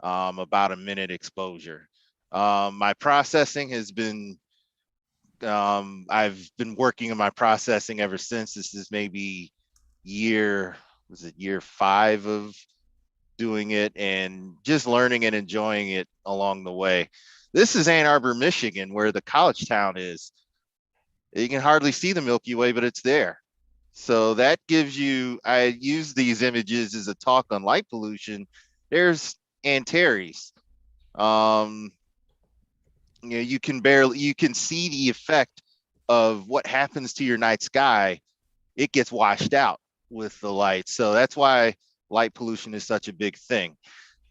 about a minute exposure. My processing has been, I've been working on my processing ever since. This is maybe year 5 of doing it and just learning and enjoying it along the way. This is Ann Arbor, Michigan, where the college town is. You can hardly see the Milky Way, but it's there. So that gives you, I use these images as a talk on light pollution. There's Antares. You can see the effect of what happens to your night sky. It gets washed out with the light. So that's why light pollution is such a big thing.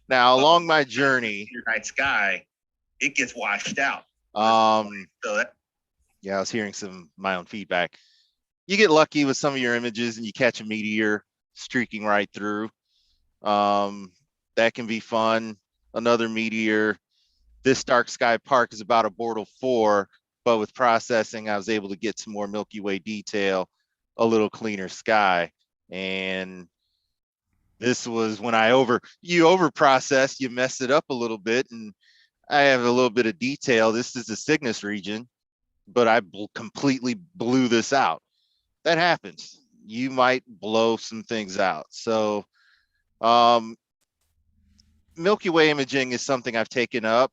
Now, along my journey, your night sky, it gets washed out. Yeah, I was hearing my own feedback. You get lucky with some of your images and you catch a meteor streaking right through. That can be fun. Another meteor. This dark sky park is about a Bortle 4, but with processing, I was able to get some more Milky Way detail, a little cleaner sky. And this was when you over process, you mess it up a little bit, and I have a little bit of detail. This is the Cygnus region, but I completely blew this out. That happens. You might blow some things out. So Milky Way imaging is something I've taken up.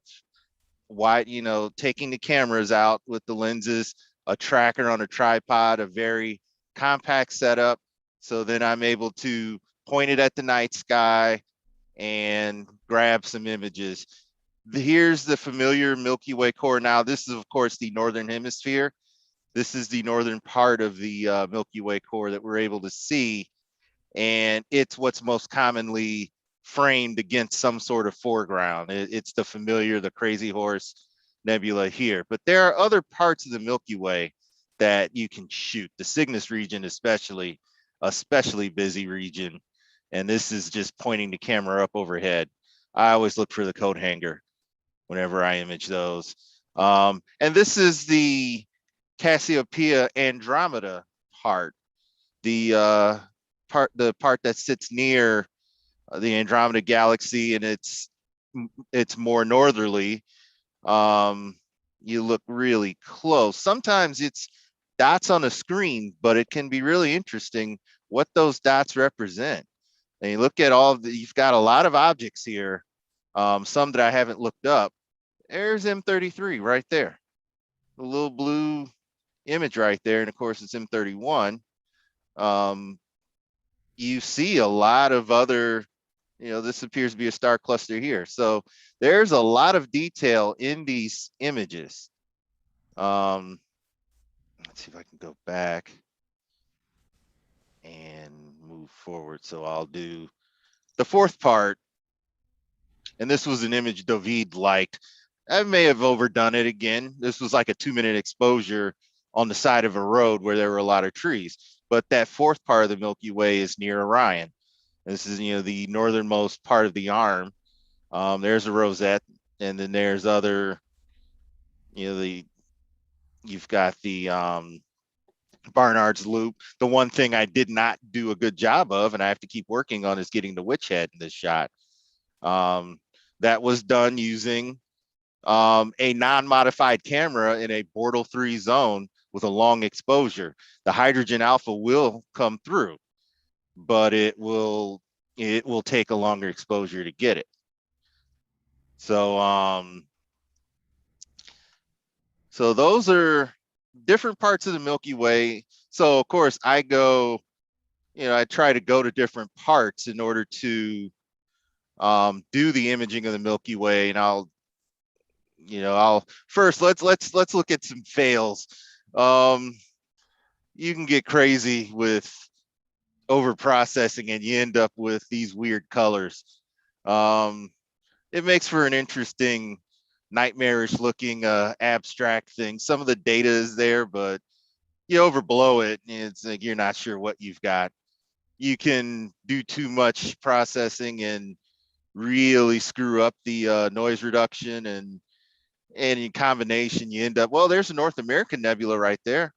Taking the cameras out with the lenses, a tracker on a tripod, a very compact setup. So then I'm able to point it at the night sky and grab some images. Here's the familiar Milky Way core. Now, this is, of course, the northern hemisphere. This is the northern part of the Milky Way core that we're able to see. And it's what's most commonly framed against some sort of foreground. It's the familiar, the crazy horse, nebula here, but there are other parts of the Milky Way that you can shoot. The Cygnus region, especially busy region. And this is just pointing the camera up overhead. I always look for the coat hanger whenever I image those. And this is the Cassiopeia Andromeda part, the part that sits near the Andromeda galaxy, and it's more northerly. You look really close. Sometimes it's dots on a screen, but it can be really interesting what those dots represent. And you look at you've got a lot of objects here, some that I haven't looked up. There's M33 right there, the little blue image right there. And of course it's M31. You see a lot of other, this appears to be a star cluster here. So there's a lot of detail in these images. Let's see if I can go back and move forward. So I'll do the fourth part. And this was an image David liked. I may have overdone it again. This was like a 2-minute exposure on the side of a road where there were a lot of trees. But that fourth part of the Milky Way is near Orion. This is, the northernmost part of the arm. There's a rosette, and then there's other, you've got the Barnard's Loop. The one thing I did not do a good job of, and I have to keep working on, is getting the witch head in this shot. That was done using a non-modified camera in a Bortle 3 zone with a long exposure. The hydrogen alpha will come through, but it will take a longer exposure to get it. So so those are different parts of the Milky Way. So of course I go, I try to go to different parts in order to do the imaging of the Milky Way. And I'll first let's look at some fails. You can get crazy with over processing and you end up with these weird colors. It makes for an interesting, nightmarish looking abstract thing. Some of the data is there, but you overblow it, and it's like you're not sure what you've got. You can do too much processing and really screw up the noise reduction, and in combination you end up, well, there's a North American nebula right there.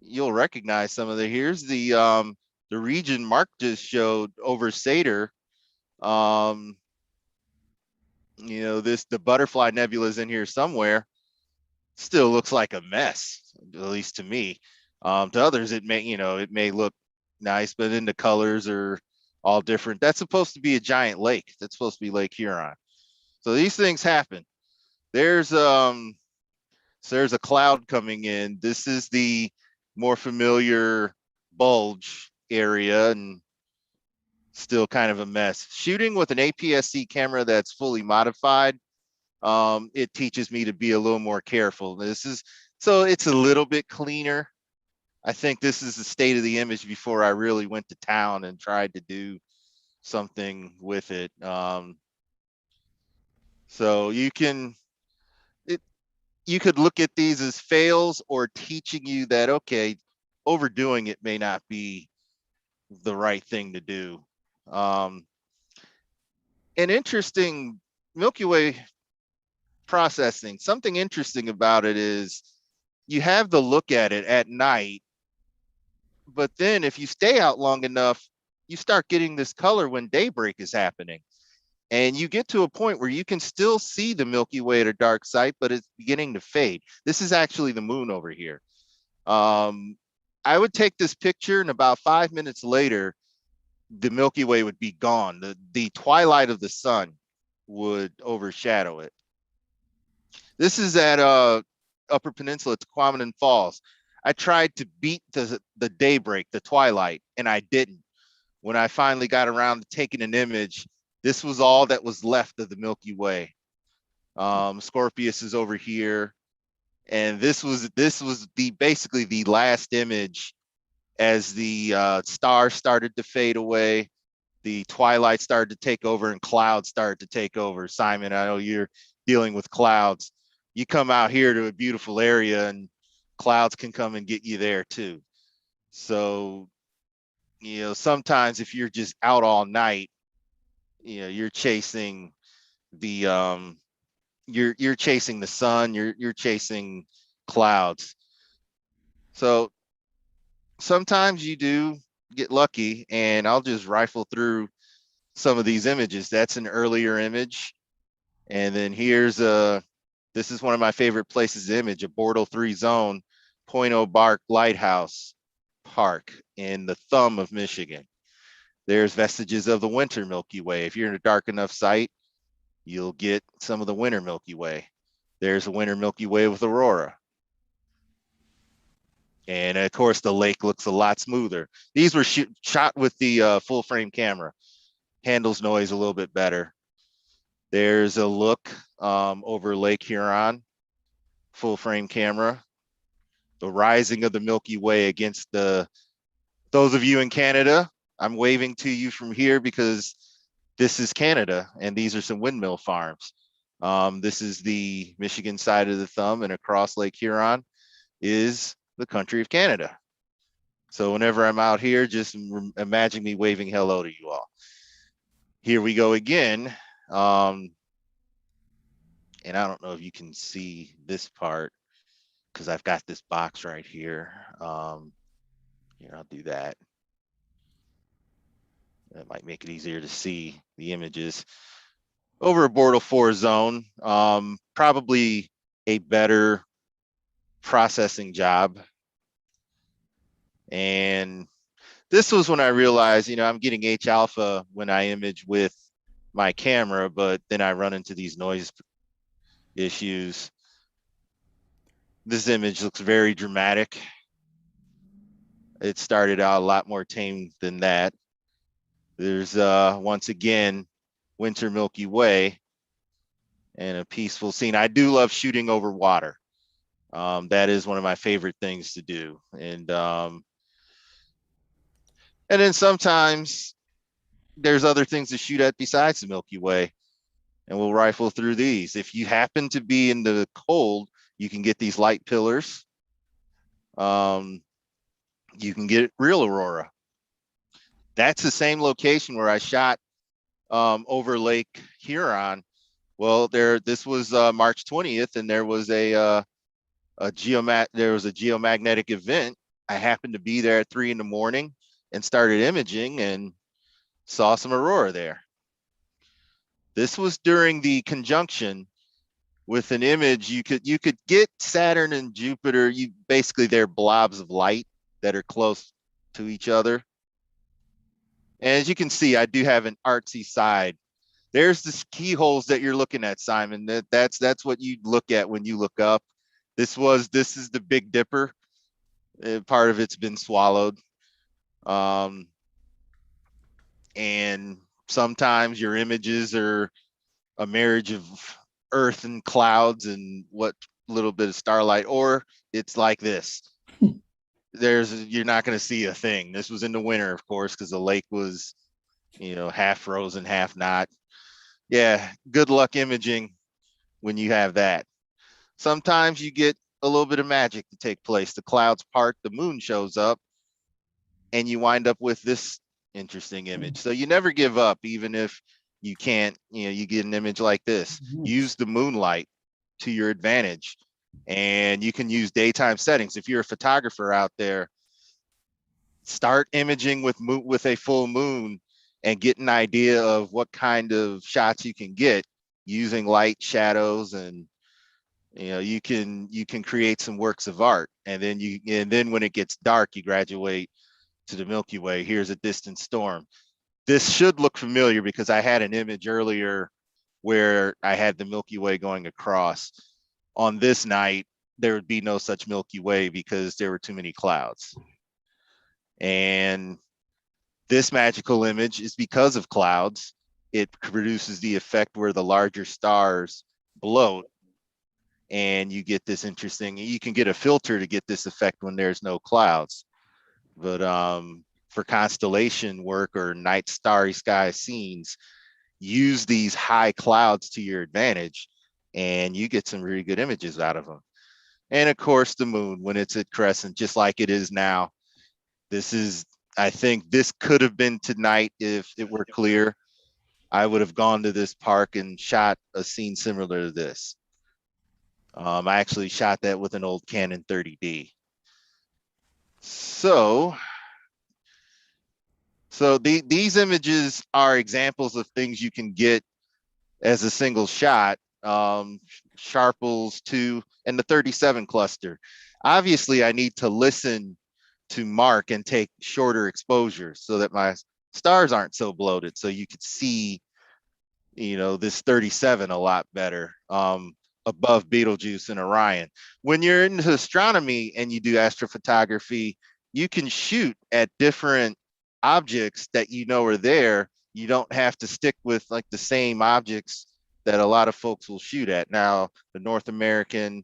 You'll recognize some of the, here's the region Mark just showed over Satyr. The Butterfly Nebula is in here somewhere. Still looks like a mess, at least to me. To others, it may look nice, but then the colors are all different. That's supposed to be a giant lake. That's supposed to be Lake Huron. So these things happen. There's a cloud coming in. This is the more familiar bulge area, and still kind of a mess. Shooting with an APS-C camera that's fully modified, it teaches me to be a little more careful. So it's a little bit cleaner. I think this is the state of the image before I really went to town and tried to do something with it. So you could look at these as fails or teaching you that, okay, overdoing it may not be the right thing to do. An interesting Milky Way processing, something interesting about it is you have the look at it at night, but then if you stay out long enough, you start getting this color when daybreak is happening. And you get to a point where you can still see the Milky Way at a dark site, but it's beginning to fade. This is actually the moon over here. I would take this picture, and about 5 minutes later, the Milky Way would be gone. The twilight of the sun would overshadow it. This is at Upper Peninsula at Tequamanon Falls. I tried to beat the daybreak, the twilight, and I didn't. When I finally got around to taking an image, this was all that was left of the Milky Way. Scorpius is over here, and this was basically the last image as the stars started to fade away, the twilight started to take over, and clouds started to take over. Simon, I know you're dealing with clouds. you come out here to a beautiful area and clouds can come and get you there too. So, you know, sometimes if you're just out all night, you know, you're chasing the you're chasing the sun, you're chasing clouds. So sometimes you do get lucky, and I'll just rifle through some of these images. That's an earlier image. And then here's this is one of my favorite places to image, a Bortle 3 zone, Point O'Bark Lighthouse Park in the thumb of Michigan. There's vestiges of the winter Milky Way. If you're in a dark enough site, you'll get some of the winter Milky Way. There's a winter Milky Way with aurora. And of course, the lake looks a lot smoother. These were shot with the full frame camera. Handles noise a little bit better. There's a look over Lake Huron, full frame camera. The rising of the Milky Way against those of you in Canada, I'm waving to you from here because this is Canada and these are some windmill farms. This is the Michigan side of the thumb, and across Lake Huron is the country of Canada. So whenever I'm out here, just imagine me waving hello to you all. Here we go again. And I don't know if you can see this part because I've got this box right here. Here, I'll do that. That might make it easier to see the images. Over a Bortle 4 zone, probably a better processing job. And this was when I realized, you know, I'm getting H alpha when I image with my camera, but then I run into these noise issues. This image looks very dramatic. It started out a lot more tame than that. There's once again winter Milky Way and a peaceful scene. I do love shooting over water. That is one of my favorite things to do. And then sometimes there's other things to shoot at besides the Milky Way, and we'll rifle through these. If you happen to be in the cold, you can get these light pillars. You can get real aurora. That's the same location where I shot over Lake Huron. Well, this was March 20th, and there was a geomagnetic event. I happened to be there at 3 in the morning and started imaging and saw some aurora there. This was during the conjunction with an image. You could get Saturn and Jupiter. Basically they're blobs of light that are close to each other. And as you can see, I do have an artsy side. There's the keyholes that you're looking at, Simon. That's what you look at when you look up. This is the Big Dipper. Part of it's been swallowed. And sometimes your images are a marriage of earth and clouds and what little bit of starlight, or it's like this. You're not going to see a thing. This was in the winter, of course, because the lake was, you know, half frozen, half not. Yeah, good luck imaging when you have that. Sometimes you get a little bit of magic to take place. The clouds part, the moon shows up, and you wind up with this interesting image. So you never give up, even if you can't, you know, you get an image like this. Use the moonlight to your advantage, and you can use daytime settings. If you're a photographer out there, start imaging with a full moon and get an idea of what kind of shots you can get using light, shadows, and you know, you can create some works of art. And then when it gets dark, you graduate to the Milky Way. Here's a distant storm. This should look familiar because I had an image earlier where I had the Milky Way going across. On this night, there would be no such Milky Way because there were too many clouds. And this magical image is because of clouds. It produces the effect where the larger stars bloat, and you get this interesting, you can get a filter to get this effect when there's no clouds. But for constellation work or night starry sky scenes, use these high clouds to your advantage and you get some really good images out of them. And of course, the moon when it's at crescent, just like it is now. This is, I think this could have been tonight if it were clear. I would have gone to this park and shot a scene similar to this. I actually shot that with an old Canon 30D. So these images are examples of things you can get as a single shot. Sharples 2 and the 37 cluster. Obviously, I need to listen to Mark and take shorter exposures so that my stars aren't so bloated, so you could see, you know, this 37 a lot better above Betelgeuse and Orion. When you're into astronomy and you do astrophotography, you can shoot at different objects that you know are there. You don't have to stick with like the same objects that a lot of folks will shoot at. Now, the North American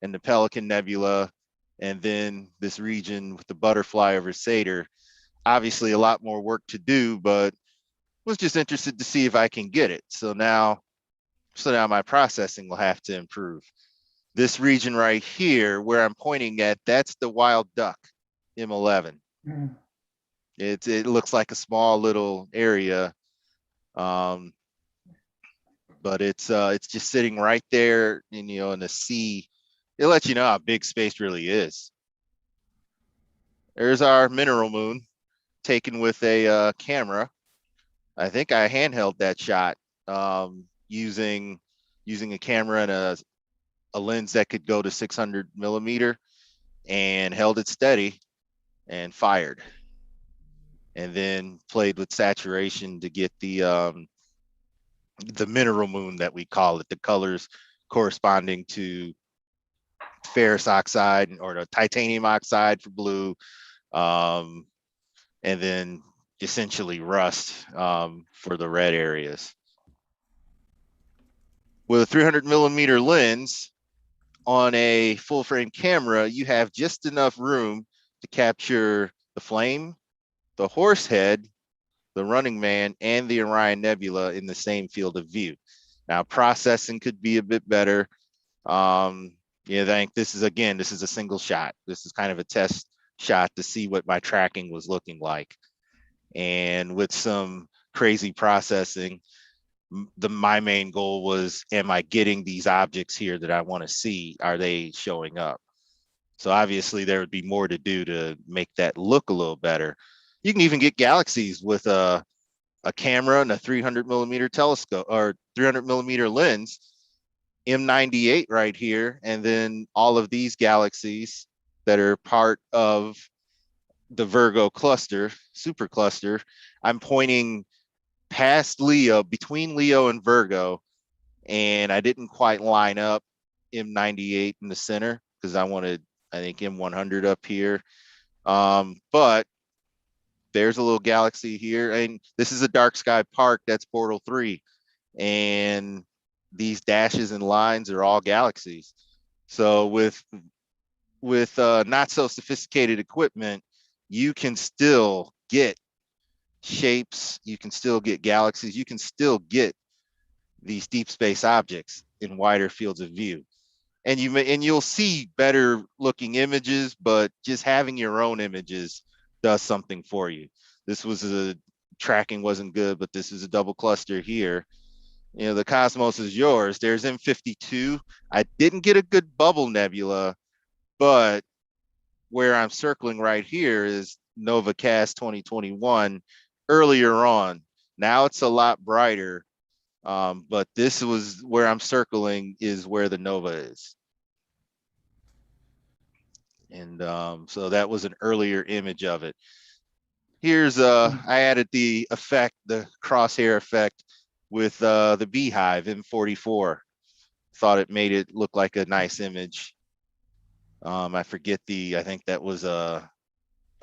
and the Pelican Nebula, and then this region with the butterfly over Satyr, obviously a lot more work to do, but was just interested to see if I can get it. So now my processing will have to improve. This region right here where I'm pointing at, that's the wild duck, M11. Mm. It looks like a small little area, but it's just sitting right there in, you know, in the sea. It lets you know how big space really is. There's our mineral moon taken with a camera. I think I handheld that shot using a camera and a lens that could go to 600 millimeter, and held it steady and fired, and then played with saturation to get the mineral moon that we call it, the colors corresponding to ferrous oxide or the titanium oxide for blue, and then essentially rust for the red areas. With a 300 millimeter lens on a full frame camera, you have just enough room to capture the flame, the horse head, the Running Man, and the Orion Nebula in the same field of view. Now, processing could be a bit better. Yeah, I think this is a single shot. This is kind of a test shot to see what my tracking was looking like. And with some crazy processing, my main goal was, am I getting these objects here that I want to see? Are they showing up? So obviously there would be more to do to make that look a little better. You can even get galaxies with a camera and a 300 millimeter telescope or 300 millimeter lens, M98 right here, and then all of these galaxies that are part of the Virgo cluster, supercluster. I'm pointing past Leo, between Leo and Virgo, and I didn't quite line up M98 in the center because I wanted, I think, M100 up here. But there's a little galaxy here, and this is a dark sky park. That's portal 3, and these dashes and lines are all galaxies. So with not so sophisticated equipment, you can still get shapes, you can still get galaxies, you can still get these deep space objects in wider fields of view. And you'll see better looking images, but just having your own images does something for you. This was tracking wasn't good, but this is a double cluster here. You know, the cosmos is yours. There's M52. I didn't get a good bubble nebula, but where I'm circling right here is Nova Cast 2021 earlier on. Now it's a lot brighter, but this was where I'm circling is where the nova is. And so that was an earlier image of it. Here's I added the effect, the crosshair effect with the beehive M44. Thought it made it look like a nice image. I forget I think that was a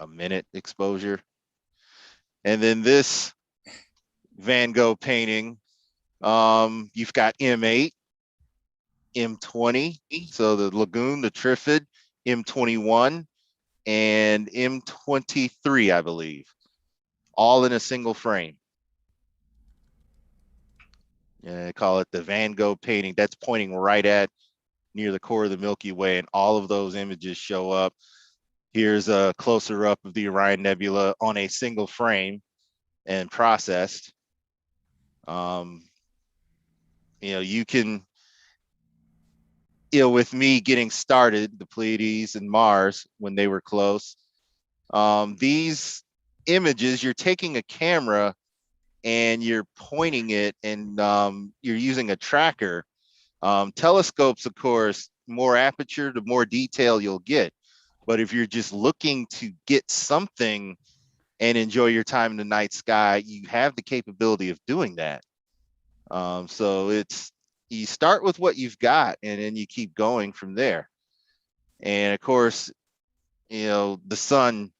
minute exposure. And then this Van Gogh painting, you've got M8, M20, so the lagoon, the Trifid, M21, and M23, I believe, all in a single frame. They call it the Van Gogh painting. That's pointing right at near the core of the Milky Way, and all of those images show up. Here's a closer up of the Orion Nebula on a single frame and processed. You can, with me getting started, the Pleiades and Mars, when they were close, these images, you're taking a camera and you're pointing it, and you're using a tracker. Telescopes, of course, more aperture, the more detail you'll get. But if you're just looking to get something and enjoy your time in the night sky, you have the capability of doing that. So you start with what you've got, and then you keep going from there. And of course, the sun,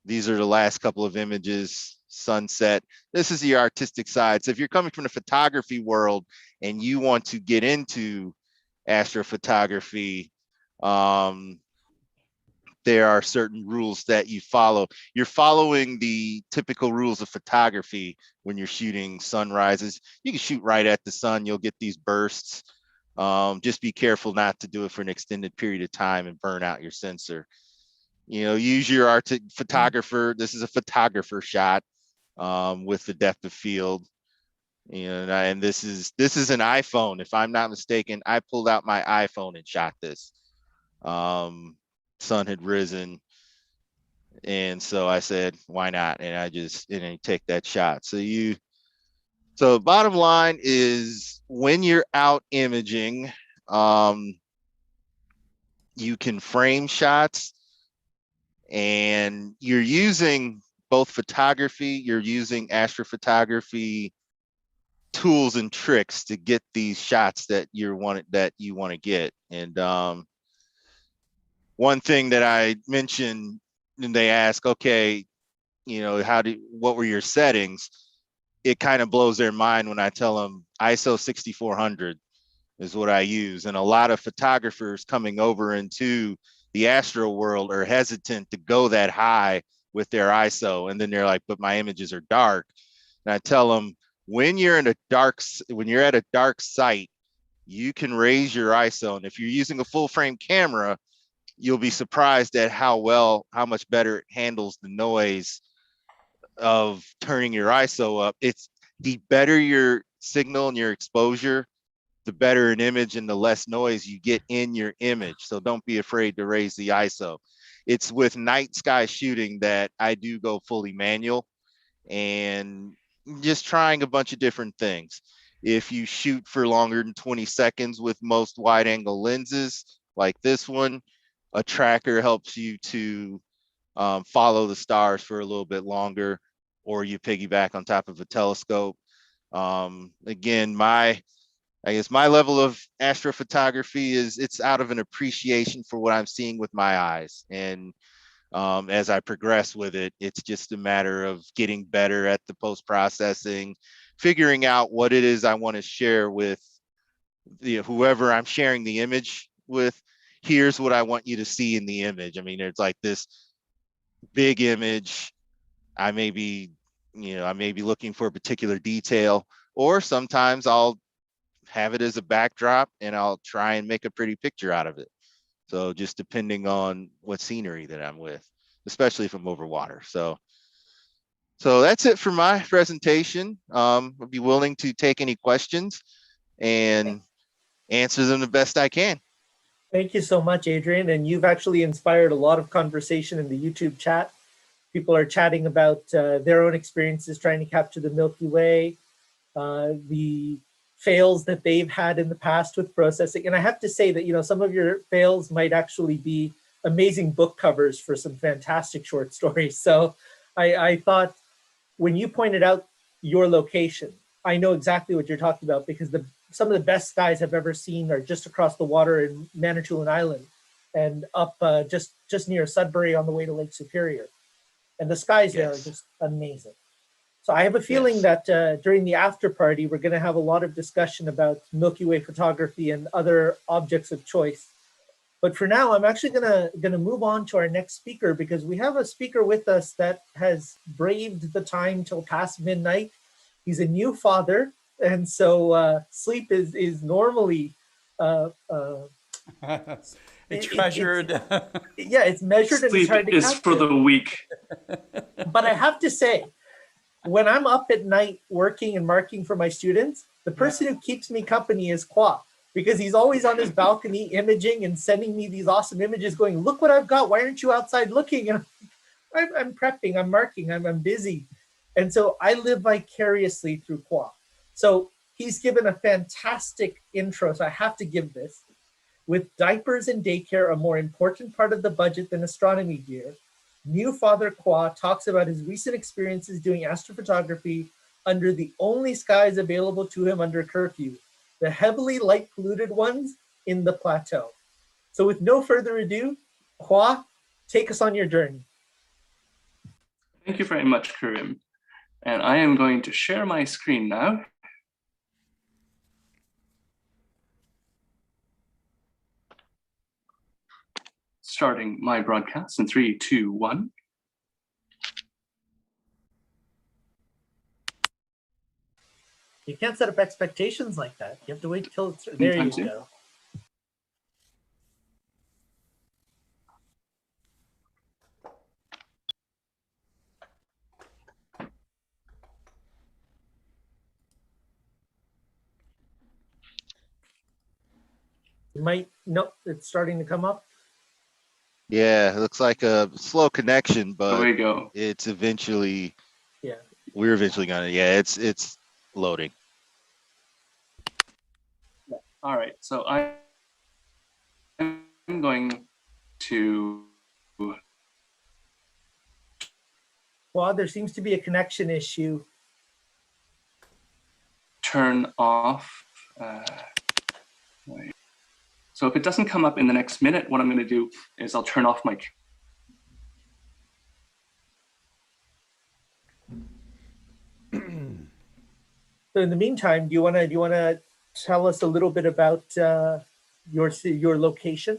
these are the last couple of images, sunset. This is the artistic side. So if you're coming from the photography world and you want to get into astrophotography, there are certain rules that you follow. You're following the typical rules of photography when you're shooting sunrises. You can shoot right at the sun, you'll get these bursts. Just be careful not to do it for an extended period of time and burn out your sensor. Use your photographer. This is a photographer shot with the depth of field. And this is an iPhone. If I'm not mistaken, I pulled out my iPhone and shot this. Sun had risen, and so I said, why not? And I take that shot. So bottom line is, when you're out imaging, you can frame shots, and you're using both photography, you're using astrophotography tools and tricks to get these shots that you want to get. And one thing that I mentioned, and they ask, okay, what were your settings? It kind of blows their mind when I tell them ISO 6400 is what I use. And a lot of photographers coming over into the astro world are hesitant to go that high with their ISO. And then they're like, but my images are dark. And I tell them, when you're at a dark site, you can raise your ISO. And if you're using a full frame camera, you'll be surprised at how much better it handles the noise of turning your ISO up. It's the better your signal and your exposure, the better an image and the less noise you get in your image. So don't be afraid to raise the ISO. It's with night sky shooting that I do go fully manual, and just trying a bunch of different things. If you shoot for longer than 20 seconds with most wide angle lenses like this one, a tracker helps you to follow the stars for a little bit longer, or you piggyback on top of a telescope. Again, I guess my level of astrophotography it's out of an appreciation for what I'm seeing with my eyes. And as I progress with it, it's just a matter of getting better at the post-processing, figuring out what it is I want to share with whoever I'm sharing the image with. Here's what I want you to see in the image. I mean, it's like this big image. I may be looking for a particular detail, or sometimes I'll have it as a backdrop and I'll try and make a pretty picture out of it. So just depending on what scenery that I'm with, especially if I'm over water. So that's it for my presentation. I'll be willing to take any questions and answer them the best I can. Thank you so much, Adrian. And you've actually inspired a lot of conversation in the YouTube chat. People are chatting about their own experiences trying to capture the Milky Way, the fails that they've had in the past with processing. And I have to say that, some of your fails might actually be amazing book covers for some fantastic short stories. So I thought, when you pointed out your location, I know exactly what you're talking about, because some of the best skies I've ever seen are just across the water in Manitoulin Island and up just near Sudbury on the way to Lake Superior. And the skies there are just amazing. So I have a feeling that during the after party, we're going to have a lot of discussion about Milky Way photography and other objects of choice. But for now, I'm actually going to move on to our next speaker, because we have a speaker with us that has braved the time till past midnight. He's a new father. and so sleep is normally treasured. Yeah, it's measured and it's Sleep hard to is for calculate. the weak. But I have to say, when I'm up at night working and marking for my students, the person who keeps me company is Kwa, because he's always on his balcony imaging and sending me these awesome images going, look what I've got. Why aren't you outside looking? And I'm prepping, I'm marking, I'm busy. And so I live vicariously through Kwa. So he's given a fantastic intro. So I have to give this. With diapers and daycare a more important part of the budget than astronomy gear, new Father Kwa talks about his recent experiences doing astrophotography under the only skies available to him under curfew, the heavily light polluted ones in the plateau. So with no further ado, Kwa, take us on your journey. Thank you very much, Karim. And I am going to share my screen now. Starting my broadcast in 3, 2, 1. You can't set up expectations like that. You have to wait till it's there. You go. You might, nope, it's starting to come up. Yeah, it looks like a slow connection, but there we go. It's eventually, yeah, we're eventually gonna, yeah, it's loading. All right, so I'm going to. Well, there seems to be a connection issue. Turn off. So if it doesn't come up in the next minute, what I'm going to do is I'll turn off my. So in the meantime, do you want to tell us a little bit about your location?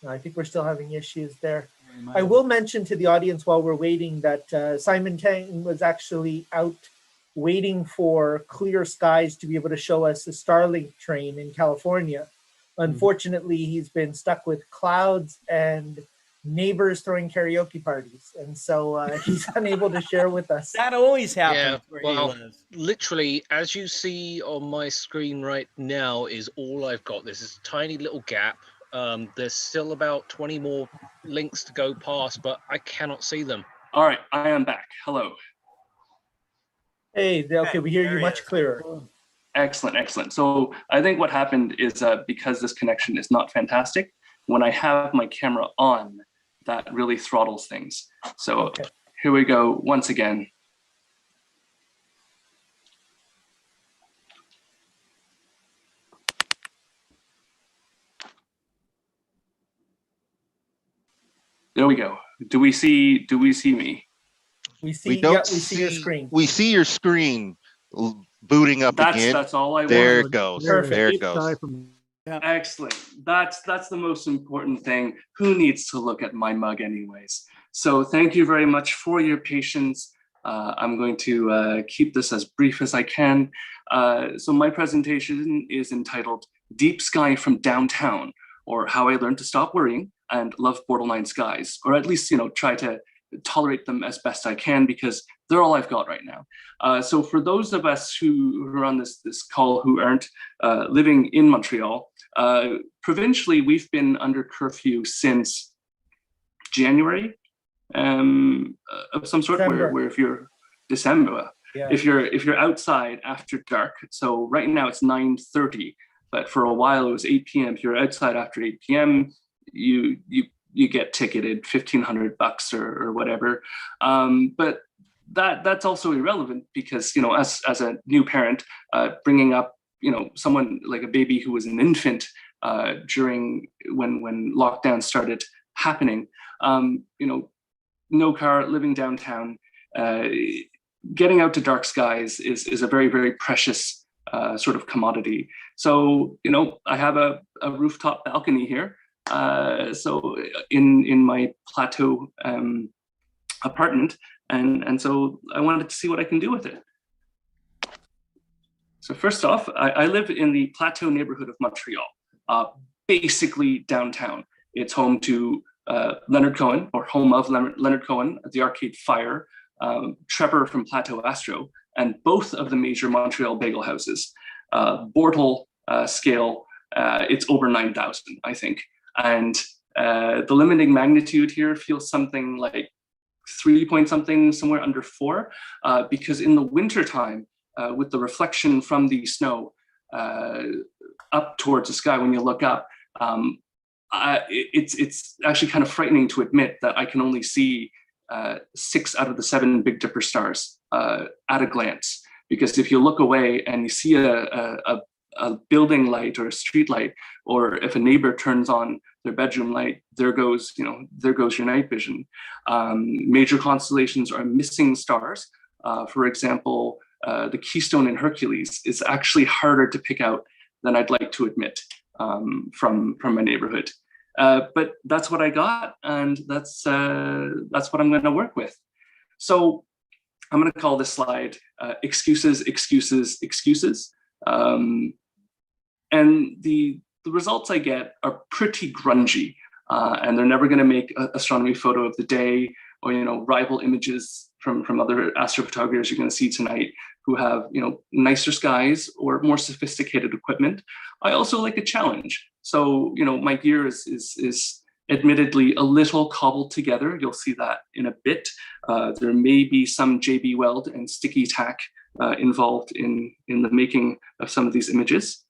I think we're still having issues there. I will mention to the audience while we're waiting that Simon Tang was actually out waiting for clear skies to be able to show us the Starlink train in California. Unfortunately, he's been stuck with clouds and neighbors throwing karaoke parties. And so he's unable to share with us. That always happens Yeah, where well, he lives. literally, as you see on my screen right now is all I've got. This is a tiny little gap. There's still about 20 more links to go past, but I cannot see them. All right, I am back. Hello. Hey, okay, we hear you much clearer. Excellent, excellent. So I think what happened is because this connection is not fantastic, when I have my camera on, that really throttles things. So here we go once again. There we go. Do we see me? We see don't we see your screen. We see your screen booting up again. That's all I there want. It goes. Perfect. There it goes. Excellent. That's the most important thing. Who needs to look at my mug anyways? So thank you very much for your patience. I'm going to keep this as brief as I can. So my presentation is entitled Deep Sky from Downtown, or How I Learned to Stop Worrying and Love Borderline Skies, or at least, try to tolerate them as best I can, because they're all I've got right now. So for those of us who are on this call who aren't living in Montreal, provincially, we've been under curfew since January of some sort, where if you're December, if you're outside after dark. So right now it's 9:30, but for a while it was 8 p.m. If you're outside after 8 p.m., you get ticketed $1,500 or whatever. But that's also irrelevant because, as a new parent, bringing up, someone like a baby who was an infant during when lockdown started happening, no car, living downtown, getting out to dark skies is a very, very precious sort of commodity. So, I have a rooftop balcony here. So in my plateau apartment, And so I wanted to see what I can do with it. So first off, I live in the Plateau neighborhood of Montreal, basically downtown. It's home to Leonard Cohen, or home of Leonard Cohen, the Arcade Fire, Trevor from Plateau Astro, and both of the major Montreal bagel houses. Bortle scale, it's over 9,000, I think. And the limiting magnitude here feels something like 3 point something, somewhere under 4, because in the wintertime, with the reflection from the snow up towards the sky, when you look up, it's actually kind of frightening to admit that I can only see 6 out of the 7 Big Dipper stars at a glance. Because if you look away and you see a building light or a street light, or if a neighbor turns on their bedroom light, there goes your night vision. Major constellations are missing stars. For example, the Keystone in Hercules is actually harder to pick out than I'd like to admit from my neighborhood. But that's what I got, and that's what I'm going to work with. So I'm going to call this slide excuses, excuses, excuses. And the results I get are pretty grungy, and they're never going to make astronomy photo of the day, or rival images from other astrophotographers you're going to see tonight who have nicer skies or more sophisticated equipment. I also like a challenge. So my gear is admittedly a little cobbled together. You'll see that in a bit. There may be some JB Weld and sticky tack involved in the making of some of these images.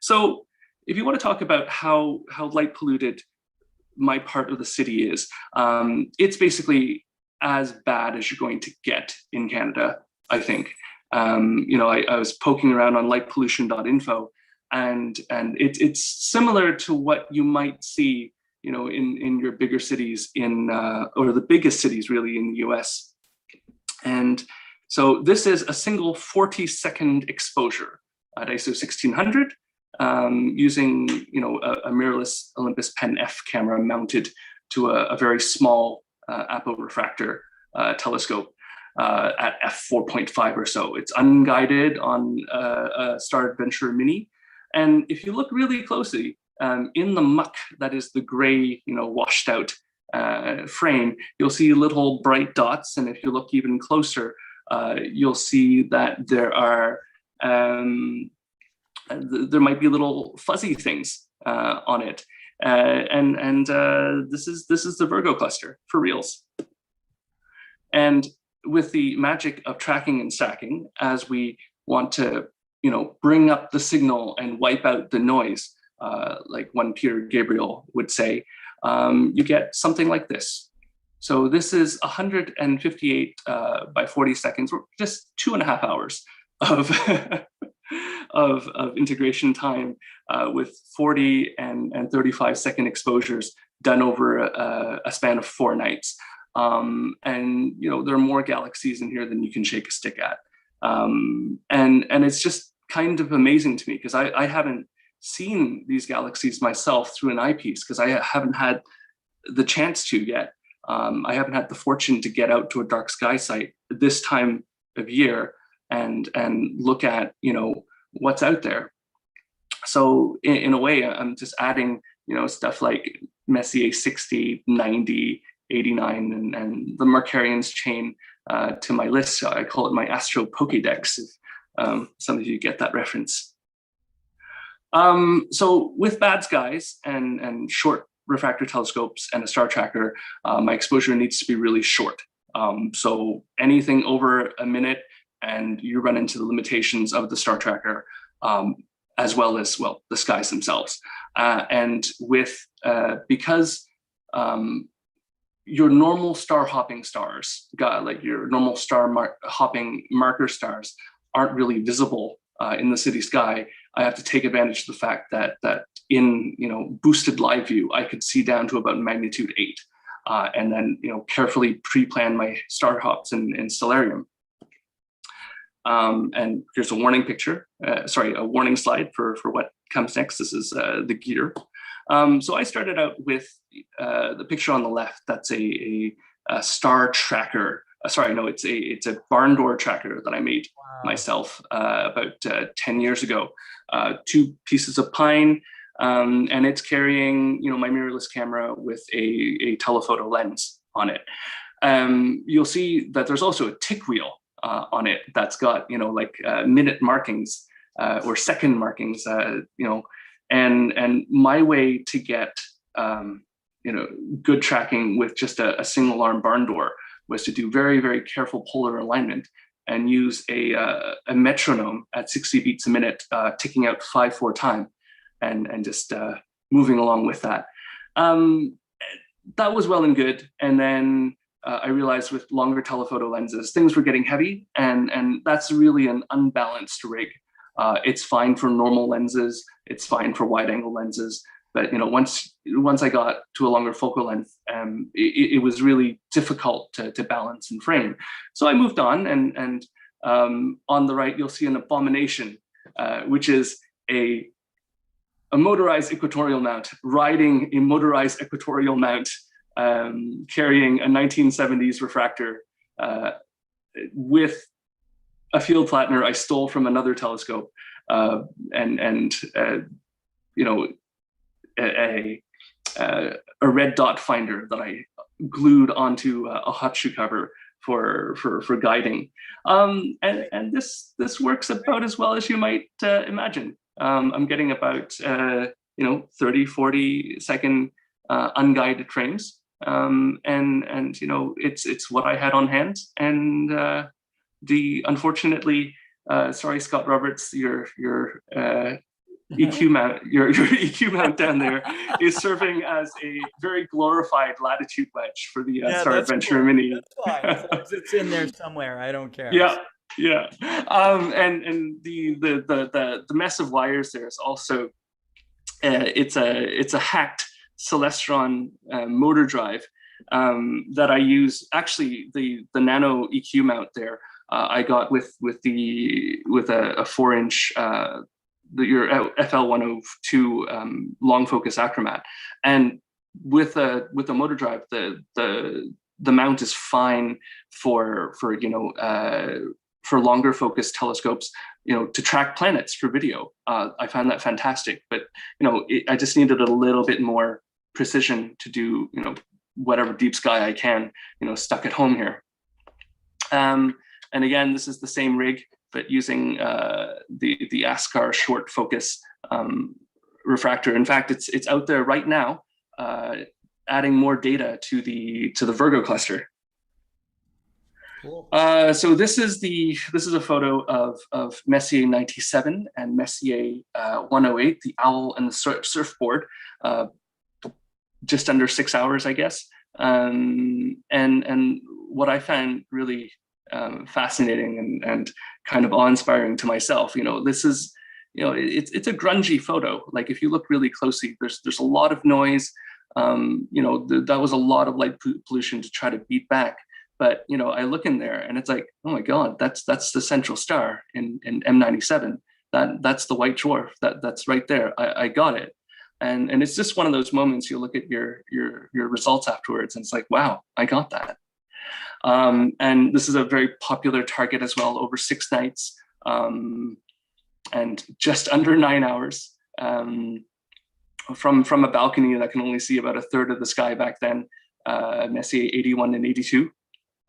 So if you want to talk about how light polluted my part of the city is, it's basically as bad as you're going to get in Canada, I think. I was poking around on lightpollution.info, and it's similar to what you might see in your bigger cities or the biggest cities really in the US. And so this is a single 40-second exposure at ISO 1600 using a mirrorless Olympus Pen F camera mounted to a very small apo-refractor telescope at f4.5 or so. It's unguided on a Star Adventurer Mini. And if you look really closely, in the muck that is the gray, washed out frame, you'll see little bright dots. And if you look even closer, you'll see that there are there might be little fuzzy things on it. This is the Virgo cluster for reals. And with the magic of tracking and stacking, as we want to bring up the signal and wipe out the noise, like one Peter Gabriel would say, you get something like this. So this is 158 by 40 seconds, or just 2.5 hours of of integration time with 40 and 35-second exposures done over a span of 4 nights. And there are more galaxies in here than you can shake a stick at. And it's just kind of amazing to me, because I haven't seen these galaxies myself through an eyepiece, because I haven't had the chance to yet. I haven't had the fortune to get out to a dark sky site this time of year and look at what's out there. So in a way, I'm just adding stuff like Messier 60, 90, 89, and the Mercurians chain to my list. I call it my Astro Pokédex, if some of you get that reference. So with bad skies and short refractor telescopes and a star tracker, my exposure needs to be really short. So anything over a minute, and you run into the limitations of the star tracker, as well as, well, the skies themselves. And with, because your normal star hopping stars, like your normal star hopping marker stars, aren't really visible in the city sky, I have to take advantage of the fact that in boosted live view, I could see down to about magnitude 8, and then carefully pre-plan my star hops in Stellarium. And here's a warning picture, a warning slide for what comes next. This is the gear. So I started out with the picture on the left. That's a star tracker sorry, no, it's a barn door tracker that I made myself about 10 years ago. 2 pieces of pine, and it's carrying, my mirrorless camera with a telephoto lens on it. You'll see that there's also a tick wheel on it that's got, like minute markings or second markings, and my way to get, good tracking with just a single arm barn door was to do very, very careful polar alignment and use a metronome at 60 beats a minute, ticking out 5/4 time, and just moving along with that. That was well and good. And then I realized with longer telephoto lenses, things were getting heavy, and that's really an unbalanced rig. It's fine for normal lenses, it's fine for wide angle lenses, but once I got to a longer focal length, it was really difficult to balance and frame. So I moved on, and on the right you'll see an abomination, which is a motorized equatorial mount, riding a motorized equatorial mount, carrying a 1970s refractor with a field flattener I stole from another telescope, a red dot finder that I glued onto a hot shoe cover for guiding. And this works about as well as you might imagine. I'm getting about 30, 40 second unguided frames, and it's what I had on hand. And unfortunately, sorry, Scott Roberts, your EQ mount, your EQ mount down there is serving as a very glorified latitude wedge for the Star Adventure Mini. That's fine. As long as it's in there somewhere, I don't care. Yeah. And the mess of wires there is also it's a hacked Celestron motor drive that I use. Actually, the nano EQ mount there I got with a 4-inch your FL102 long focus achromat, and with a motor drive, the mount is fine for longer focus telescopes, to track planets for video. I found that fantastic, but I just needed a little bit more precision to do whatever deep sky I can, stuck at home here. And again, this is the same rig, but using the ASCAR short focus refractor. In fact, it's out there right now, adding more data to the Virgo cluster. Cool. So this is a photo of Messier 97 and Messier 108, the owl and the surfboard, just under 6 hours, I guess. And what I found really fascinating and kind of awe-inspiring to myself, this is, it's a grungy photo. Like if you look really closely, there's a lot of noise. That was a lot of light pollution to try to beat back. But I look in there and it's like, oh my God, that's the central star in M97. That's the white dwarf. That's right there. I got it. And it's just one of those moments you look at your results afterwards and it's like, wow, I got that. And this is a very popular target as well, over 6 nights, and just under 9 hours, from a balcony that can only see about a third of the sky back then, Messier 81 and 82.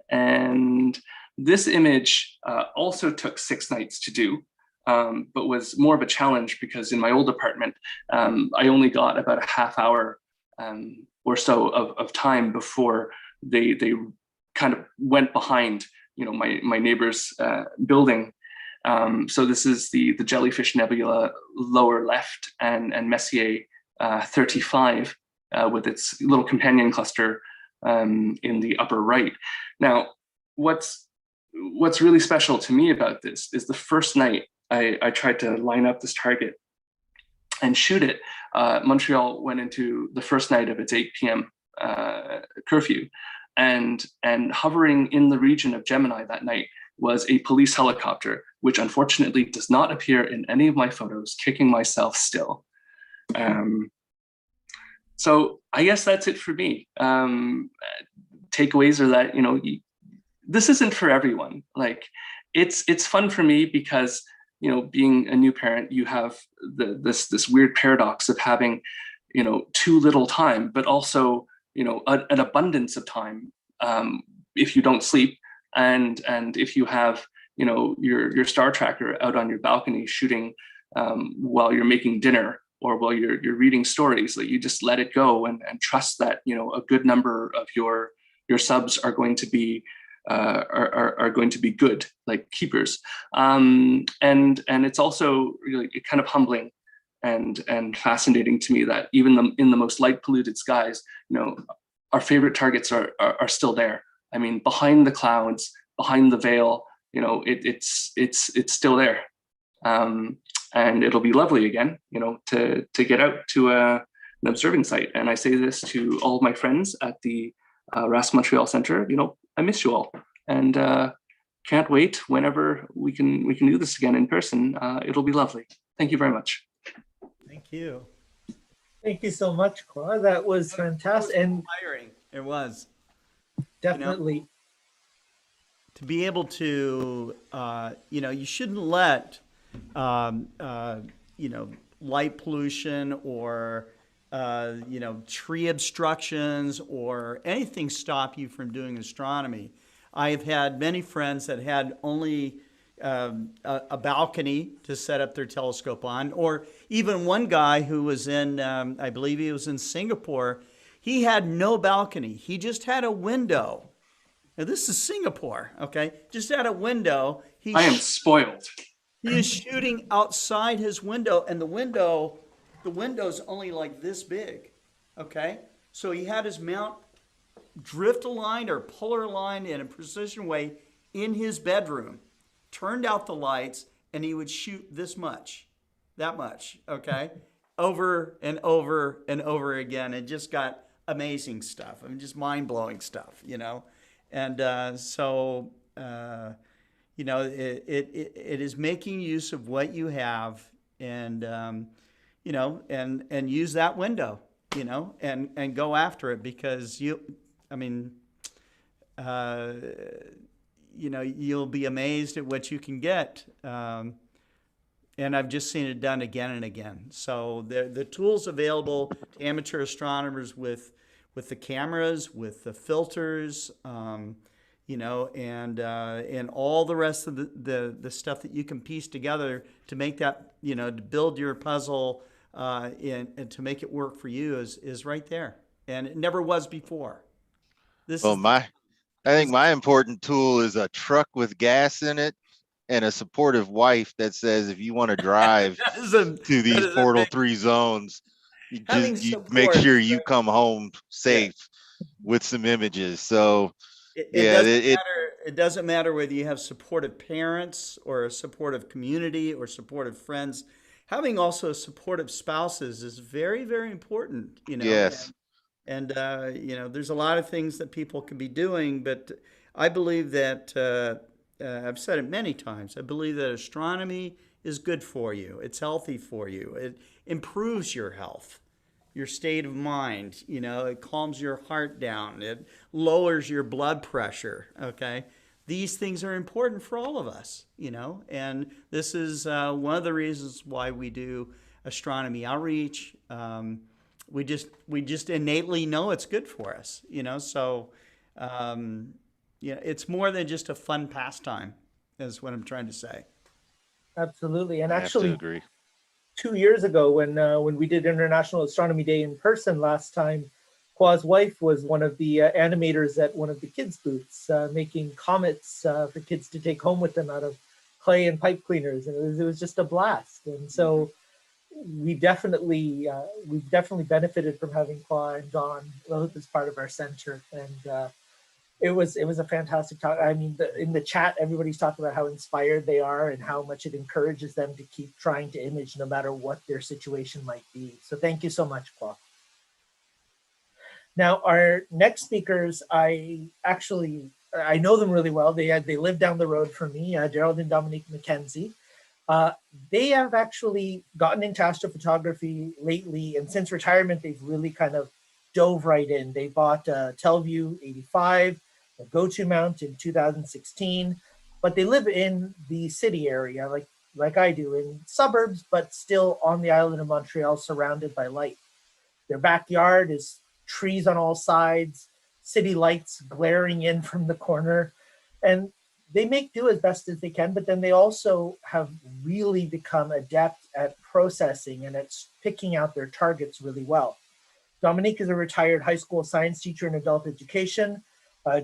And this image also took 6 nights to do, but was more of a challenge because in my old apartment, I only got about a half hour or so of time before they kind of went behind, my neighbor's building. So this is the Jellyfish Nebula lower left, and Messier 35 with its little companion cluster in the upper right. Now, what's really special to me about this is the first night I tried to line up this target and shoot it. Montreal went into the first night of its 8 p.m. Curfew. And hovering in the region of Gemini that night was a police helicopter, which unfortunately does not appear in any of my photos, kicking myself still. So I guess that's it for me. Takeaways are that, this isn't for everyone. Like, it's fun for me because, you know, being a new parent, you have this weird paradox of having, you know, too little time, but also, you know, an abundance of time if you don't sleep, and if you have, you know, your star tracker out on your balcony shooting while you're making dinner, or while you're reading stories, that you just let it go and trust that, you know, a good number of your subs are going to be good, like keepers. And it's also really kind of humbling and fascinating to me that even in the most light polluted skies, you know, our favorite targets are still there. I mean, behind the clouds, behind the veil, you know, it's still there. And it'll be lovely again, you know, to get out to an observing site. And I say this to all of my friends at the RASC Montreal Center. You know, I miss you all, and can't wait whenever we can do this again in person. It'll be lovely. Thank you very much. Thank you. Thank you so much, Claude. That was fantastic. And inspiring. It was. Definitely. You know, to be able to, you know, you shouldn't let, you know, light pollution or, you know, tree obstructions or anything stop you from doing astronomy. I've had many friends that had only a balcony to set up their telescope on, or even one guy who was in, I believe he was in Singapore, he had no balcony. He just had a window. Now this is Singapore, okay? Just had a window. I am spoiled. He is shooting outside his window, and the window's only like this big, okay? So he had his mount drift aligned or polar aligned in a precision way in his bedroom, turned out the lights, and he would shoot this much, that much, okay? Over and over and over again, and just got amazing stuff. I mean, just mind-blowing stuff, you know? And so, you know, it is making use of what you have, and, you know, and use that window, you know, and go after it, because I mean, you know, you'll be amazed at what you can get. And I've just seen it done again and again. So the tools available to amateur astronomers with the cameras, with the filters, you know, and all the rest of the stuff that you can piece together to make that, you know, to build your puzzle and to make it work for you is right there. And it never was before. I think my important tool is a truck with gas in it and a supportive wife that says, if you want to drive to these portal 3 zones, you make sure you come home safe with some images. So it doesn't matter whether you have supportive parents or a supportive community or supportive friends. Having also supportive spouses is very, very important, you know. Yes. And you know, there's a lot of things that people can be doing, but I believe that, I've said it many times, I believe that astronomy is good for you. It's healthy for you. It improves your health, your state of mind. You know, it calms your heart down. It lowers your blood pressure, okay? These things are important for all of us, you know, and this is one of the reasons why we do astronomy outreach. We just innately know it's good for us, you know. So, yeah, it's more than just a fun pastime, is what I'm trying to say. Absolutely, and I actually, have to agree. 2 years ago, when we did International Astronomy Day in person last time, Kwa's wife was one of the animators at one of the kids' booths, making comets for kids to take home with them out of clay and pipe cleaners, and it was just a blast. And so we've definitely benefited from having Kwa and Don as part of our center, and it was a fantastic talk. I mean, in the chat, everybody's talking about how inspired they are and how much it encourages them to keep trying to image no matter what their situation might be. So thank you so much, Kwa. Now, our next speakers, I know them really well. They live down the road from me, Gerald and Dominique McKenzie. They have actually gotten into astrophotography lately, and since retirement, they've really kind of dove right in. They bought a Telview 85. a go-to mount in 2016, but they live in the city area, like I do, in suburbs, but still on the island of Montreal, surrounded by light. Their backyard is trees on all sides, city lights glaring in from the corner, and they make do as best as they can, but then they also have really become adept at processing and at picking out their targets really well. Dominique is a retired high school science teacher in adult education.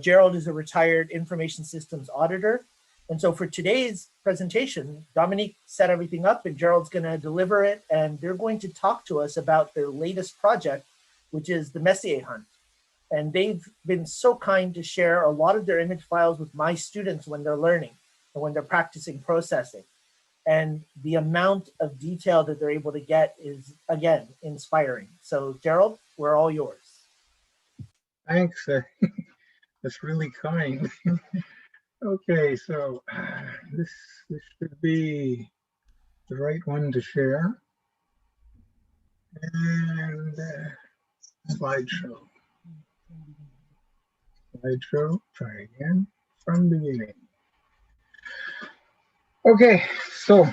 Gerald is a retired information systems auditor. And so for today's presentation, Dominique set everything up and Gerald's going to deliver it. And they're going to talk to us about their latest project, which is the Messier hunt. And they've been so kind to share a lot of their image files with my students when they're learning and when they're practicing processing. And the amount of detail that they're able to get is, again, inspiring. So Gerald, we're all yours. Thanks. That's really kind. Okay, so this should be the right one to share. And slideshow. Slideshow, try again from the beginning. Okay, so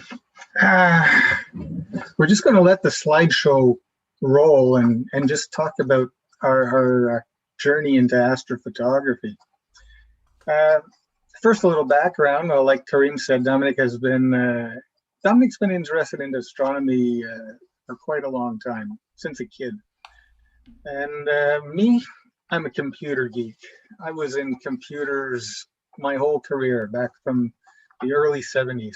we're just going to let the slideshow roll and just talk about our journey into astrophotography. First, a little background. Well, like Karim said, Dominic's been interested in astronomy for quite a long time, since a kid. And me, I'm a computer geek. I was in computers my whole career, back from the early 70s.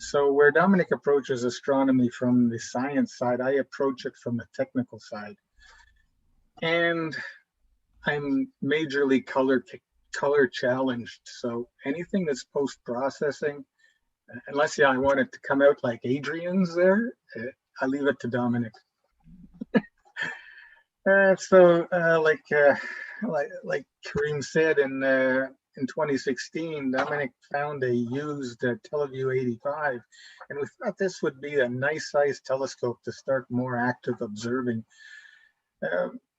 So where Dominic approaches astronomy from the science side, I approach it from the technical side. And I'm majorly color challenged. So anything that's post-processing, unless I want it to come out like Adrian's there, I leave it to Dominic. Like Karim said, in 2016, Dominic found a used Teleview 85, and we thought this would be a nice sized telescope to start more active observing.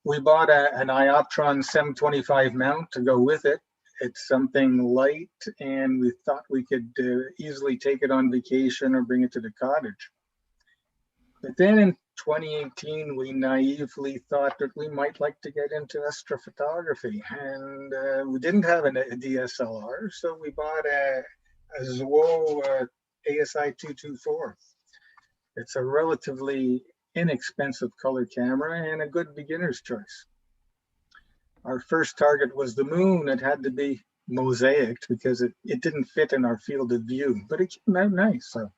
We bought an Ioptron 725 mount to go with it. It's something light, and we thought we could easily take it on vacation or bring it to the cottage. But then in 2018, we naively thought that we might like to get into astrophotography, and we didn't have a DSLR, so we bought a Zuo ASI 224. It's a relatively inexpensive color camera and a good beginner's choice. Our first target was the moon. It had to be mosaicked because it didn't fit in our field of view, but it came out nice. So.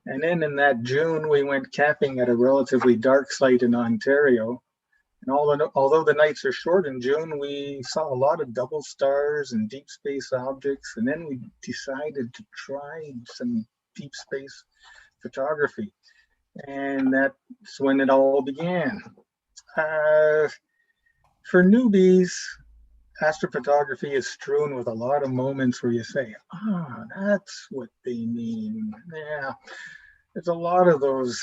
And then in that June, we went camping at a relatively dark site in Ontario. And although the nights are short in June, we saw a lot of double stars and deep space objects. And then we decided to try some deep space photography. And that's when it all began. For newbies, astrophotography is strewn with a lot of moments where you say, that's what they mean. Yeah, there's a lot of those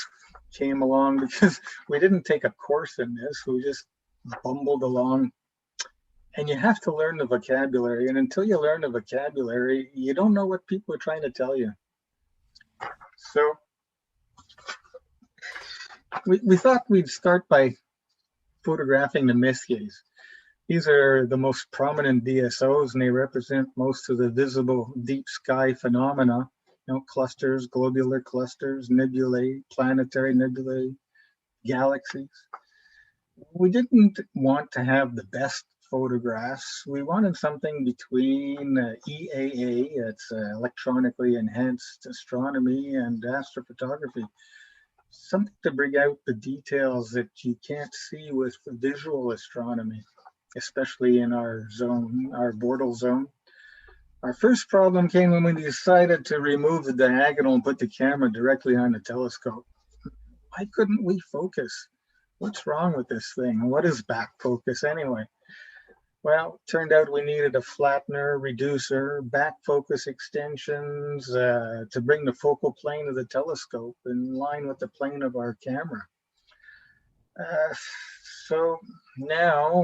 came along because we didn't take a course in this. We just bumbled along. And you have to learn the vocabulary. And until you learn the vocabulary, you don't know what people are trying to tell you. So we thought we'd start by photographing the Messiers. These are the most prominent DSOs, and they represent most of the visible deep sky phenomena, clusters, globular clusters, nebulae, planetary nebulae, galaxies. We didn't want to have the best photographs. We wanted something between EAA, it's electronically enhanced astronomy, and astrophotography. Something to bring out the details that you can't see with visual astronomy, especially in our zone, our Bortle zone. Our first problem came when we decided to remove the diagonal and put the camera directly on the telescope. Why couldn't we focus? What's wrong with this thing? What is back focus anyway? Well, it turned out we needed a flattener, reducer, back focus extensions to bring the focal plane of the telescope in line with the plane of our camera. So now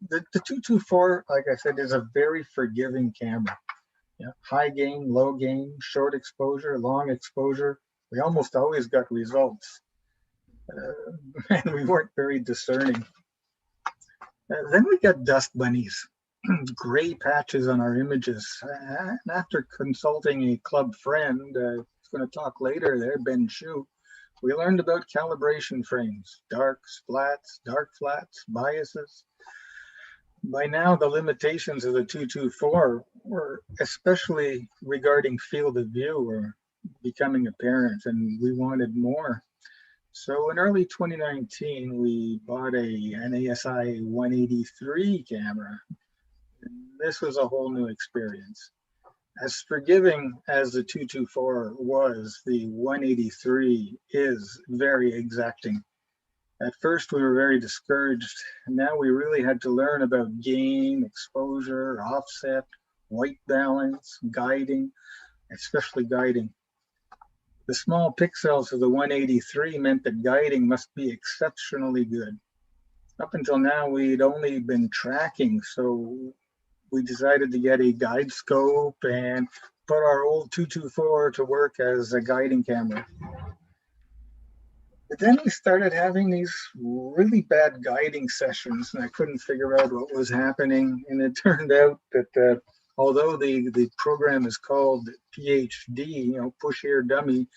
the 224, like I said, is a very forgiving camera. Yeah, high gain, low gain, short exposure, long exposure. We almost always got results, and we weren't very discerning. Then we got dust bunnies, gray patches on our images. And after consulting a club friend, who's going to talk later there, Ben Shu, we learned about calibration frames, darks, flats, dark flats, biases. By now, the limitations of the 224 were, especially regarding field of view, were becoming apparent, and we wanted more. So in early 2019, we bought an ASI 183 camera. This was a whole new experience. As forgiving as the 224 was, the 183 is very exacting. At first, we were very discouraged. Now we really had to learn about gain, exposure, offset, white balance, guiding, especially guiding. The small pixels of the 183 meant that guiding must be exceptionally good. Up until now, we'd only been tracking, so we decided to get a guide scope and put our old 224 to work as a guiding camera. But then we started having these really bad guiding sessions, and I couldn't figure out what was happening. And it turned out that although the program is called PhD, push here dummy,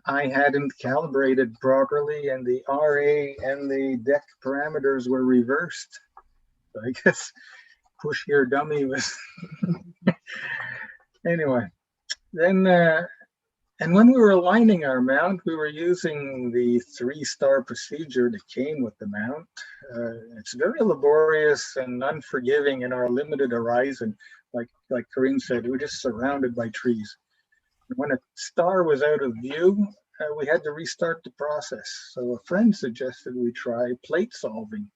I hadn't calibrated properly, and the RA and the deck parameters were reversed. So I guess push here dummy was anyway. Then and when we were aligning our mount, we were using the 3-star procedure that came with the mount. It's very laborious and unforgiving in our limited horizon. Like Kareem said, we're just surrounded by trees. When a star was out of view, we had to restart the process. So a friend suggested we try plate solving.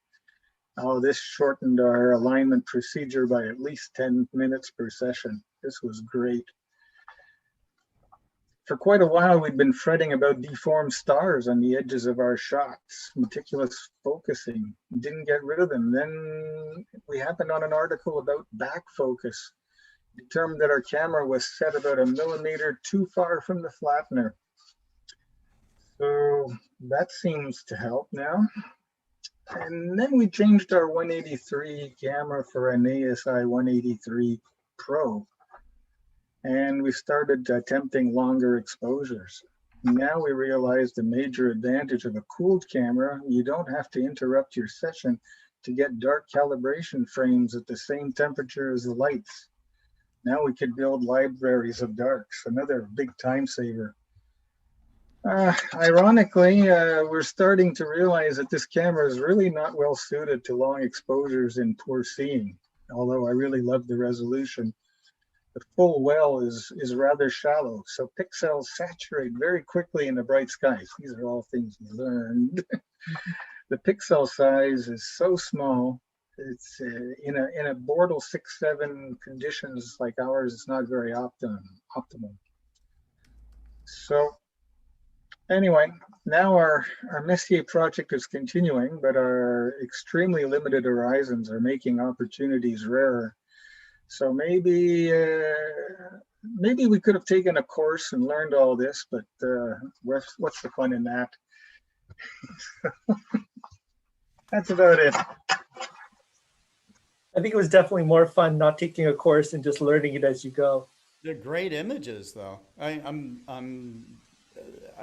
Oh, this shortened our alignment procedure by at least 10 minutes per session. This was great. For quite a while, we'd been fretting about deformed stars on the edges of our shots, meticulous focusing, didn't get rid of them. Then we happened on an article about back focus, determined that our camera was set about 1 millimeter too far from the flattener. So that seems to help now. And then we changed our 183 camera for an ASI 183 Pro. And we started attempting longer exposures. Now we realize the major advantage of a cooled camera, you don't have to interrupt your session to get dark calibration frames at the same temperature as the lights. Now we could build libraries of darks, another big time saver. Ironically, we're starting to realize that this camera is really not well suited to long exposures in poor seeing, although I really love the resolution. The full well is rather shallow, so pixels saturate very quickly in the bright skies. These are all things we learned. The pixel size is so small, it's in a Bortle 6.7 conditions like ours, it's not very optimal. So anyway, now our Messier project is continuing, but our extremely limited horizons are making opportunities rarer. So maybe we could have taken a course and learned all this, but what's the fun in that? That's about it. I think it was definitely more fun not taking a course and just learning it as you go. They're great images, though. I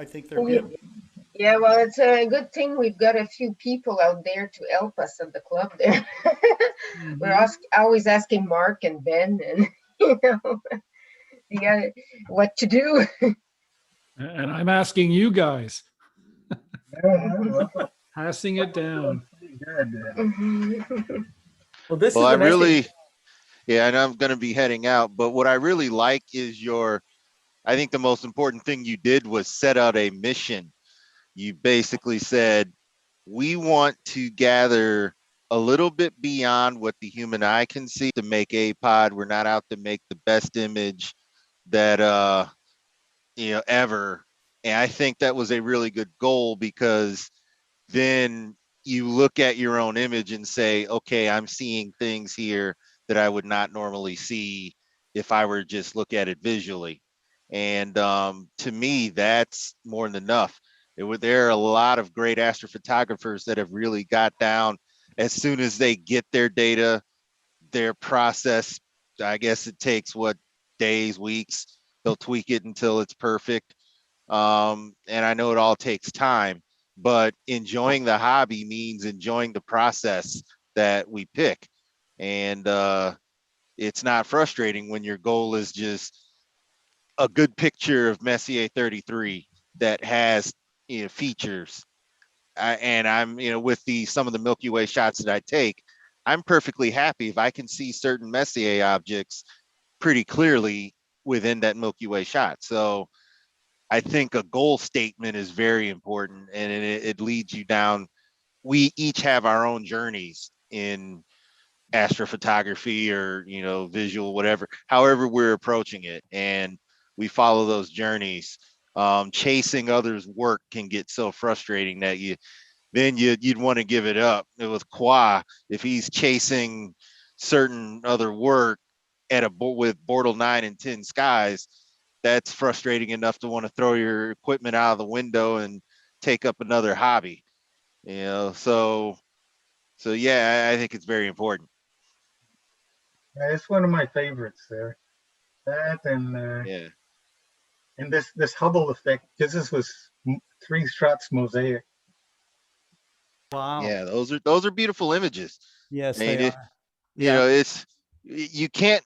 think they're beautiful. Yeah, well, it's a good thing we've got a few people out there to help us at the club there. We're always asking Mark and Ben and, what to do. And I'm asking you guys. Passing it down. Well, I really, yeah, and I'm going to be heading out, but what I really like is I think the most important thing you did was set out a mission. You basically said, we want to gather a little bit beyond what the human eye can see to make a pod. We're not out to make the best image that, ever. And I think that was a really good goal, because then you look at your own image and say, okay, I'm seeing things here that I would not normally see if I were just look at it visually. And to me, that's more than enough. There are a lot of great astrophotographers that have really got down as soon as they get their data, their process. I guess it takes what, days, weeks. They'll tweak it until it's perfect. And I know it all takes time, but enjoying the hobby means enjoying the process that we pick. And it's not frustrating when your goal is just a good picture of Messier 33 that has, features. And I'm, with some of the Milky Way shots that I take, I'm perfectly happy if I can see certain Messier objects pretty clearly within that Milky Way shot. So I think a goal statement is very important, and it leads you down. We each have our own journeys in astrophotography or, visual, whatever, however we're approaching it. And we follow those journeys. Chasing others' work can get so frustrating that you'd want to give it up. With Qua, if he's chasing certain other work with Bortle 9 and 10 skies, that's frustrating enough to want to throw your equipment out of the window and take up another hobby. So yeah, I think it's very important. Yeah, it's one of my favorites there. That Yeah. and this Hubble effect, because this was 3 shots mosaic. Wow. Yeah, those are beautiful images. Yes, I mean, they are. Yeah. it's you can't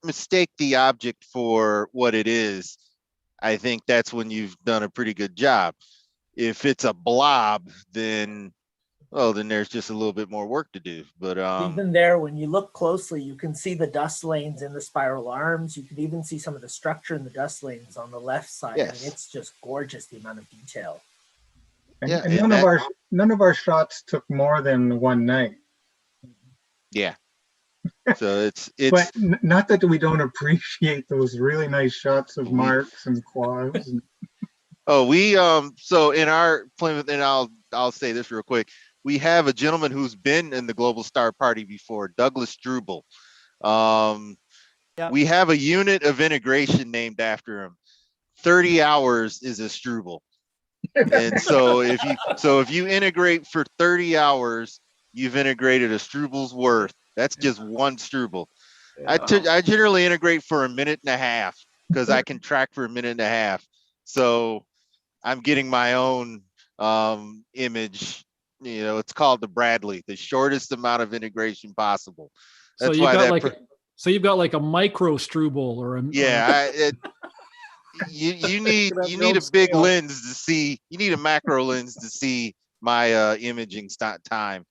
mistake the object for what it is. I think that's when you've done a pretty good job. If it's a blob, then there's just a little bit more work to do. But even there, when you look closely, you can see the dust lanes in the spiral arms. You can even see some of the structure in the dust lanes on the left side. Yes. I mean, it's just gorgeous, the amount of detail. And, Yeah, and none of our shots took more than one night. Yeah. So it's But not that we don't appreciate those really nice shots of marks and quads. we so in our Plymouth, and I'll say this real quick. We have a gentleman who's been in the Global Star Party before, Douglas Struble. We have a unit of integration named after him. 30 hours is a Struble. And so if you integrate for 30 hours, you've integrated a Struble's worth. That's just one Struble. I generally integrate for a minute and a half because I can track for a minute and a half. So I'm getting my own image. It's called the Bradley, the shortest amount of integration possible. That's so why you've got like a micro Struble or a you need a big lens to see. You need a macro lens to see my imaging time.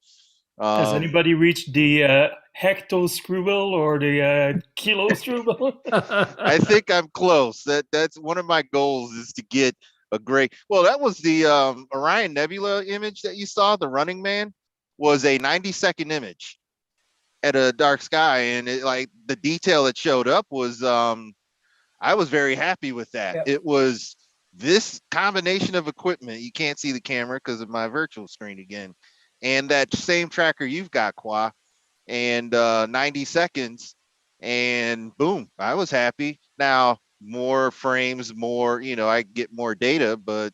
Has anybody reached the hecto Struble or the kilo Struble? I think I'm close. That's one of my goals, is to get a great. Well, that was the Orion Nebula image that you saw. The Running Man was a 90-second image at a dark sky, and the detail that showed up was I was very happy with that. Yep. It was this combination of equipment. You can't see the camera because of my virtual screen again, and that same tracker you've got, Qua, and 90 seconds, and boom, I was happy. Now more frames, more, I get more data, but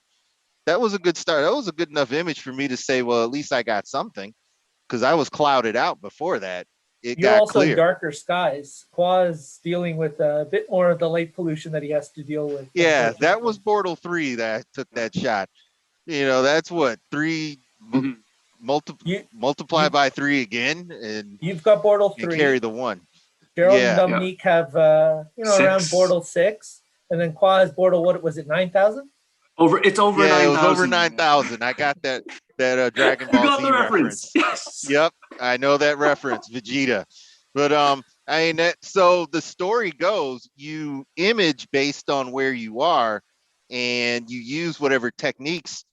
that was a good start. That was a good enough image for me to say, well, at least I got something, because I was clouded out before that. It You're got also in clear. darker skies. Qua is dealing with a bit more of the light pollution that he has to deal with. Yeah, that was Bortle 3 that took that shot. That's what, 3 multiply by 3 again, and you've got Bortle 3. Carry the 1. Gerald and Dominique have around Bortle 6, and then Qua has Bortle, what was it, 9,000? It's over 9,000. Yeah, it was over 9,000. I got that Dragon Ball got Z the reference. Yes. Yep, I know that reference, Vegeta. But so the story goes, you image based on where you are, and you use whatever techniques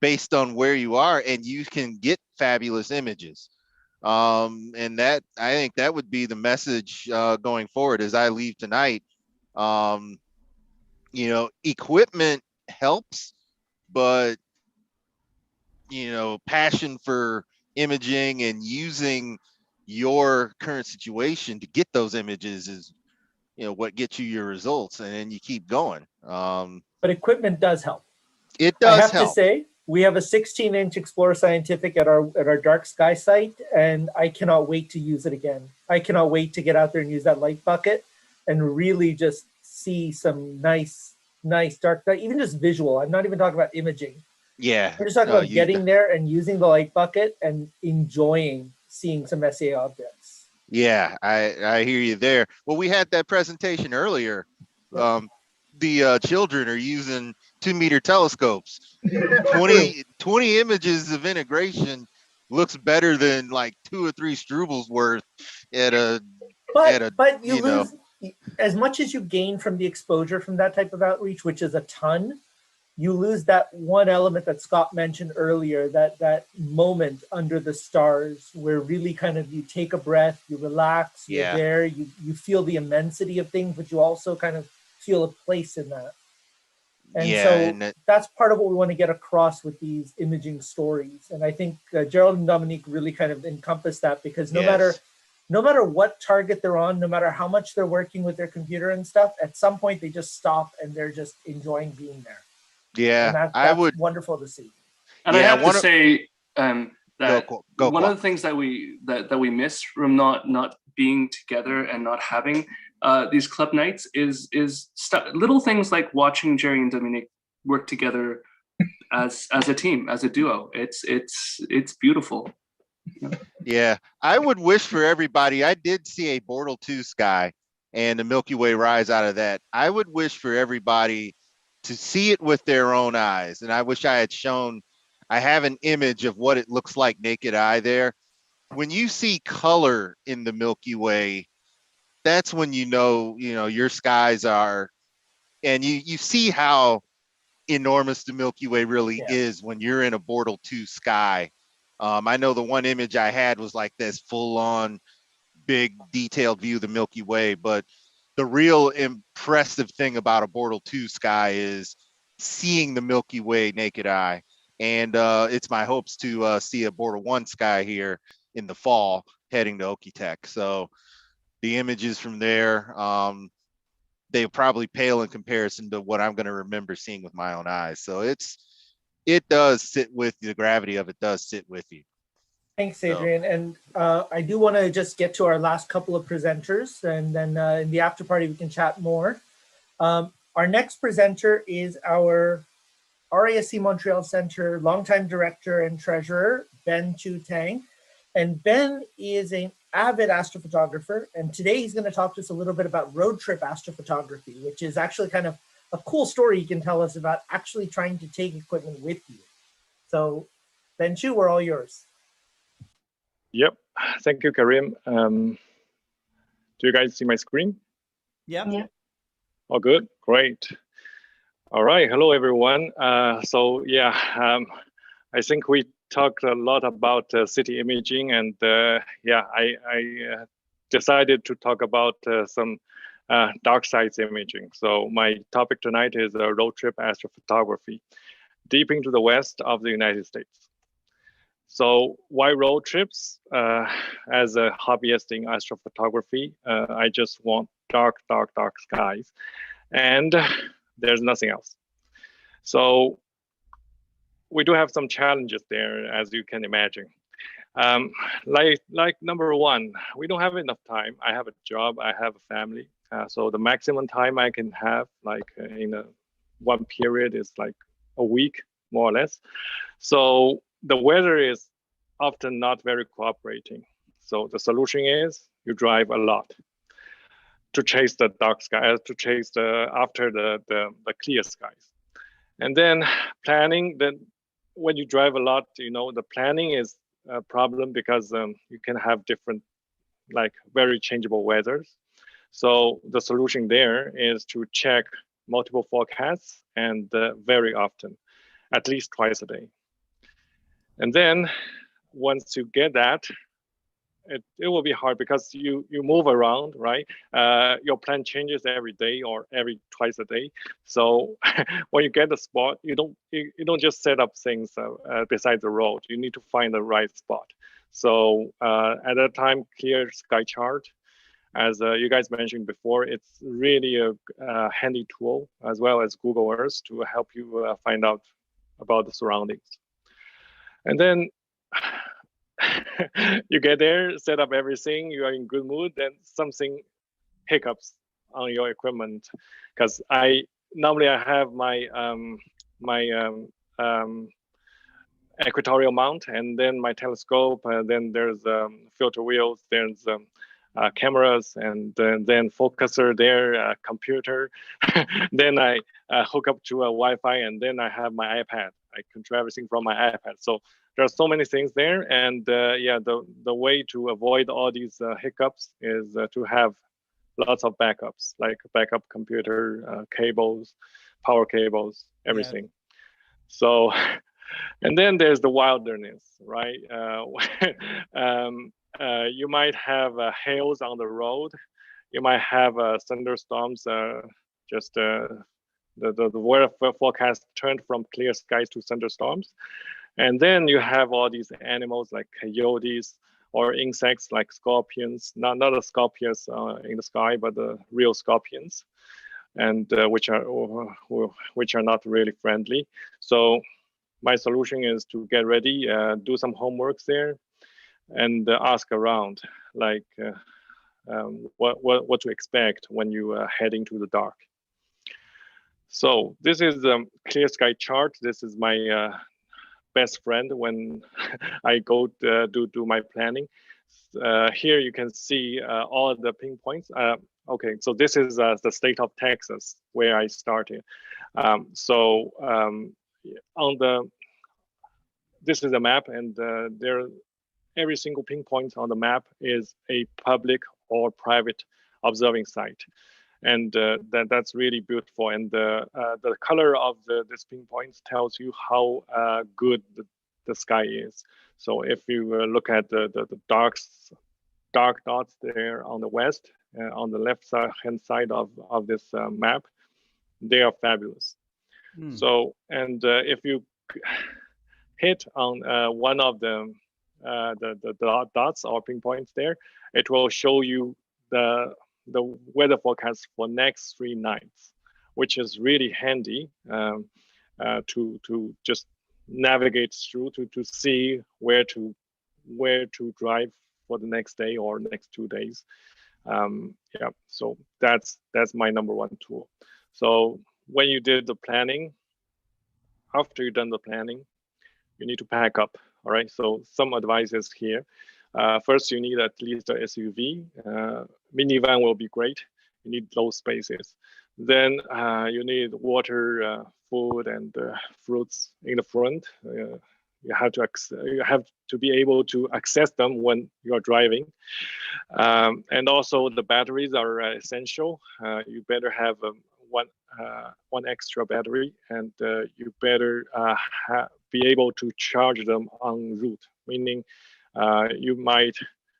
based on where you are, and you can get fabulous images. And that, I think that would be the message going forward as I leave tonight. Equipment helps, but passion for imaging and using your current situation to get those images is, what gets you your results, and then you keep going. But equipment does help. It I does have help. to say, we have a 16-inch Explorer Scientific at our dark sky site, and I cannot wait to use it again. I cannot wait to get out there and use that light bucket and really just see some nice dark, even just visual. I'm not even talking about imaging. Yeah. I'm just talking about getting there and using the light bucket and enjoying seeing some SA objects. Yeah, I hear you there. Well, we had that presentation earlier. The children are using 2-meter telescopes. 20 images of integration looks better than like 2 or 3 Strubel's worth at a but you lose as much as you gain from the exposure from that type of outreach, which is a ton. You lose that one element that Scott mentioned earlier, that moment under the stars where really kind of you take a breath, you relax, you're there, you feel the immensity of things, but you also kind of feel a place in that. And so that's part of what we want to get across with these imaging stories. And I think Gerald and Dominique really kind of encompass that, because no matter what target they're on, no matter how much they're working with their computer and stuff, at some point they just stop and they're just enjoying being there. Yeah, and that's wonderful to see. And I have to say that one of the things that we miss from not being together and not having these club nights is little things like watching Jerry and Dominique work together as a team, as a duo. It's beautiful. Yeah, I would wish for everybody. I did see a Bortle 2 sky and the Milky Way rise out of that. I would wish for everybody to see it with their own eyes. And I wish I had shown, I have an image of what it looks like naked eye there. When you see color in the Milky Way, that's when your skies are, and you see how enormous the Milky Way really is when you're in a Bortle 2 sky. I know the one image I had was like this full on big detailed view of the Milky Way, but the real impressive thing about a Bortle 2 sky is seeing the Milky Way naked eye. And it's my hopes to see a Bortle 1 sky here in the fall heading to Okie-Tech. So the images from there, they probably pale in comparison to what I'm going to remember seeing with my own eyes. So it does sit with you. The gravity of it does sit with you. Thanks, Adrian. And I do want to just get to our last couple of presenters, and then in the after party we can chat more. Our next presenter is our RASC Montreal Center longtime director and treasurer, Ben Chu Tang. And Ben is an avid astrophotographer, and today he's going to talk to us a little bit about road trip astrophotography, which is actually kind of a cool story you can tell us about actually trying to take equipment with you. So Ben Chu, we're all yours. Yep, thank you, Karim. Do you guys see my screen? Yeah. Oh, good, great. All right, hello everyone. I think we talked a lot about city imaging, and I decided to talk about some dark side imaging. So my topic tonight is road trip astrophotography, deep into the west of the United States. So why road trips? As a hobbyist in astrophotography, I just want dark skies, and there's nothing else. So we do have some challenges there, as you can imagine. Like number one, we don't have enough time. I have a job, I have a family. So the maximum time I can have, in one period, is like a week, more or less. So the weather is often not very cooperating. So the solution is you drive a lot to chase the dark sky, to chase after the clear skies. And then planning, when you drive a lot, the planning is a problem, because you can have different, very changeable weathers. So the solution there is to check multiple forecasts, and very often, at least twice a day. And then once you get that, it will be hard because you move around, right? Your plan changes every day or every twice a day. So when you get the spot, you don't just set up things beside the road. You need to find the right spot. So at that time, clear sky chart, as you guys mentioned before, it's really a handy tool, as well as Google Earth, to help you find out about the surroundings. And then you get there, set up everything, you are in good mood, then something hiccups on your equipment. Because normally I have my equatorial mount, and then my telescope, and then there's filter wheels, there's cameras, and then focuser there, computer. Then I hook up to a Wi-Fi, and then I have my iPad. I control everything from my iPad. So there are so many things there, and yeah, the way to avoid all these hiccups is to have lots of backups, like backup computer, cables, power cables, everything. Yeah. So, and then there's the wilderness, right? You might have hails on the road. You might have thunderstorms. Just the weather forecast turned from clear skies to thunderstorms. And then you have all these animals like coyotes or insects like scorpions, not the scorpions in the sky, but the real scorpions, and which are not really friendly. So my solution is to get ready, do some homework there, and ask around, like what to expect when you head into the dark. So this is a clear sky chart. This is my best friend when I go do my planning. Here you can see all the pinpoints. Okay, so this is the state of Texas where I started. This is a map, and every single pinpoint on the map is a public or private observing site. And that's really beautiful. And the color of this pinpoint tells you how good the sky is. So if you look at the dark dots there on the west, on the left hand side of this map, they are fabulous. So, and if you hit on one of the dots or pinpoints there, it will show you the weather forecast for next 3 nights, which is really handy to just navigate through to see where to drive for the next day or next 2 days. Yeah, so that's my #1 tool. So when you did the planning, after you've done the planning, you need to pack up. All right, so some advices here. First, you need at least a SUV. Minivan will be great. You need low spaces. Then you need water, food, and fruits in the front. You have to be able to access them when you're driving. And also the batteries are essential. You better have one extra battery, and you better be able to charge them en route, meaning you might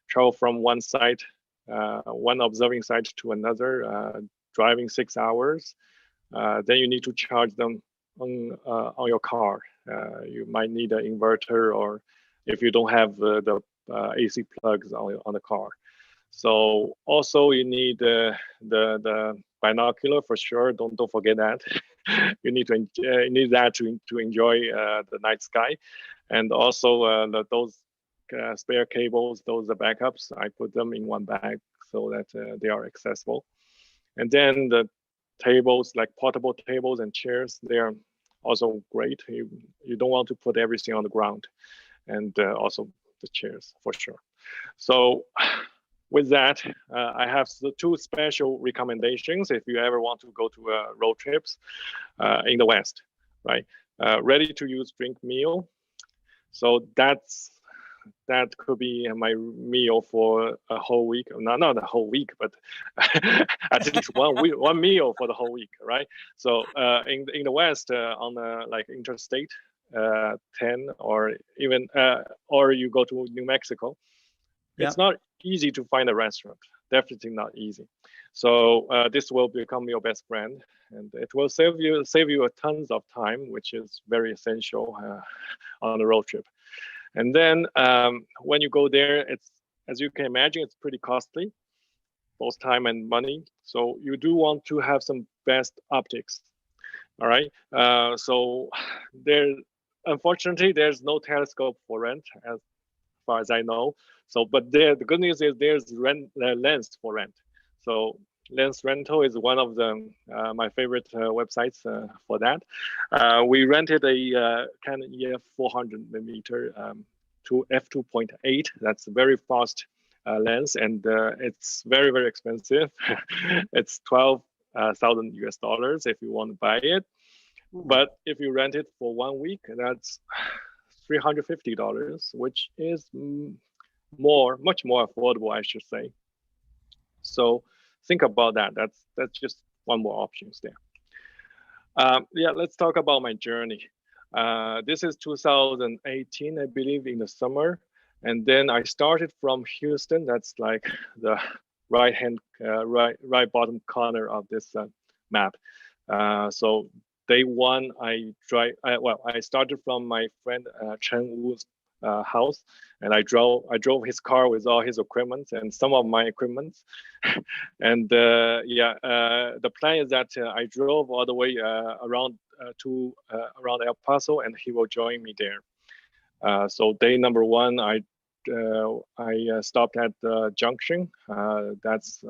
travel from one site, one observing site to another, driving 6 hours. Then you need to charge them on your car. You might need an inverter, or if you don't have the AC plugs on the car. So also you need the binocular for sure. Don't forget that. You need that to enjoy the night sky, and also those spare cables, those are backups. I put them in one bag so that they are accessible. And then the tables, like portable tables and chairs, they are also great. You don't want to put everything on the ground, and also the chairs for sure. So with that, I have 2 special recommendations if you ever want to go to road trips in the West, right? Ready to use drink meal. So that could be my meal for a whole week. Not a whole week, but at least one meal for the whole week, right? So in the West, on like Interstate 10, or even or you go to New Mexico, It's not easy to find a restaurant. Definitely not easy. So this will become your best friend, and it will save you a tons of time, which is very essential on a road trip. And then when you go there, it's, as you can imagine, it's pretty costly, both time and money. So you do want to have some best optics. All right. So unfortunately, there's no telescope for rent, as far as I know. So, but the good news is there's lens for rent. So Lens Rental is one of the my favorite websites for that. We rented a Canon EF 400 millimeter to f2.8. That's a very fast lens, and it's very, very expensive. It's $12,000 US if you want to buy it. But if you rent it for 1 week, that's $350, which is much more affordable, I should say. So think about that. That's just one more options there. Yeah, let's talk about my journey. This is 2018, I believe, in the summer. And then I started from Houston. That's like the right bottom corner of this map. So day one, I started from my friend Chen Wu's house, and I drove his car with all his equipment and some of my equipment. And the plan is that I drove all the way around El Paso, and he will join me there. So day number one, I stopped at the junction. That's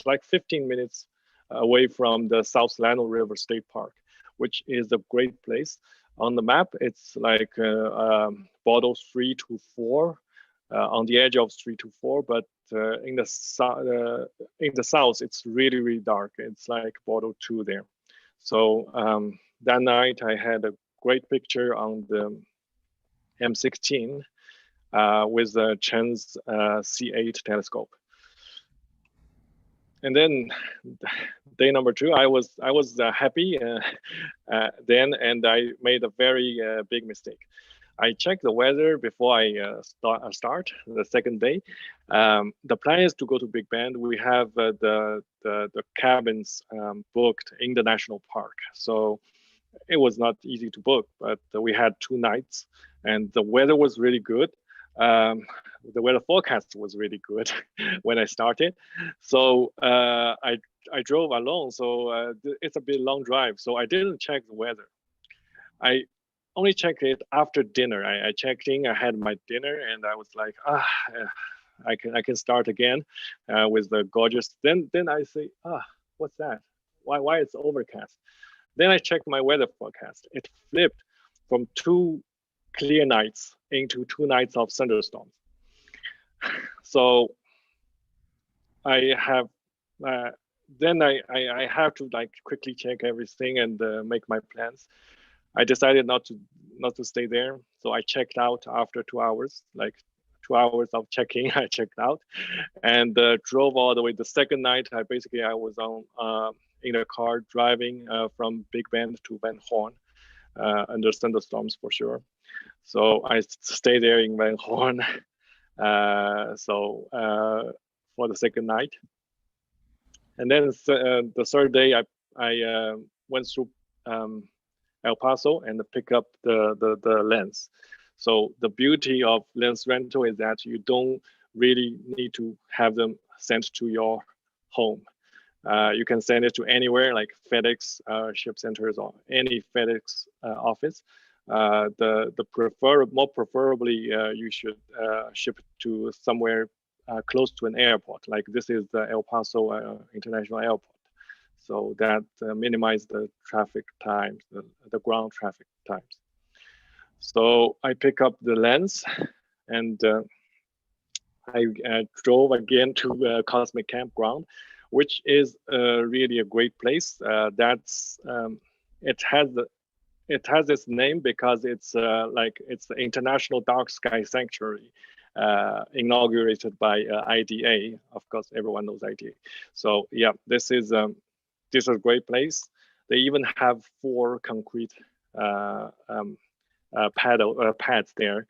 like 15 minutes away from the South Llano River State Park, which is a great place. On the map, it's like bottle 3 to 4, on the edge of 3 to 4, but in the south, it's really, really dark. It's like bottle 2 there. So that night, I had a great picture on the M16 with Chen's C8 telescope. And then day number two, I was happy then, and I made a very big mistake. I checked the weather before I start the second day. The plan is to go to Big Bend. We have the cabins booked in the national park, so it was not easy to book. But we had 2 nights, and the weather was really good. The weather forecast was really good when I started. So I drove alone, so it's a bit long drive. So I didn't check the weather. I only checked it after dinner. I checked in, I had my dinner, and I was like, I can start again with the gorgeous. Then I say, what's that? Why it's overcast? Then I checked my weather forecast. It flipped from 2 clear nights into 2 nights of thunderstorms. So I have then I have to like quickly check everything and make my plans. I decided not to stay there, so I checked out after 2 hours, like 2 hours of checking. I checked out and drove all the way. The second night, I was on in a car driving from Big Bend to Van Horn under thunderstorms for sure. So I stayed there in Van Horn for the second night. And then the third day, I went through El Paso and pick up the lens. So the beauty of lens rental is that you don't really need to have them sent to your home. You can send it to anywhere, like FedEx ship centers or any FedEx office. More preferably, you should ship it to somewhere close to an airport. Like this is the El Paso International Airport. So that minimize the traffic times, the ground traffic times. So I pick up the lens, and I drove again to Cosmic Campground, which is really a great place. It has its name because it's the International Dark Sky Sanctuary, inaugurated by IDA. Of course, everyone knows IDA. So yeah, this is a great place. They even have 4 concrete pads there,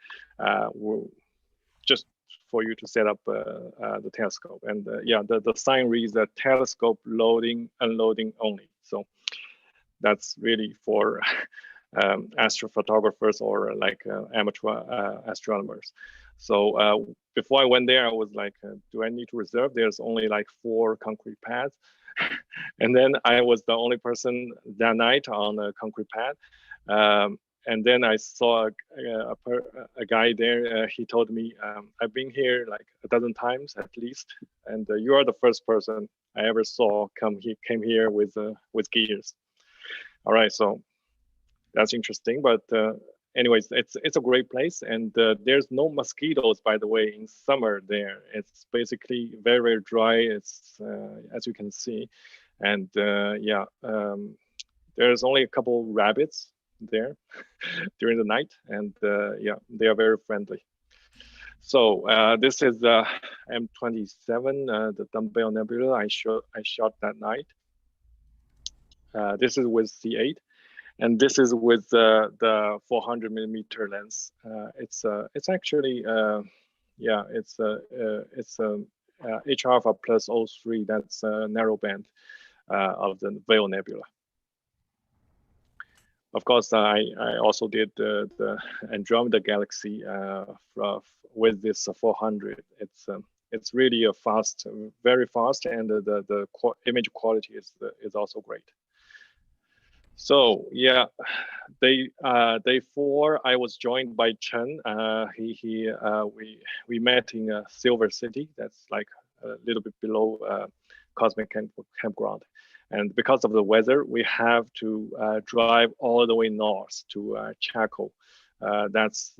just for you to set up the telescope. And yeah, the sign reads telescope loading, unloading only. So that's really for astrophotographers or like amateur astronomers. So before I went there, I was like, do I need to reserve? There's only like 4 concrete pads. And then I was the only person that night on a concrete pad. And then I saw a guy there. He told me, I've been here like a dozen times at least, and you are the first person I ever saw came here with gears. All right, so that's interesting. But anyways, it's a great place, and there's no mosquitoes, by the way, in summer there. It's basically very, very dry. It's as you can see, and yeah, there's only a couple rabbits there during the night, and yeah, they are very friendly. So this is the M27, the Dumbbell Nebula I shot that night. This is with C8. And this is with the 400 millimeter lens. It's actually yeah, it's H alpha plus O3. That's a narrow band of the Veil Nebula. Of course, I also did the Andromeda Galaxy with this 400. It's really a fast, very fast, and the image quality is also great. So yeah, day 4, I was joined by Chen. We met in Silver City. That's like a little bit below Cosmic Campground. And because of the weather, we have to drive all the way north to Chaco. That's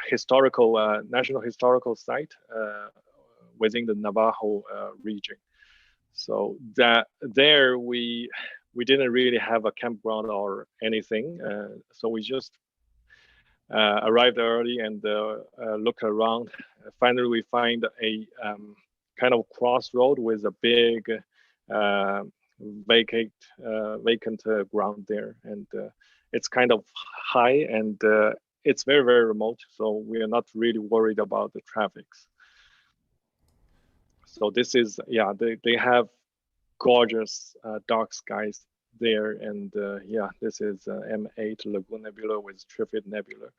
historical national historical site within the Navajo region. So that there we didn't really have a campground or anything. So we just arrived early and looked around. Finally, we find a kind of crossroad with a big vacant ground there, and it's kind of high, and it's very, very remote. So we are not really worried about the traffics. So this is, yeah, they have gorgeous dark skies there, and yeah, this is M8 Lagoon Nebula with Trifid Nebula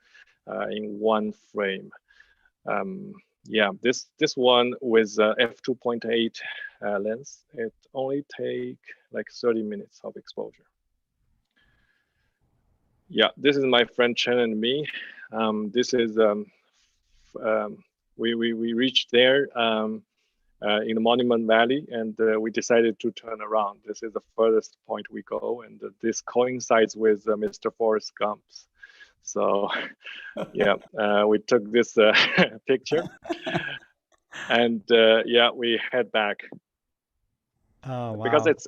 in one frame. Yeah, this one with f2.8 lens, it only take like 30 minutes of exposure. Yeah, this is my friend Chen and me. This is we reached there in the Monument Valley, and we decided to turn around. This is the furthest point we go, and this coincides with Mr. Forrest Gump's. So yeah, we took this picture, and yeah, we head back. Oh, wow. Because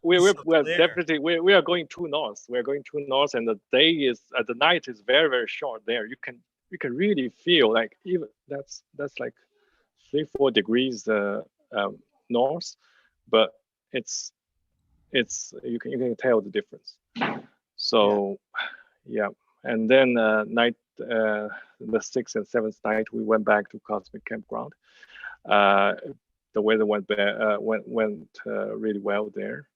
we're definitely we are going too north. We're going too north, and the night is very, very short there. You can really feel like even that's like 3-4 degrees north, but it's you can tell the difference. So yeah, and then night the 6th and 7th night we went back to Cosmic Campground. The weather went really well there,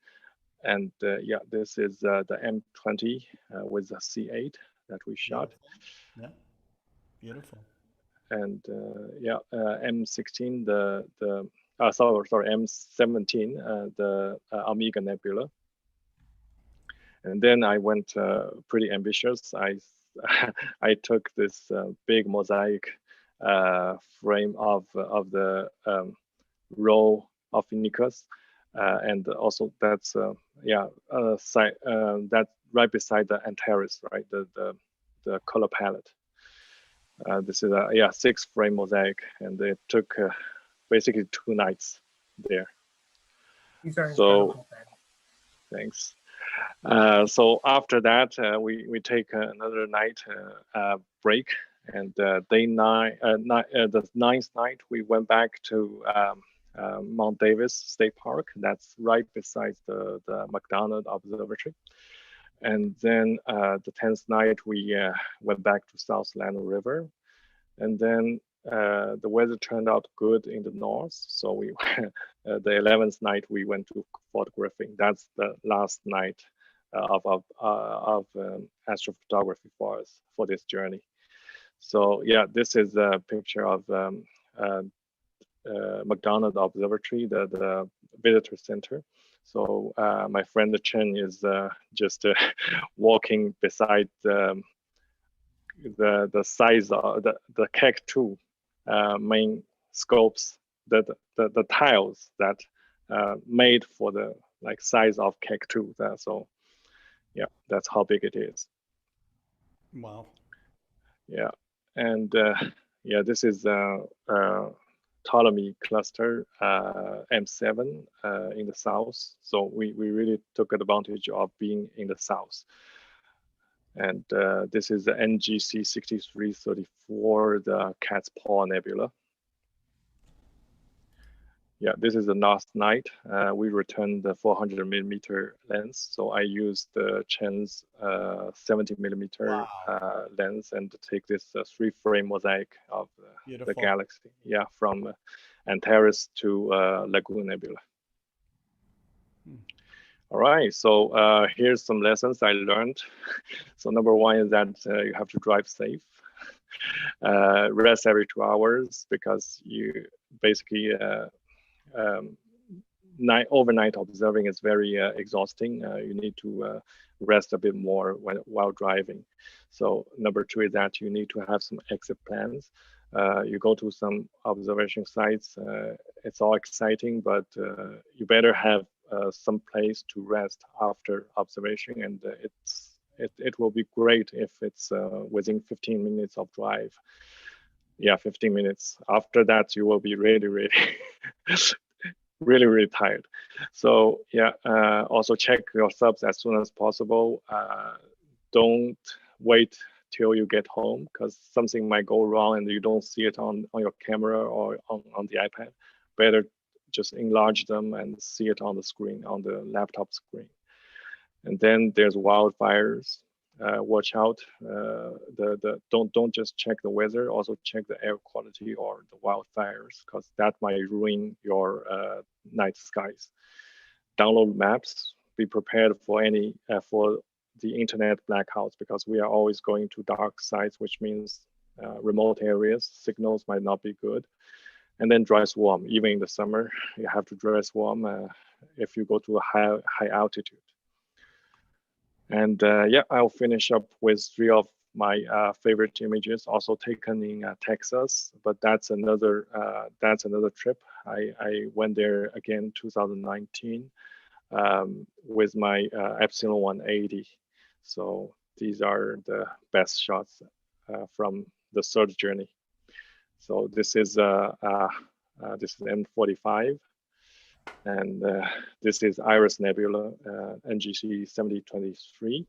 and yeah, this is the M20 with the C8 that we shot. Yeah, beautiful. And yeah, M16 sorry, M17 the Omega Nebula. And then I went pretty ambitious. I took this big mosaic frame of the row of Nicus, and also that's yeah, that's right beside the Antares, right? The color palette. This is a 6-frame mosaic, and it took basically 2 nights there. These are so thanks. So after that, we take another night break, and the 9th night we went back to Mount Davis State Park. That's right beside the McDonald Observatory. And then the 10th night we went back to South Llano River, And then the weather turned out good in the north, so we the 11th night we went to photographing. That's the last night of astrophotography for us for this journey. So yeah, this is a picture of McDonald Observatory, the visitor center. So my friend Chen is just walking beside the size of the Keck-2 main scopes, the tiles that made for the size of Keck-2. So yeah, that's how big it is. Wow. Yeah, and yeah, this is Ptolemy cluster M7 in the south. So we really took advantage of being in the south. And this is the NGC 6334, the Cat's Paw Nebula. Yeah, this is the last night. We returned the 400 millimeter lens. So I used the Chen's 70 millimeter lens and to take this 3-frame mosaic of the galaxy. Yeah, from Antares to Lagoon Nebula. All right, so here's some lessons I learned. So number one is that you have to drive safe. Rest every 2 hours because you basically overnight observing is very exhausting. You need to rest a bit more while driving. So number two is that you need to have some exit plans. You go to some observation sites. It's all exciting, but you better have some place to rest after observation, and it will be great if it's within 15 minutes of drive. Yeah, 15 minutes. After that, you will be really really tired. So yeah, also check your subs as soon as possible. Don't wait till you get home because something might go wrong and you don't see it on your camera or on the iPad. Better just enlarge them and see it on the screen, on the laptop screen. And then there's wildfires. Watch out. Don't just check the weather. Also check the air quality or the wildfires, because that might ruin your night skies. Download maps. Be prepared for any for the internet blackouts, because we are always going to dark sites, which means remote areas. Signals might not be good. And then dress warm. Even in the summer, you have to dress warm if you go to a high altitude. And yeah, I'll finish up with 3 of my favorite images, also taken in Texas. But that's another trip. I went there again 2019 with my Epsilon 180. So these are the best shots from the third journey. So this is M45. And this is Iris Nebula, NGC 7023.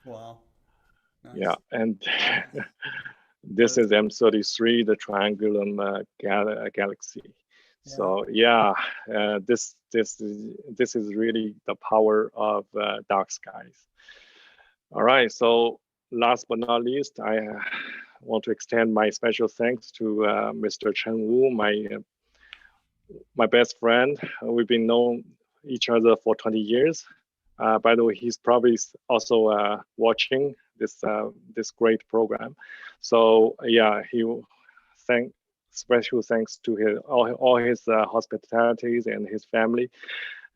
Wow. Nice. Yeah, and this is M33, the Triangulum Galaxy. Yeah. So yeah, this is really the power of dark skies. All right, so last but not least, I want to extend my special thanks to Mr. Chen Wu, my best friend. We've been known each other for 20 years. By the way, he's probably also watching this great program. So yeah, special thanks to all his hospitalities and his family.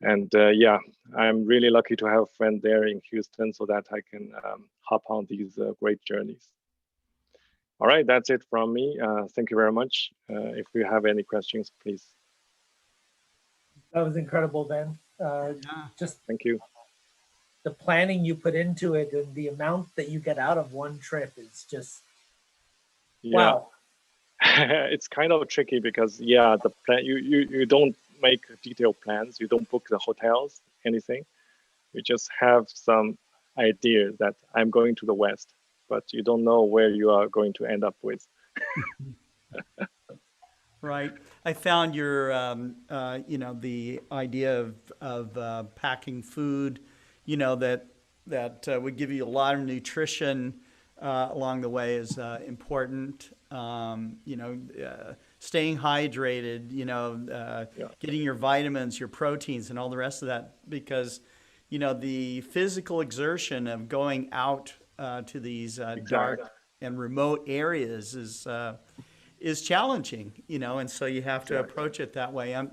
And yeah, I'm really lucky to have a friend there in Houston so that I can hop on these great journeys. All right, that's it from me. Thank you very much. If you have any questions, please. That was incredible, Ben. Just thank you. The planning you put into it and the amount that you get out of one trip is just wow. It's kind of tricky because yeah, the plan you don't make detailed plans, you don't book the hotels, anything. You just have some idea that I'm going to the west, but you don't know where you are going to end up with. Right. I found your, the idea of packing food, that would give you a lot of nutrition along the way is important. Staying hydrated, getting your vitamins, your proteins, and all the rest of that, because the physical exertion of going out to these dark and remote areas is challenging, and so you have to approach it that way. And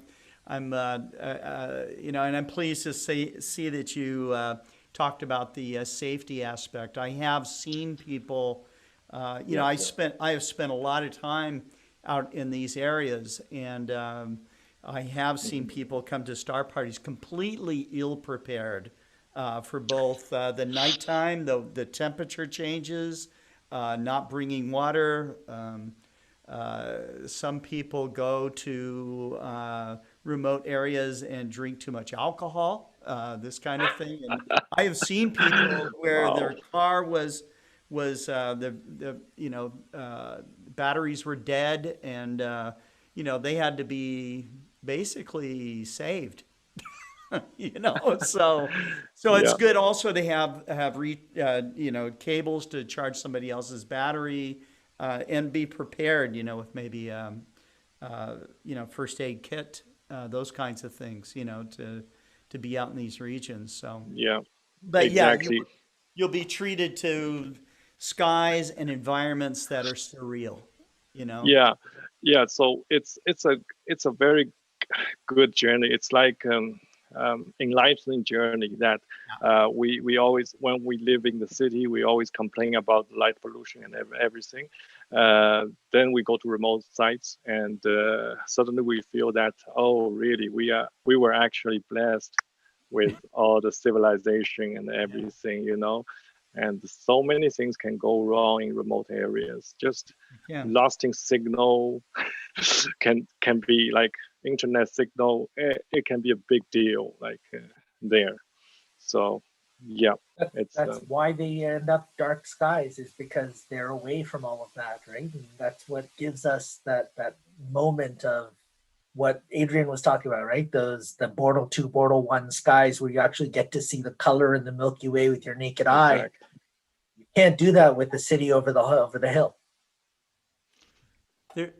I'm pleased to see that you talked about the safety aspect. I have seen people, I have spent a lot of time out in these areas, and I have seen people come to star parties completely ill-prepared for both the nighttime, the temperature changes, not bringing water. Some people go to remote areas and drink too much alcohol, this kind of thing. And I have seen people where their car was batteries were dead, and they had to be basically saved. So it's good also to have cables to charge somebody else's battery, and be prepared, with maybe first aid kit, those kinds of things, to be out in these regions. So but exactly. you'll be treated to skies and environments that are surreal, So it's a very good journey. It's like enlightening journey that we always, when we live in the city, we always complain about light pollution and everything. Then we go to remote sites, and suddenly we feel that, oh, really, we were actually blessed with all the civilization and everything, and so many things can go wrong in remote areas. Just lost in signal can be like internet signal. It can be a big deal, like there. So that's why they end up dark skies, is because they're away from all of that, right? And that's what gives us that moment of what Adrian was talking about, right? The Bortle 2, Bortle 1 skies, where you actually get to see the color in the Milky Way with your naked eye. You can't do that with the city over the hill.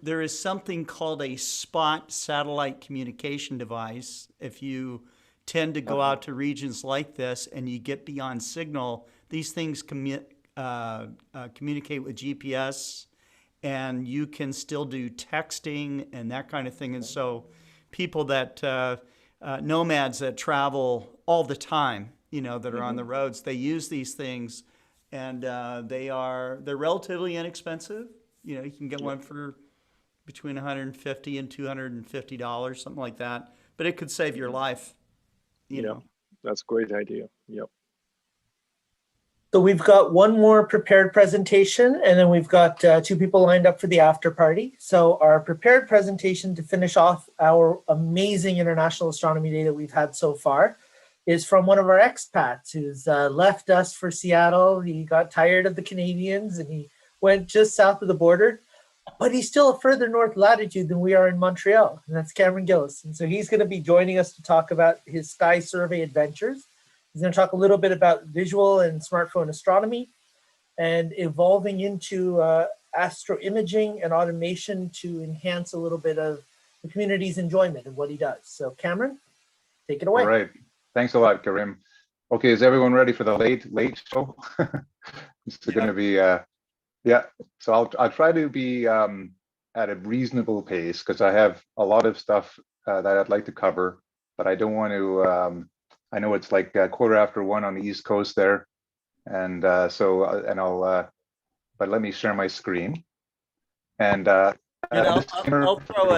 There is something called a spot satellite communication device. If you tend to go out to regions like this and you get beyond signal, these things communicate with GPS, and you can still do texting and that kind of thing. And so people that, nomads that travel all the time, that are on the roads, they use these things, and they're relatively inexpensive. You can get one for between $150 and $250, something like that. But it could save your life. You know. That's a great idea. Yep. So we've got one more prepared presentation, and then we've got 2 people lined up for the after party. So our prepared presentation to finish off our amazing International Astronomy Day that we've had so far is from one of our expats who's left us for Seattle. He got tired of the Canadians and he went just south of the border, but he's still a further north latitude than we are in Montreal, and that's Cameron Gillis. And so he's going to be joining us to talk about his sky survey adventures. He's going to talk a little bit about visual and smartphone astronomy and evolving into astro imaging and automation to enhance a little bit of the community's enjoyment of what he does. So Cameron, take it away. All right. Thanks a lot, Karim. Okay, is everyone ready for the late show? It's going to be, so I'll try to be at a reasonable pace, because I have a lot of stuff that I'd like to cover, but I don't want to, I know it's like 1:15 on the East Coast there. And but let me share my screen. And I'll throw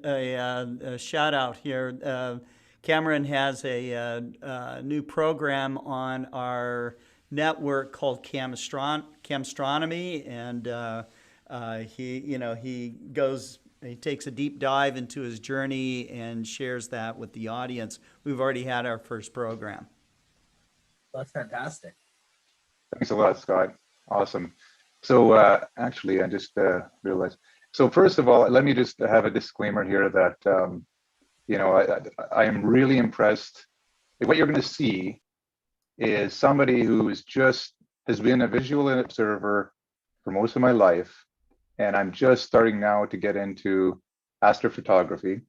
a shout out here. Cameron has a new program on our network called Astronomy, and he takes a deep dive into his journey and shares that with the audience. We've already had our first program. That's fantastic. Thanks a lot, Scott. Awesome. So actually, I just realized. So first of all, let me just have a disclaimer here that I am really impressed. What you're going to see is somebody who is just has been a visual observer for most of my life, and I'm just starting now to get into astrophotography.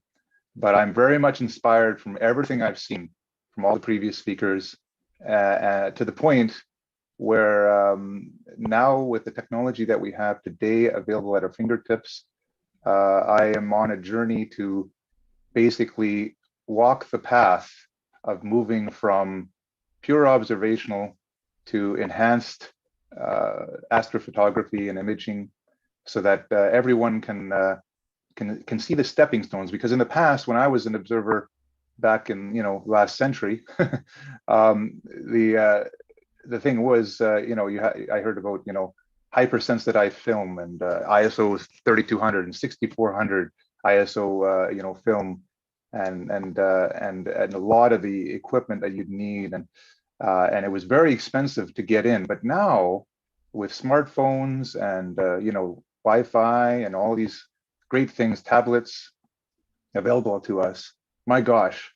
But I'm very much inspired from everything I've seen from all the previous speakers, to the point where now with the technology that we have today available at our fingertips, I am on a journey to basically walk the path of moving from pure observational to enhanced astrophotography and imaging, so that everyone can see the stepping stones. Because in the past, when I was an observer back in last century, the thing was I heard about hypersensitized film and ISO 3200 and 6400 ISO film, and a lot of the equipment that you'd need, and it was very expensive to get in. But now with smartphones and Wi-Fi and all these great things, tablets available to us, my gosh,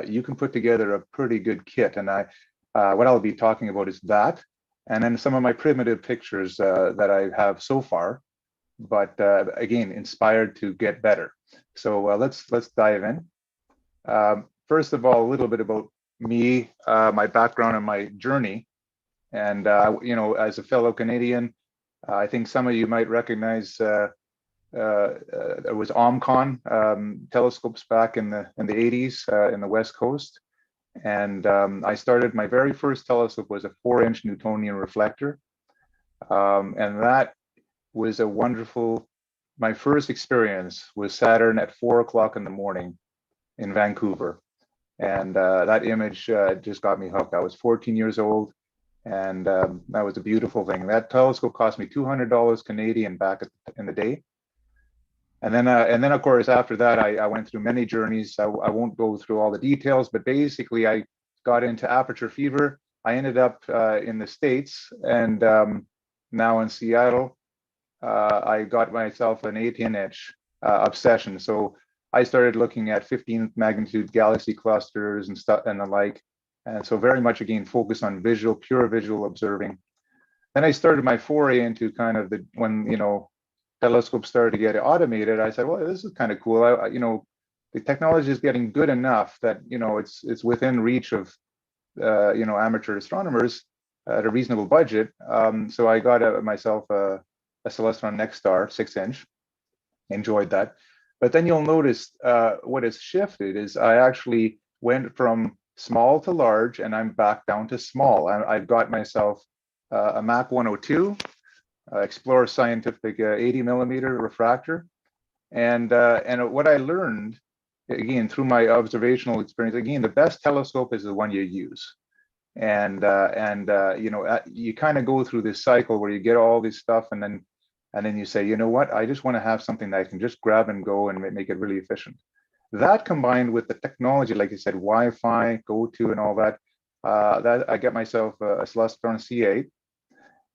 you can put together a pretty good kit. And what I'll be talking about is that, and then some of my primitive pictures that I have so far, but again, inspired to get better. So let's dive in. First of all, a little bit about me, my background and my journey. And as a fellow Canadian, I think some of you might recognize it was OMCON telescopes back in the 80s in the West Coast. And I started, my very first telescope was a 4-inch Newtonian reflector. And that was a wonderful, my first experience was Saturn at 4 o'clock in the morning in Vancouver. And that image just got me hooked. I was 14 years old, and that was a beautiful thing. That telescope cost me $200 Canadian back in the day. And then of course, after that, I went through many journeys. I won't go through all the details, but basically I got into aperture fever. I ended up in the States, and now in Seattle. I got myself an 18-inch obsession. So I started looking at 15th magnitude galaxy clusters and stuff and the like. And so very much, again, focus on visual, pure visual observing. Then I started my foray into kind of when telescopes started to get automated. I said, well, this is kind of cool. The technology is getting good enough that it's within reach of amateur astronomers at a reasonable budget. So I got myself a Celestron Nexstar 6-inch. Enjoyed that. But then you'll notice what has shifted is I actually went from small to large, and I'm back down to small. I've got myself a Mach 102, Explorer Scientific 80 millimeter refractor. And what I learned, again, through my observational experience, again, the best telescope is the one you use. And you kind of go through this cycle where you get all this stuff, and then you say, you know what, I just want to have something that I can just grab and go and make it really efficient. That combined with the technology, like you said, Wi-Fi, GoTo and all that, that I get myself a Celestron C8.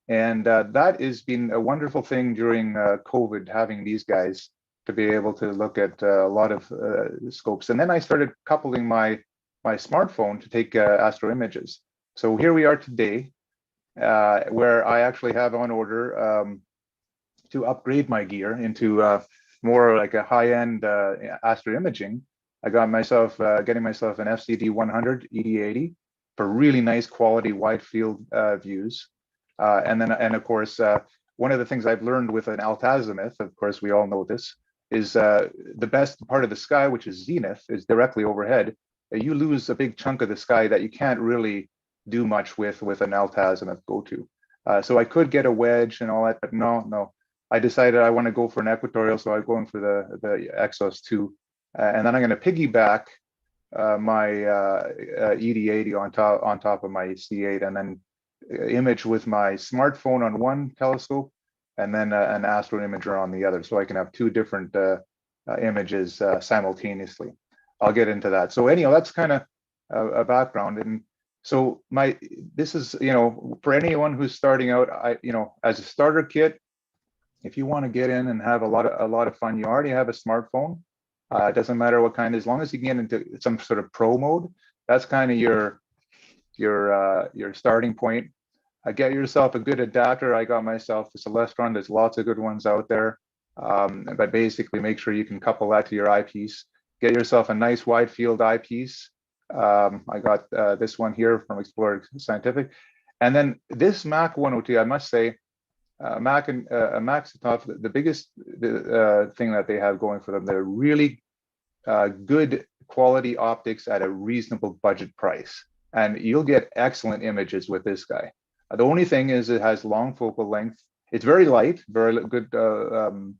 And that has been a wonderful thing during COVID, having these guys to be able to look at a lot of scopes. And then I started coupling my smartphone to take astro images. So here we are today, where I actually have on order to upgrade my gear into more like a high-end astro imaging. I got myself getting myself an FCD 100 ED80 for really nice quality wide field views. And of course, one of the things I've learned with an altazimuth, of course, we all know this, is the best part of the sky, which is zenith, is directly overhead. You lose a big chunk of the sky that you can't really do much with an altazimuth GoTo. So I could get a wedge and all that, but no. I decided I want to go for an equatorial, so I'm going for the Exos 2. And then I'm going to piggyback my ED80 on top of my C8, and then image with my smartphone on one telescope, and then an astro imager on the other, so I can have two different images simultaneously. I'll get into that. So anyhow, that's kind of a background. And so this is, for anyone who's starting out, as a starter kit, if you want to get in and have a lot of fun, you already have a smartphone. It doesn't matter what kind, as long as you get into some sort of pro mode, that's kind of your starting point. Get yourself a good adapter. I got myself the Celestron. There's lots of good ones out there. But basically make sure you can couple that to your eyepiece. Get yourself a nice wide field eyepiece. I got this one here from Explorer Scientific. And then this Mac 102, I must say, Mac's the biggest thing that they have going for them. They're really good quality optics at a reasonable budget price. And you'll get excellent images with this guy. The only thing is it has long focal length. It's very light, very good, and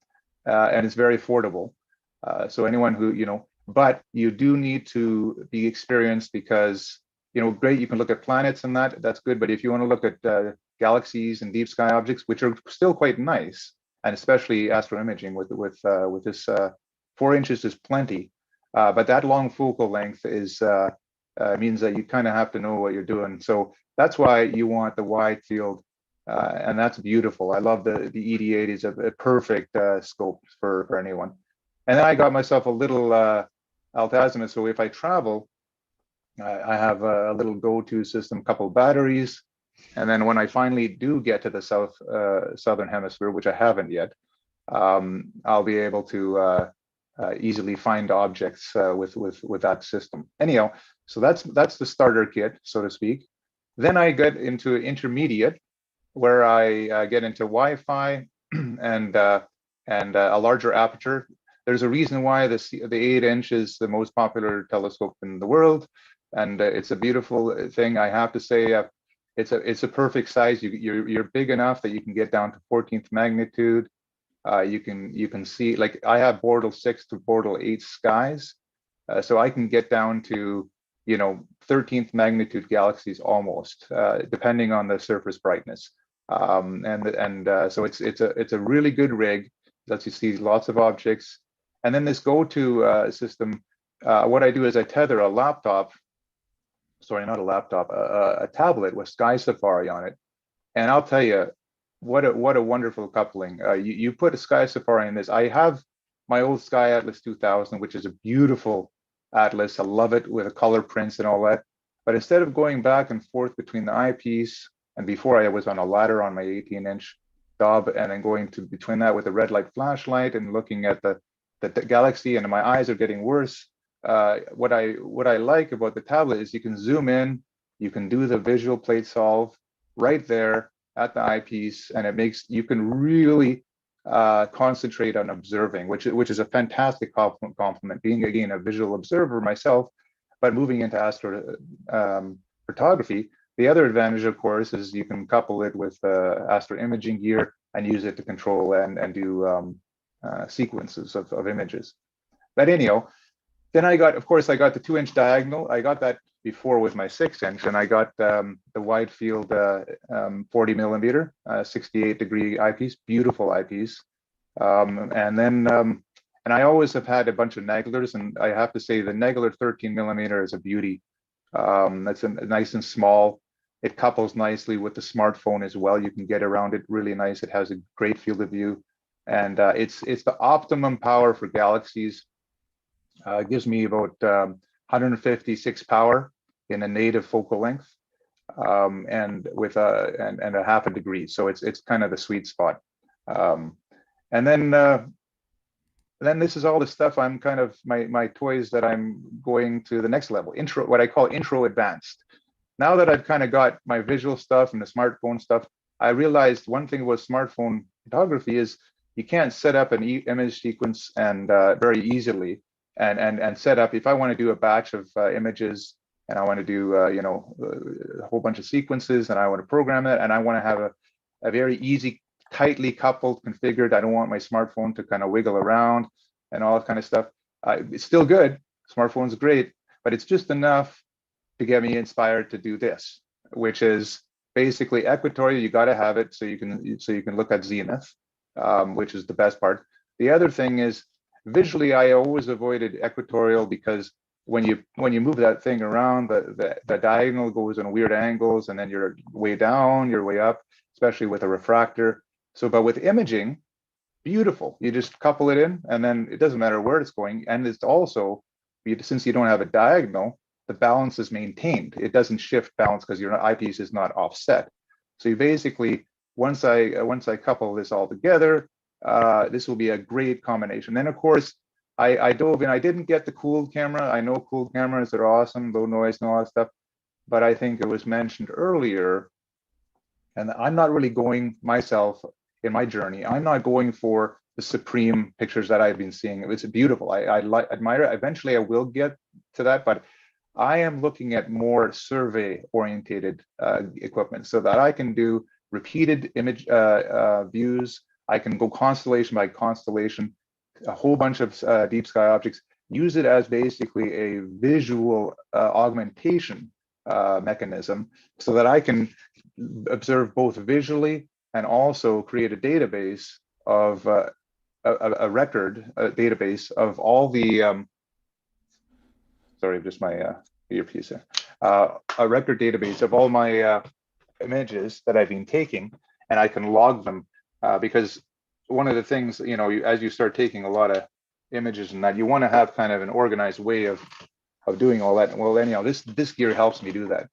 it's very affordable. So anyone who, but you do need to be experienced because, great, you can look at planets and that's good. But if you want to look at galaxies and deep sky objects, which are still quite nice, and especially astroimaging with this 4 inches is plenty. But that long focal length is means that you kind of have to know what you're doing. So that's why you want the wide field, and that's beautiful. I love the ED80 is a perfect scope for anyone. And then I got myself a little altazimuth. So if I travel, I have a little go-to system, couple batteries. And then when I finally do get to the southern hemisphere, which I haven't yet, I'll be able to easily find objects with that system. Anyhow, so that's the starter kit, so to speak. Then I get into intermediate, where I get into Wi-Fi and a larger aperture. There's a reason why the 8-inch is the most popular telescope in the world, and it's a beautiful thing. I have to say, it's a perfect size. You're big enough that you can get down to 14th magnitude. You can see, like, I have Bortle 6 to Bortle 8 skies, so I can get down to 13th magnitude galaxies almost, depending on the surface brightness. So it's a really good rig. Lets you see lots of objects. And then this go-to system, what I do is I tether a laptop. Sorry, not a laptop, a tablet with Sky Safari on it. And I'll tell you, what a wonderful coupling. You put a Sky Safari in this. I have my old Sky Atlas 2000, which is a beautiful atlas. I love it with the color prints and all that. But instead of going back and forth between the eyepiece, and before I was on a ladder on my 18-inch Dob, and then going to between that with a red light flashlight and looking at the galaxy, and my eyes are getting worse. What I like about the tablet is you can zoom in, you can do the visual plate solve right there at the eyepiece, and it makes you can really concentrate on observing, which is a fantastic compliment. Being again a visual observer myself, but moving into photography, the other advantage, of course, is you can couple it with astro imaging gear and use it to control and do sequences of images. But anyhow, then I got the 2-inch diagonal. I got that before with my 6-inch, and I got the wide field 40 millimeter, 68-degree eyepiece, beautiful eyepiece. And I always have had a bunch of Neglers, and I have to say the Negler 13 millimeter is a beauty. That's nice and small. It couples nicely with the smartphone as well. You can get around it really nice. It has a great field of view, and it's the optimum power for galaxies. It gives me about 156 power in a native focal length, and with a half a degree. So it's kind of the sweet spot. And then this is all the stuff I'm kind of my toys that I'm going to the next level, what I call intro advanced. Now that I've kind of got my visual stuff and the smartphone stuff, I realized one thing with smartphone photography is you can't set up an image sequence and very easily and set up. If I want to do a batch of images and I want to do a whole bunch of sequences and I want to program it and I want to have a very easy, tightly coupled, configured. I don't want my smartphone to kind of wiggle around and all that kind of stuff. It's still good. Smartphone's great, but it's just enough to get me inspired to do this, which is basically equatorial. You got to have it so you can look at zenith, which is the best part. The other thing is visually, I always avoided equatorial because when you move that thing around, the diagonal goes on weird angles, and then you're way down, you're way up, especially with a refractor. So, but with imaging, beautiful. You just couple it in, and then it doesn't matter where it's going. And it's also, since you don't have a diagonal, the balance is maintained. It doesn't shift balance because your eyepiece is not offset. So you basically, once I couple this all together, this will be a great combination. Then of course, I dove in. I didn't get the cooled camera. I know cooled cameras are awesome, low noise and all that stuff, but I think it was mentioned earlier, and I'm not really going myself in my journey. I'm not going for the supreme pictures that I've been seeing. It was beautiful. I admire it. Eventually, I will get to that, but I am looking at more survey-orientated equipment so that I can do repeated image views. I can go constellation by constellation, a whole bunch of deep sky objects, use it as basically a visual augmentation mechanism so that I can observe both visually and also create a database of a record, a database of all the, sorry, just my earpiece here, a record database of all my images that I've been taking, and I can log them because one of the things, you know, as you start taking a lot of images and that, you want to have kind of an organized way of doing all that. Well, anyhow, this gear helps me do that.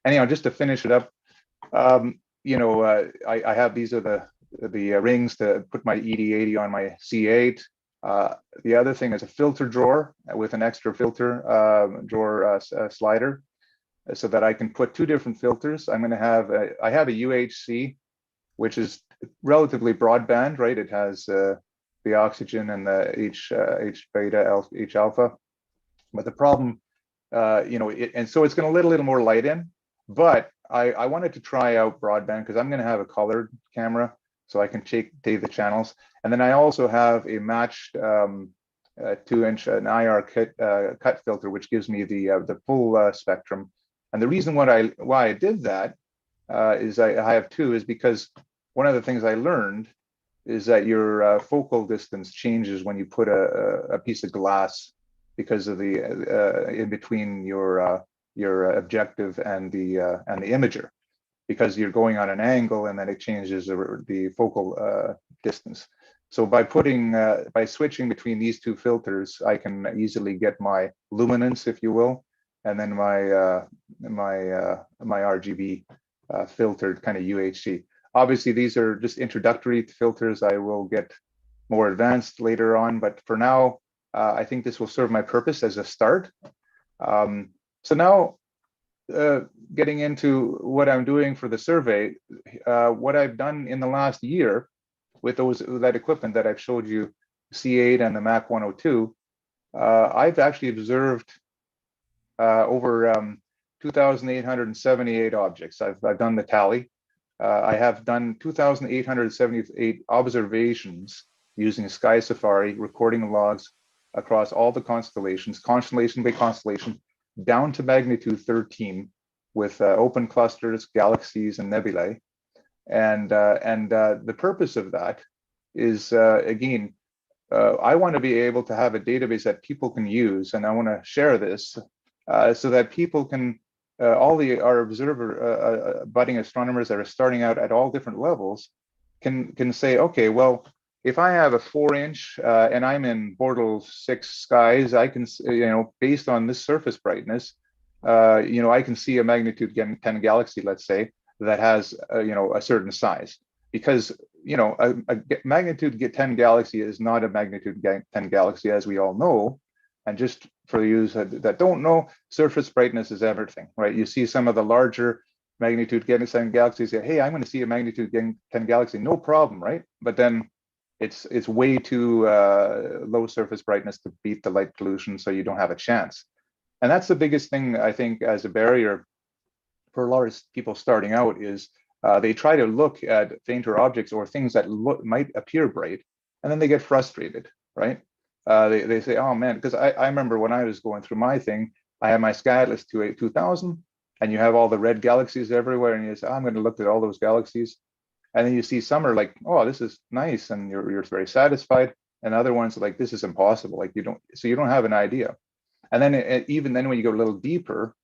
Anyhow, just to finish it up, you know, I have, these are the rings to put my ED80 on my C8. The other thing is a filter drawer with an extra filter drawer slider, so that I can put two different filters. I'm going to have I have a UHC, which is relatively broadband, right? It has the oxygen and the H beta, H alpha. But the problem, you know, and so it's going to let a little more light in. But I wanted to try out broadband because I'm going to have a colored camera, so I can take the channels. And then I also have a matched 2-inch an IR cut filter, which gives me the full spectrum. And the reason why I did that is I have two, is because one of the things I learned is that your focal distance changes when you put a piece of glass, because of the in between your objective and the imager, because you're going on an angle and then it changes the focal distance. So by switching between these two filters, I can easily get my luminance, if you will, and then my RGB filtered kind of UHC. Obviously, these are just introductory filters. I will get more advanced later on, but for now, I think this will serve my purpose as a start. So now, getting into what I'm doing for the survey, what I've done in the last year with that equipment that I've showed you, C8 and the Mac 102, I've actually observed over 2,878 objects. I've done the tally. I have done 2,878 observations using Sky Safari, recording logs across all the constellations, constellation by constellation, down to magnitude 13, with open clusters, galaxies, and nebulae. And the purpose of that is, again, I want to be able to have a database that people can use, and I want to share this so that people can, our budding astronomers that are starting out at all different levels can say, okay, well, if I have a 4-inch and I'm in Bortle 6 skies, I can, you know, based on this surface brightness, you know, I can see a magnitude 10 galaxy, let's say, that has, you know, a certain size. Because, you know, a magnitude 10 galaxy is not a magnitude 10 galaxy, as we all know. And just for you that don't know, surface brightness is everything, right? You see some of the larger magnitude 10 galaxies say, hey, I'm going to see a magnitude 10 galaxy, no problem, right? But then it's way too low surface brightness to beat the light pollution, so you don't have a chance. And that's the biggest thing, I think, as a barrier for a lot of people starting out, is they try to look at fainter objects or things that might appear bright, and then they get frustrated, right? They say, oh man, because I remember when I was going through my thing, I had my Sky Atlas 2000, and you have all the red galaxies everywhere, and you say, oh, I'm going to look at all those galaxies. And then you see some are like, oh, this is nice, and you're very satisfied, and other ones are like, this is impossible, like you don't have an idea. And then even then when you go a little deeper,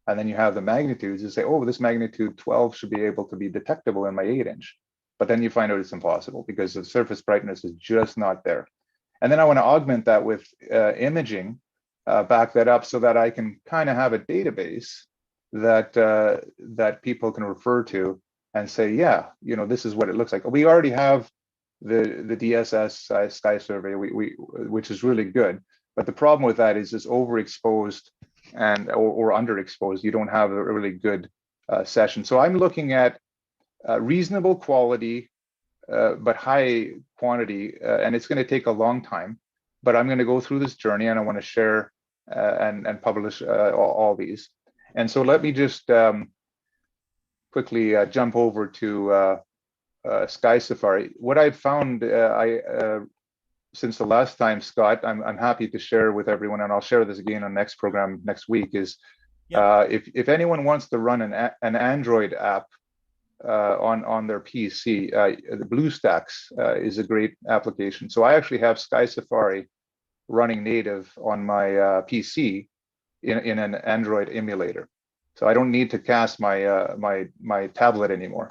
and then you have the magnitudes, you say, oh, this magnitude 12 should be able to be detectable in my 8-inch. But then you find out it's impossible because the surface brightness is just not there. And then I want to augment that with imaging, back that up so that I can kind of have a database that that people can refer to and say, yeah, this is what it looks like. We already have the DSS sky survey, which is really good. But the problem with that is it's overexposed or underexposed. You don't have a really good session. So I'm looking at reasonable quality, but high quantity, and it's going to take a long time. But I'm going to go through this journey, and I want to share and publish all these. And so let me just quickly jump over to Sky Safari. What I've found since the last time, Scott, I'm happy to share with everyone, and I'll share this again on next program next week, is if anyone wants to run an Android app on their PC, the BlueStacks is a great application. So I actually have Sky Safari running native on my PC in an Android emulator. So I don't need to cast my tablet anymore.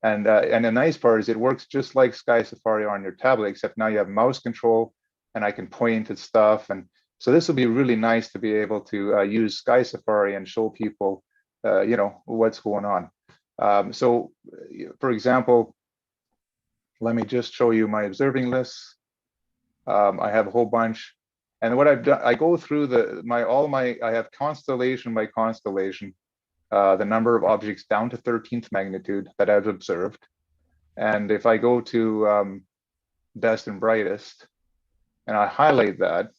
And the nice part is it works just like Sky Safari on your tablet, except now you have mouse control and I can point at stuff. And so this will be really nice to be able to use Sky Safari and show people, what's going on. So for example, let me just show you my observing lists. I have a whole bunch. And what I've done, I go through I have constellation by constellation, the number of objects down to 13th magnitude that I've observed. And if I go to best and brightest, and I highlight that,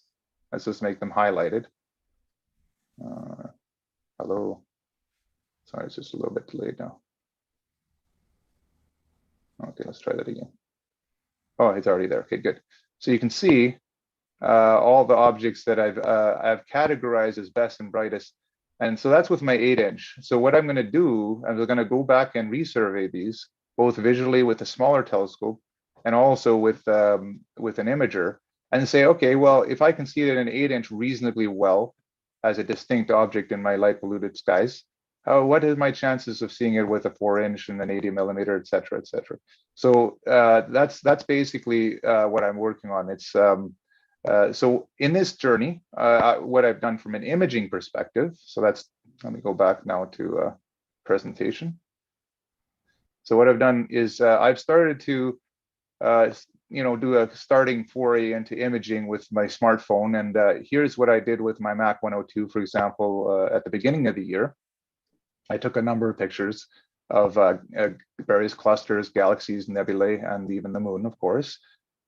let's just make them highlighted. Hello. Sorry, it's just a little bit delayed now. Okay, let's try that again. Oh, it's already there. Okay, good. So you can see all the objects that I've categorized as best and brightest. And so that's with my 8-inch. So what I'm going to do, I'm going to go back and resurvey these, both visually with a smaller telescope and also with an imager, and say, okay, well, if I can see it in an 8-inch reasonably well as a distinct object in my light polluted skies, what is my chances of seeing it with a 4-inch and an 80 millimeter, et cetera, et cetera. So that's basically what I'm working on. It's so in this journey, what I've done from an imaging perspective, so let me go back now to presentation. So what I've done is I've started to, do a starting foray into imaging with my smartphone. And here's what I did with my Mac 102, for example, at the beginning of the year. I took a number of pictures of various clusters, galaxies, nebulae, and even the moon, of course.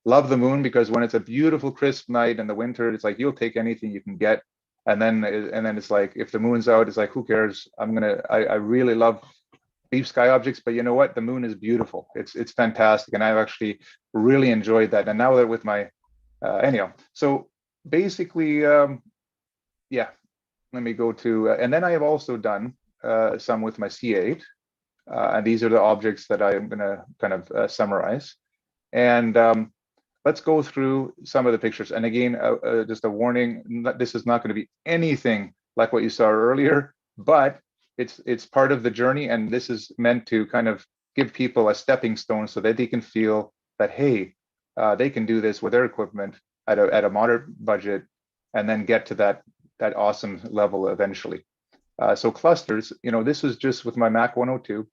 Love the moon because when it's a beautiful crisp night in the winter, it's like you'll take anything you can get. And then it's like, if the moon's out, it's like, who cares? I really love deep sky objects, but you know what? The moon is beautiful. It's fantastic. And I've actually really enjoyed that. And now that with my, anyhow, so basically, yeah, let me go to, and then I have also done some with my C8. And these are the objects that I'm gonna kind of summarize. And let's go through some of the pictures. And again, just a warning, this is not going to be anything like what you saw earlier, but it's part of the journey. And this is meant to kind of give people a stepping stone so that they can feel that, hey, they can do this with their equipment at a moderate budget and then get to that awesome level eventually. So clusters, this was just with my Mac 102.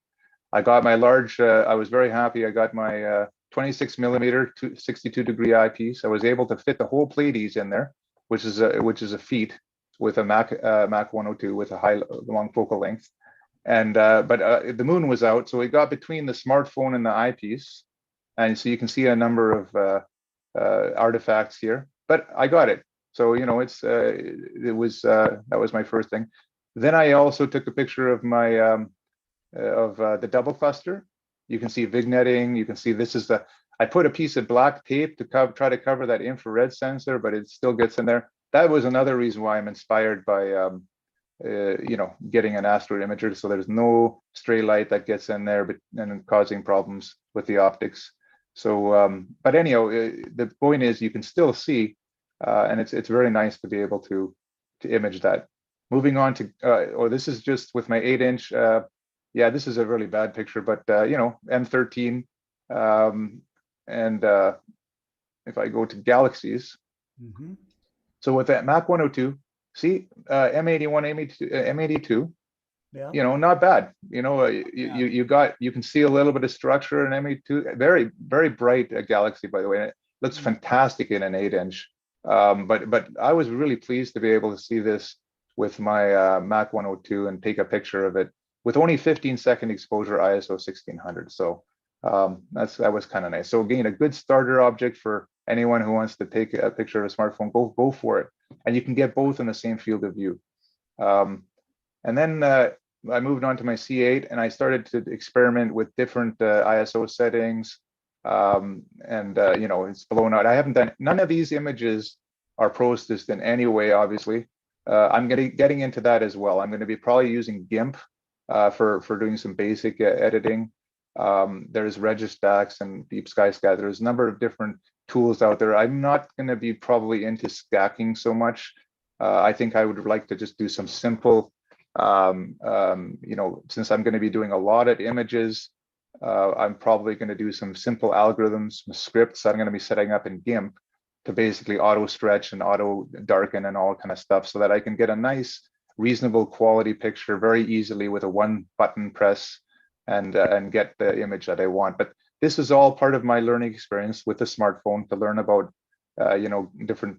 I got my large, I was very happy. I got my 26 millimeter 62 degree eyepiece. I was able to fit the whole Pleiades in there, which is a feat with a Mac 102 with a long focal length. And but the moon was out, so we got between the smartphone and the eyepiece, and so you can see a number of artifacts here. But I got it, so that was my first thing. Then I also took a picture of my the double cluster. You can see vignetting. You can see this is I put a piece of black tape to try to cover that infrared sensor, but it still gets in there. That was another reason why I'm inspired by, getting an asteroid imager. So there's no stray light that gets in there, and causing problems with the optics. So, but anyhow, the point is you can still see, and it's very nice to be able to image that. Moving on to, this is just with my 8-inch. Yeah, this is a really bad picture, but M13. And if I go to galaxies, so with that Mac 102, see M81, M82, Yeah. You know, not bad. You know, you can see a little bit of structure in ME2. Very, very bright galaxy, by the way. It looks fantastic in an 8-inch. But I was really pleased to be able to see this with my Mac 102 and take a picture of it with only 15-second exposure, ISO 1600. So that was kind of nice. So again, a good starter object for anyone who wants to take a picture of a smartphone. Go for it, and you can get both in the same field of view. And then I moved on to my C8, and I started to experiment with different ISO settings. You know, it's blown out. I haven't done, none of these images are processed in any way, obviously. I'm getting into that as well. I'm going to be probably using GIMP for doing some basic editing. There's Registax and Deep Sky Scat. There's a number of different tools out there. I'm not going to be probably into scacking so much. I think I would like to just do some simple, you know, since I'm going to be doing a lot of images, I'm probably going to do some simple algorithms, some scripts I'm going to be setting up in GIMP to basically auto stretch and auto darken and all kind of stuff, so that I can get a nice, reasonable quality picture very easily with a one button press and get the image that I want. But this is all part of my learning experience with the smartphone to learn about, you know, different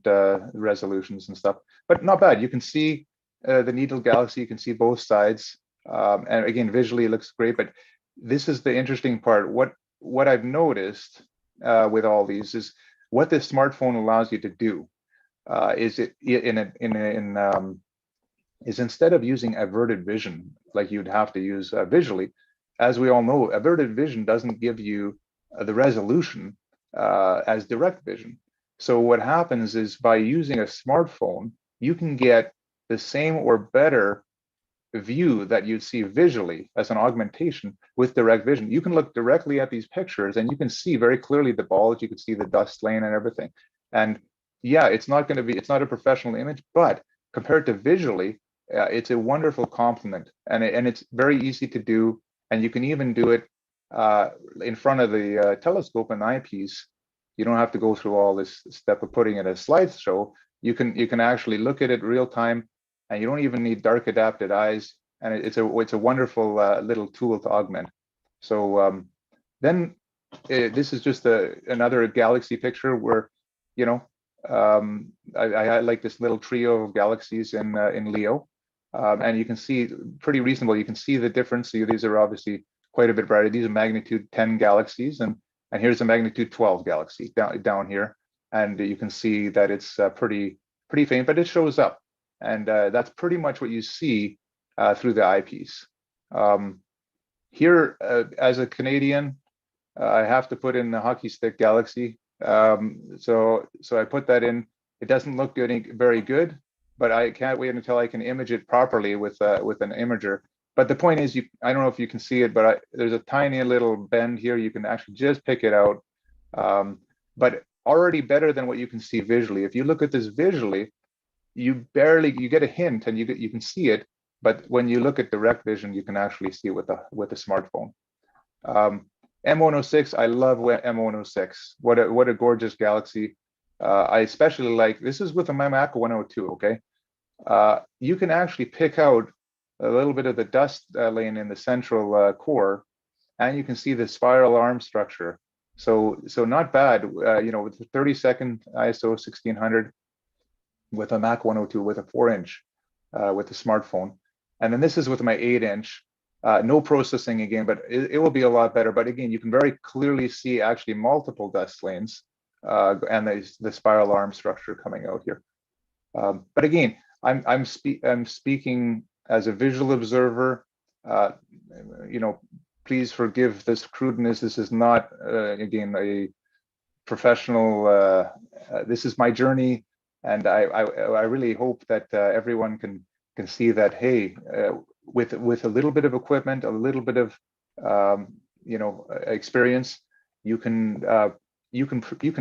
resolutions and stuff. But not bad. You can see the Needle Galaxy. You can see both sides, and again, visually it looks great. But this is the interesting part. What I've noticed with all these is what the smartphone allows you to do is instead of using averted vision like you'd have to use visually, as we all know, averted vision doesn't give you the resolution as direct vision. So what happens is by using a smartphone, you can get the same or better view that you'd see visually as an augmentation with direct vision. You can look directly at these pictures and you can see very clearly the balls, you can see the dust lane and everything. And yeah, it's not a professional image, but compared to visually, it's a wonderful complement, and it's very easy to do. And you can even do it in front of the telescope and eyepiece. You don't have to go through all this step of putting it as a slideshow. You can actually look at it real time, and you don't even need dark adapted eyes. And it's a wonderful little tool to augment. So then this is just another galaxy picture where, you know, I like this little trio of galaxies in Leo, and you can see pretty reasonable. You can see the difference. These are obviously quite a bit brighter. These are magnitude 10 galaxies, and here's a magnitude 12 galaxy down here, and you can see that it's pretty faint, but it shows up, and that's pretty much what you see through the eyepiece. Here, as a Canadian, I have to put in the hockey stick galaxy. So I put that in. It doesn't look very good, but I can't wait until I can image it properly with an imager. But the point is, I don't know if you can see it, but there's a tiny little bend here. You can actually just pick it out, but already better than what you can see visually. If you look at this visually, you get a hint and you can see it, but when you look at direct vision, you can actually see it with the smartphone. M106, I love M106. What a gorgeous galaxy. I especially like, this is with my Mac 102, okay? You can actually pick out a little bit of the dust lane in the central core, and you can see the spiral arm structure. So not bad, you know, with the 30-second ISO 1600 with a Mac 102 with a 4-inch with the smartphone. And then this is with my 8-inch. No processing again, but it will be a lot better. But again, you can very clearly see actually multiple dust lanes and the spiral arm structure coming out here. But again, I'm speaking as a visual observer. You know, please forgive this crudeness. This is not again a professional. This is my journey, and I really hope that everyone can see that. Hey. With a little bit of equipment, a little bit of you know, experience, you can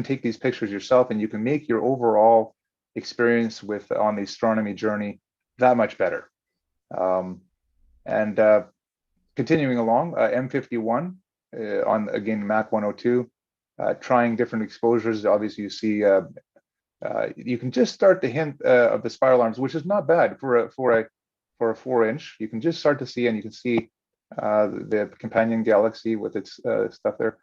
take these pictures yourself, and you can make your overall experience on the astronomy journey that much better. Continuing along, M51 on again Mac 102, trying different exposures. Obviously, you see you can just start to hint of the spiral arms, which is not bad for for a 4-inch, you can just start to see, and you can see the companion galaxy with its stuff there.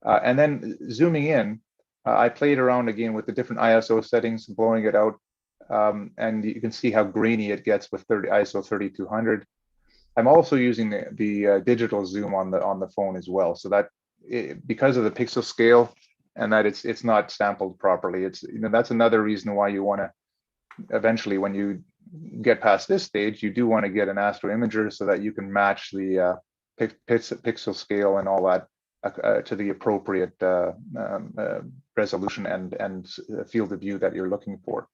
And then zooming in, I played around again with the different ISO settings, blowing it out, and you can see how grainy it gets with ISO 3200. I'm also using the digital zoom on the phone as well, so that because of the pixel scale and that it's not sampled properly. It's, you know, that's another reason why you want to eventually, when you get past this stage, you do want to get an astro imager so that you can match the pixel scale and all that to the appropriate resolution and field of view that you're looking for.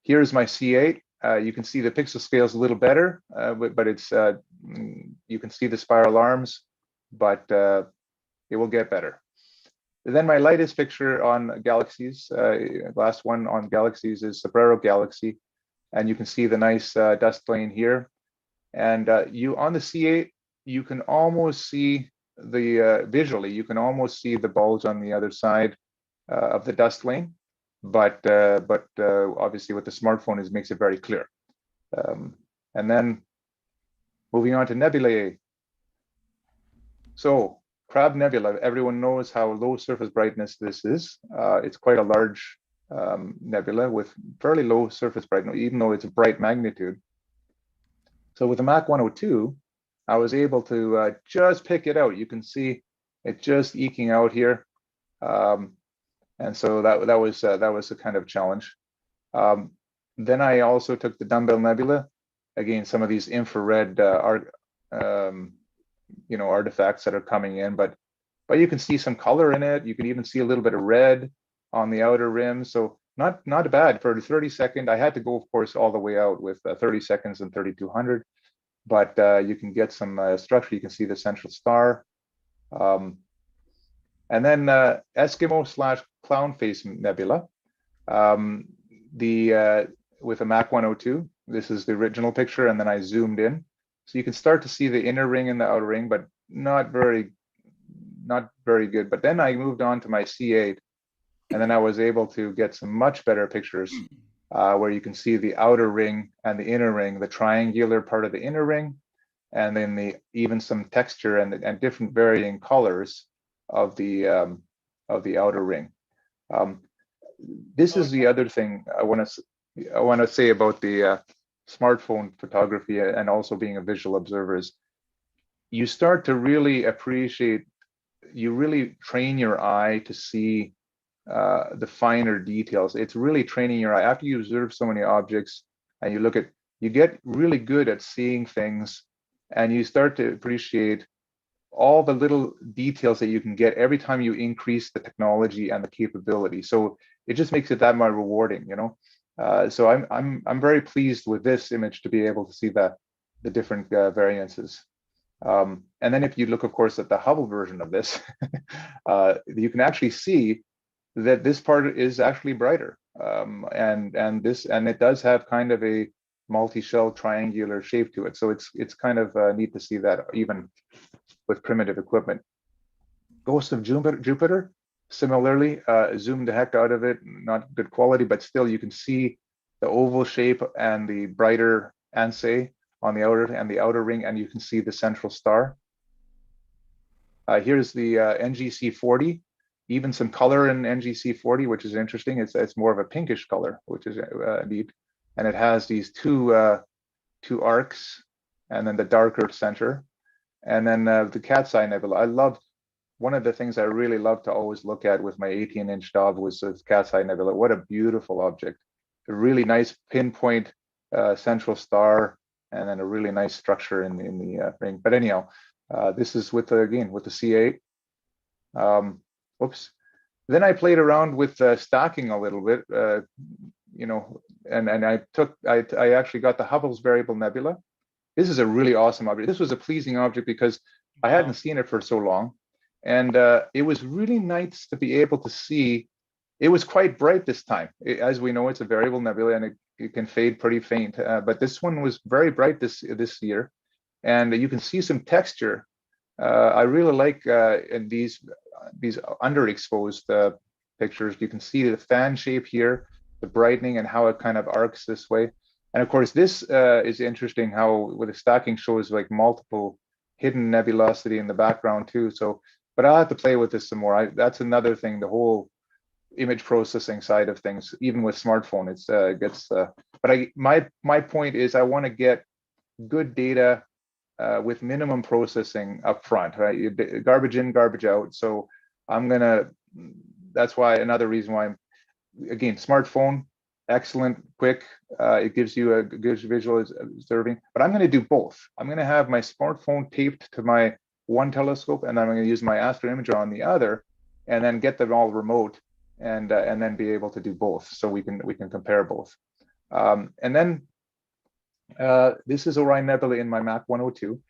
Here's my C8. You can see the pixel scale is a little better, but it's you can see the spiral arms, but it will get better. Then my latest picture on galaxies, last one on galaxies, is Sombrero Galaxy, and you can see the nice dust lane here. And you on the C8, you can almost see the visually, you can almost see the bulge on the other side of the dust lane, but obviously with the smartphone, it makes it very clear. And then moving on to nebulae. So Crab Nebula, everyone knows how low surface brightness this is. It's quite a large nebula with fairly low surface brightness, even though it's a bright magnitude. So with the Mach 102, I was able to just pick it out. You can see it just eking out here. And so that was a kind of challenge. Then I also took the Dumbbell Nebula, again, some of these infrared artifacts that are coming in, but you can see some color in it. You can even see a little bit of red on the outer rim. So not bad for the 30-second. I had to go, of course, all the way out with 30 seconds and 3200, but you can get some structure. You can see the central star. And then Eskimo / Clown Face Nebula, with a Mach 102. This is the original picture, and then I zoomed in. So you can start to see the inner ring and the outer ring, but not very good. But then I moved on to my C8, and then I was able to get some much better pictures where you can see the outer ring and the inner ring, the triangular part of the inner ring, and then even some texture and different varying colors of the outer ring. This is the other thing I want to say about the smartphone photography and also being a visual observer is you start to really appreciate, you really train your eye to see the finer details. It's really training your eye. After you observe so many objects and you get really good at seeing things, and you start to appreciate all the little details that you can get every time you increase the technology and the capability. So it just makes it that much rewarding, you know. So I'm very pleased with this image to be able to see the different variances. And then if you look, of course, at the Hubble version of this, you can actually see that this part is actually brighter, and it does have kind of a multi-shell triangular shape to it. So it's kind of neat to see that even with primitive equipment. Ghost of Jupiter. Similarly, zoomed the heck out of it, not good quality, but still you can see the oval shape and the brighter Ansei on the outer ring, and you can see the central star. Here's the NGC 40, even some color in NGC 40, which is interesting. It's more of a pinkish color, which is neat, and it has these two arcs, and then the darker center, and then the Cat's Eye Nebula. I love. One of the things I really love to always look at with my 18-inch Dove was the Cat's Eye Nebula. What a beautiful object. A really nice pinpoint central star, and then a really nice structure in the ring. But anyhow, this is with the C8. Oops. Then I played around with stacking a little bit, and I actually got the Hubble's Variable Nebula. This is a really awesome object. This was a pleasing object because I hadn't seen it for so long. And it was really nice to be able to see. It was quite bright this time. As we know, it's a variable nebula, and it can fade pretty faint. But this one was very bright this year, and you can see some texture. I really like in these underexposed pictures. You can see the fan shape here, the brightening, and how it kind of arcs this way. And of course, this is interesting how with the stacking shows like multiple hidden nebulosity in the background too. So, but I'll have to play with this some more. That's another thing, the whole image processing side of things, even with smartphone, it's gets, but my point is I want to get good data with minimum processing up front, right? Garbage in, garbage out. So that's why another reason why again, smartphone, excellent, quick. It gives you a good visual observing, but I'm going to do both. I'm going to have my smartphone taped to my one telescope, and I'm going to use my Astro Imager on the other, and then get them all remote, and then be able to do both, so we can compare both. And then this is Orion Nebula in my Mach 102.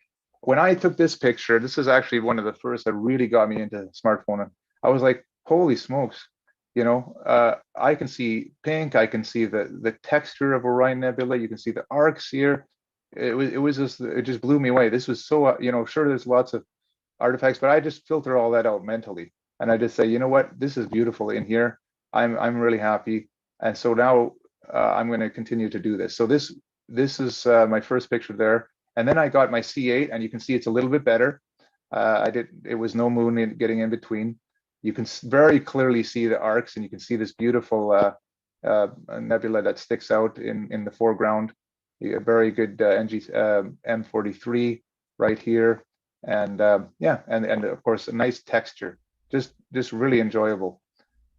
When I took this picture, this is actually one of the first that really got me into smartphone. I was like, holy smokes. I can see pink. I can see the texture of Orion Nebula. You can see the arcs here. It just blew me away. This was so, sure, there's lots of artifacts, but I just filter all that out mentally, and I just say, you know what, this is beautiful in here. I'm really happy, and so now I'm going to continue to do this. So this is my first picture there, and then I got my C8, and you can see it's a little bit better. It was no moon getting in between. You can very clearly see the arcs, and you can see this beautiful nebula that sticks out in the foreground. A very good M43 right here, and and of course a nice texture, just really enjoyable.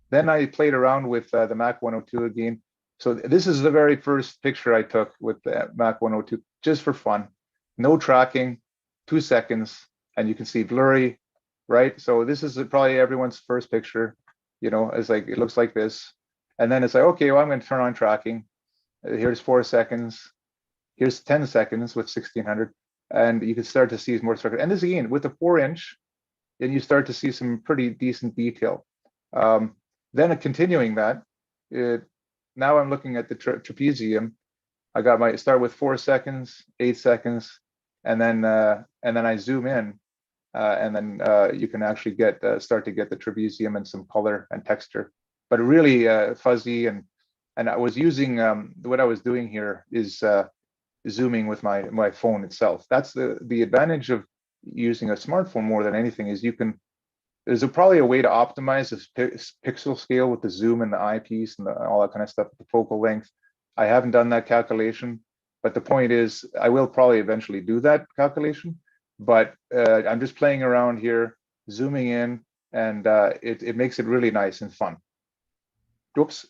Then I played around with the Mach 102 again. So this is the very first picture I took with the Mach 102, just for fun, no tracking, 2 seconds, and you can see blurry. Right, so this is probably everyone's first picture. It's like, it looks like this, and then it's like, okay, well, I'm going to turn on tracking. Here's 4 seconds. Here's 10 seconds with 1600, and you can start to see more structure. And this again with the 4-inch, then you start to see some pretty decent detail. Then continuing that, now I'm looking at the trapezium. I got start with 4 seconds, 8 seconds, and then I zoom in. And then you can actually start to get the trapezium and some color and texture, but really fuzzy. And I was using what I was doing here is zooming with my phone itself. That's the advantage of using a smartphone more than anything, is there's probably a way to optimize this pixel scale with the zoom and the eyepiece and all that kind of stuff, the focal length. I haven't done that calculation, but the point is I will probably eventually do that calculation. But I'm just playing around here, zooming in, and it makes it really nice and fun. Oops.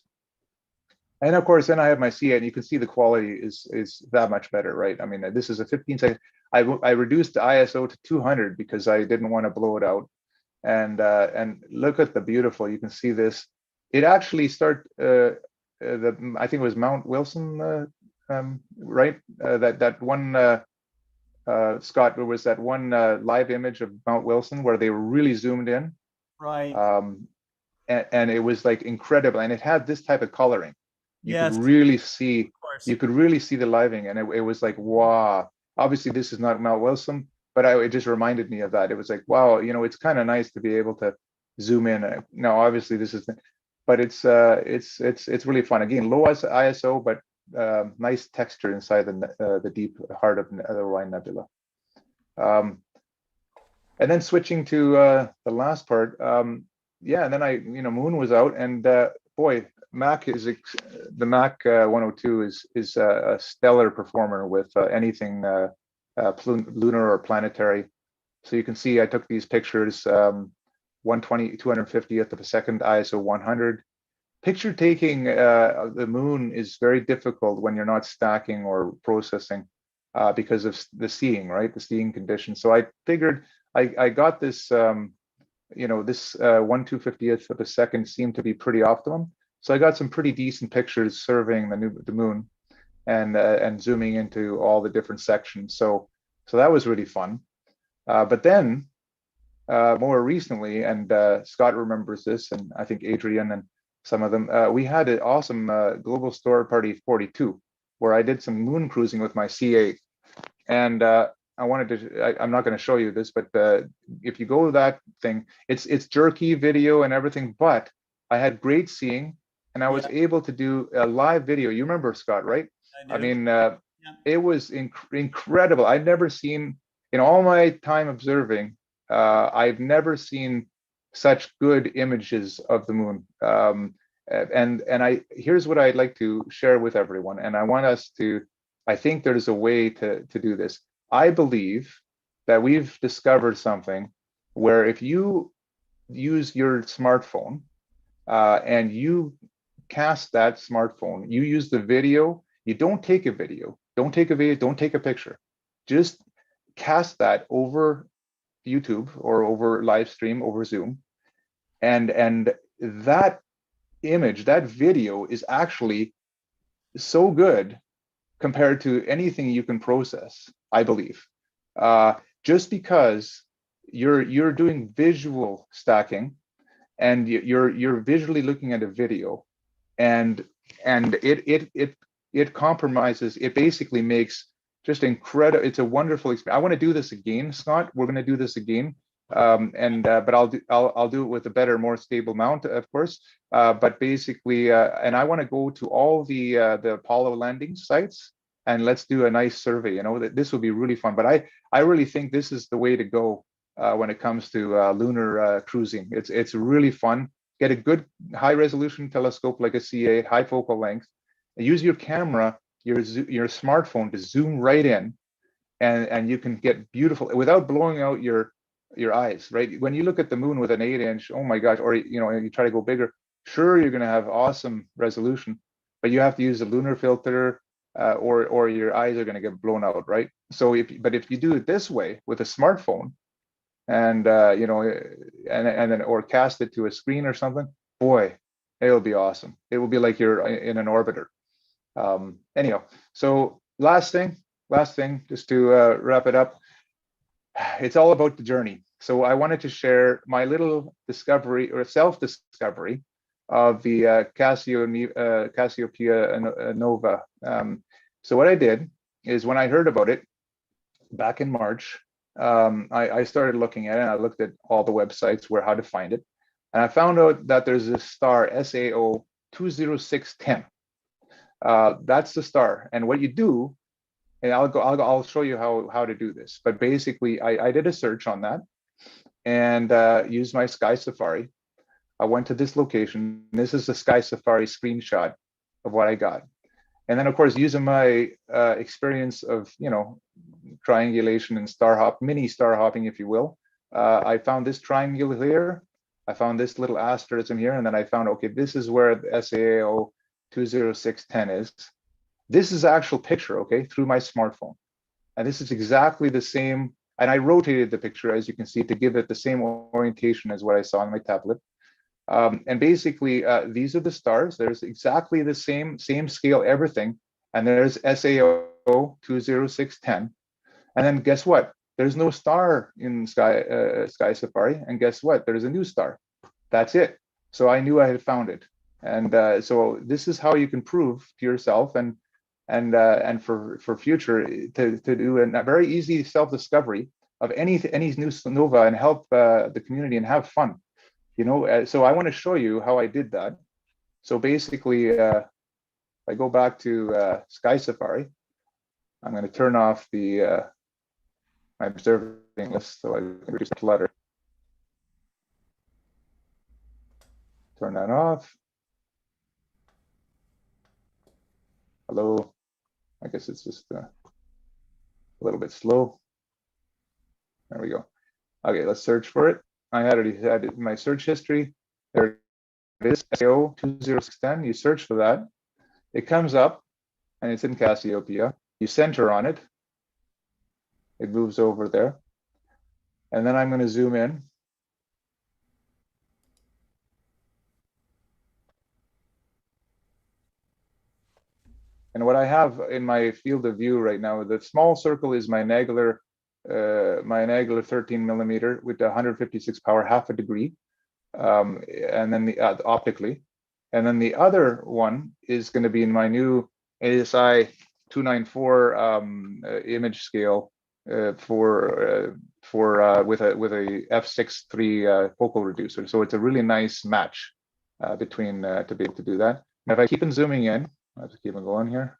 And of course, then I have my C8, and you can see the quality is that much better, right? I mean, this is a 15-second. I reduced the ISO to 200 because I didn't want to blow it out. And look at the beautiful. You can see this. It actually I think it was Mount Wilson, right? That one. Scott, there was that one live image of Mount Wilson where they were really zoomed in, right? And it was like incredible, and it had this type of coloring. You Yes, could really see, the living, and it was like, wow. Obviously, this is not Mount Wilson, but it just reminded me of that. It was like, wow, it's kind of nice to be able to zoom in. Now, obviously, this is, but it's really fun. Again, low ISO, but nice texture inside the deep heart of the Orion Nebula. And then switching to the last part, and then Moon was out, and boy, the Mach 102 is a stellar performer with anything lunar or planetary. So you can see I took these pictures, 250th of a second, ISO 100. Picture taking the moon is very difficult when you're not stacking or processing because of the seeing, right? The seeing conditions. So I figured I got this, this 1/250th of a second seemed to be pretty optimum. So I got some pretty decent pictures surveying the moon and zooming into all the different sections. So that was really fun. But then more recently, and Scott remembers this, and I think Adrian and some of them, we had an awesome Global Star Party 42, where I did some moon cruising with my C8. And I wanted to, I'm not going to show you this, but if you go to that thing, it's jerky video and everything, but I had great seeing, and I was able to do a live video. You remember, Scott, right? I mean, it was incredible. I've never seen, in all my time observing, I've never seen such good images of the moon. And here's what I'd like to share with everyone. And I want us to, I think there's a way to do this. I believe that we've discovered something where if you use your smartphone and you cast that smartphone, you use the video, you don't take a video, don't take a picture, just cast that over YouTube or over live stream, over Zoom. And that image, that video is actually so good compared to anything you can process, I believe. Just because you're doing visual stacking and you're visually looking at a video, and it compromises, it basically makes just incredible, it's a wonderful experience. I want to do this again, Scott. We're going to do this again. But I'll do it with a better, more stable mount, of course. But basically, and I want to go to all the Apollo landing sites, and let's do a nice survey. You know, that this will be really fun. But I really think this is the way to go when it comes to lunar cruising. It's really fun. Get a good high resolution telescope like a C8, high focal length. Use your camera, your smartphone to zoom right in, and you can get beautiful without blowing out your eyes, right? When you look at the moon with an 8-inch, oh my gosh, or you try to go bigger, sure, you're going to have awesome resolution, but you have to use a lunar filter, or your eyes are going to get blown out, right? So if you do it this way with a smartphone, and and then or cast it to a screen or something, boy, it'll be awesome. It will be like you're in an orbiter. Anyhow, so last thing, just to wrap it up. It's all about the journey. So I wanted to share my little discovery or self-discovery of the Cassiopeia Nova. So what I did is when I heard about it back in March, I started looking at it, and I looked at all the websites where how to find it. And I found out that there's a star, SAO 20610. That's the star. And what you do, and I'll show you how to do this. But basically, I did a search on that and used my Sky Safari. I went to this location. This is the Sky Safari screenshot of what I got. And then, of course, using my experience of triangulation and mini star hopping, if you will, I found this triangle here. I found this little asterism here, and then I found, okay, this is where the SAO 20610 is. This is the actual picture, okay, through my smartphone. And this is exactly the same. And I rotated the picture, as you can see, to give it the same orientation as what I saw on my tablet. And basically, these are the stars. There's exactly the same scale, everything. And there's SAO 20610. And then guess what? There's no star in Sky Safari. And guess what? There's a new star. That's it. So I knew I had found it. And so this is how you can prove to yourself and for future to do a very easy self-discovery of any new nova and help the community and have fun. So I want to show you how I did that. So basically, I go back to Sky Safari. I'm going to turn off the my observing list, so I reduce the clutter. Turn that off. Hello. I guess it's just a little bit slow. There we go. Okay, let's search for it. I already had it in my search history. There it is, SAO 20610. You search for that. It comes up, and it's in Cassiopeia. You center on it. It moves over there. And then I'm going to zoom in. And what I have in my field of view right now, the small circle is my Nagler 13 millimeter with 156 power, half a degree, and then the optically, and then the other one is going to be in my new ASI 294 image scale with a f6.3 focal reducer. So it's a really nice match between to be able to do that. And if I keep on zooming in, I have to keep on going here.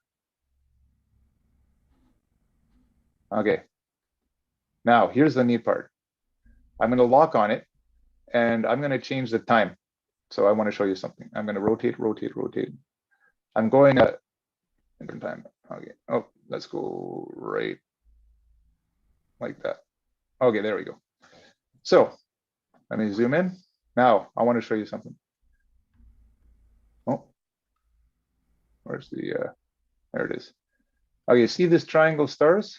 Okay. Now, here's the neat part. I'm going to lock on it, and I'm going to change the time. So I want to show you something. I'm going to rotate, rotate, rotate. I'm going at different time. Okay. Oh, let's go right like that. Okay, there we go. So let me zoom in. Now I want to show you something. Oh, where's the, there it is. Okay, see this triangle stars?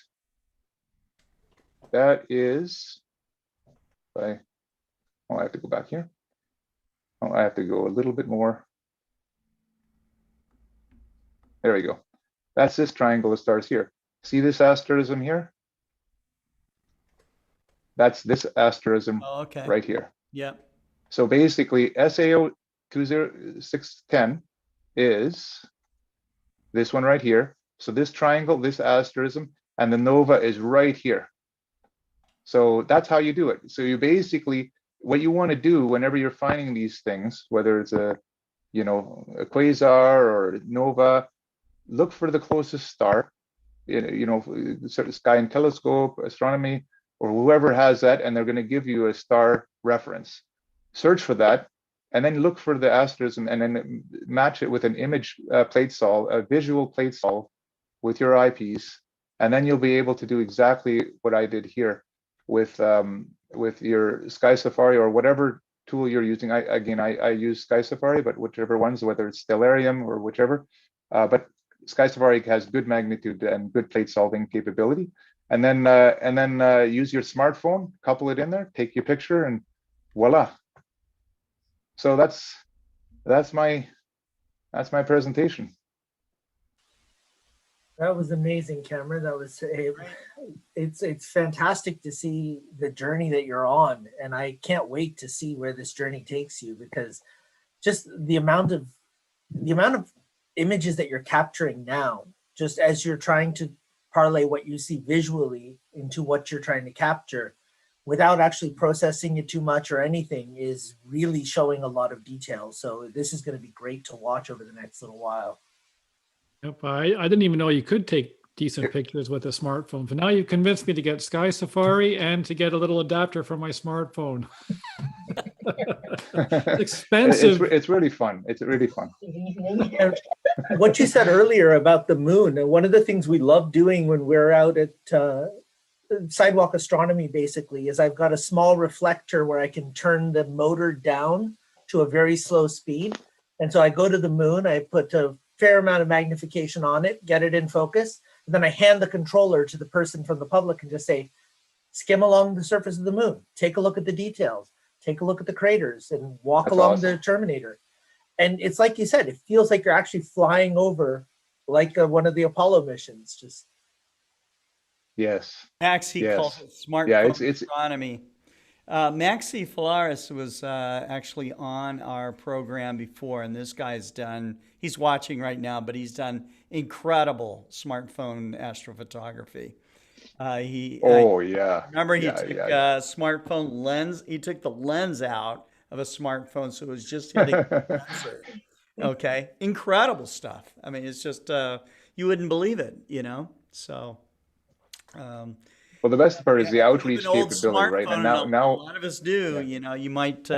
That is, I have to go back here. Oh, I have to go a little bit more. There we go. That's this triangle of stars here. See this asterism here? That's this asterism right here. Yeah. So basically, SAO 20610 is this one right here. So this triangle, this asterism, and the nova is right here. So that's how you do it. So you basically, what you want to do whenever you're finding these things, whether it's a, you know, a quasar or a nova, look for the closest star, you know, sort of Sky and Telescope, Astronomy, or whoever has that, and they're going to give you a star reference. Search for that, and then look for the asterism, and then match it with an image plate sol, a visual plate sol with your eyepiece, and then you'll be able to do exactly what I did here with your Sky Safari or whatever tool you're using. I use Sky Safari, but whichever ones, whether it's Stellarium or whichever, but Sky Safari has good magnitude and good plate solving capability. And then use your smartphone, couple it in there, take your picture, and voila. So that's my presentation. That was amazing, Cameron. That was it's fantastic to see the journey that you're on, and I can't wait to see where this journey takes you, because just the amount of images that you're capturing now, just as you're trying to parlay what you see visually into what you're trying to capture without actually processing it too much or anything, is really showing a lot of detail. So this is going to be great to watch over the next little while. Yep, I didn't even know you could take decent pictures with a smartphone. But now you've convinced me to get Sky Safari and to get a little adapter for my smartphone. It's expensive. It's really fun. It's really fun. What you said earlier about the moon, and one of the things we love doing when we're out at Sidewalk Astronomy, basically, is I've got a small reflector where I can turn the motor down to a very slow speed. And so I go to the moon, I put a fair amount of magnification on it, get it in focus, and then I hand the controller to the person from the public and just say, skim along the surface of the moon, take a look at the details, take a look at the craters, and walk along the Terminator. And it's like you said, it feels like you're actually flying over like one of the Apollo missions. Just Maxi calls it smartphone astronomy. Maxi Falaris was actually on our program before, and this guy's he's watching right now, but he's done incredible smartphone astrophotography. Remember he took a smartphone lens, he took the lens out of a smartphone, so it was just hitting the sensor. Okay, incredible stuff. I mean, it's just, you wouldn't believe it, you know, so. Well, the best part is the outreach capability, right? And now a lot of us do. You know, you might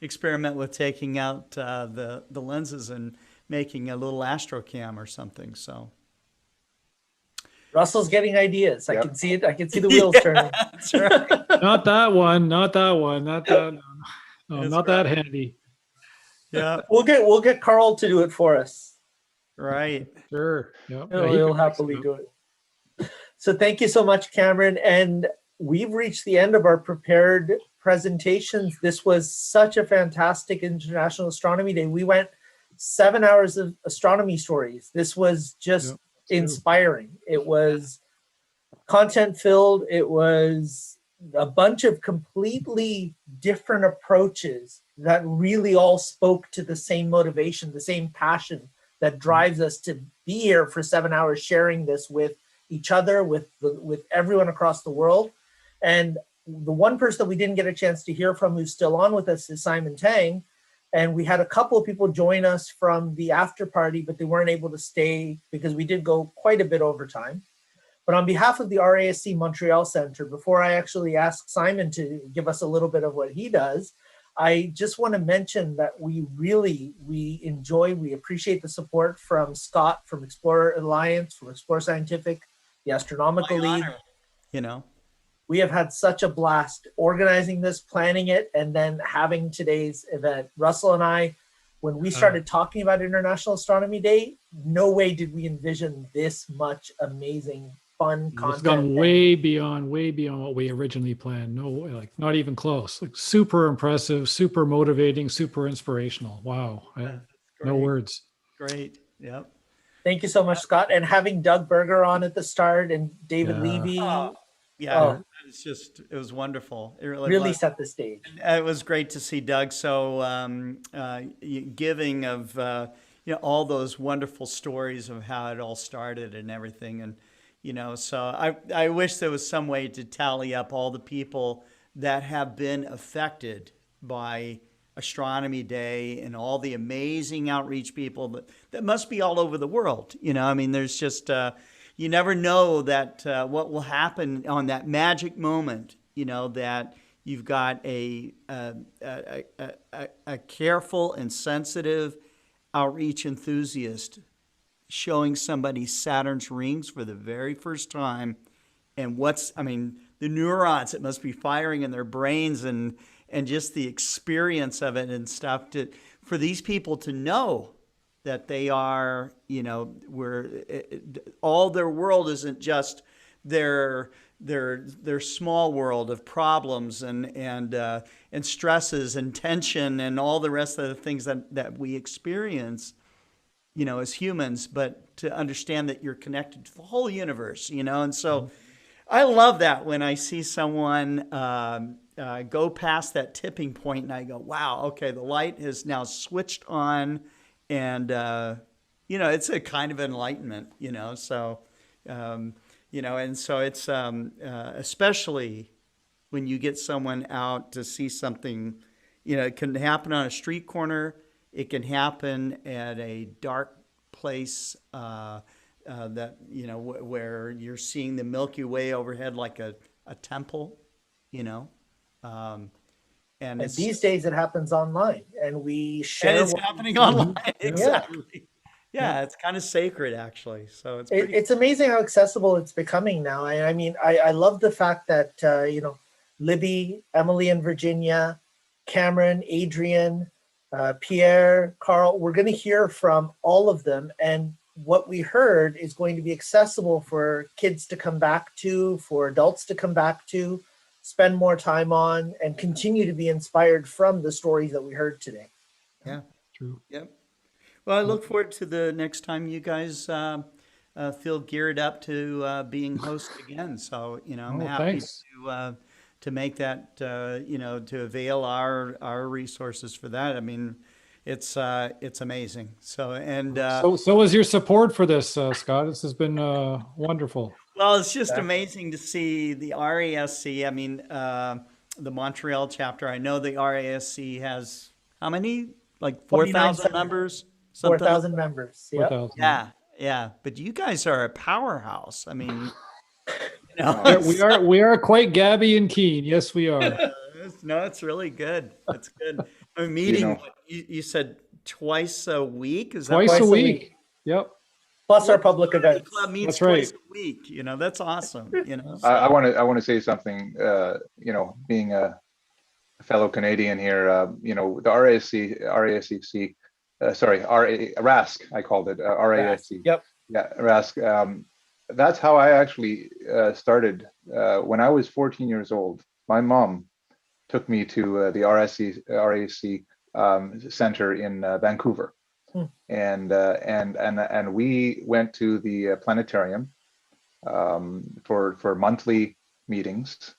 experiment with taking out the lenses and making a little astrocam or something. So Russell's getting ideas. I can see it. I can see the wheels turning. That's right. Not that one. Not that one. Not that. No, not that handy. Yeah, we'll get Carl to do it for us. Right. Sure. Yeah. He'll happily do it. So thank you so much, Cameron. And we've reached the end of our prepared presentations. This was such a fantastic International Astronomy Day. We went 7 hours of astronomy stories. This was just inspiring. It was content filled. It was a bunch of completely different approaches that really all spoke to the same motivation, the same passion that drives us to be here for 7 hours sharing this with each other, with everyone across the world. And the one person that we didn't get a chance to hear from who's still on with us is Simon Tang. And we had a couple of people join us from the after party, but they weren't able to stay because we did go quite a bit over time. But on behalf of the RASC Montreal Center, before I actually ask Simon to give us a little bit of what he does, I just want to mention that we appreciate the support from Scott, from Explorer Alliance, from Explore Scientific, the Astronomical League. You know, we have had such a blast organizing this, planning it, and then having today's event. Russell and I, when we started talking about International Astronomy Day, no way did we envision this much amazing, fun content. It's gone way beyond what we originally planned. No, like not even close. Like super impressive, super motivating, super inspirational. Wow. No words. Great. Yep. Thank you so much, Scott. And having Doug Berger on at the start and David Levy. It was wonderful. It really set the stage. It was great to see Doug so giving of all those wonderful stories of how it all started and everything. And so I wish there was some way to tally up all the people that have been affected by Astronomy Day and all the amazing outreach people that must be all over the world. I mean, there's just you never know that what will happen on that magic moment. That you've got a careful and sensitive outreach enthusiast showing somebody Saturn's rings for the very first time, and the neurons that must be firing in their brains and just the experience of it and stuff for these people to know that they are, all their world isn't just their small world of problems and stresses and tension and all the rest of the things that we experience, as humans, but to understand that you're connected to the whole universe, and so I love that when I see someone go past that tipping point and I go, wow, okay, the light is now switched on, and it's a kind of enlightenment, so and so it's especially when you get someone out to see something, it can happen on a street corner, it can happen at a dark place that where you're seeing the Milky Way overhead like a temple, and these days it happens online, and we share. And it's happening online, exactly. Yeah, it's kind of sacred, actually. So it's amazing how accessible it's becoming now. I mean, I love the fact that Libby, Emily in Virginia, Cameron, Adrian, Pierre, Carl, we're going to hear from all of them, and what we heard is going to be accessible for kids to come back to, for adults to come back to, spend more time on, and continue to be inspired from the stories that we heard today. Yeah, true. Yep. Well, I look forward to the next time you guys feel geared up to being hosts again. So, I'm happy to make that, to avail our resources for that. I mean, it's amazing. So, and so was your support for this, Scott? This has been wonderful. Well, it's just amazing to see the RASC. I mean, the Montreal chapter. I know the RASC has how many? Like 4,000 members? 4,000 members. Yep. 4,000. Yeah. But you guys are a powerhouse. I mean, we are quite Gabby and Keen. Yes, we are. No, it's really good. It's good. A meeting. You said twice a week. Is that twice a week? Yep. Plus our public events. The club meets That's twice right. a week. That's awesome. So. I want to say something. Being a fellow Canadian here, the RASC, RASC, I called it RASC. Yep. Yeah, RASC. That's how I actually started. When I was 14 years old, my mom took me to the RASC center in Vancouver, and we went to the planetarium for monthly meetings,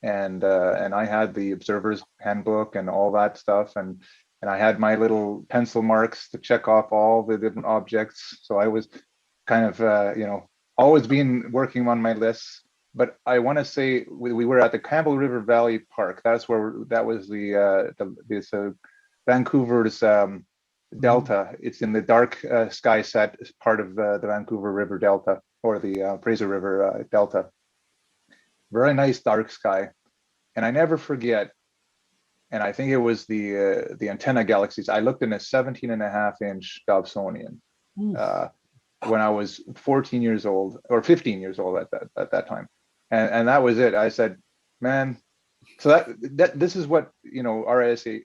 and I had the observer's handbook and all that stuff, and I had my little pencil marks to check off all the different objects. So I was kind of always been working on my lists. But I want to say we were at the Campbell River Valley Park. That was this Vancouver's delta. It's in the dark sky set part of the Vancouver River Delta. or the Fraser River Delta. Very nice dark sky. And I never forget, and I think it was the antenna galaxies. I looked in a 17.5-inch Dobsonian when I was 14 years old or 15 years old at that time. And that was it. I said, man, so that this is what, you know, RASC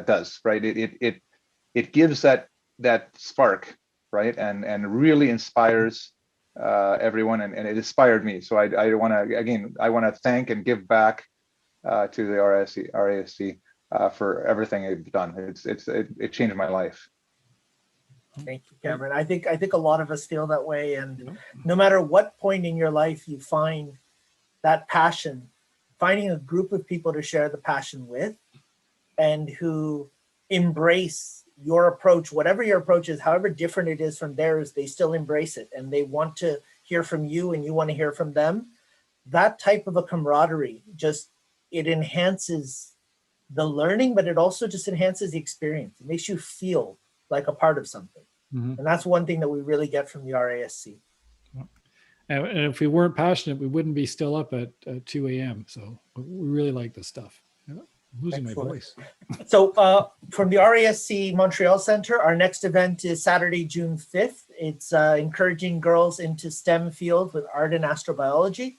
does, right? It gives that spark, right? And really inspires everyone, and it inspired me. So I want to thank and give back to the RASC for everything they've done. It changed my life. Thank you, Cameron. I think a lot of us feel that way, and no matter what point in your life you find that passion, finding a group of people to share the passion with, and who embrace your approach, whatever your approach is, however different it is from theirs, they still embrace it, and they want to hear from you, and you want to hear from them. That type of a camaraderie it enhances the learning, but it also just enhances the experience. It makes you feel like a part of something. Mhm. And that's one thing that we really get from the RASC. And if we weren't passionate, we wouldn't be still up at 2 a.m. So we really like this stuff. Yeah. I'm losing my voice. So from the RASC Montreal Center, our next event is Saturday, June 5th. It's encouraging girls into STEM fields with art and astrobiology.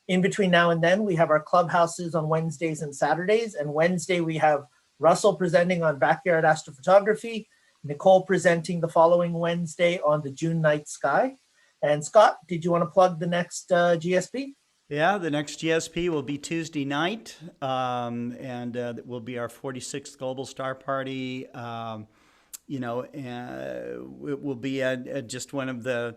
In between now and then, we have our clubhouses on Wednesdays and Saturdays. And Wednesday, we have Russell presenting on backyard astrophotography, Nicole presenting the following Wednesday on the June night sky. And Scott, did you want to plug the next GSP? Yeah, the next GSP will be Tuesday night, and it will be our 46th Global Star Party. You know, and it will be just one of the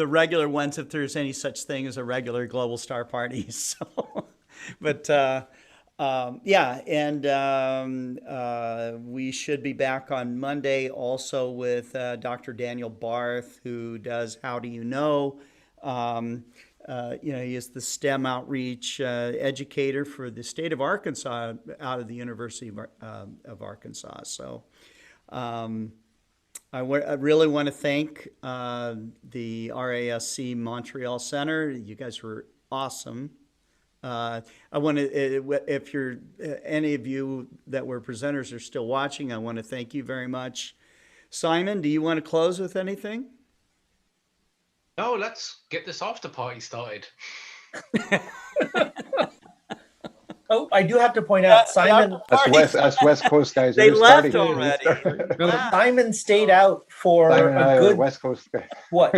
regular ones, if there's any such thing as a regular Global Star Party. So, but yeah, and we should be back on Monday also with Dr. Daniel Barth, who does How Do You Know? You know, he is the STEM outreach educator for the state of Arkansas out of the University of Arkansas. So I really want to thank the RASC Montreal Center. You guys were awesome. I want to, if you're any of you that were presenters are still watching, I want to thank you very much. Simon, do you want to close with anything? No, let's get this after party started. Oh, I do have to point out, Simon. Us West Coast guys. They left already. Simon stayed out for a good West Coast guy. What,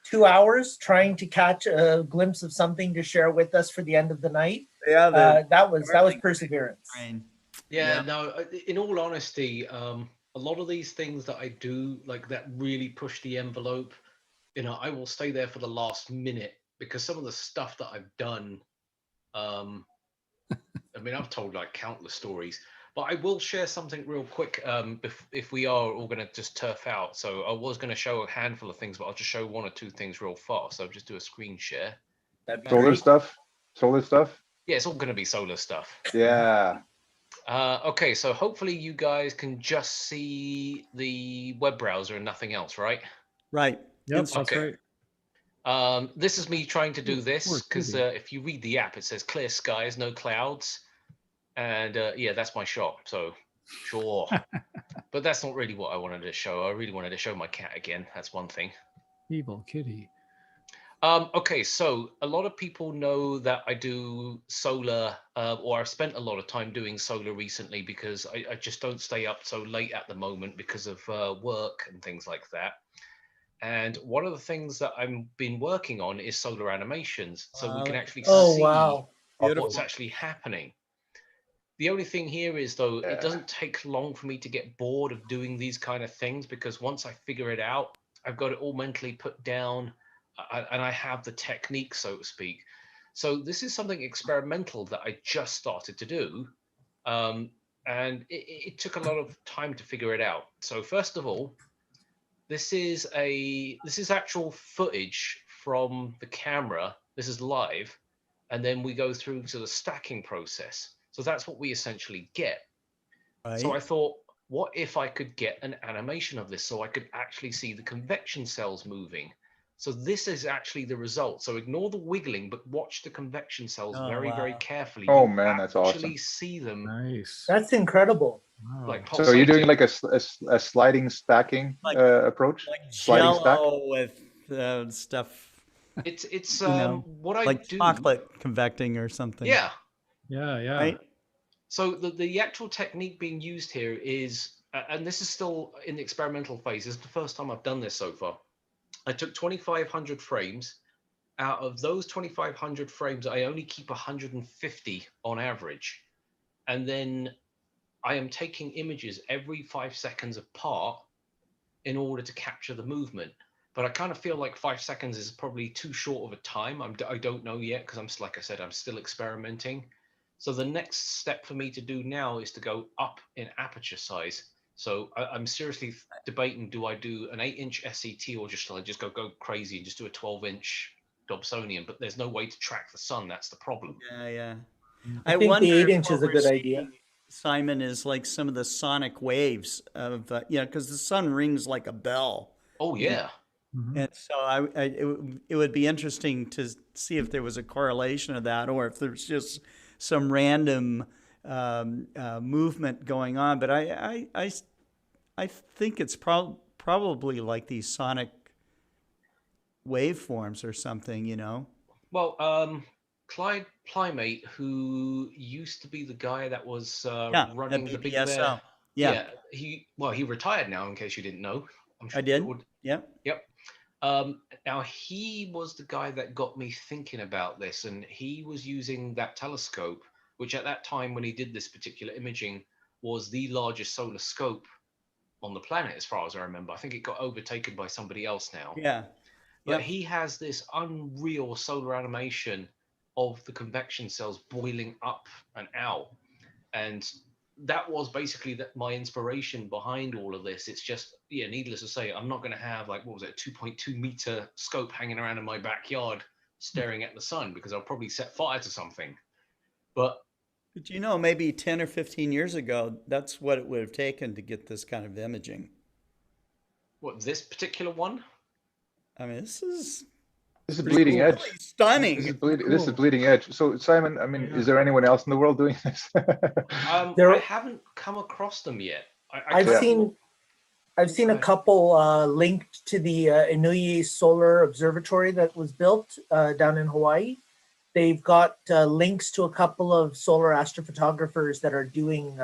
2 hours trying to catch a glimpse of something to share with us for the end of the night. Yeah, that was perseverance. Yeah, no, in all honesty, a lot of these things that I do, like that really push the envelope, you know, I will stay there for the last minute because some of the stuff that I've done, I mean, I've told like countless stories, but I will share something real quick if we are all going to just turf out. So I was going to show a handful of things, but I'll just show one or two things real fast. So I'll just do a screen share. Solar stuff? Solar stuff? Yeah, it's all going to be solar stuff. Yeah. Okay, so hopefully you guys can just see the web browser and nothing else, right? Right. Yep, that's Okay. right. This is me trying to do this because if you read the app, it says clear skies, no clouds. And yeah, that's my shot. So sure. But that's not really what I wanted to show. I really wanted to show my cat again. That's one thing. Evil kitty. Okay, so a lot of people know that I do solar, or I've spent a lot of time doing solar recently because I just don't stay up so late at the moment because of work and things like that. And one of the things that I've been working on is solar animations, so we can actually see what's actually happening. The only thing here is, though, it doesn't take long for me to get bored of doing these kind of things because once I figure it out, I've got it all mentally put down and I have the technique, so to speak. So this is something experimental that I just started to do. And it took a lot of time to figure it out. So first of all, this is actual footage from the camera. This is live. And then we go through to the stacking process. So that's what we essentially get. Right. So I thought, what if I could get an animation of this so I could actually see the convection cells moving? So this is actually the result. So ignore the wiggling, but watch the convection cells Oh, very, very wow. carefully. Oh You man, that's actually awesome. see them Nice. That's incredible. like So you're doing pulsating. like a sliding stacking Like approach? Sliding stack? Jello with stuff, It's you know, what I like do. chocolate convecting or something. Yeah. Yeah, yeah. Right? So the actual technique being used here is, and this is still in the experimental phase. This is the first time I've done this so far. I took 2,500 frames. Out of those 2,500 frames, I only keep 150 on average. And then I am taking images every 5 seconds apart in order to capture the movement. But I kind of feel like 5 seconds is probably too short of a time. I don't know yet, because like I said, I'm still experimenting. So the next step for me to do now is to go up in aperture size. So I'm seriously debating, do I do an 8-inch SET, or shall I just go crazy and just do a 12-inch Dobsonian? But there's no way to track the sun. That's the problem. Yeah, yeah. I I think the wonder if 8-inch is what a we're good idea. seeing, Simon, is like some of the sonic waves of, because the sun rings like a bell. Oh, you know. yeah. And so it would be interesting to see if there was a correlation of that, or if there's just some random movement going on. But I think it's probably like these sonic waveforms or something, you know? Well, Clyde Plymate, who used to be the guy that was Yeah, running at the Big Bear. BBSO. Yeah. He retired now, in case you didn't know. I'm I sure did. Yeah. Yep. Now he was the guy that got me thinking about this, and he was using that telescope, which at that time when he did this particular imaging was the largest solar scope on the planet, as far as I remember. I think it got overtaken by somebody else now. Yeah. But he has this unreal solar animation of the convection cells boiling up and out. And that was basically my inspiration behind all of this. It's just, needless to say, I'm not going to have like, 2.2 meter scope hanging around in my backyard staring at the sun, because I'll probably set fire to something. But maybe 10 or 15 years ago, that's what it would have taken to get this kind of imaging. What, this particular one? I mean, this is bleeding edge. Really stunning. This is bleeding edge. So Simon, I mean, is there anyone else in the world doing this? I haven't come across them yet. I've seen a couple linked to the Inouye Solar Observatory that was built down in Hawaii. They've got links to a couple of solar astrophotographers that are doing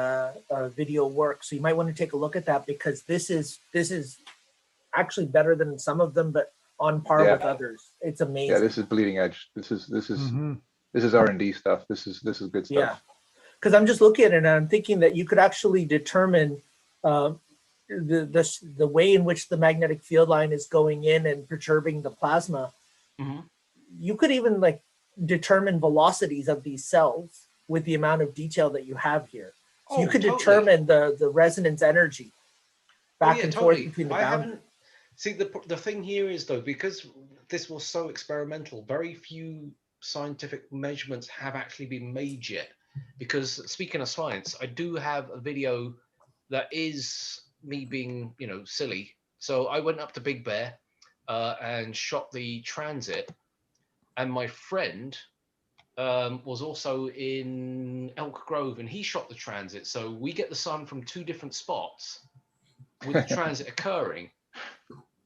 video work. So you might want to take a look at that, because this is actually better than some of them, but on par with others. It's amazing. Yeah, this is bleeding edge. This is R&D stuff. This is good stuff. Yeah, because I'm just looking at it and I'm thinking that you could actually determine the way in which the magnetic field line is going in and perturbing the plasma. Mm-hmm. You could even like determine velocities of these cells with the amount of detail that you have here. So you could determine the resonance energy back and forth between the boundaries. See, the thing here is, though, because this was so experimental, very few scientific measurements have actually been made yet. Because speaking of science, I do have a video that is me being, silly. So I went up to Big Bear and shot the transit, and my friend was also in Elk Grove, and he shot the transit. So we get the sun from two different spots with the transit occurring.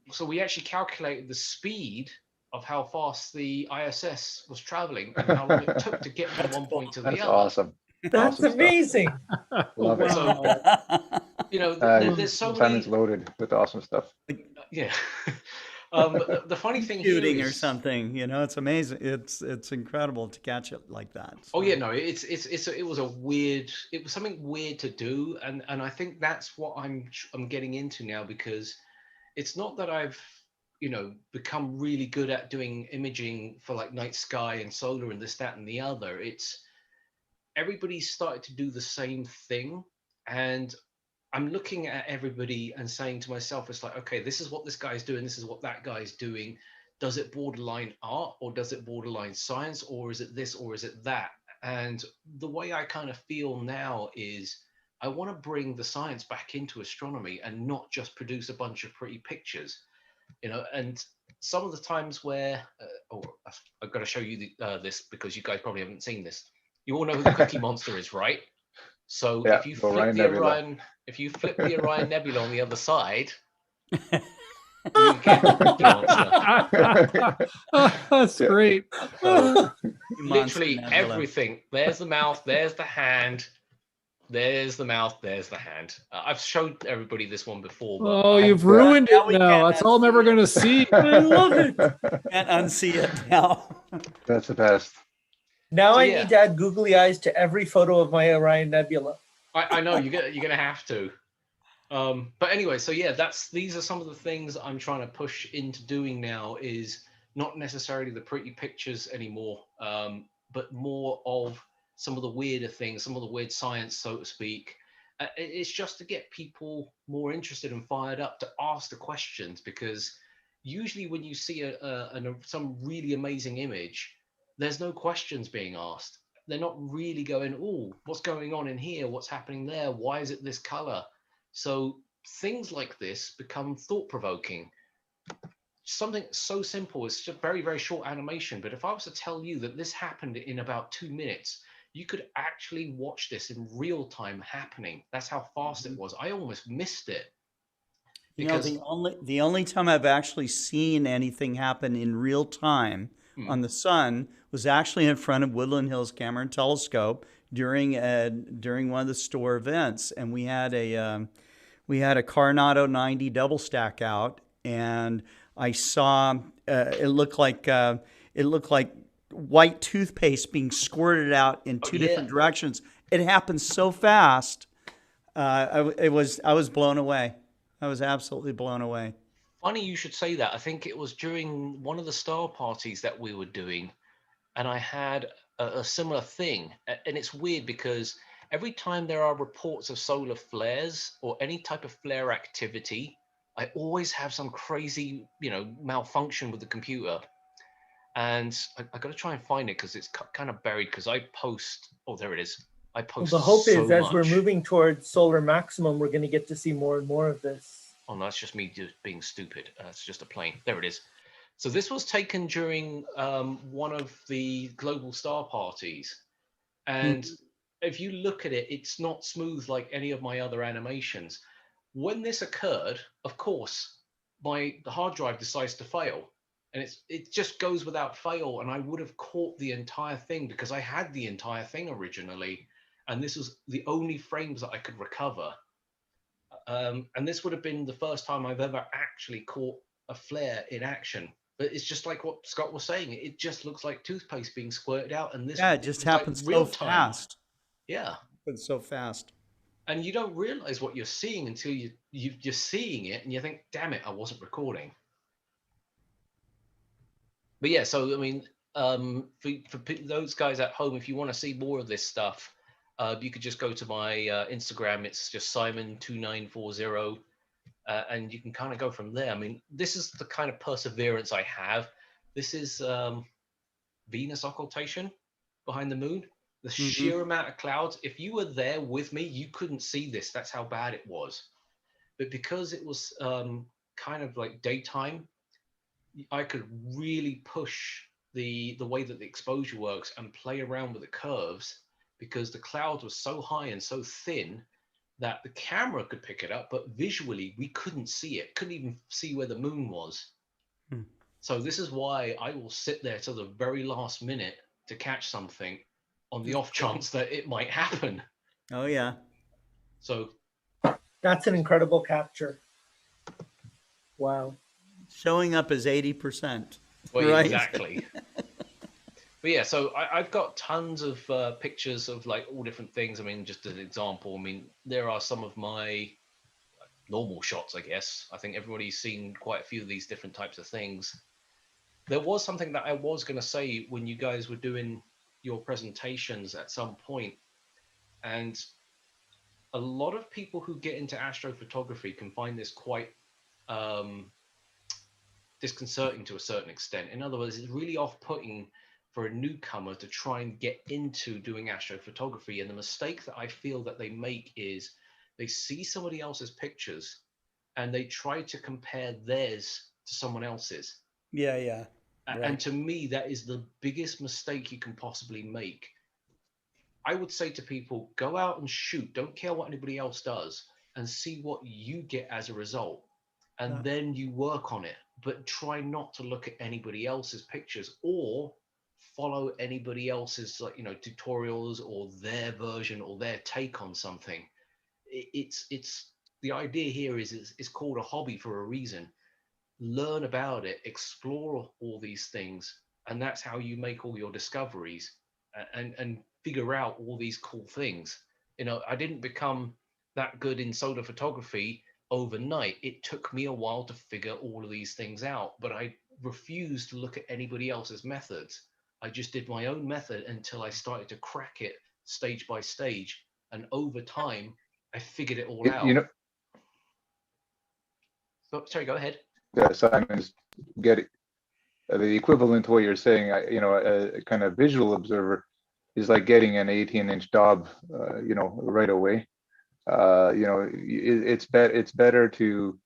So we actually calculated the speed of how fast the ISS was traveling and how long it took to get from one point to the other. That's awesome. That's amazing. Love it. So, there's so many. Simon's loaded with awesome stuff. Yeah. The funny thing here Shooting is, or something, it's amazing. It's incredible to catch it like that. So. Oh yeah, no, it was something weird to do, and I think that's what I'm getting into now, because it's not that I've become really good at doing imaging for like night sky and solar and this, that, and the other. It's everybody's started to do the same thing, and I'm looking at everybody and saying to myself, it's like, okay, this is what this guy's doing, this is what that guy's doing. Does it borderline art, or does it borderline science, or is it this, or is it that? And the way I kind of feel now is I want to bring the science back into astronomy and not just produce a bunch of pretty pictures. you know, and some of the times where, I've got to show you this because you guys probably haven't seen this. You all know who the Cookie Monster is, right? So Yeah, if you Orion flip the Nebula. Orion, if you flip the Orion Nebula on the other side, you get the Cookie Monster. That's great. So Monster literally Nebula. everything. There's the mouth. There's the hand. There's the mouth. There's the hand. I've showed everybody this one before. But Oh, you've ruined it now. That's all I'm ever going to see. I love it. Can't unsee it now. That's the best. Now So, I yeah. need to add googly eyes to every photo of my Orion Nebula. I know you're gonna have to. But anyway, so yeah, these are some of the things I'm trying to push into doing now. Is not necessarily the pretty pictures anymore, but more of some of the weirder things, some of the weird science, so to speak. It's just to get people more interested and fired up to ask the questions, because usually when you see some really amazing image, there's no questions being asked. They're not really going, oh, what's going on in here? What's happening there? Why is it this color? So things like this become thought-provoking. Something so simple, it's just very, very short animation. But if I was to tell you that this happened in about 2 minutes, you could actually watch this in real time happening. That's how fast it was. I almost missed it. You know, the only time I've actually seen anything happen in real time on the sun was actually in front of Woodland Hills Camera and Telescope during one of the store events, and we had a Coronado 90 double stack out, and I saw it looked like white toothpaste being squirted out in two different directions. It happened so fast. I was blown away. I was absolutely blown away. Funny you should say that. I think it was during one of the star parties that we were doing, and I had a similar thing. And it's weird because every time there are reports of solar flares or any type of flare activity, I always have some crazy, malfunction with the computer. And I got to try and find it because it's kind of buried, because I post, oh, there it is. I post Well, the hope so is as much. we're moving towards solar maximum, we're going to get to see more and more of this. Oh, no, that's just me just being stupid. It's just a plane. There it is. So this was taken during one of the global star parties. And if you look at it, it's not smooth like any of my other animations. When this occurred, of course, the hard drive decides to fail. And it just goes without fail. And I would have caught the entire thing because I had the entire thing originally. And this was the only frames that I could recover. And this would have been the first time I've ever actually caught a flare in action. But it's just like what Scott was saying. It just looks like toothpaste being squirted out. And this it just happens so fast. Yeah. It's so fast. And you don't realize what you're seeing until you're seeing it and you think, damn it, I wasn't recording. But yeah, so I mean, for those guys at home, if you want to see more of this stuff, you could just go to my Instagram. It's just Simon2940, and you can kind of go from there. I mean, this is the kind of perseverance I have. This is Venus occultation behind the moon. The sheer amount of clouds. If you were there with me, you couldn't see this. That's how bad it was. But because it was kind of like daytime, I could really push the way that the exposure works and play around with the curves, because the cloud was so high and so thin that the camera could pick it up, but visually we couldn't see it, couldn't even see where the moon was. So this is why I will sit there till the very last minute to catch something on the off chance that it might happen. Oh yeah. So that's an incredible capture. Wow. Showing up as 80%. Well, right? Exactly. But yeah, so I've got tons of pictures of like all different things. I mean, just as an example, I mean, there are some of my normal shots, I guess. I think everybody's seen quite a few of these different types of things. There was something that I was going to say when you guys were doing your presentations at some point, and a lot of people who get into astrophotography can find this quite disconcerting to a certain extent. In other words, it's really off-putting for a newcomer to try and get into doing astrophotography. And the mistake that I feel that they make is they see somebody else's pictures and they try to compare theirs to someone else's. Yeah. And Right. to me, that is the biggest mistake you can possibly make. I would say to people, go out and shoot. Don't care what anybody else does, and see what you get as a result. And Yeah. then you work on it. But try not to look at anybody else's pictures or follow anybody else's, like, tutorials or their version or their take on something. It's the idea here is it's called a hobby for a reason. Learn about it, explore all these things, and that's how you make all your discoveries and figure out all these cool things. I didn't become that good in solar photography overnight. It took me a while to figure all of these things out, but I refused to look at anybody else's methods. I just did my own method until I started to crack it stage by stage, and over time I figured it all out. Sorry, go ahead. Simon, just get it. The equivalent to what you're saying, a kind of visual observer is like getting an 18-inch Dob, right away. It's better to,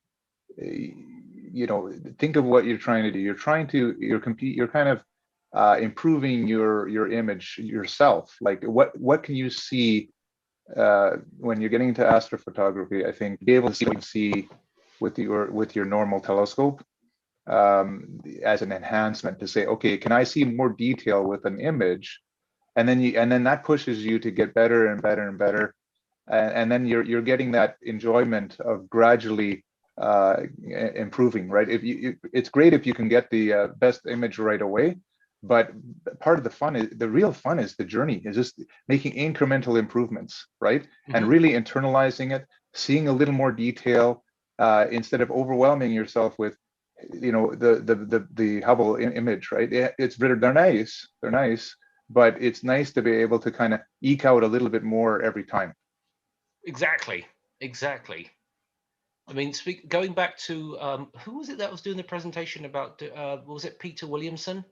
think of what you're trying to do. You're kind of improving your image yourself. Like what can you see when you're getting into astrophotography? I think be able to see what you see with your normal telescope as an enhancement, to say, okay, can I see more detail with an image? And then that pushes you to get better and better and better, and then you're getting that enjoyment of gradually improving, right? It's great if you can get the best image right away, but part of the real fun is the journey, is just making incremental improvements, right? And really internalizing it, seeing a little more detail, instead of overwhelming yourself with the Hubble image, right? They're nice, but it's nice to be able to kind of eke out a little bit more every time. Exactly. I mean, going back to who was it that was doing the presentation about? Was it Peter Williamson?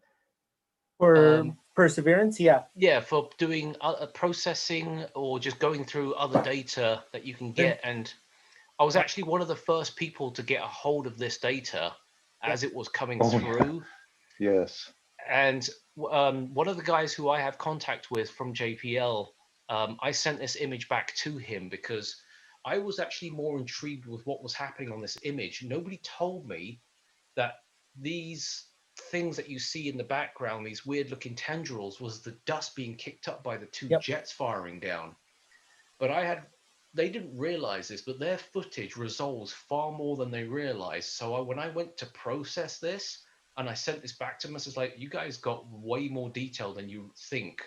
For Perseverance, yeah. Yeah, for doing processing or just going through other data that you can get. And I was actually one of the first people to get a hold of this data as it was coming through. Yes. And one of the guys who I have contact with from JPL, I sent this image back to him because I was actually more intrigued with what was happening on this image. Nobody told me that these things that you see in the background, these weird looking tendrils, was the dust being kicked up by the two jets firing down. But they didn't realize this, but their footage resolves far more than they realized. So when I went to process this and I sent this back to them, I was like, you guys got way more detail than you think.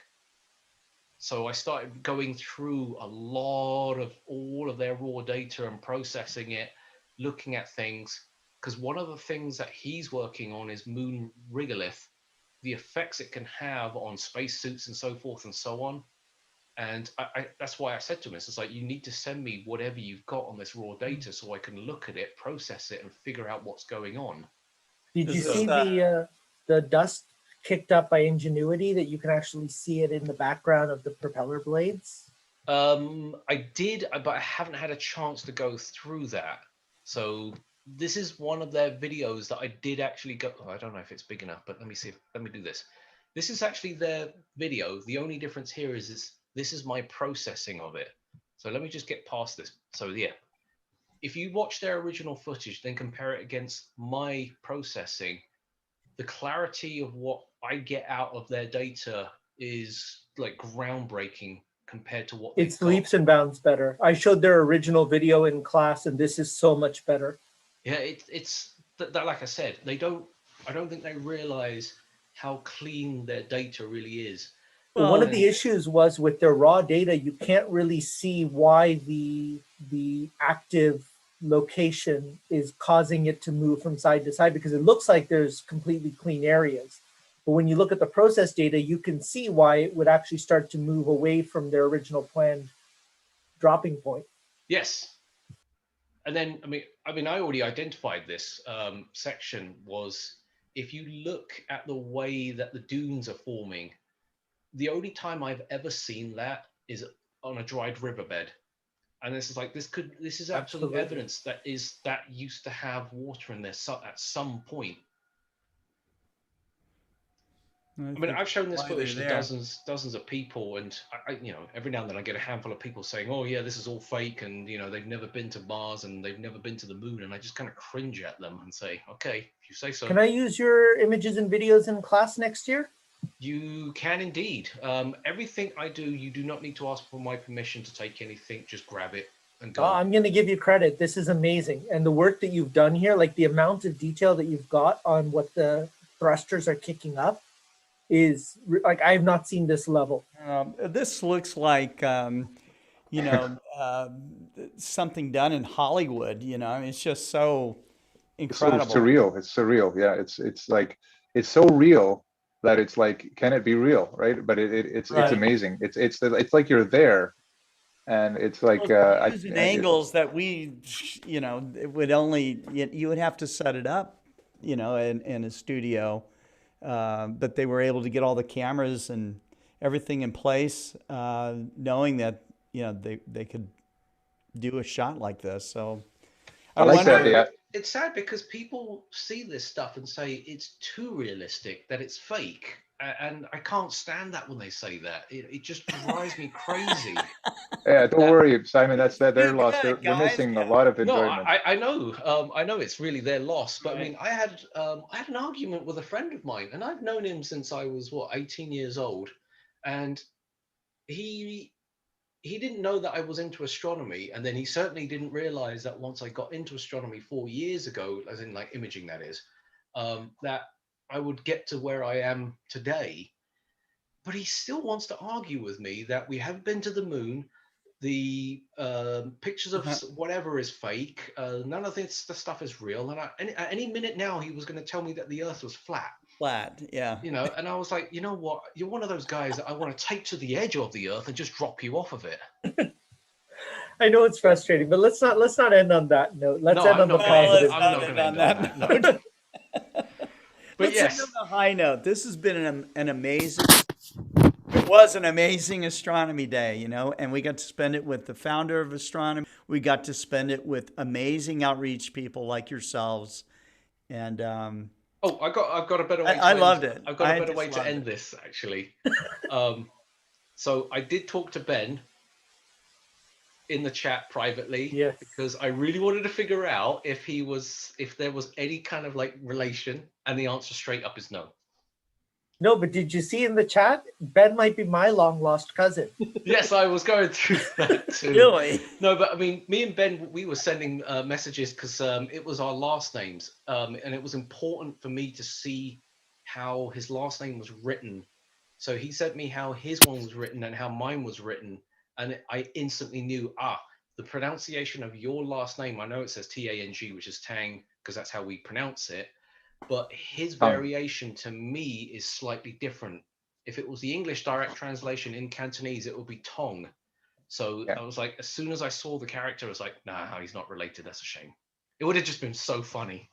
So I started going through a lot of all of their raw data and processing it, looking at things. Because one of the things that he's working on is moon regolith, the effects it can have on spacesuits and so forth and so on. And that's why I said to him, it's like, you need to send me whatever you've got on this raw data so I can look at it, process it, and figure out what's going on. Did you see the dust kicked up by Ingenuity, that you can actually see it in the background of the propeller blades? I did, but I haven't had a chance to go through that. So this is one of their videos that I did actually go. I don't know if it's big enough, but let me see. Let me do this. This is actually their video. The only difference here is this is my processing of it. So let me just get past this. So yeah, if you watch their original footage, then compare it against my processing, the clarity of what I get out of their data is like groundbreaking compared to what it's leaps and bounds better. I showed their original video in class, and this is so much better. Yeah, it's that like I said, I don't think they realize how clean their data really is. Well, one of the issues was with their raw data, you can't really see why the active location is causing it to move from side to side, because it looks like there's completely clean areas. But when you look at the process data, you can see why it would actually start to move away from their original planned dropping point. Yes. And then, I mean, I already identified this section was, if you look at the way that the dunes are forming, the only time I've ever seen that is on a dried riverbed. And this is like, this is absolute Absolutely. evidence that used to have water in there at some point. I mean, I've shown this footage to dozens of people, and I, every now and then I get a handful of people saying, "Oh yeah, this is all fake," and they've never been to Mars and they've never been to the moon, and I just kind of cringe at them and say, "Okay, if you say so." Can I use your images and videos in class next year? You can indeed. Everything I do, you do not need to ask for my permission to take anything. Just grab it and go. Oh, I'm going to give you credit. This is amazing, and the work that you've done here, like the amount of detail that you've got on what the thrusters are kicking up, is like, I have not seen this level. This looks like, something done in Hollywood. I mean, it's just so incredible. It's so surreal. It's surreal. Yeah, it's like, it's so real that it's like, can it be real, right? But it's amazing. It's like you're there, and it's like using angles that we, it would only, you would have to set it up, in a studio. But they were able to get all the cameras and everything in place, knowing that they could do a shot like this. So I like that. Yeah. It's sad because people see this stuff and say it's too realistic, that it's fake, and I can't stand that when they say that. It just drives me crazy. Yeah, don't worry, Simon. That's their loss. They're missing a lot of enjoyment. No, I know. I know it's really their loss. But I mean, I had an argument with a friend of mine, and I've known him since I was 18 years old, and he didn't know that I was into astronomy, and then he certainly didn't realize that once I got into astronomy 4 years ago, as in like imaging, that is, that I would get to where I am today. But he still wants to argue with me that we have been to the moon, the pictures of whatever is fake, none of the stuff is real, and at any minute now he was going to tell me that the Earth was flat. Yeah. And I was like, you know what? You're one of those guys that I want to take to the edge of the Earth and just drop you off of it. I know it's frustrating, but let's not end on that note. Let's end on the positive. I'm not going to end on that note. But yes, end on a high note. This has been an amazing. It was an amazing astronomy day, and we got to spend it with the founder of astronomy. We got to spend it with amazing outreach people like yourselves, and. I've got a better way. I loved it. I've got a better way to end this, actually. So I did talk to Ben in the chat privately, because I really wanted to figure out if there was any kind of like relation, and the answer straight up is no. No, but did you see in the chat? Ben might be my long lost cousin. Yes, I was going through that too. Really? No, but I mean, me and Ben, we were sending messages because it was our last names, and it was important for me to see how his last name was written. So he sent me how his one was written and how mine was written, and I instantly knew, the pronunciation of your last name. I know it says T-A-N-G, which is Tang, because that's how we pronounce it. But his variation to me is slightly different. If it was the English direct translation in Cantonese, it would be Tong. So I was like, as soon as I saw the character, I was like, nah, he's not related. That's a shame. It would have just been so funny.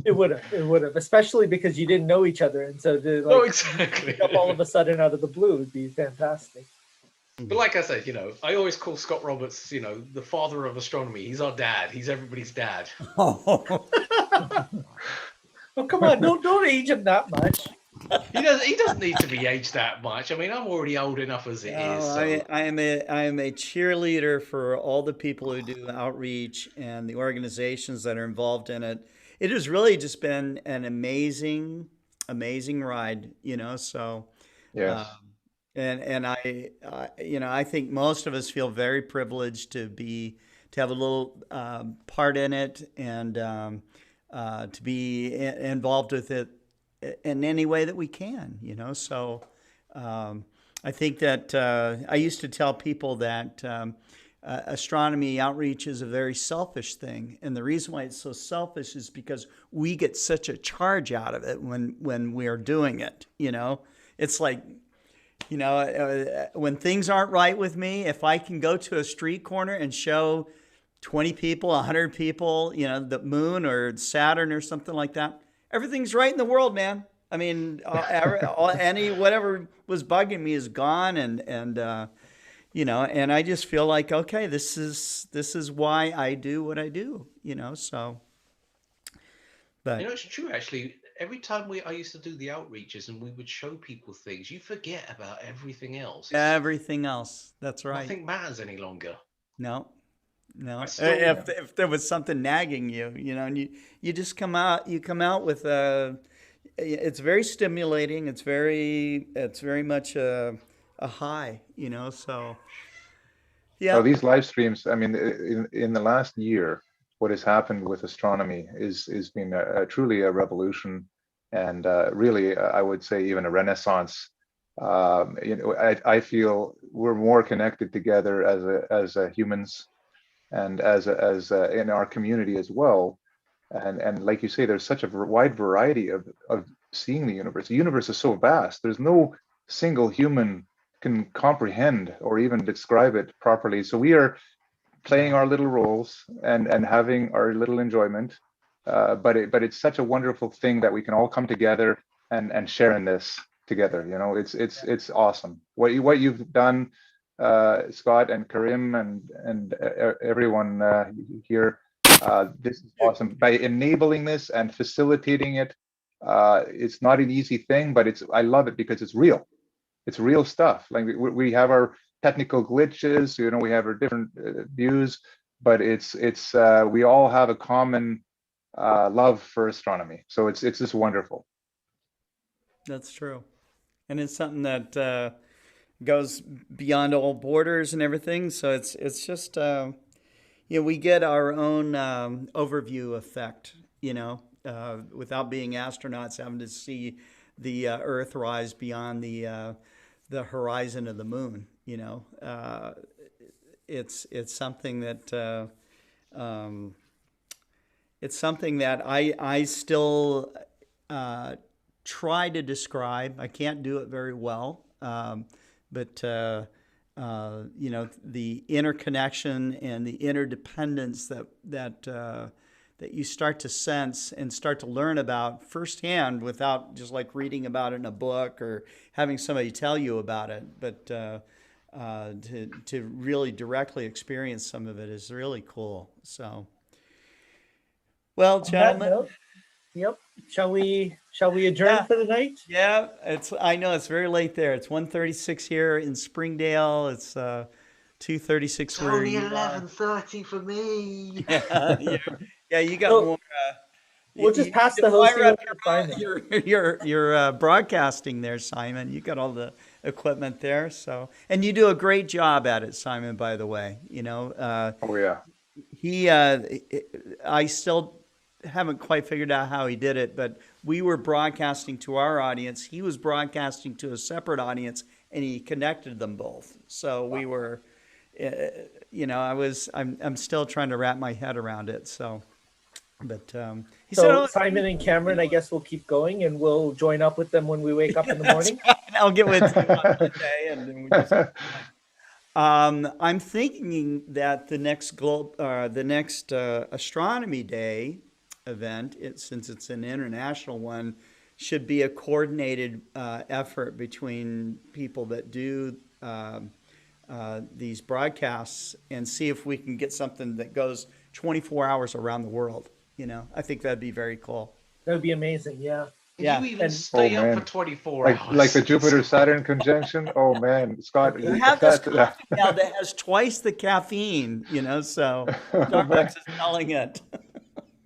It would have, especially because you didn't know each other, and so to exactly. Up all of a sudden out of the blue would be fantastic. But like I said, I always call Scott Roberts, the father of astronomy. He's our dad. He's everybody's dad. Oh, come on! Don't age him that much. He doesn't need to be aged that much. I mean, I'm already old enough as it is. So. I am a cheerleader for all the people who do outreach and the organizations that are involved in it. It has really just been an amazing ride, So, yes. And I think most of us feel very privileged to have a little part in it, and to be involved with it in any way that we can, So I think that I used to tell people that astronomy outreach is a very selfish thing, and the reason why it's so selfish is because we get such a charge out of it when we are doing it. It's like. When things aren't right with me, if I can go to a street corner and show 20 people, 100 people, the moon or Saturn or something like that, everything's right in the world, man. I mean, whatever was bugging me is gone, and you know, and I just feel like, okay, this is why I do what I do, you know, so. But You know, it's true actually. Every time I used to do the outreaches and we would show people things, you forget about everything else. everything else, that's right. Nothing matters any longer. No, no. I still, If there was something nagging you, you know, and you just come out with it's very stimulating. It's very much a high, you know. So yeah. So these live streams, I mean, in the last year, what has happened with astronomy is been truly a revolution, and really, I would say even a renaissance. You know, I feel we're more connected together as humans, and as in our community as well. And like you say, there's such a wide variety of seeing the universe. The universe is so vast. There's no single human can comprehend or even describe it properly. So we are playing our little roles and having our little enjoyment. But it's such a wonderful thing that we can all come together and share in this together. You know, it's awesome. What you've done, Scott and Karim and everyone here. This is awesome. By enabling this and facilitating it, it's not an easy thing, but I love it because it's real. It's real stuff. Like we have our technical glitches, you know, we have our different views, but it's we all have a common love for astronomy. So it's just wonderful. That's true, and it's something that goes beyond all borders and everything. So it's just you know, we get our own overview effect, you know, without being astronauts, having to see the Earth rise beyond the horizon of the moon. You know, it's something that it's something that I still try to describe. I can't do it very well, but you know, the interconnection and the interdependence that you start to sense and start to learn about firsthand without just like reading about it in a book or having somebody tell you about it, but to really directly experience some of it is really cool. So, well, gentlemen. Yep. Shall we adjourn for the night? Yeah, I know it's very late there. It's 1:36 here in Springdale. It's 2:36 It's where only you are. 11:30 for me. Yeah, you got more. We'll just pass the hosting over to Simon. You're broadcasting there, Simon. You got all the equipment there, so and you do a great job at it, Simon. By the way, you know. Oh yeah. I still haven't quite figured out how he did it, but we were broadcasting to our audience. He was broadcasting to a separate audience, and he connected them both. So we were, you know, I'm still trying to wrap my head around it. So, but he said, "Oh, Simon and Cameron, I guess we'll keep going, and we'll join up with them when we wake up in the morning. Right. I'll get with you on Monday, and then we just." I'm thinking that the next Astronomy Day event, since it's an international one, should be a coordinated effort between people that do these broadcasts and see if we can get something that goes 24 hours around the world. You know, I think that'd be very cool. That would be amazing. Yeah. Did you even stay up for 24 hours? Like the Jupiter-Saturn conjunction? Oh man, Scott. You have this coffee now that has twice the caffeine, you know, so Starbucks is selling it.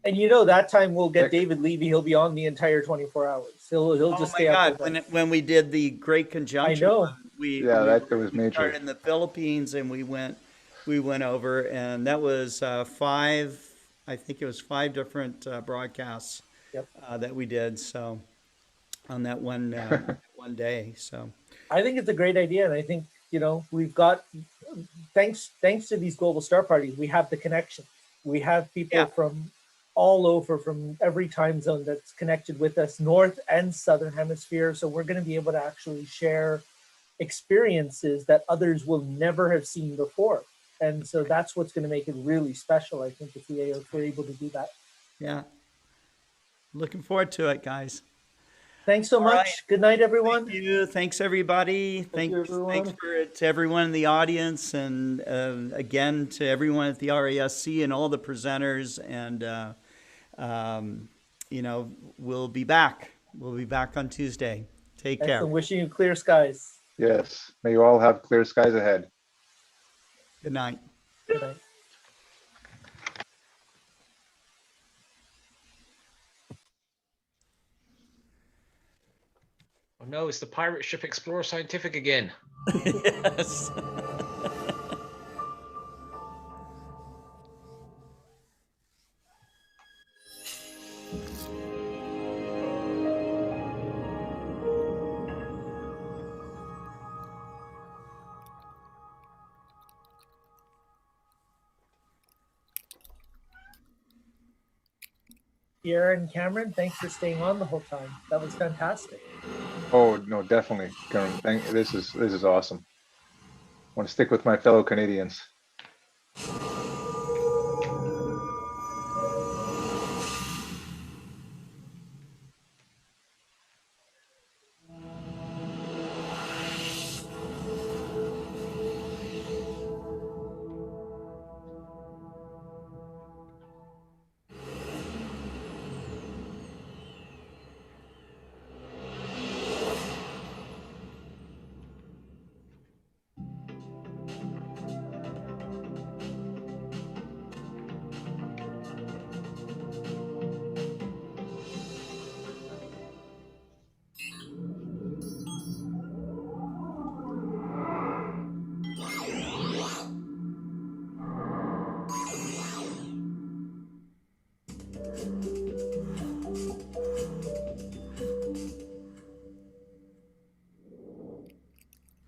And you know, that time we'll get David Levy. He'll be on the entire 24 hours. He'll just stay up. When we did the Great Conjunction, I know. That was major. We started in the Philippines and we went over, and that was five different broadcasts that we did. So on that one day. So I think it's a great idea, and I think, you know, we've got thanks to these global star parties, we have the connection. We have people from all over, from every time zone that's connected with us, north and southern hemisphere. So we're going to be able to actually share experiences that others will never have seen before. And so that's what's going to make it really special, I think, if we're able to do that. Yeah. Looking forward to it, guys. Thanks so All much. right. Good night, everyone. Thank you. Thanks, everybody. Thanks to everyone in the audience, and again to everyone at the RASC and all the presenters. And you know, we'll be back. We'll be back on Tuesday. Take care. Excellent. Wishing you clear skies. Yes. May you all have clear skies ahead. Good night. Good night. Oh no, it's the pirate ship Explorer Scientific again. Yes. Pierre and Cameron, thanks for staying on the whole time. That was fantastic. Oh no, definitely, Karen. This is awesome. I want to stick with my fellow Canadians.